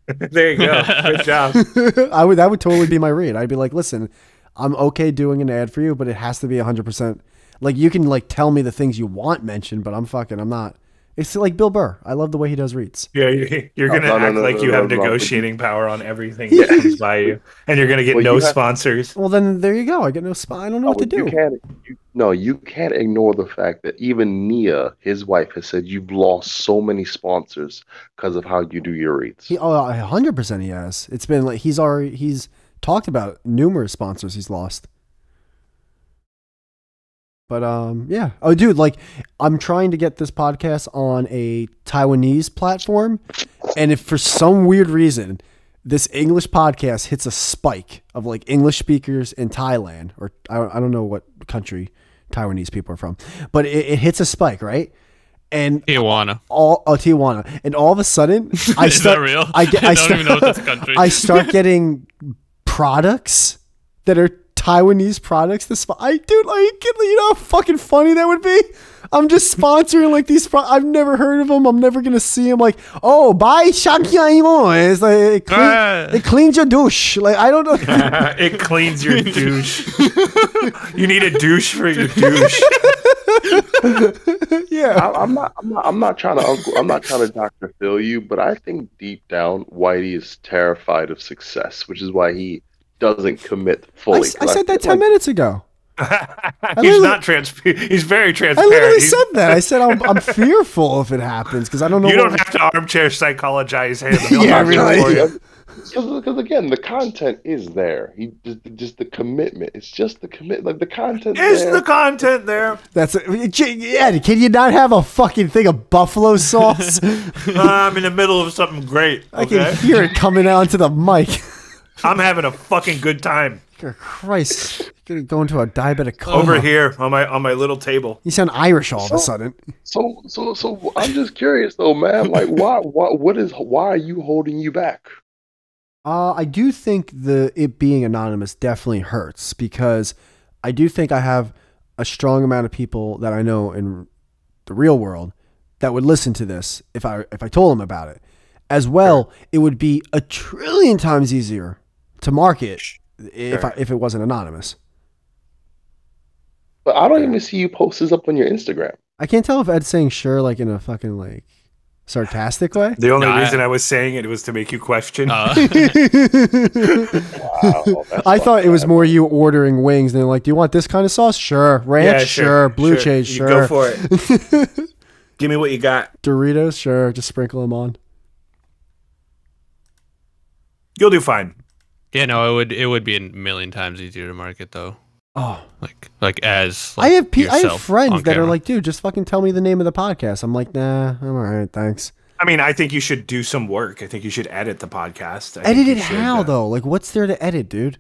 There you go. Good job.
That would totally be my read. I'd be like, listen, I'm okay doing an ad for you, but it has to be 100%. Like, you can like tell me the things you want mentioned, but I'm not. It's like Bill Burr. I love the way he does reads.
Yeah, you're gonna
No,
act like you have
no.
negotiating power on everything that comes by you, and you're gonna get
Well,
no
you have-
sponsors.
Well, then there you go. I get no spot. I don't know what to do.
You can't ignore the fact that even Nia, his wife, has said you've lost so many sponsors because of how you do your reads.
100% he has. It's been like he's talked about numerous sponsors he's lost. But yeah. Oh, dude, like I'm trying to get this podcast on a Taiwanese platform, and if for some weird reason this English podcast hits a spike of like English speakers in Thailand, or I don't know what country Taiwanese people are from, but it hits a spike, right? and
Tijuana.
Tijuana, and all of a sudden, I
Is
start.
that real?
I
don't even know if that's a country.
I start getting products that are Taiwanese products. You know how fucking funny that would be. I'm just sponsoring like these. I've never heard of them. I'm never gonna see them. Like, oh, buy Shakyamo. It's like it cleans your douche. Like, I don't know.
It cleans your douche. You need a douche for your douche.
Yeah,
I'm not trying to Dr. Phil you, but I think deep down Whitey is terrified of success, which is why he doesn't commit fully.
I said that 10 minutes ago.
He's very transparent.
I literally said that. I said I'm fearful if it happens because I don't know.
You don't have to armchair psychologize him.
Yeah, really.
Because again, the content is there. Just the commitment. It's just the commitment. Like the content.
Is the content there?
That's it. Yeah, can you not have a fucking thing of buffalo sauce?
I'm in the middle of something great. Okay?
I can hear it coming out into the mic.
I'm having a fucking good time.
Christ, you're gonna go into a diabetic coma.
Over here on my little table.
You sound Irish all of a sudden.
So I'm just curious though, man. Like, why are you holding you back?
I do think it being anonymous definitely hurts because I do think I have a strong amount of people that I know in the real world that would listen to this if I told them about it. As well, It would be 1,000,000,000,000 times easier to market if it wasn't anonymous.
But I don't even see you post this up on your Instagram.
I can't tell if Ed's saying sure like in a fucking like sarcastic way.
The only reason I was saying it was to make you question.
Wow,
I thought it was more you ordering wings and they're like, do you want this kind of sauce? Sure. Ranch?
Yeah,
sure. Blue cheese? Sure.
Go for it. Give me what you got.
Doritos? Sure. Just sprinkle them on.
You'll do fine.
Yeah, no, it would be 1,000,000 times easier to market though.
Oh,
I
have friends that are like, dude, just fucking tell me the name of the podcast. I'm like, nah, I'm all right, thanks.
I mean, I think you should do some work. I think you should edit the podcast.
Edit it how though? Like, what's there to edit, dude?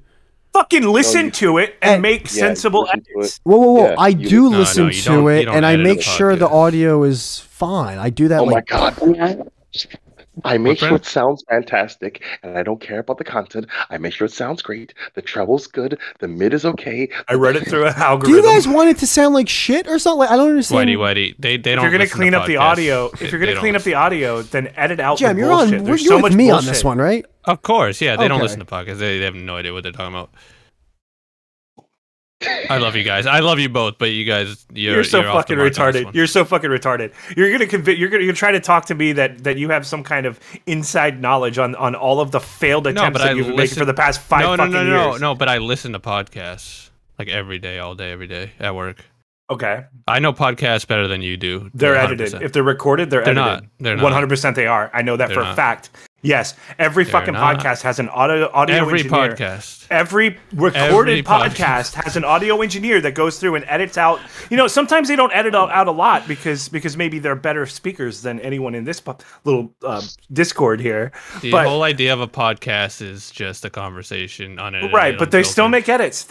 Fucking listen to it and make sensible edits.
Whoa! Yeah, I do listen to it, and I make sure the audio is fine. I do that.
Oh my god! I make sure it sounds fantastic, and I don't care about the content. I make sure it sounds great. The treble's good. The mid is okay.
I read it through an algorithm.
Do you guys want it to sound like shit or something? Like, I don't understand.
Whitey, they don't.
If you're gonna clean up the audio, then edit out
Jem,
the
you're
bullshit.
You're so with me on this one, right?
Of course, yeah. They don't listen to podcasts. They have no idea what they're talking about. I love you guys. I love you both, but you guys, you're
so fucking retarded. You're so fucking retarded. You're gonna try to talk to me that you have some kind of inside knowledge on all of the failed attempts that you've been making for the past 5 fucking years.
No, but I listen to podcasts like every day, all day, every day at work.
Okay.
I know podcasts better than you do.
They're edited. If they're recorded, they're edited.
They're not.
100% they are. I know that for a fact. Yes, every fucking podcast has an audio
every
engineer. Every recorded podcast has an audio engineer that goes through and edits out. You know, sometimes they don't edit out a lot because maybe they're better speakers than anyone in this little Discord here.
The whole idea of a podcast is just a conversation on it.
Right, but they still make edits.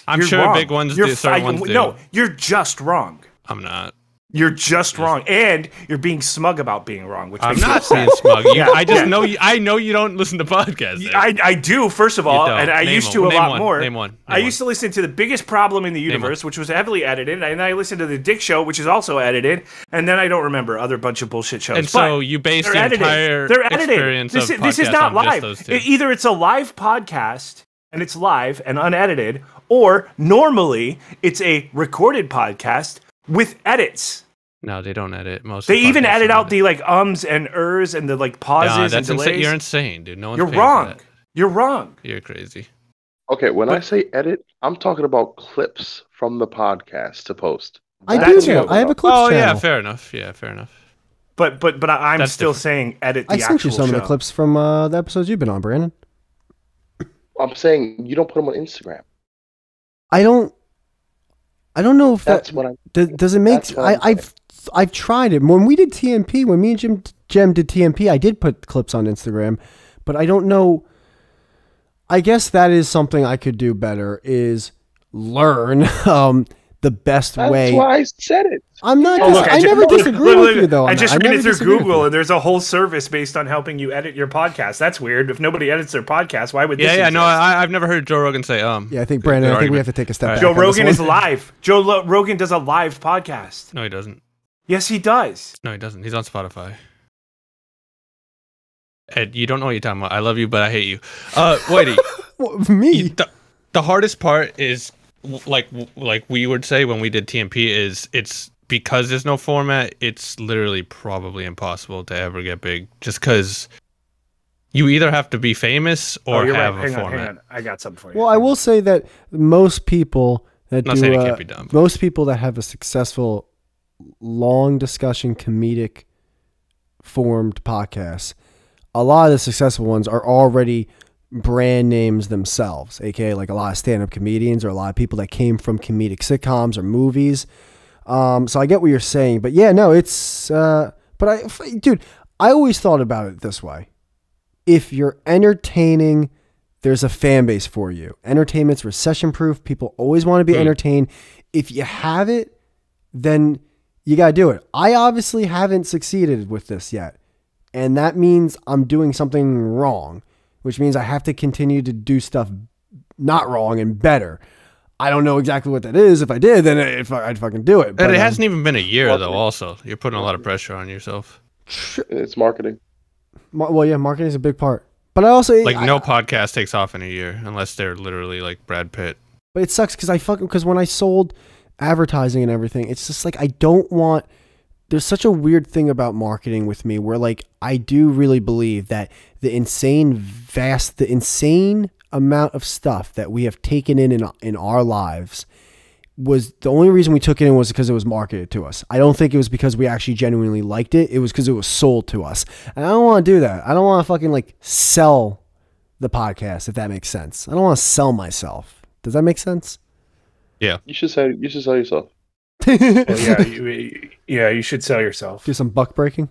I'm sure wrong. Big ones do. Certain ones do.
No, you're just wrong.
I'm not.
You're just wrong, and you're being smug about being wrong. Which
I'm not being smug. I just know you. I know you don't listen to podcasts.
I do, first of all, and I used to a lot more.
Name one.
I used to listen to The Biggest Problem in the Universe, which was heavily edited, and I listened to The Dick Show, which is also edited, and then I don't remember other bunch of bullshit shows.
And so you base the entire experience of
this is not live. Either it's a live podcast and it's live and unedited, or normally it's a recorded podcast with edits.
No, they don't edit.
They even edit out the like ums and ers and the like pauses and delays.
You're insane, dude. No one's
You're wrong. You're wrong.
You're crazy.
Okay, when I say edit, I'm talking about clips from the podcast to post.
I do too. I have a clips channel.
Yeah, fair enough. Yeah, fair enough.
But I'm still saying edit the actual show. I sent you some
of the clips from the episodes you've been on, Brandon.
I'm saying you don't put them on Instagram.
I don't know if
that's what
does it make. I've tried it. When we did TMP, when me and Jem did TMP, I did put clips on Instagram, but I don't know. I guess that is something I could do better, is learn the best way.
That's why I said it.
I'm not. I never disagree with you though.
I just ran it through Google, and there's a whole service based on helping you edit your podcast. That's weird. If nobody edits their podcast, why would this exist?
No, I've never heard Joe Rogan say
Yeah, I think Brandon. I think we have to take a step back.
Joe Rogan is live. Joe Rogan does a live podcast.
No, he doesn't.
Yes, he does.
No, he doesn't. He's on Spotify. Ed, you don't know what you're talking about. I love you, but I hate you. Whitey.
Me?
The hardest part is, like we would say when we did TMP, is it's because there's no format, it's literally probably impossible to ever get big. Just because you either have to be famous or have a format. Hang on.
I got something for you.
Well, I will say that most people that
I'm not saying it can't be done.
Most people that have a successful, long discussion, comedic formed podcast, a lot of the successful ones are already brand names themselves, aka like a lot of stand-up comedians or a lot of people that came from comedic sitcoms or movies. So I get what you're saying, but yeah, no, it's dude, I always thought about it this way. If you're entertaining, there's a fan base for you. Entertainment's recession proof. People always want to be entertained. If you have it, then you got to do it. I obviously haven't succeeded with this yet. And that means I'm doing something wrong, which means I have to continue to do stuff not wrong and better. I don't know exactly what that is. If I did, then I'd fucking do it.
But it hasn't even been a year, though, also. You're putting a lot of pressure on yourself.
It's marketing.
Well, yeah, marketing is a big part. But I also...
no podcast takes off in a year, unless they're literally like Brad Pitt.
But it sucks because when I sold advertising and everything, it's just like I don't want... There's such a weird thing about marketing with me where like I do really believe that the insane amount of stuff that we have taken in our lives was the only reason we took it in was because it was marketed to us. I don't think it was because we actually genuinely liked it. It was because it was sold to us. And I don't want to do that. I don't want to fucking like sell the podcast, if that makes sense. I don't want to sell myself. Does that make sense?
Yeah.
You should sell yourself.
You should sell yourself.
Do some buck breaking.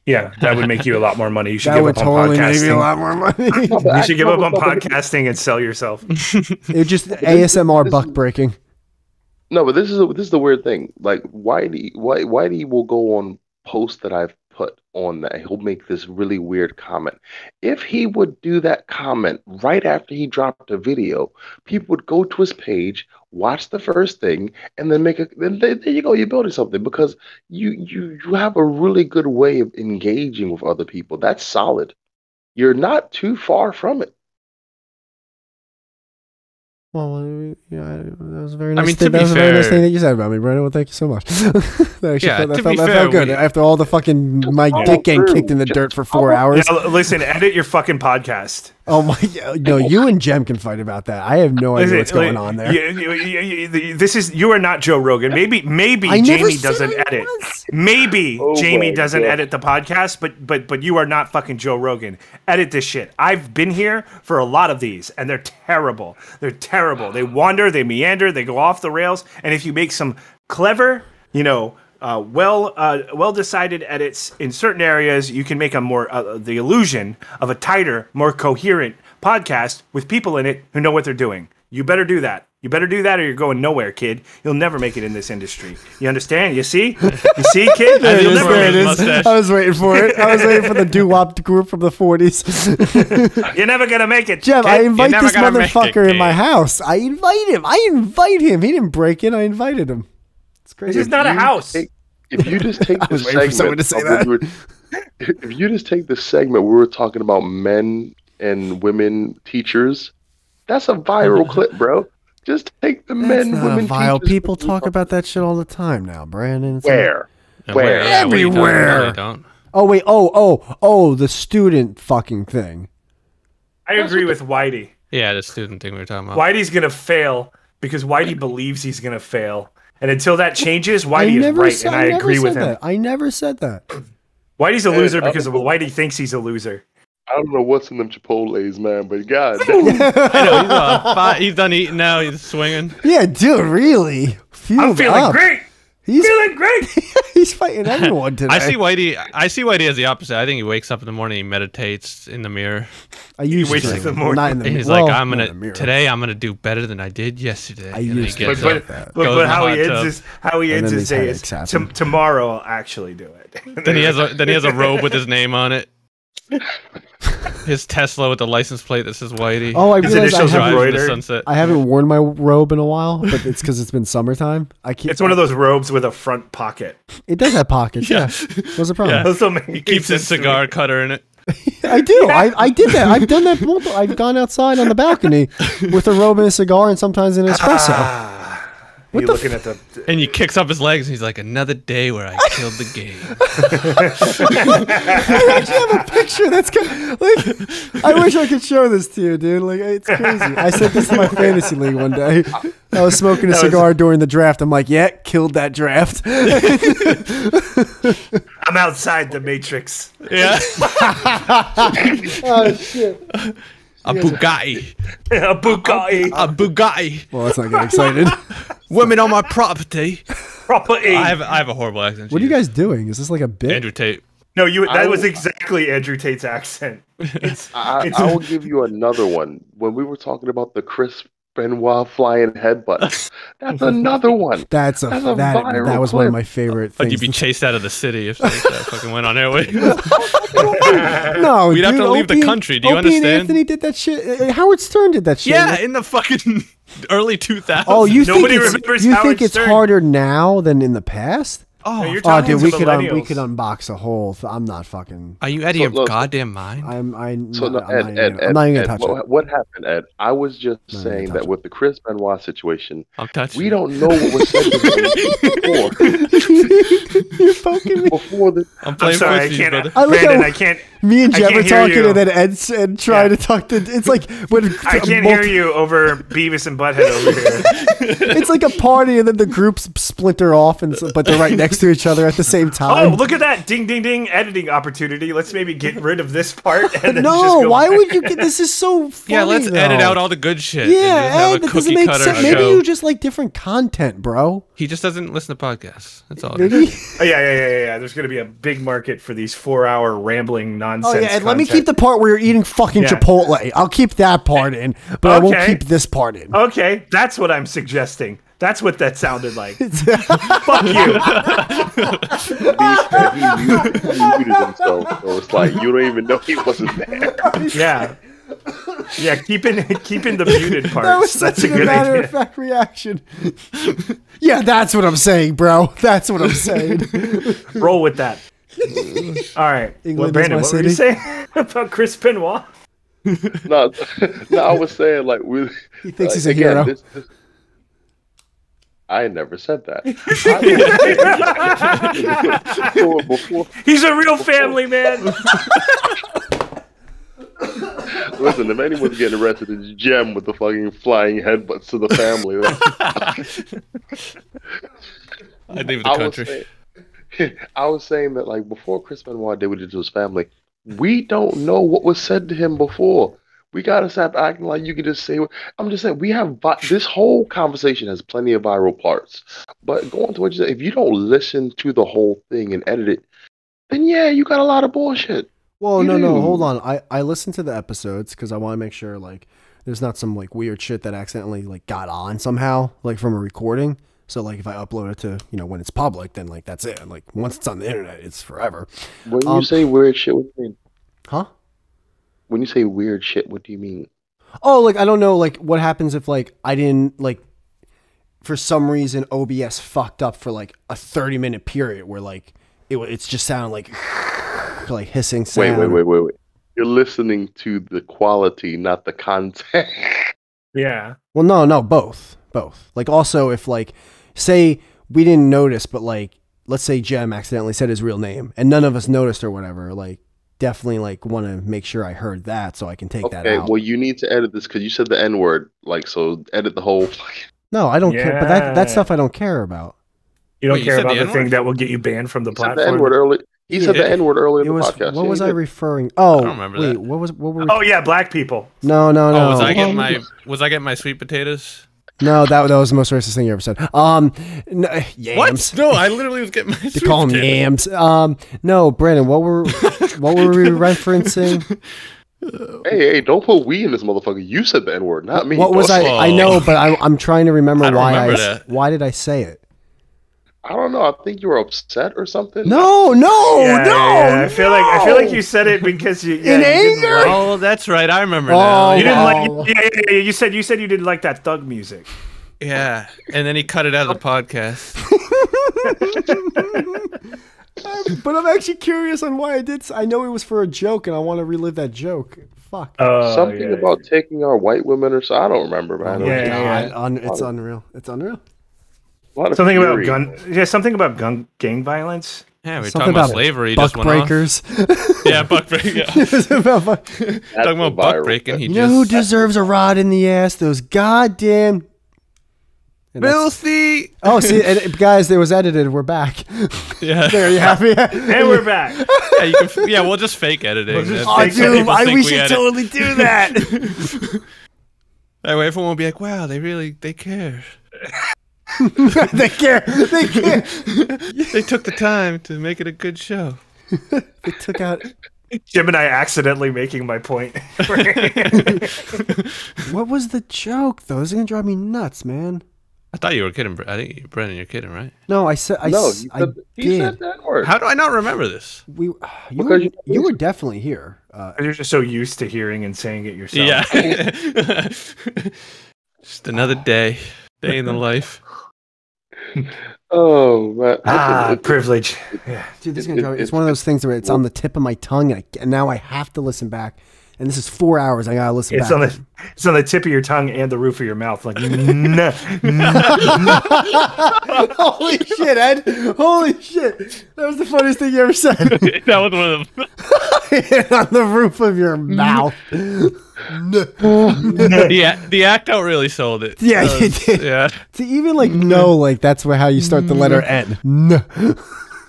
Yeah, that would make you a lot more money. You should
that
give
would
up on
totally
podcasting.
make me a lot more money.
You should give up on podcasting and sell yourself.
It just ASMR buck breaking.
No, but this is the weird thing. Like, Whitey will go on posts that I've put on that. He'll make this really weird comment. If he would do that comment right after he dropped a video, people would go to his page, watch the first thing, and then then there you go. You're building something because you have a really good way of engaging with other people. That's solid. You're not too far from it.
Well, yeah, that was a very nice.
To be fair,
very nice thing that you said about me, Brandon. Well, thank you so much. That felt good after all the fucking my dick getting kicked in the dirt for 4 hours.
Yeah, listen, edit your fucking podcast.
Oh my! No, you and Jem can fight about that. I have no idea what's going on there.
You are not Joe Rogan. Maybe Jamie doesn't edit. Maybe Jamie doesn't edit the podcast, but you are not fucking Joe Rogan. Edit this shit. I've been here for a lot of these, and they're terrible. They're terrible. They wander, they meander, they go off the rails. And if you make some clever, well decided edits in certain areas, you can make a more the illusion of a tighter, more coherent podcast with people in it who know what they're doing. You better do that. You better do that, or you're going nowhere, kid. You'll never make it in this industry. You understand? You see? You see, kid? You'll never make it.
I was waiting for it. I was waiting for the doo-wop group from the 40s.
You're never gonna make it,
Jem.
kid.
I invite this motherfucker in my house. I invite him. He didn't break in. I invited him. It's crazy.
This is not a house.
If you just take the segment,
someone to say that.
If you just take the segment we were talking about men and women teachers, that's a viral clip, bro. Just take the men, women,
vile.
teachers.
People talk about that shit all the time now, Brandon.
Where?
Everywhere.
Don't.
Oh wait. Oh, the student fucking thing.
I agree with Whitey.
Yeah, the student thing we were talking about.
Whitey's gonna fail because Whitey believes he's gonna fail. And until that changes, Whitey is right, and I agree with him.
I never said that.
Whitey's a loser because Whitey thinks he's a loser.
I don't know what's in them Chipotles, man, but God.
I know, he's done eating now. He's swinging.
Yeah, dude, really.
I'm feeling great.
He's
feeling great.
He's fighting everyone today.
I see Whitey as the opposite. I think he wakes up in the morning, he meditates in the mirror.
He
wakes up in the morning.
Not in the mirror.
He's like, today I'm gonna do better than I did yesterday.
But how he ends his day is tomorrow I'll actually do it.
Then he has a robe with his name on it. His Tesla with the license plate that says Whitey.
Oh, I realized
sunset.
I haven't worn my robe in a while, but it's because it's been summertime.
It's one of those robes with a front pocket.
It does have pockets. Yeah. What's the problem?
Yeah. He keeps his cigar cutter in it.
I do. I did that. I've done that. I've gone outside on the balcony with a robe and a cigar, and sometimes an espresso.
What you looking at the?
And he kicks up his legs, and he's like, "Another day where I killed the game."
I actually have a picture that's like. I wish I could show this to you, dude. Like, it's crazy. I sent this to my fantasy league one day. I was smoking a cigar during the draft. I'm like, yeah, killed that draft.
I'm outside the Matrix.
Yeah.
Oh shit.
A Bugatti.
A Bugatti.
A Bugatti.
Well, let's not get excited.
Women on my property.
Property.
I have a horrible accent.
What are you guys doing? Is this like a bit?
Andrew Tate.
No, that was exactly Andrew Tate's accent.
I will give you another one. When we were talking about the Chris Benoit flying headbutt, that's another one.
That was one of my favorite things.
Like you'd be chased out of the city if that fucking went on airway.
No,
we'd have to leave the country. Do you
Opie
understand?
And Anthony did that shit. Howard Stern did that shit.
Yeah, in the fucking early 2000s.
Oh, you think it's
Stern.
harder now than in the past?
Oh, dude,
we could unbox a whole. I'm not fucking.
Are you out of your goddamn mind?
I'm not even gonna touch it. What happened, Ed? I was just saying that with the Chris Benoit situation, we don't know what was said to him before.
You're poking me.
I'm sorry, I can't. Brandon, I can't.
Me and Jeff are talking, and then Ed trying to talk to. It's like when
I can't hear you over Beavis and Butthead over here.
It's like a party, and then the groups splinter off, but they're right next to each other at the same time.
Oh, look at that! Ding, ding, ding! Editing opportunity. Let's maybe get rid of this part. And then
why would you get? This is so funny.
Yeah, let's edit out all the good shit.
Yeah, Ed, that doesn't make sense. Maybe you just like different content, bro.
He just doesn't listen to podcasts. That's all.
Yeah. There's gonna be a big market for these 4-hour rambling nonsense.
Oh yeah, Ed, let me keep the part where you're eating fucking Chipotle. I'll keep that part in, but I won't keep this part in.
Okay, that's what I'm suggesting. That's what that sounded like. Fuck you.
He muted himself, so it's like you don't even know he wasn't there.
Yeah, keeping the muted parts. That's a good
matter
idea.
of fact reaction. Yeah, that's what I'm saying, bro. That's what I'm saying.
Roll with that. All right.
England
Brandon, what were you saying about Chris Benoit?
No, I was saying like
he thinks he's a hero.
I never said that. Before,
he's a real family man.
Listen, if anyone's getting arrested, it's Gem with the fucking flying headbutts to the family.
I'd leave the country.
I was saying that like before Chris Benoit did what he did to his family, we don't know what was said to him before. We gotta stop acting like you can just say. I'm just saying we have this whole conversation has plenty of viral parts, but going to what you said, if you don't listen to the whole thing and edit it, then yeah, you got a lot of bullshit.
Well, no, hold on. I listened to the episodes because I want to make sure like there's not some like weird shit that accidentally like got on somehow like from a recording. So like if I upload it to when it's public, then like that's it. Like once it's on the internet, it's forever.
When you say weird shit, what do you mean?
Huh?
When you say weird shit, what do you mean?
Oh, like I don't know, like what happens if like I didn't like for some reason OBS fucked up for like a 30-minute period where like it's just sounded like hissing sound.
Wait. You're listening to the quality, not the content.
Yeah.
Well, no, both. Like also if like say we didn't notice, but like let's say Jem accidentally said his real name and none of us noticed or whatever, like definitely like want to make sure I heard that so I can take that out.
Okay, well you need to edit this because you said the N-word, like so edit the whole.
No, I don't care. But that stuff I don't care about.
You don't care about the thing that will get you banned from the platform.
The N-word early. He said the N-word earlier in the podcast.
What was I referring? Oh,
I don't remember that.
What were we?
Oh yeah, black people.
No.
Oh, was I getting my sweet potatoes?
No, that was the most racist thing you ever said. No, yams.
What? No, I literally was getting my.
They call them yams. No, Brandon, what were we referencing?
Hey, don't put we in this motherfucker. You said the N-word, not me.
What was I know, but I'm trying to remember why did I say it?
I don't know. I think you were upset or something.
No.
I feel like you said it because you
in anger.
Oh, that's right. I remember now.
You didn't like. Yeah. You said you didn't like that thug music.
Yeah, and then he cut it out of the podcast.
But I'm actually curious on why I did. I know it was for a joke, and I want to relive that joke. Fuck.
Something about taking our white women or so. I don't remember, man.
It's unreal. It's unreal.
Something about gang violence.
Yeah, we're talking about slavery.
Buck breakers.
Yeah, buck breakers. Yeah. Talking about buck breaking.
You know who deserves a rod in the ass? Those goddamn
filthy.
Oh, see, guys, it was edited. We're back.
Yeah.
There, you happy?
And we're back.
Yeah, we'll just fake editing.
We should totally do that.
That way, everyone will be like, "Wow, they care."
They care.
They took the time to make it a good show.
They took out
Gemineye accidentally making my point.
What was the joke though? This is gonna drive me nuts, man.
I thought you were kidding. I think Brendan, you're kidding, right?
No, he said
that word.
How do I not remember this?
You were definitely here.
You're just so used to hearing and saying it yourself.
Yeah. Just another day in the life.
Oh, man.
Privilege.
Yeah. Dude, this is gonna drive. It's one of those things where it's on the tip of my tongue, and now I have to listen back. And this is 4 hours. I gotta listen back.
It's on the tip of your tongue and the roof of your mouth. Like,
Holy shit, Ed! Holy shit! That was the funniest thing you ever said.
That was one of them.
On the roof of your mouth.
Yeah, the act out really sold it.
Yeah, you did.
Yeah.
To even that's how you start the letter N.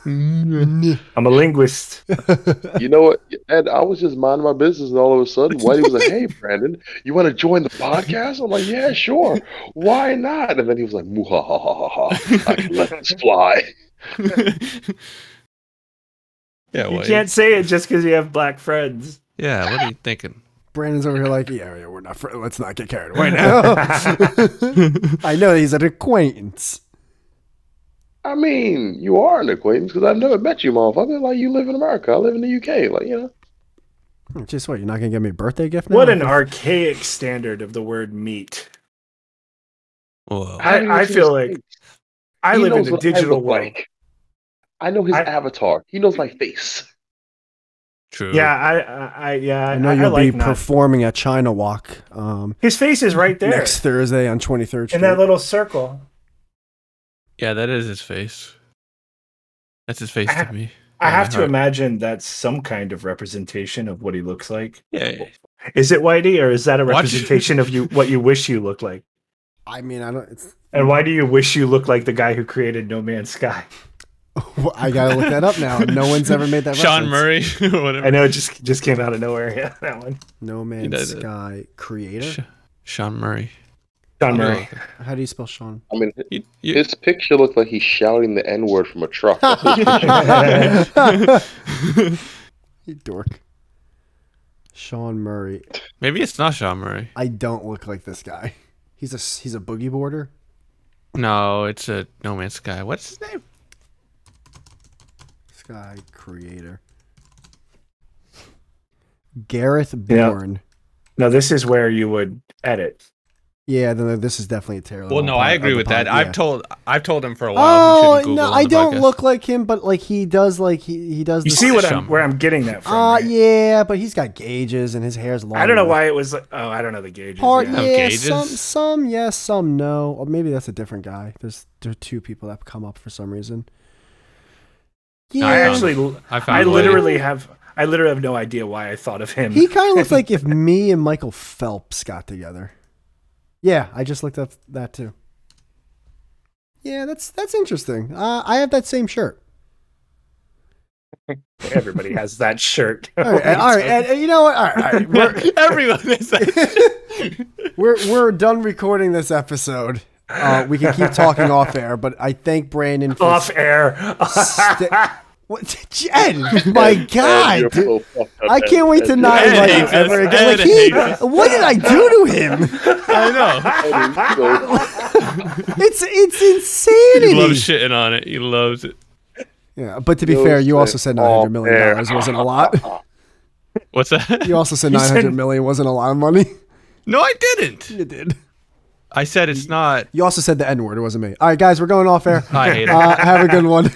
I'm a linguist.
You know what, Ed? I was just minding my business, and all of a sudden, Whitey was like, "Hey, Brandon, you want to join the podcast?" I'm like, "Yeah, sure. Why not?" And then he was like, "Muhahaha! I can let this fly."
Yeah,
you can't say it just because you have black friends.
Yeah, what are you thinking?
Brandon's over here like, yeah, we're not friends. Let's not get carried away now. I know he's an acquaintance.
I mean, you are an acquaintance because I've never met you, motherfucker. Like, you live in America. I live in the UK. Like, you know.
Just what? You're not going to give me a birthday gift now?
What an archaic standard of the word meat.
Whoa.
I feel like I live in the digital world.
Like. I know his avatar. He knows my face.
True.
Yeah, I
know you'll be performing at China Walk.
His face is right there.
Next Thursday on 23rd Street.
In that little circle.
Yeah, that is his face. That's his face to me.
I have to imagine that's some kind of representation of what he looks like.
Yeah.
Is it Whitey, or is that a representation of what you wish you looked like?
I mean, I don't.
And why do you wish you looked like the guy who created No Man's Sky?
Well, I gotta look that up now. No one's ever made that
Sean
reference.
Murray or whatever.
I know it just came out of nowhere. Yeah, that one.
No Man's Sky creator.
Sean Murray.
Sean Murray.
How do you spell Sean?
I mean, his picture looked like he's shouting the N-word from a truck.
You dork. Sean Murray.
Maybe it's not Sean Murray.
I don't look like this guy. He's a boogie boarder.
No, it's a No Man's Sky. What's his name?
Sky creator. Gareth Bourne.
Yeah. No, this is where you would edit.
Yeah, then this is definitely a terrible.
Well, no, I agree with that.
Yeah.
I've told him for a while.
Oh no, I don't look like him, but like he does, like he does.
You see where I'm getting that from? Right?
Yeah, but he's got gauges and his hair's long.
I don't know why it was. I don't know the gauges.
Gauges? Some yes, some no, or maybe that's a different guy. There are two people that come up for some reason. Yeah,
I literally have no idea why I thought of him.
He kind of looks like if me and Michael Phelps got together. Yeah, I just looked up that too. Yeah, that's interesting. I have that same shirt.
Everybody has that shirt.
All right, and you know what? All right.
Everyone is that.
We're done recording this episode. We can keep talking off air, but I thank Brandon for
Off air.
What, Jed? My God,
so
I can't wait to not invite you ever again. Like what did I do to him?
I know.
It's insanity.
He loves shitting on it. He loves it.
Yeah, but to be fair, you also said $900 million wasn't a lot.
What's that?
You also said $900 million wasn't a lot of money.
No, I didn't.
You did.
I said it's not.
You also said the N-word. It wasn't me. All right, guys, we're going off air.
I hate it.
Have a good one.